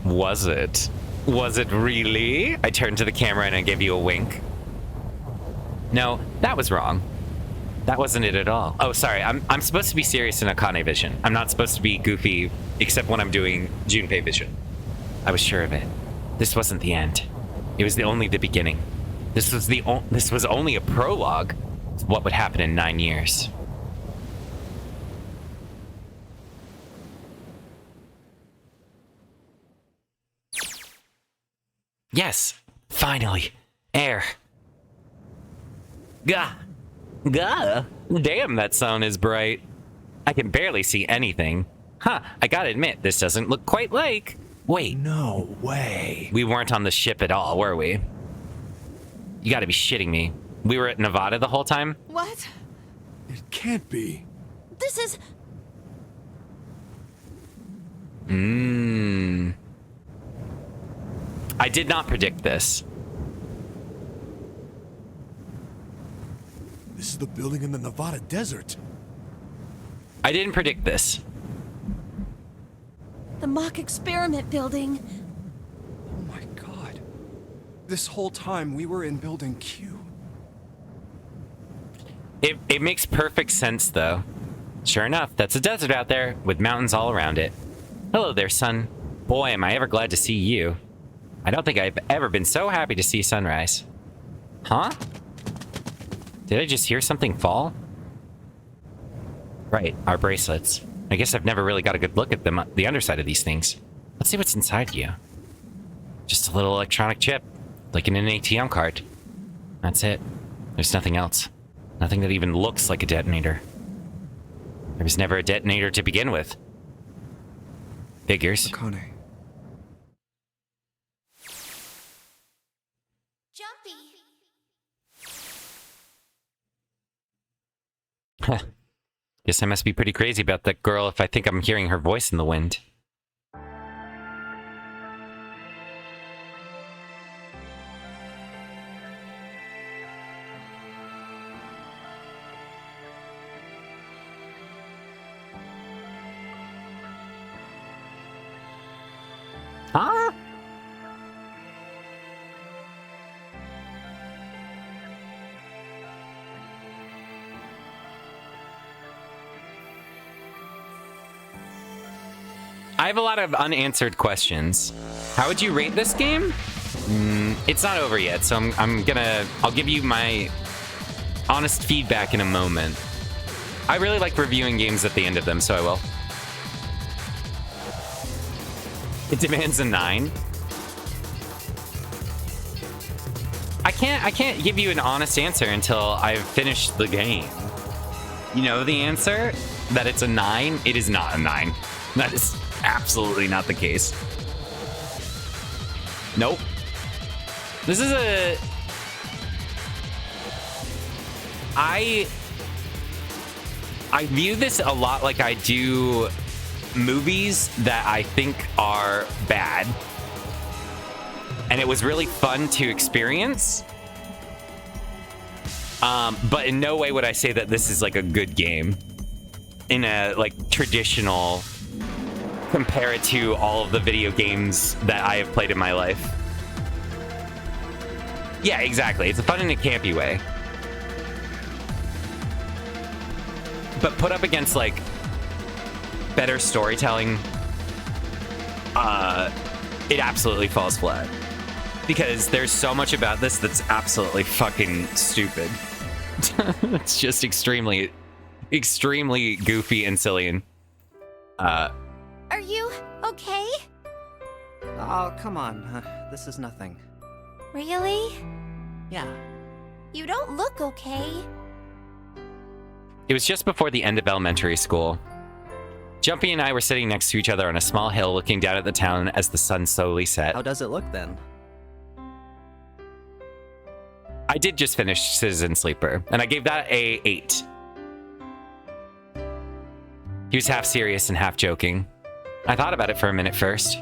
was it? Was it really? I turned to the camera and I gave you a wink. No, that was wrong. That wasn't it at all. Oh, sorry. I'm supposed to be serious in Akane vision. I'm not supposed to be goofy, except when I'm doing Junpei vision. I was sure of it. This wasn't the end. It was only the beginning. This was only a prologue to what would happen in 9 years. Yes, finally. Air. Gah. Gah. Damn, that sun is bright. I can barely see anything. Huh, I gotta admit, this doesn't look quite like Wait. No way. We weren't on the ship at all, were we? You gotta be shitting me. We were at Nevada the whole time? What? It can't be. This is... I did not predict this. This is the building in the Nevada desert. I didn't predict this. the mock experiment building. Oh my god. This whole time we were in Building Q. It makes perfect sense, though. Sure enough, that's a desert out there with mountains all around it. Hello there, sun. Boy, am I ever glad to see you. I don't think I've ever been so happy to see sunrise. Huh? Did I just hear something fall? Right, our bracelets. I guess I've never really got a good look at them, the underside of these things. Let's see what's inside you. Just a little electronic chip, like in an ATM card. That's it. There's nothing else. Nothing that even looks like a detonator. There was never a detonator to begin with. Figures. Akane. Jumpy. Huh. Guess I must be pretty crazy about that girl if I think I'm hearing her voice in the wind. Huh? I have a lot of unanswered questions. How would you rate this game? It's not over yet, so I'll give you my honest feedback in a moment. I really like reviewing games at the end of them, so I will. It demands a 9. I can't give you an honest answer until I've finished the game. You know the answer? That it's a 9? It is not a 9. That is absolutely not the case. Nope. This is a... I view this a lot like I do movies that I think are bad. And it was really fun to experience. But in no way would I say that this is like a good game. In a like traditional... compare it to all of the video games that I have played in my life. Yeah, exactly. It's a fun in a campy way. But put up against, like, better storytelling, it absolutely falls flat. Because there's so much about this that's absolutely fucking stupid. It's just extremely, extremely goofy and silly. Are you okay? Oh, come on. This is nothing. Really? Yeah. You don't look okay. It was just before the end of elementary school. Jumpy and I were sitting next to each other on a small hill looking down at the town as the sun slowly set. How does it look then? I did just finish Citizen Sleeper, and I gave that a 8. He was half serious and half joking. I thought about it for a minute first.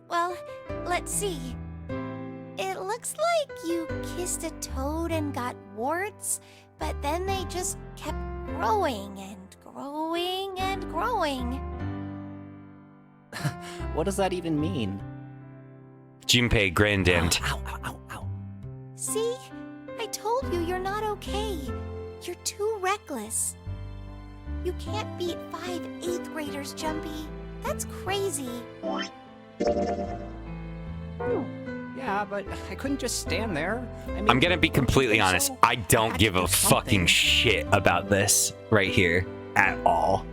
Well, let's see. It looks like you kissed a toad and got warts, but then they just kept growing and growing and growing. What does that even mean? Junpei grinned and... Ow, ow, ow, ow. See? I told you you're not okay. You're too reckless. You can't beat 5 8th graders, Jumpy. That's crazy. Yeah, but I couldn't just stand there. I mean, I'm gonna be completely honest. I don't give a fucking shit about this right here at all.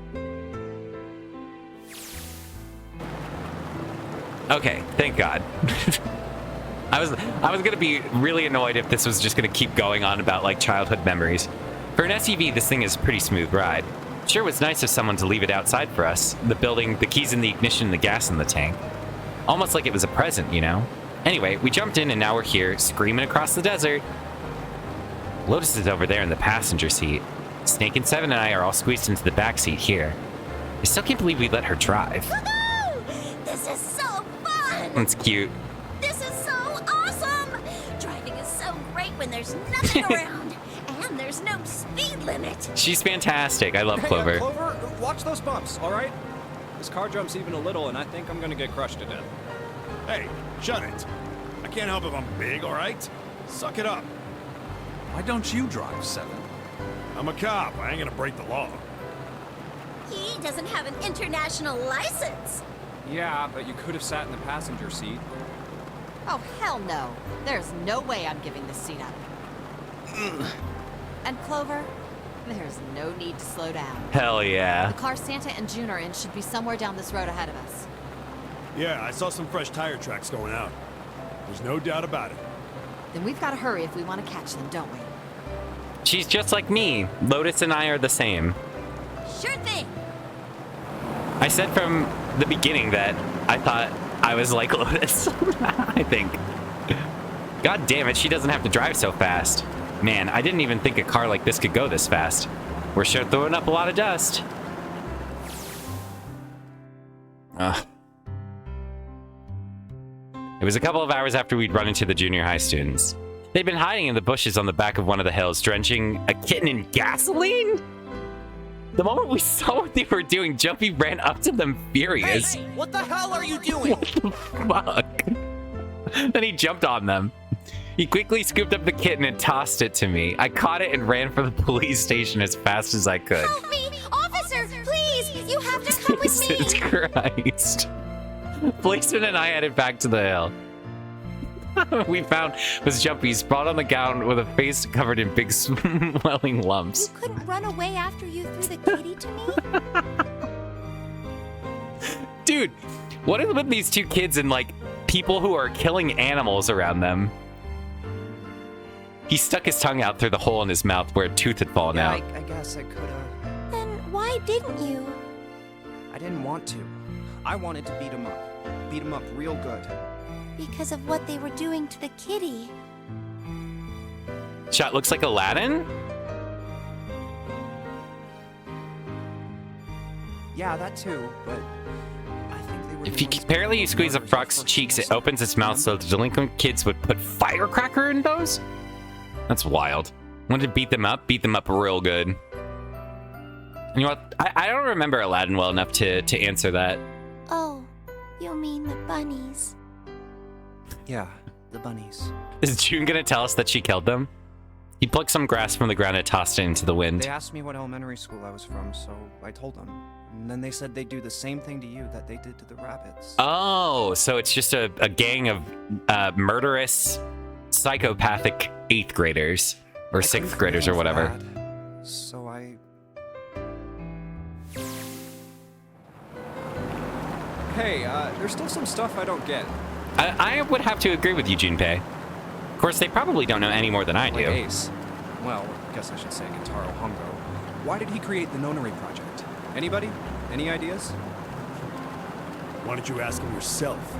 Okay, thank God. I was gonna be really annoyed if this was just gonna keep going on about like childhood memories. For an SUV, this thing is a pretty smooth ride. Sure was nice of someone to leave it outside for us. The building, the keys in the ignition, the gas in the tank. Almost like it was a present, you know? Anyway, we jumped in and now we're here, screaming across the desert. Lotus is over there in the passenger seat. Snake and Seven and I are all squeezed into the back seat here. I still can't believe we let her drive. Woohoo! This is so fun! That's cute. This is so awesome! Driving is so great when there's nothing around. And there's no speed limit. She's fantastic. I love Hey, Clover. Clover, watch those bumps, all right? This car jumps even a little, and I think I'm gonna get crushed to death. Hey, shut it. I can't help if I'm big, all right? Suck it up. Why don't you drive, Seven? I'm a cop. I ain't gonna break the law. He doesn't have an international license. Yeah, but you could have sat in the passenger seat. Oh, hell no. There's no way I'm giving this seat up. And Clover, there's no need to slow down. Hell yeah. The car Santa and June are in should be somewhere down this road ahead of us. Yeah, I saw some fresh tire tracks going out. There's no doubt about it. Then we've got to hurry if we want to catch them, don't we? She's just like me. Lotus and I are the same. Sure thing. I said from the beginning that I thought I was like Lotus. I think. God damn it, she doesn't have to drive so fast. Man, I didn't even think a car like this could go this fast. We're sure throwing up a lot of dust. Ugh. It was a couple of hours after we'd run into the junior high students. They'd been hiding in the bushes on the back of one of the hills, drenching a kitten in gasoline? The moment we saw what they were doing, Jumpy ran up to them furious. Hey, what the hell are you doing? What the fuck? Then he jumped on them. He quickly scooped up the kitten and tossed it to me. I caught it and ran for the police station as fast as I could. Help me! Officer, please! You have to come with me! Jesus Christ. Policeman and I headed back to the hill. We found was Jumpy sprawled on the ground with a face covered in big swelling lumps. You couldn't run away after you threw the kitty to me? Dude, what is with these two kids and like people who are killing animals around them? He stuck his tongue out through the hole in his mouth where a tooth had fallen out. I guess I could've. Then why didn't you? I didn't want to. I wanted to beat him up. Beat him up real good. Because of what they were doing to the kitty. Shot looks like Aladdin? Yeah, that too, but I think they were. If you apparently you squeeze a frog's cheeks, it opens its mouth so the delinquent kids would put firecracker in those? That's wild. Wanted to beat them up real good. And you know what? I don't remember Aladdin well enough to answer that. Oh, you mean the bunnies. Yeah, the bunnies. Is June gonna tell us that she killed them? He plucked some grass from the ground and tossed it into the wind. They asked me what elementary school I was from, so I told them. And then they said they'd do the same thing to you that they did to the rabbits. Oh, so it's just a gang of murderous, psychopathic 8th graders. Or 6th graders or whatever. Bad, so I... Hey, there's still some stuff I don't get. I would have to agree with you, Junpei. Of course, they probably don't know any more than I do. Like Ace. Well, I guess I should say Gentaro Hongo. Why did he create the Nonary project? Anybody? Any ideas? Why don't you ask him yourself?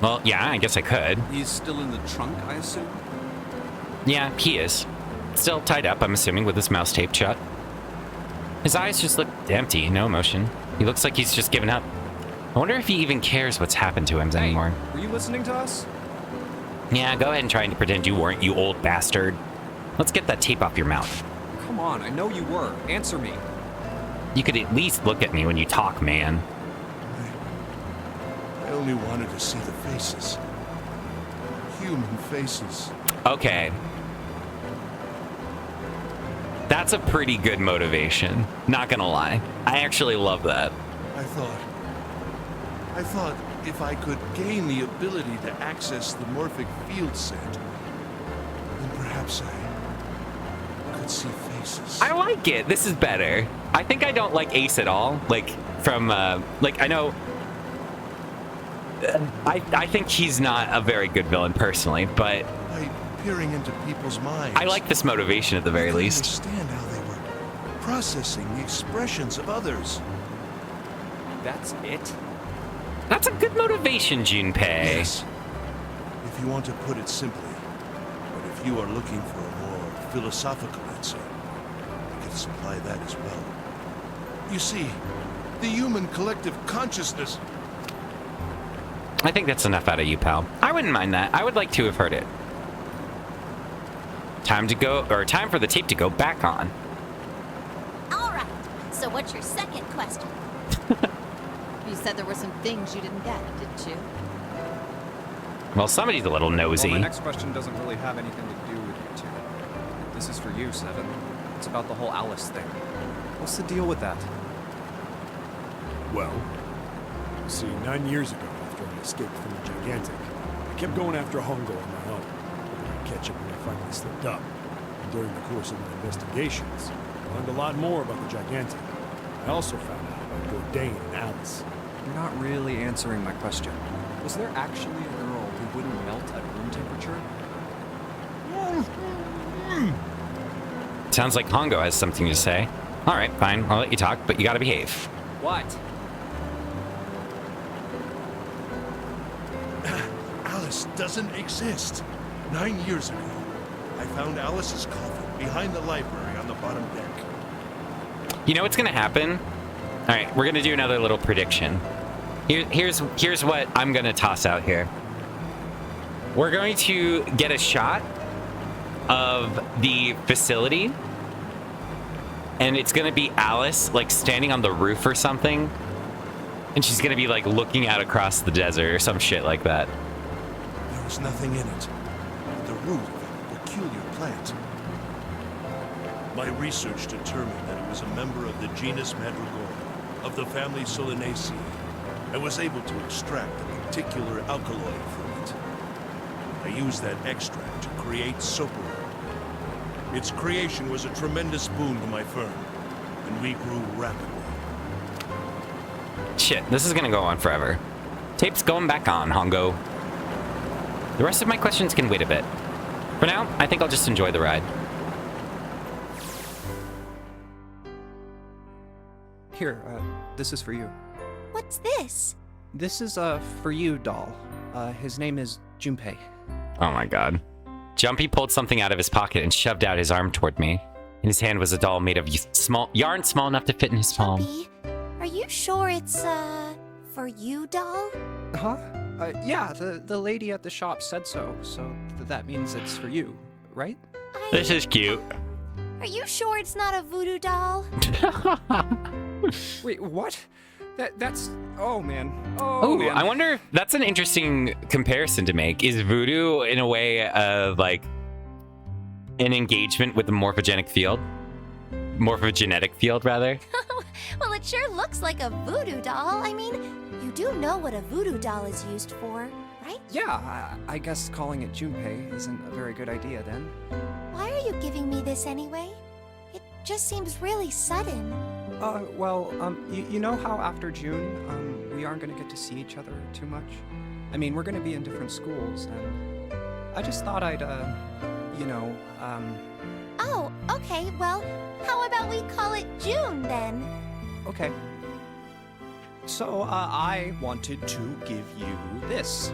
Well, yeah, I guess I could. He's still in the trunk, I assume? Yeah, he is. Still tied up, I'm assuming, with his mouth taped shut. His eyes just look empty, no emotion. He looks like he's just given up. I wonder if he even cares what's happened to him anymore. Were you listening to us? Yeah, go ahead and try to pretend you weren't, you old bastard. Let's get that tape off your mouth. Come on, I know you were. Answer me. You could at least look at me when you talk, man. I only wanted to see the faces. Human faces. Okay. That's a pretty good motivation. Not gonna lie. I actually love that. I thought if I could gain the ability to access the morphic field set, then perhaps I could see faces. I like it. This is better. I think I don't like Ace at all. Like, from, I know... I think he's not a very good villain, personally, but... By peering into people's minds... I like this motivation, at the very least. Understand how they were processing the expressions of others. That's it? That's a good motivation, Junpei. Yes. If you want to put it simply, but if you are looking for a more philosophical answer, I can supply that as well. You see, the human collective consciousness... I think that's enough out of you, pal. I wouldn't mind that. I would like to have heard it. Time for the tape to go back on. All right. So what's your second question? You said there were some things you didn't get, didn't you? Well, somebody's a little nosy. Well, my next question doesn't really have anything to do with you two. This is for you, Seven. It's about the whole Alice thing. What's the deal with that? Well, see, 9 years ago, after I escaped from the Gigantic, I kept going after Hongo on my own, hoping I'd catch him when I finally slipped up. And during the course of my investigations, I learned a lot more about the Gigantic. I also found out about Bourdain and Alice. You're not really answering my question. Was there actually a girl who wouldn't melt at room temperature? Sounds like Hongo has something to say. All right, fine. I'll let you talk, but you gotta behave. What? Alice doesn't exist. 9 years ago, I found Alice's coffin behind the library on the bottom deck. You know what's gonna happen? All right, we're gonna do another little prediction. Here's what I'm gonna toss out here. We're going to get a shot of the facility, and it's gonna be Alice like standing on the roof or something, and she's gonna be like looking out across the desert or some shit like that. There was nothing in it but the root of a peculiar plant. My research determined that it was a member of the genus Madrigal, of the family Solanaceae, and was able to extract a particular alkaloid from it. I used that extract to create Soapera. Its creation was a tremendous boon to my firm, and we grew rapidly. Shit, this is gonna go on forever. Tape's going back on, Hongo. The rest of my questions can wait a bit. For now, I think I'll just enjoy the ride. Here, this is for you. What's this? This is a for you doll. His name is Junpei. Oh my god. Jumpy pulled something out of his pocket and shoved out his arm toward me. In his hand was a doll made of yarn small enough to fit in his palm. Jumpy, are you sure it's, for you, doll? Huh? Yeah, the lady at the shop said so, so that means it's for you, right? This is cute. Are you sure it's not a voodoo doll? Wait, what? That's... Oh, man. Oh, man. I wonder if that's an interesting comparison to make. Is voodoo in a way of like an engagement with the morphogenic field? Morphogenetic field, rather? Well, it sure looks like a voodoo doll. I mean, you do know what a voodoo doll is used for, right? Yeah, I guess calling it Junpei isn't a very good idea then. Why are you giving me this anyway? It just seems really sudden. You know how after June, we aren't gonna get to see each other too much? I mean, we're gonna be in different schools, and I just thought I'd, Oh, okay, well, how about we call it June then? Okay. So, I wanted to give you this.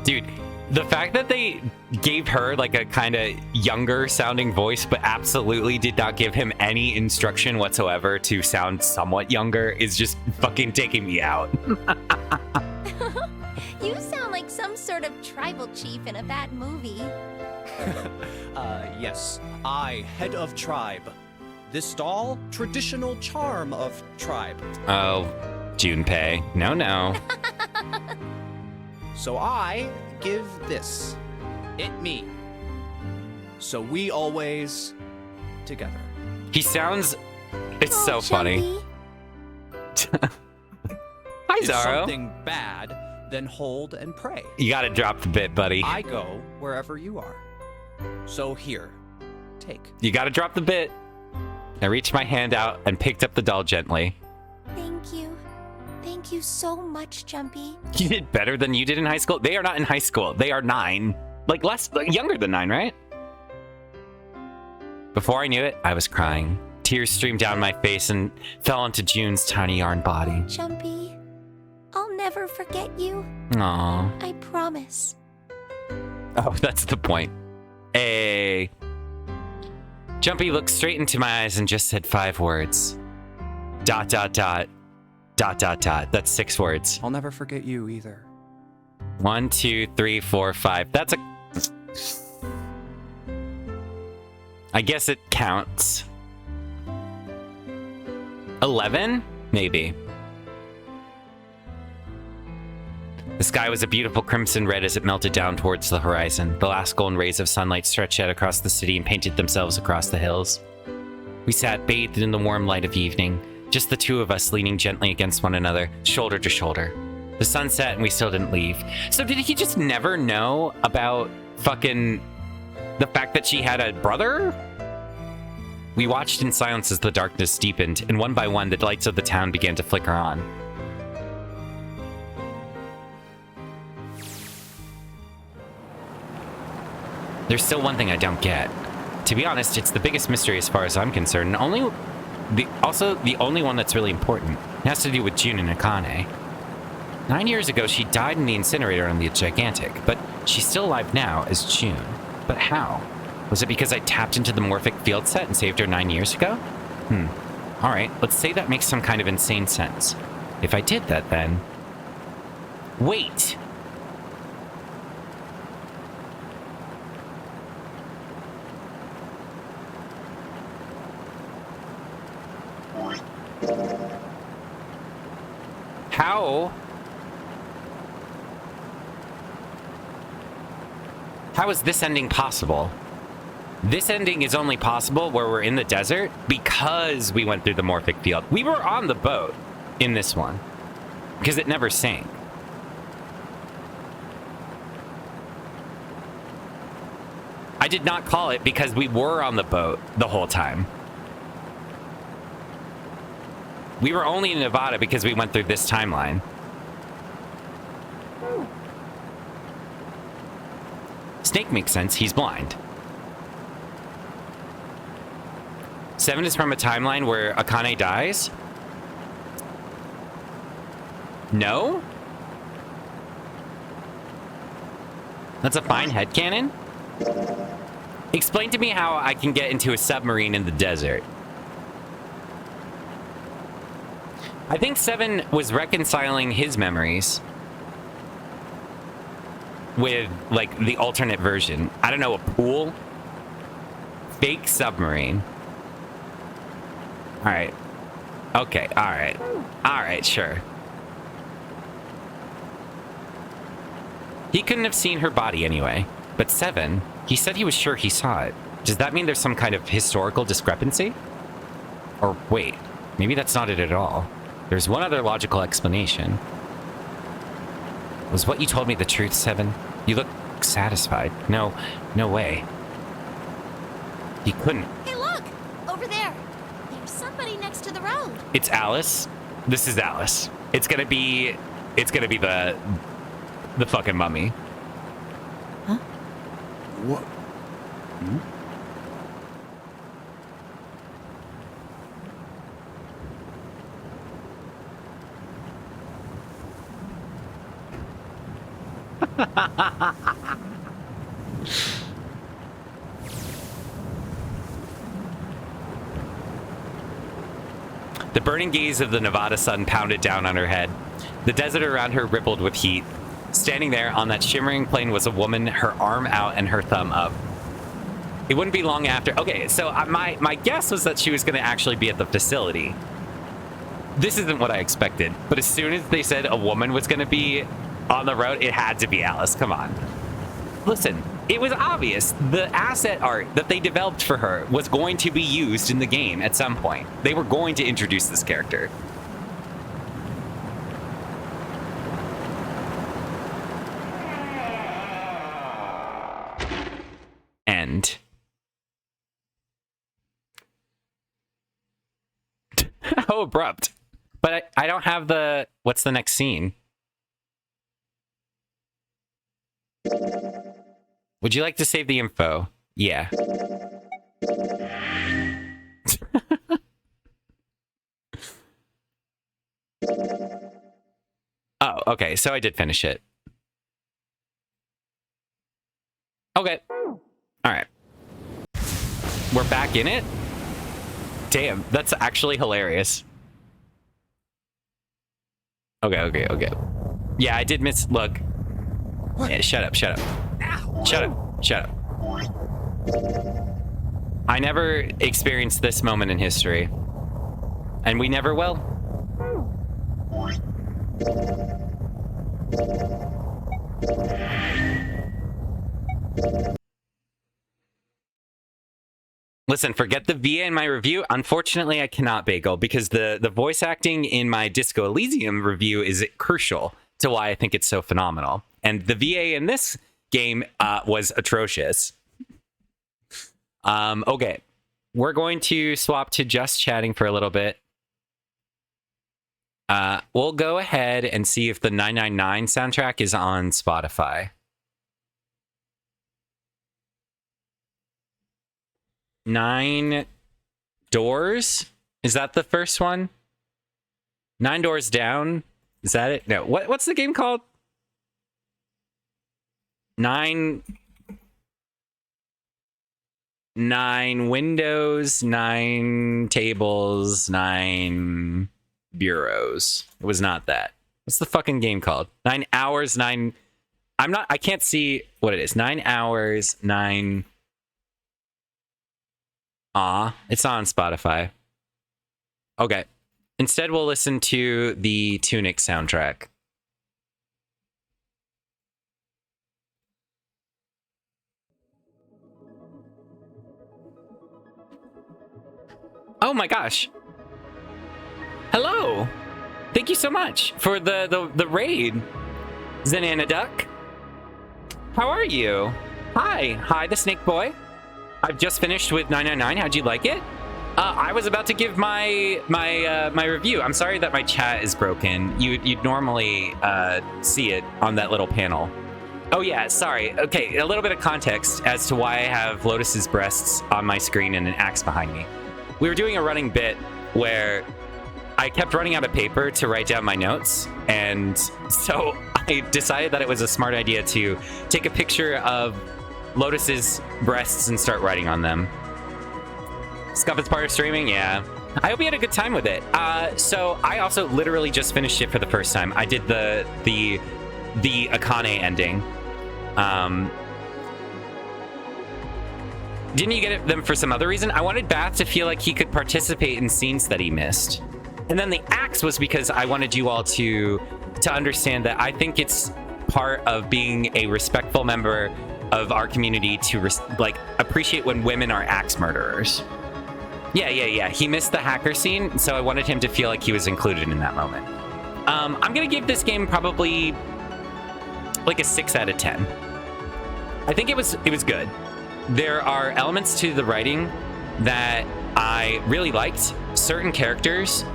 Dude, the fact that they gave her like a kind of younger sounding voice, but absolutely did not give him any instruction whatsoever to sound somewhat younger is just fucking taking me out. You sound like some sort of tribal chief in a bad movie. Yes. I, head of tribe. This doll, traditional charm of tribe. Oh, Junpei. No. So I give this. It me. So we always together. He sounds... It's so funny. Hi, If Zaro. something bad, then hold and pray. You gotta drop the bit, buddy. I go wherever you are. So here, take. You gotta drop the bit. I reached my hand out and picked up the doll gently. Thank you. Thank you so much, Jumpy. You did better than you did in high school? They are not in high school. They are 9. Like younger than 9, right? Before I knew it, I was crying. Tears streamed down my face and fell onto June's tiny yarn body. Jumpy, I'll never forget you. Aw. I promise. Oh, that's the point. Hey. Jumpy looked straight into my eyes and just said 5 words. ... That's 6 words. I'll never forget you either. 1, 2, 3, 4, 5. That's a... I guess it counts. 11? Maybe. The sky was a beautiful crimson red as it melted down towards the horizon. The last golden rays of sunlight stretched out across the city and painted themselves across the hills. We sat bathed in the warm light of evening, just the two of us leaning gently against one another, shoulder to shoulder. The sun set and we still didn't leave. So did he just never know about fucking the fact that she had a brother? We watched in silence as the darkness deepened, and one by one the lights of the town began to flicker on. There's still one thing I don't get. To be honest, it's the biggest mystery as far as I'm concerned, and also the only one that's really important. It has to do with June and Akane. 9 years ago, she died in the incinerator on the Gigantic, but she's still alive now as June. But how? Was it because I tapped into the morphic field set and saved her 9 years ago? Alright, let's say that makes some kind of insane sense. If I did that, then... Wait! How is this ending possible? This ending is only possible where we're in the desert because we went through the morphic field. We were on the boat in this one because it never sank. I did not call it because we were on the boat the whole time. We were only in Nevada because we went through this timeline. Snake makes sense. He's blind. 7 is from a timeline where Akane dies? No? That's a fine headcanon? Explain to me how I can get into a submarine in the desert. I think 7 was reconciling his memories with, like, the alternate version. I don't know, a pool? Fake submarine. Alright. Okay, alright. Alright, sure. He couldn't have seen her body anyway. But 7, he said he was sure he saw it. Does that mean there's some kind of historical discrepancy? Or wait, maybe that's not it at all. There's one other logical explanation. Was what you told me the truth, 7? You look satisfied. No way. He couldn't. Hey, look! Over there. There's somebody next to the road. It's Alice. This is Alice. It's gonna be the fucking mummy. Huh? What? The burning gaze of the Nevada sun pounded down on her head. The desert around her rippled with heat. Standing there on that shimmering plain was a woman, her arm out and her thumb up. It wouldn't be long after. Okay, so my guess was that she was going to actually be at the facility. This isn't what I expected, but as soon as they said a woman was going to be on the road, it had to be Alice. Come on. Listen, it was obvious the asset art that they developed for her was going to be used in the game at some point. They were going to introduce this character. End. How abrupt. But I don't have the... What's the next scene? Would you like to save the info? Yeah. Oh, okay. So I did finish it. Okay. All right. We're back in it? Damn, that's actually hilarious. Okay. Yeah, I did miss... Look. Yeah, shut up. Shut up. I never experienced this moment in history. And we never will. Listen, forget the VA in my review. Unfortunately, I cannot bagel because the voice acting in my Disco Elysium review is crucial to why I think it's so phenomenal. And the VA in this game was atrocious. Okay. We're going to swap to just chatting for a little bit. We'll go ahead and see if the 999 soundtrack is on Spotify. 9 Doors? Is that the first one? 9 Doors Down? Is that it? No. What's the game called? 9 windows, 9 tables, 9 bureaus. It was not that. What's the fucking game called? 9 hours, 9... I can't see what it is. 9 hours, 9... it's not on Spotify. Okay. Instead, we'll listen to the Tunic soundtrack. Oh my gosh. Hello. Thank you so much for the raid, Zenana Duck. How are you? Hi, the Snake Boy. I've just finished with 999. How'd you like it? I was about to give my review. I'm sorry that my chat is broken. You'd normally see it on that little panel. Oh yeah, sorry. Okay, a little bit of context as to why I have Lotus's breasts on my screen and an axe behind me. We were doing a running bit where I kept running out of paper to write down my notes, and so I decided that it was a smart idea to take a picture of Lotus's breasts and start writing on them. Scuff is part of streaming? Yeah. I hope you had a good time with it. So I also literally just finished it for the first time. I did the Akane ending. Didn't you get them for some other reason? I wanted Bath to feel like he could participate in scenes that he missed. And then the axe was because I wanted you all to understand that I think it's part of being a respectful member of our community to appreciate when women are axe murderers. Yeah. He missed the hacker scene, so I wanted him to feel like he was included in that moment. I'm gonna give this game probably like a 6 out of 10. I think it was good. There are elements to the writing that I really liked, certain characters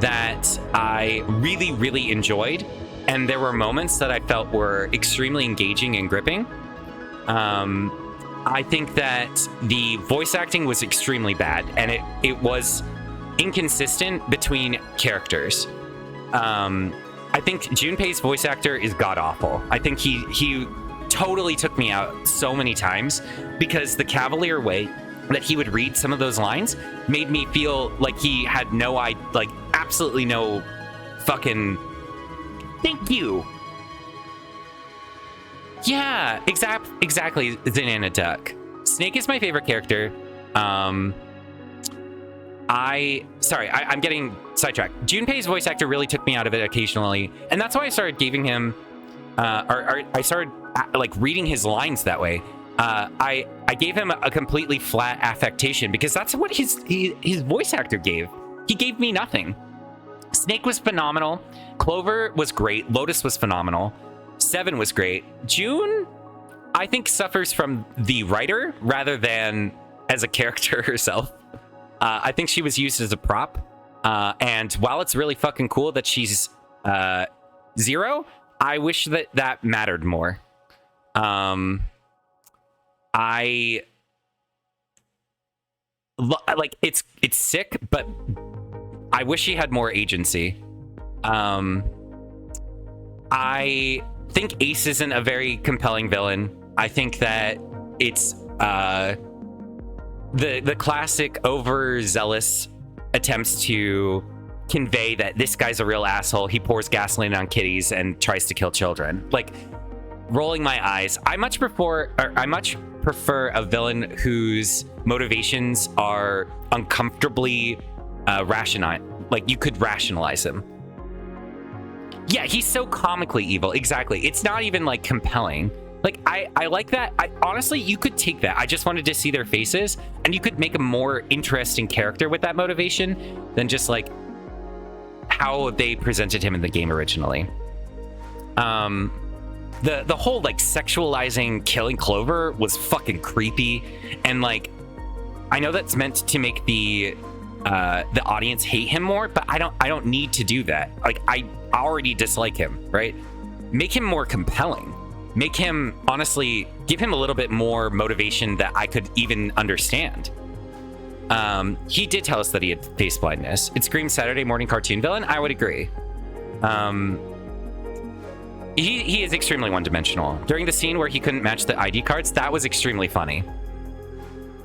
that I really, really enjoyed, and there were moments that I felt were extremely engaging and gripping. I think that the voice acting was extremely bad, and it was inconsistent between characters. I think Junpei's voice actor is god-awful. I think he totally took me out so many times because the cavalier way that he would read some of those lines made me feel like he had absolutely no fucking thank you. Yeah, exactly, Zenana Duck. Snake is my favorite character. I'm getting sidetracked. Junpei's voice actor really took me out of it occasionally, and that's why I started giving him, I started reading his lines that way. I gave him a completely flat affectation because that's what his voice actor gave. He gave me nothing. Snake was phenomenal. Clover was great. Lotus was phenomenal. Seven was great. June, I think, suffers from the writer rather than as a character herself. I think she was used as a prop. And while it's really fucking cool that she's Zero, I wish that mattered more. It's sick, but I wish she had more agency. I think Ace isn't a very compelling villain. I think that it's the classic overzealous attempts to convey that this guy's a real asshole. He pours gasoline on kitties and tries to kill children. Like, rolling my eyes. I much prefer a villain whose motivations are uncomfortably rational. Like, you could rationalize him. Yeah, he's so comically evil. Exactly. It's not even like compelling. Like, I like that. Honestly, you could take that. I just wanted to see their faces, and you could make a more interesting character with that motivation than just like how they presented him in the game originally. The whole like sexualizing killing Clover was fucking creepy, and like I know that's meant to make the audience hate him more, but I don't need to do that. Like, I already dislike him, right? Make him more compelling. Make him, honestly, give him a little bit more motivation that I could even understand. He did tell us that he had face blindness. It screams Saturday morning cartoon villain. I would agree. He is extremely one-dimensional. During the scene where he couldn't match the ID cards, that was extremely funny.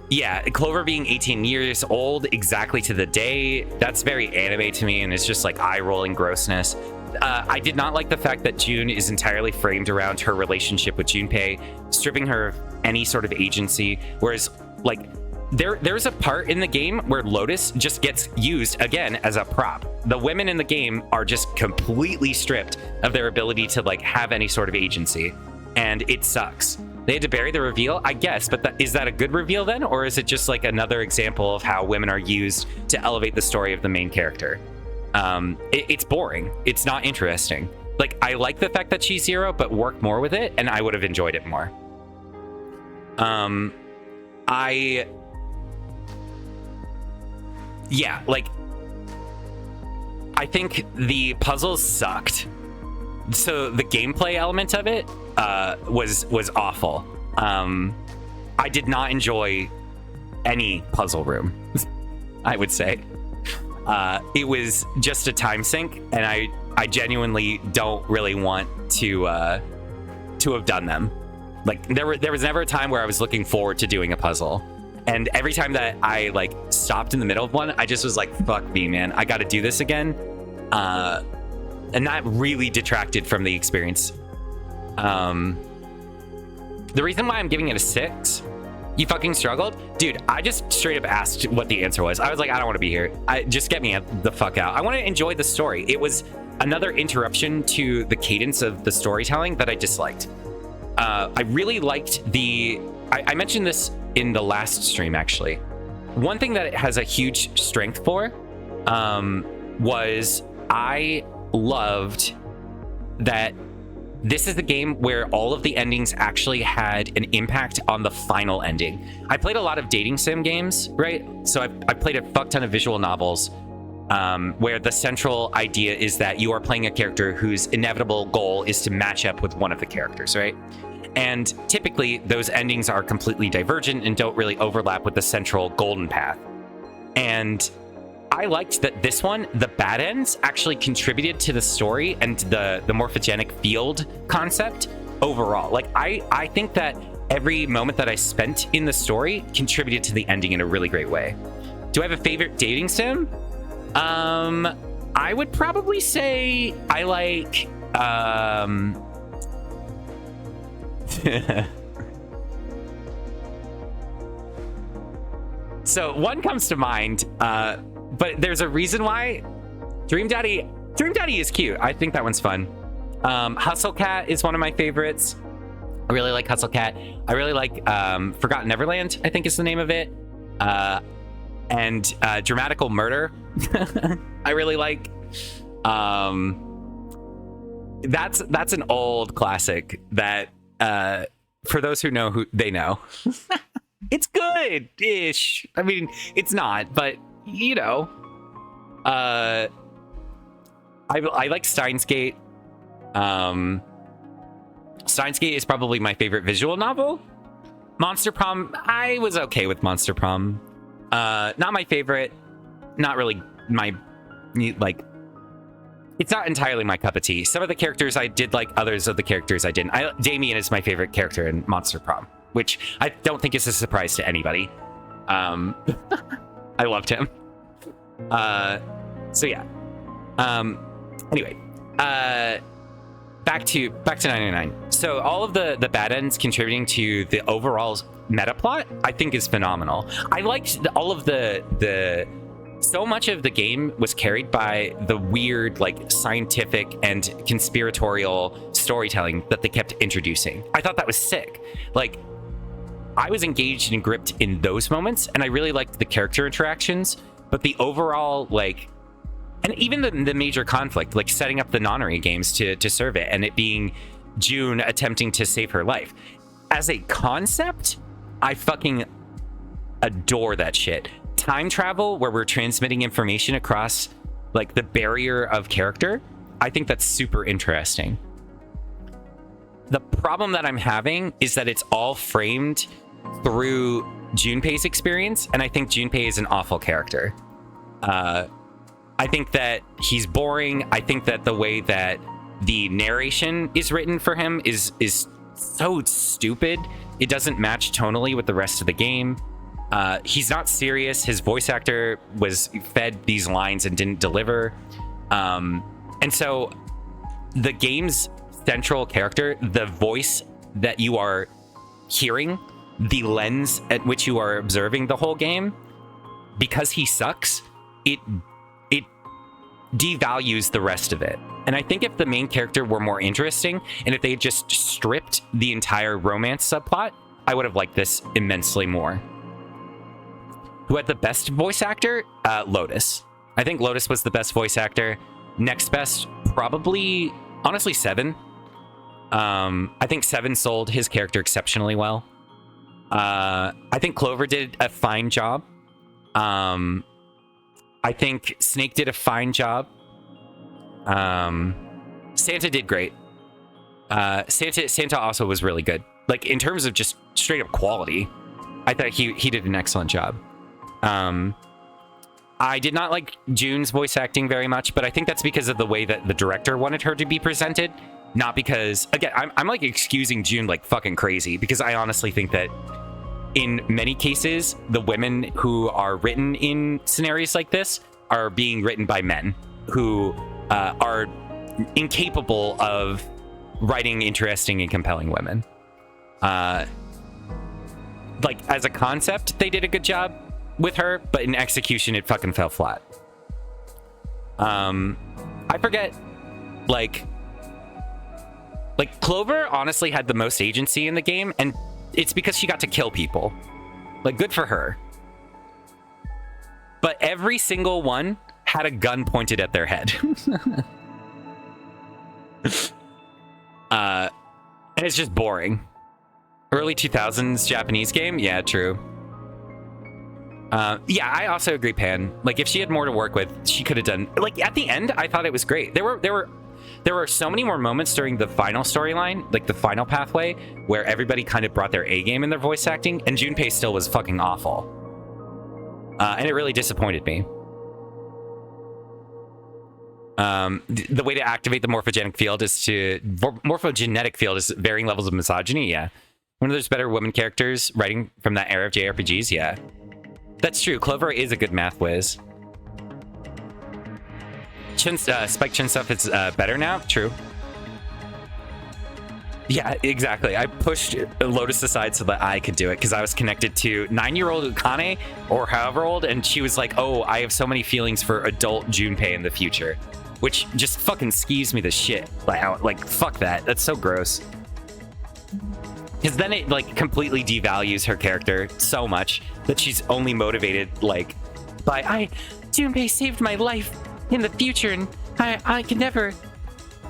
Yeah, Clover being 18 years old exactly to the day, that's very anime to me, and it's just like eye-rolling grossness. I did not like the fact that June is entirely framed around her relationship with Junpei, stripping her of any sort of agency, whereas, like, there's a part in the game where Lotus just gets used again as a prop. The women in the game are just completely stripped of their ability to like have any sort of agency, and it sucks. They had to bury the reveal, I guess, but is that a good reveal then, or is it just like another example of how women are used to elevate the story of the main character? It's boring. It's not interesting. Like, I like the fact that she's Zero, but work more with it, and I would have enjoyed it more. Yeah, like, I think the puzzles sucked. So the gameplay element of it was awful. I did not enjoy any puzzle room, I would say. It was just a time sink, and I genuinely don't really want to have done them. Like, there was never a time where I was looking forward to doing a puzzle. And every time that I like stopped in the middle of one, I just was like, fuck me, man, I gotta do this again. And that really detracted from the experience. The reason why I'm giving it a 6, you fucking struggled? Dude, I just straight up asked what the answer was. I was like, I don't want to be here. Just get me the fuck out. I want to enjoy the story. It was another interruption to the cadence of the storytelling that I disliked. I really liked I mentioned this in the last stream, actually. One thing that it has a huge strength for was I loved that this is the game where all of the endings actually had an impact on the final ending. I played a lot of dating sim games, right? So I played a fuck ton of visual novels where the central idea is that you are playing a character whose inevitable goal is to match up with one of the characters, right? And typically those endings are completely divergent and don't really overlap with the central golden path. And I liked that this one, the bad ends, actually contributed to the story and the morphogenic field concept overall. Like, I think that every moment that I spent in the story contributed to the ending in a really great way. Do I have a favorite dating sim? I would probably say I like... So one comes to mind, but there's a reason why. Dream Daddy is cute. I think that one's fun. Hustle Cat is one of my favorites. I really like Hustle Cat. I really like Forgotten Neverland, I think is the name of it. And Dramatical Murder. I really like. That's an old classic that for those who know, they know. It's good-ish. I mean, it's not, but you know. I like Steins Gate. Steins Gate is probably my favorite visual novel. Monster Prom, I was okay with Monster Prom. Not my favorite. Not really my, like, it's not entirely my cup of tea. Some of the characters I did like, others of the characters I didn't. Damien is my favorite character in Monster Prom, which I don't think is a surprise to anybody. I loved him. So yeah. Anyway, back to 99. So all of the bad ends contributing to the overall meta plot, I think, is phenomenal. I liked all of the so much of the game was carried by the weird, like, scientific and conspiratorial storytelling that they kept introducing. I thought that was sick. Like, I was engaged and gripped in those moments, and I really liked the character interactions, but the overall, like, and even the major conflict, like setting up the Nonary Games to serve it, and it being June attempting to save her life. As a concept, I fucking adore that shit. Time travel, where we're transmitting information across, like, the barrier of character, I think that's super interesting. The problem that I'm having is that it's all framed through Junpei's experience, and I think Junpei is an awful character. I think that he's boring. I think that the way that the narration is written for him is so stupid. It doesn't match tonally with the rest of the game. He's not serious. His voice actor was fed these lines and didn't deliver. And so the game's central character, the voice that you are hearing, the lens at which you are observing the whole game, because he sucks, it devalues the rest of it. And I think if the main character were more interesting, and if they had just stripped the entire romance subplot, I would have liked this immensely more. Who had the best voice actor? Lotus. I think Lotus was the best voice actor. Next best, probably, honestly, Seven. I think Seven sold his character exceptionally well. I think Clover did a fine job. I think Snake did a fine job. Santa did great. Santa also was really good. Like, in terms of just straight up quality, I thought he did an excellent job. I did not like June's voice acting very much, but I think that's because of the way that the director wanted her to be presented. Not because, again, I'm like excusing June like fucking crazy, because I honestly think that in many cases, the women who are written in scenarios like this are being written by men who are incapable of writing interesting and compelling women. Like, as a concept, they did a good job with her, but in execution, it fucking fell flat. I forget, like Clover honestly had the most agency in the game, and it's because she got to kill people. Like, good for her. But every single one had a gun pointed at their head. And it's just boring. Early 2000s Japanese game? Yeah, true. Yeah, I also agree, Pan. Like, if she had more to work with, she could have done... Like, at the end, I thought it was great. There were so many more moments during the final storyline, like the final pathway, where everybody kind of brought their A game in their voice acting, and Junpei still was fucking awful. And it really disappointed me. The way to activate the morphogenetic field is varying levels of misogyny, yeah. One of those better women characters writing from that era of JRPGs, yeah. That's true, Clover is a good math whiz. Spike Chin stuff is better now, true. Yeah, exactly. I pushed Lotus aside so that I could do it, because I was connected to 9-year-old Akane, or however old, and she was like, oh, I have so many feelings for adult Junpei in the future. Which just fucking skews me the shit. Like, fuck that. That's so gross. Because then it, like, completely devalues her character so much that she's only motivated, like, by, Junpei saved my life in the future, and I can never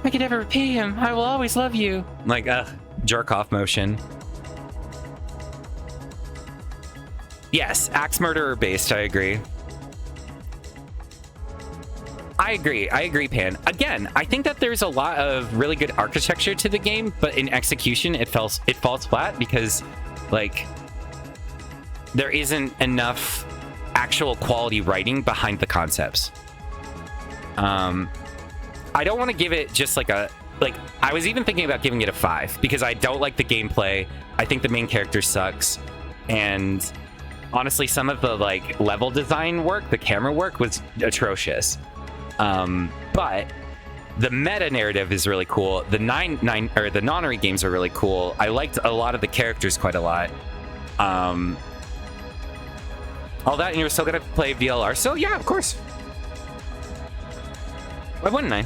repay him. I will always love you. Like, jerk off motion. Yes, axe murderer based, I agree. I agree, Pan. Again, I think that there's a lot of really good architecture to the game, but in execution, it falls flat because, like, there isn't enough actual quality writing behind the concepts. I I don't want to give it just like a, like, I was even thinking about giving it a 5 because I don't like the gameplay. I think the main character sucks. And honestly, some of the like level design work, the camera work was atrocious. But the meta narrative is really cool. The the Nonary games are really cool. I liked a lot of the characters quite a lot. All that, and you're still gonna play VLR. So yeah, of course. Why wouldn't I?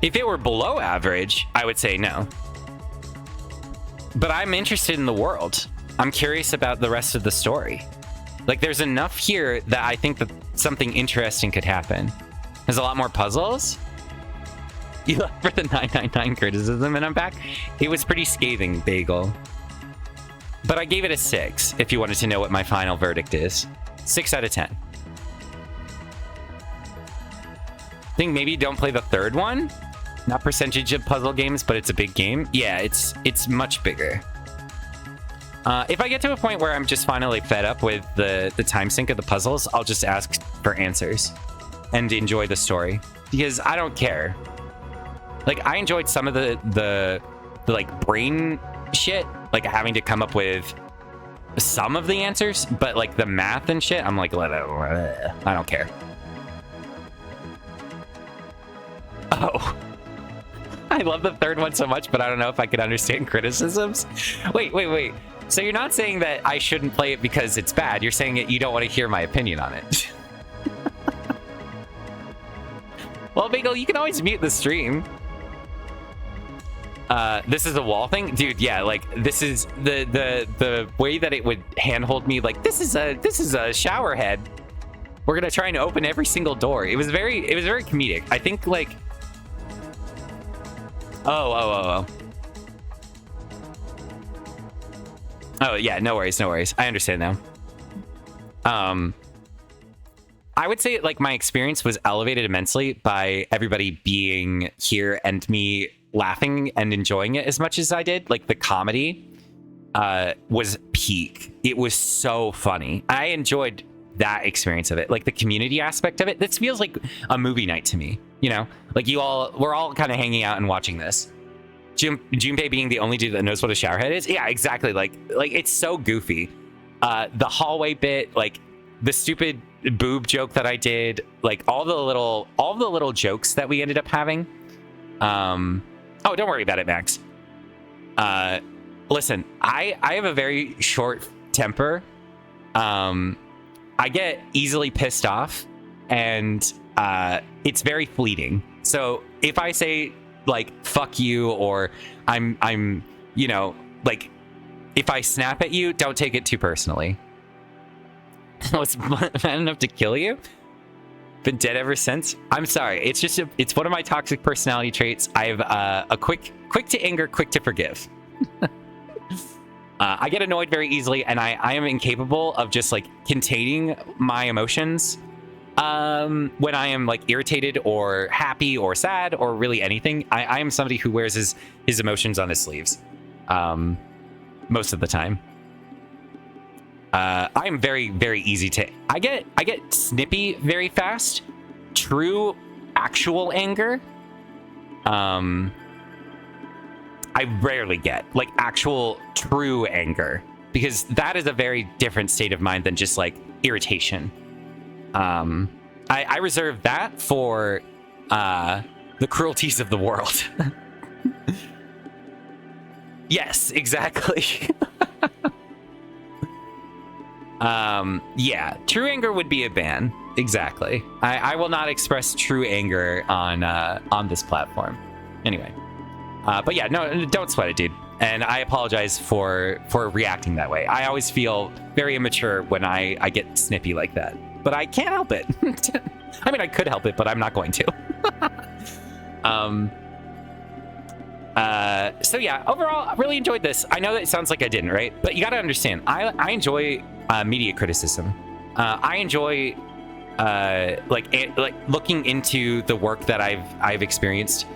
If it were below average, I would say no. But I'm interested in the world. I'm curious about the rest of the story. Like, there's enough here that I think that something interesting could happen. There's a lot more puzzles. You left for the 999 criticism, and I'm back. It was pretty scathing, Bagel. But I gave it a 6, if you wanted to know what my final verdict is. 6 out of 10. I think maybe don't play the third one. Not percentage of puzzle games, but it's a big game. Yeah, it's much bigger. If I get to a point where I'm just finally fed up with the time sink of the puzzles, I'll just ask for answers and enjoy the story, because I don't care. Like, I enjoyed some of the like brain shit, like having to come up with some of the answers, but like the math and shit, I'm like, I don't care. Oh. I love the third one so much, but I don't know if I could understand criticisms. Wait. So you're not saying that I shouldn't play it because it's bad. You're saying that you don't want to hear my opinion on it. Well, Bagel, you can always mute the stream. This is a wall thing? Dude, yeah, like, this is the way that it would handhold me, like, this is a shower head. We're gonna try and open every single door. It was very comedic. I think, like... Oh, yeah, no worries. I understand now. I would say, like, my experience was elevated immensely by everybody being here and me laughing and enjoying it as much as I did. Like, the comedy was peak. It was so funny. I enjoyed that experience of it. Like, the community aspect of it. This feels like a movie night to me, you know? Like, we're all kind of hanging out and watching this. Junpei being the only dude that knows what a showerhead is. Yeah, exactly. Like it's so goofy. The hallway bit, like the stupid boob joke that I did, like all the little jokes that we ended up having. Oh, don't worry about it, Max. Listen, I have a very short temper. I get easily pissed off, and it's very fleeting. So if I say, like, fuck you, or I'm you know, like, if I snap at you, don't take it too personally. Was bad enough to kill you? Been dead ever since? I'm sorry. It's just it's one of my toxic personality traits. I have a quick to anger, quick to forgive. I get annoyed very easily, and I am incapable of just, like, containing my emotions when I am, like, irritated or happy or sad or really anything. I am somebody who wears his emotions on his sleeves most of the time. I am very, very easy to... I get snippy very fast. True, actual anger. I rarely get, like, actual, true anger. Because that is a very different state of mind than just, like, irritation. I reserve that for the cruelties of the world. Yes, exactly. Yeah, true anger would be a ban. Exactly. I will not express true anger on this platform. Anyway. But yeah, no, don't sweat it, dude. And I apologize for reacting that way. I always feel very immature when I get snippy like that. But I can't help it. I mean, I could help it, but I'm not going to. So yeah, overall, I really enjoyed this. I know that it sounds like I didn't, right? But you gotta understand, I enjoy media criticism. I enjoy like looking into the work that I've experienced.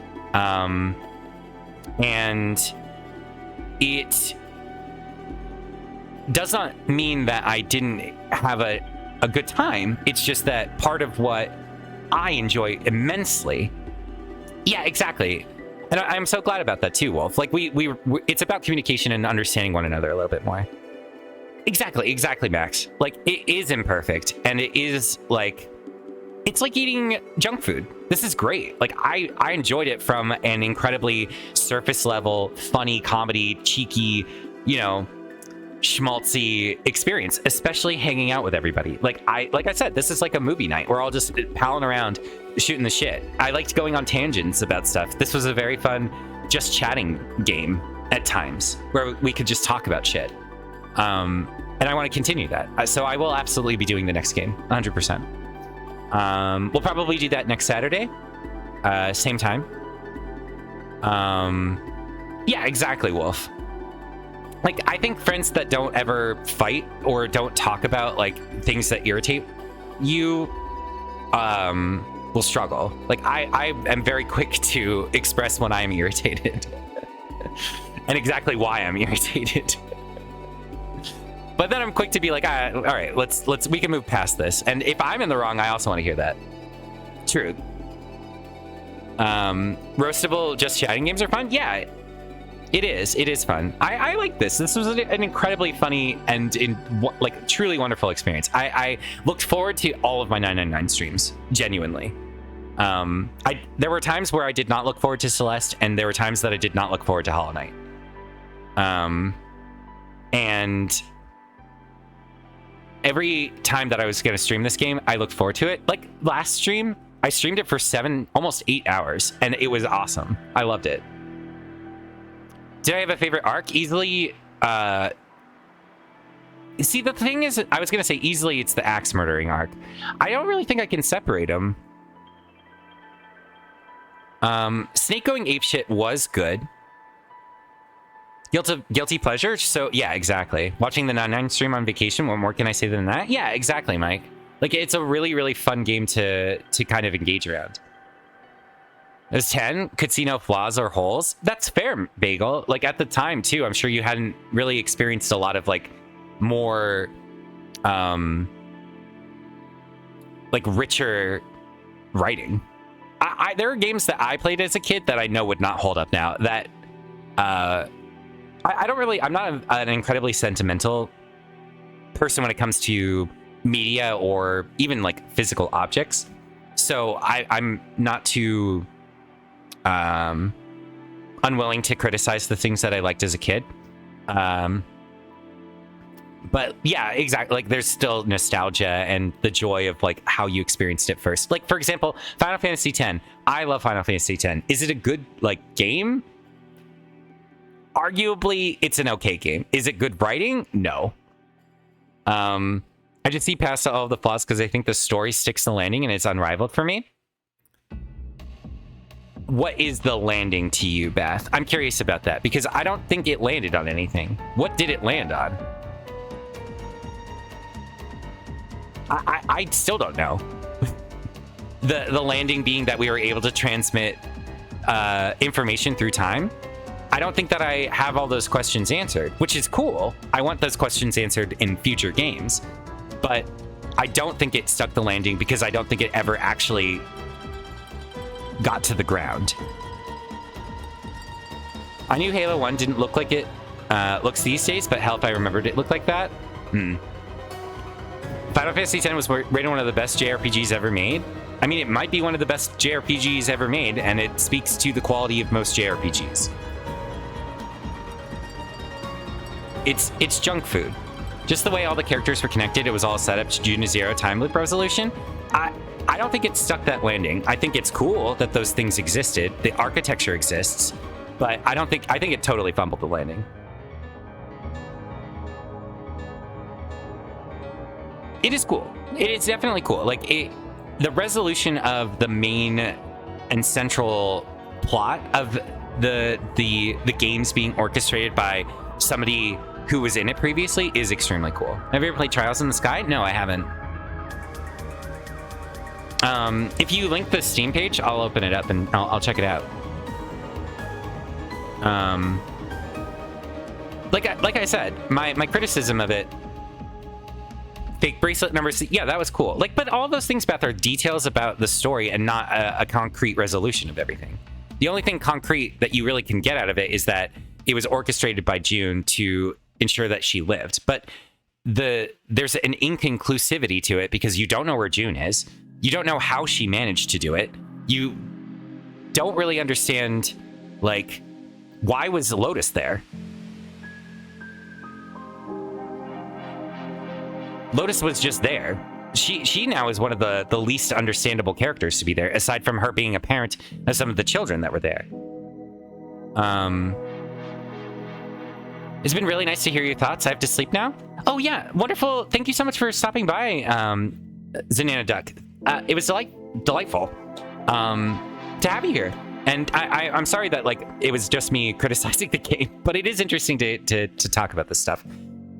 And it does not mean that I didn't have a good time. It's just that part of what I enjoy immensely. Yeah, exactly. And I'm so glad about that too, Wolf. Like it's about communication and understanding one another a little bit more. Exactly, Max. Like, it is imperfect, and it is like, it's like eating junk food. This is great. Like, I enjoyed it from an incredibly surface level, funny, comedy, cheeky, you know, schmaltzy experience, especially hanging out with everybody. Like I said, this is like a movie night. We're all just palling around, shooting the shit. I liked going on tangents about stuff. This was a very fun, just chatting game at times where we could just talk about shit. And I want to continue that. So I will absolutely be doing the next game, 100%. We'll probably do that next Saturday, same time. Yeah, exactly, Wolf. Like, I think friends that don't ever fight or don't talk about, like, things that irritate you, will struggle. Like, I am very quick to express when I am irritated. And exactly why I'm irritated. But then I'm quick to be like, all right, we can move past this. And if I'm in the wrong, I also want to hear that. True. Roastable just chatting games are fun? Yeah, it is. It is fun. I like this. This was an incredibly funny and like truly wonderful experience. I looked forward to all of my 999 streams, genuinely. There were times where I did not look forward to Celeste, and there were times that I did not look forward to Hollow Knight. And every time that I was going to stream this game, I looked forward to it. Like last stream, I streamed it for almost 8 hours, and it was awesome. I loved it. Did I have a favorite arc? Easily, see, the thing is, I was going to say easily it's the axe murdering arc. I don't really think I can separate them. Snake going apeshit was good. Guilty pleasure? So, yeah, exactly. Watching the 999 stream on vacation, what more can I say than that? Yeah, exactly, Mike. Like, it's a really, really fun game to kind of engage around. There's 10. Could see no flaws or holes. That's fair, Bagel. Like, at the time, too, I'm sure you hadn't really experienced a lot of, like, more, like, richer writing. There are games that I played as a kid that I know would not hold up now. That, I'm not an incredibly sentimental person when it comes to media or even like physical objects. So I'm not too unwilling to criticize the things that I liked as a kid. But yeah, exactly. Like there's still nostalgia and the joy of like how you experienced it first. Like for example, Final Fantasy X. I love Final Fantasy X. Is it a good like game? Arguably, it's an okay game. Is it good writing? No. I just see past all of the flaws because I think the story sticks the landing and it's unrivaled for me. What is the landing to you, Beth? I'm curious about that because I don't think it landed on anything. What did it land on? I still don't know. The landing being that we were able to transmit information through time. I don't think that I have all those questions answered, which is cool. I want those questions answered in future games, but I don't think it stuck the landing because I don't think it ever actually got to the ground. I knew Halo 1 didn't look like it looks these days, but hell if I remembered it looked like that. Final Fantasy X was rated one of the best JRPGs ever made. I mean, it might be one of the best JRPGs ever made, and it speaks to the quality of most JRPGs. It's junk food. Just the way all the characters were connected, it was all set up to June 0 time loop resolution. I don't think it stuck that landing. I think it's cool that those things existed. The architecture exists, but I think it totally fumbled the landing. It is cool. It's definitely cool. Like the resolution of the main and central plot of the games being orchestrated by somebody who was in it previously is extremely cool. Have you ever played Trials in the Sky? No, I haven't. If you link the Steam page, I'll open it up and I'll check it out. Like I said, my criticism of it fake bracelet numbers. Yeah, that was cool. Like, but all those things, Beth, are details about the story and not a concrete resolution of everything. The only thing concrete that you really can get out of it is that it was orchestrated by June to ensure that she lived. But there's an inconclusivity to it because you don't know where June is. You don't know how she managed to do it. You don't really understand, like, why was Lotus there? Lotus was just there. She now is one of the least understandable characters to be there, aside from her being a parent of some of the children that were there. It's been really nice to hear your thoughts. I have to sleep now. Oh yeah, wonderful. Thank you so much for stopping by, Zanana Duck. It was delightful to have you here. And I'm sorry that like it was just me criticizing the game, but it is interesting to talk about this stuff.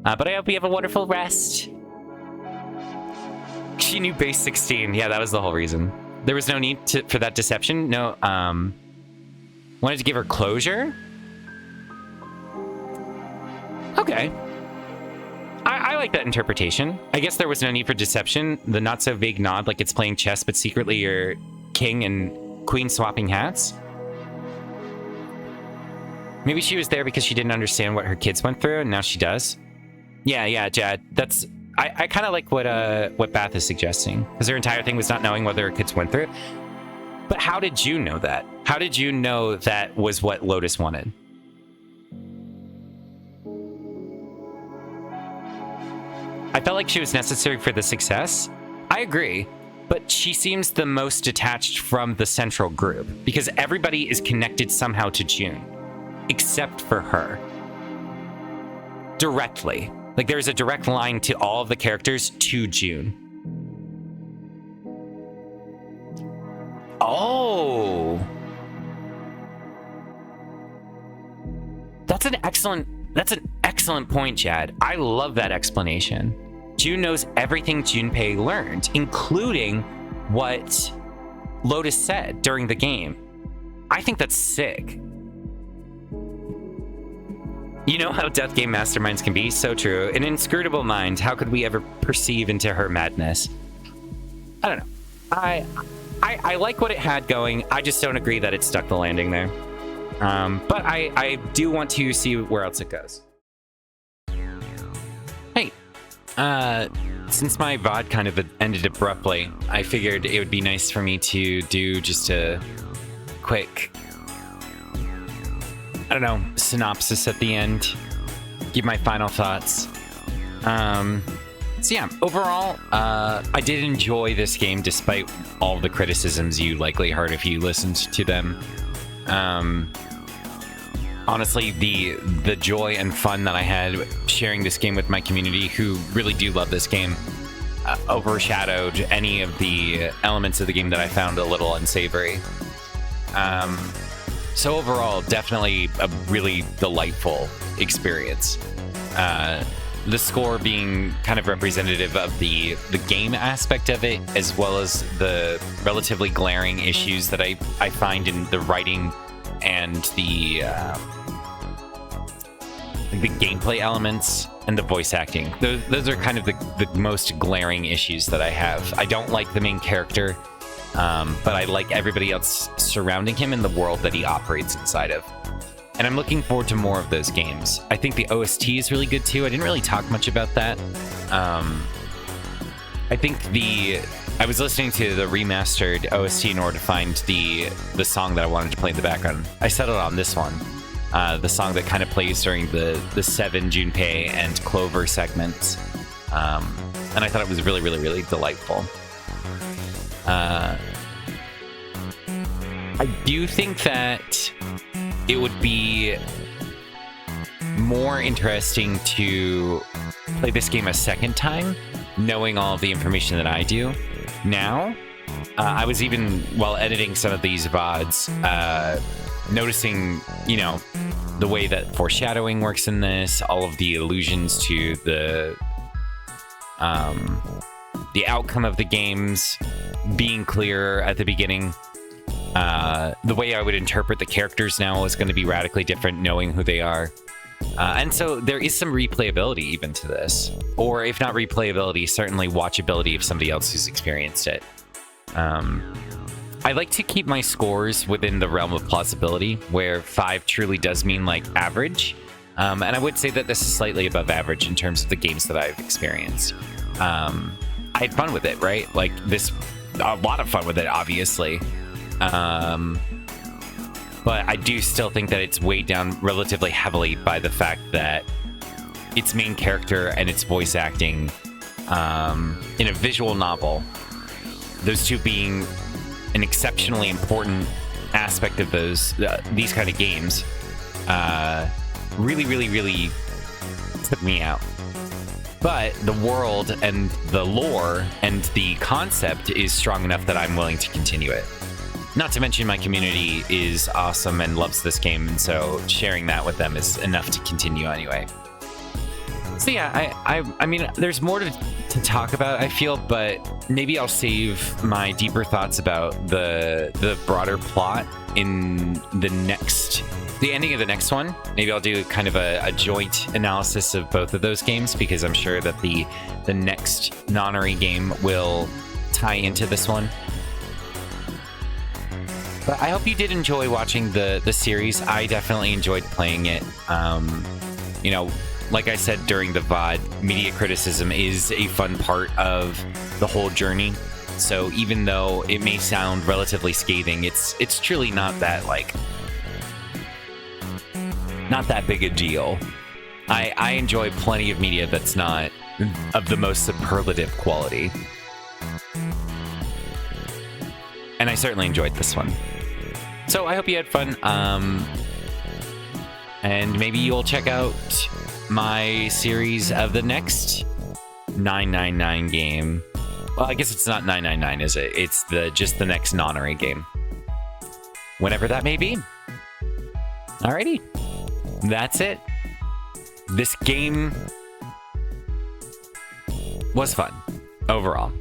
But I hope you have a wonderful rest. She knew base 16. Yeah, that was the whole reason. There was no need for that deception. No, wanted to give her closure. Okay. I like that interpretation. I guess there was no need for deception. The not so vague nod like it's playing chess, but secretly you're king and queen swapping hats. Maybe she was there because she didn't understand what her kids went through, and now she does. Yeah, Jad. That's I kind of like what Bath is suggesting, because her entire thing was not knowing what her kids went through. But how did June know that? How did June know that was what Lotus wanted? I felt like she was necessary for the success. I agree, but she seems the most detached from the central group because everybody is connected somehow to June, except for her. Directly. Like there's a direct line to all of the characters to June. Oh. That's an excellent point, Chad. I love that explanation. June knows everything Junpei learned, including what Lotus said during the game. I think that's sick. You know how Death Game masterminds can be? So true. An inscrutable mind, how could we ever perceive into her madness? I don't know. I like what it had going. I just don't agree that it stuck the landing there. But I do want to see where else it goes. Hey, since my VOD kind of ended abruptly, I figured it would be nice for me to do just a quick, I don't know, synopsis at the end. Give my final thoughts. So yeah, overall, I did enjoy this game despite all the criticisms you likely heard if you listened to them. Honestly, the joy and fun that I had sharing this game with my community, who really do love this game, overshadowed any of the elements of the game that I found a little unsavory. So overall, definitely a really delightful experience. The score being kind of representative of the game aspect of it, as well as the relatively glaring issues that I find in the writing and the gameplay elements and the voice acting. Those are kind of the most glaring issues that I have. I don't like the main character, but I like everybody else surrounding him in the world that he operates inside of. And I'm looking forward to more of those games. I think the OST is really good too. I didn't really talk much about that. I think I was listening to the remastered OST in order to find the song that I wanted to play in the background. I settled on this one. The song that kind of plays during the 7 Junpei and Clover segments. And I thought it was really, really, really delightful. I do think that it would be more interesting to play this game a second time, knowing all of the information that I do now. I was even, while editing some of these VODs, noticing, the way that foreshadowing works in this, all of the allusions to the outcome of the games being clearer at the beginning. The way I would interpret the characters now is going to be radically different, knowing who they are. And so there is some replayability even to this. Or if not replayability, certainly watchability of somebody else who's experienced it. I like to keep my scores within the realm of plausibility, where 5 truly does mean like average. And I would say that this is slightly above average in terms of the games that I've experienced. I had fun with it, right? Like a lot of fun with it, obviously. But I do still think that it's weighed down relatively heavily by the fact that its main character and its voice acting in a visual novel, those two being an exceptionally important aspect of these kind of games, really took me out. But the world and the lore and the concept is strong enough that I'm willing to continue it. Not to mention my community is awesome and loves this game, and so sharing that with them is enough to continue anyway. So yeah, I mean, there's more to talk about, I feel, but maybe I'll save my deeper thoughts about the broader plot in the ending of the next one. Maybe I'll do kind of a joint analysis of both of those games, because I'm sure that the next Nonary game will tie into this one. But I hope you did enjoy watching the series. I definitely enjoyed playing it. You know, like I said during the VOD, media criticism is a fun part of the whole journey. So even though it may sound relatively scathing, it's truly not that big a deal. I enjoy plenty of media that's not of the most superlative quality. And I certainly enjoyed this one. So I hope you had fun. And maybe you'll check out my series of the next 999 game. Well, I guess it's not 999, is it? It's just the next Nonary game. Whenever that may be. Alrighty. That's it. This game was fun overall.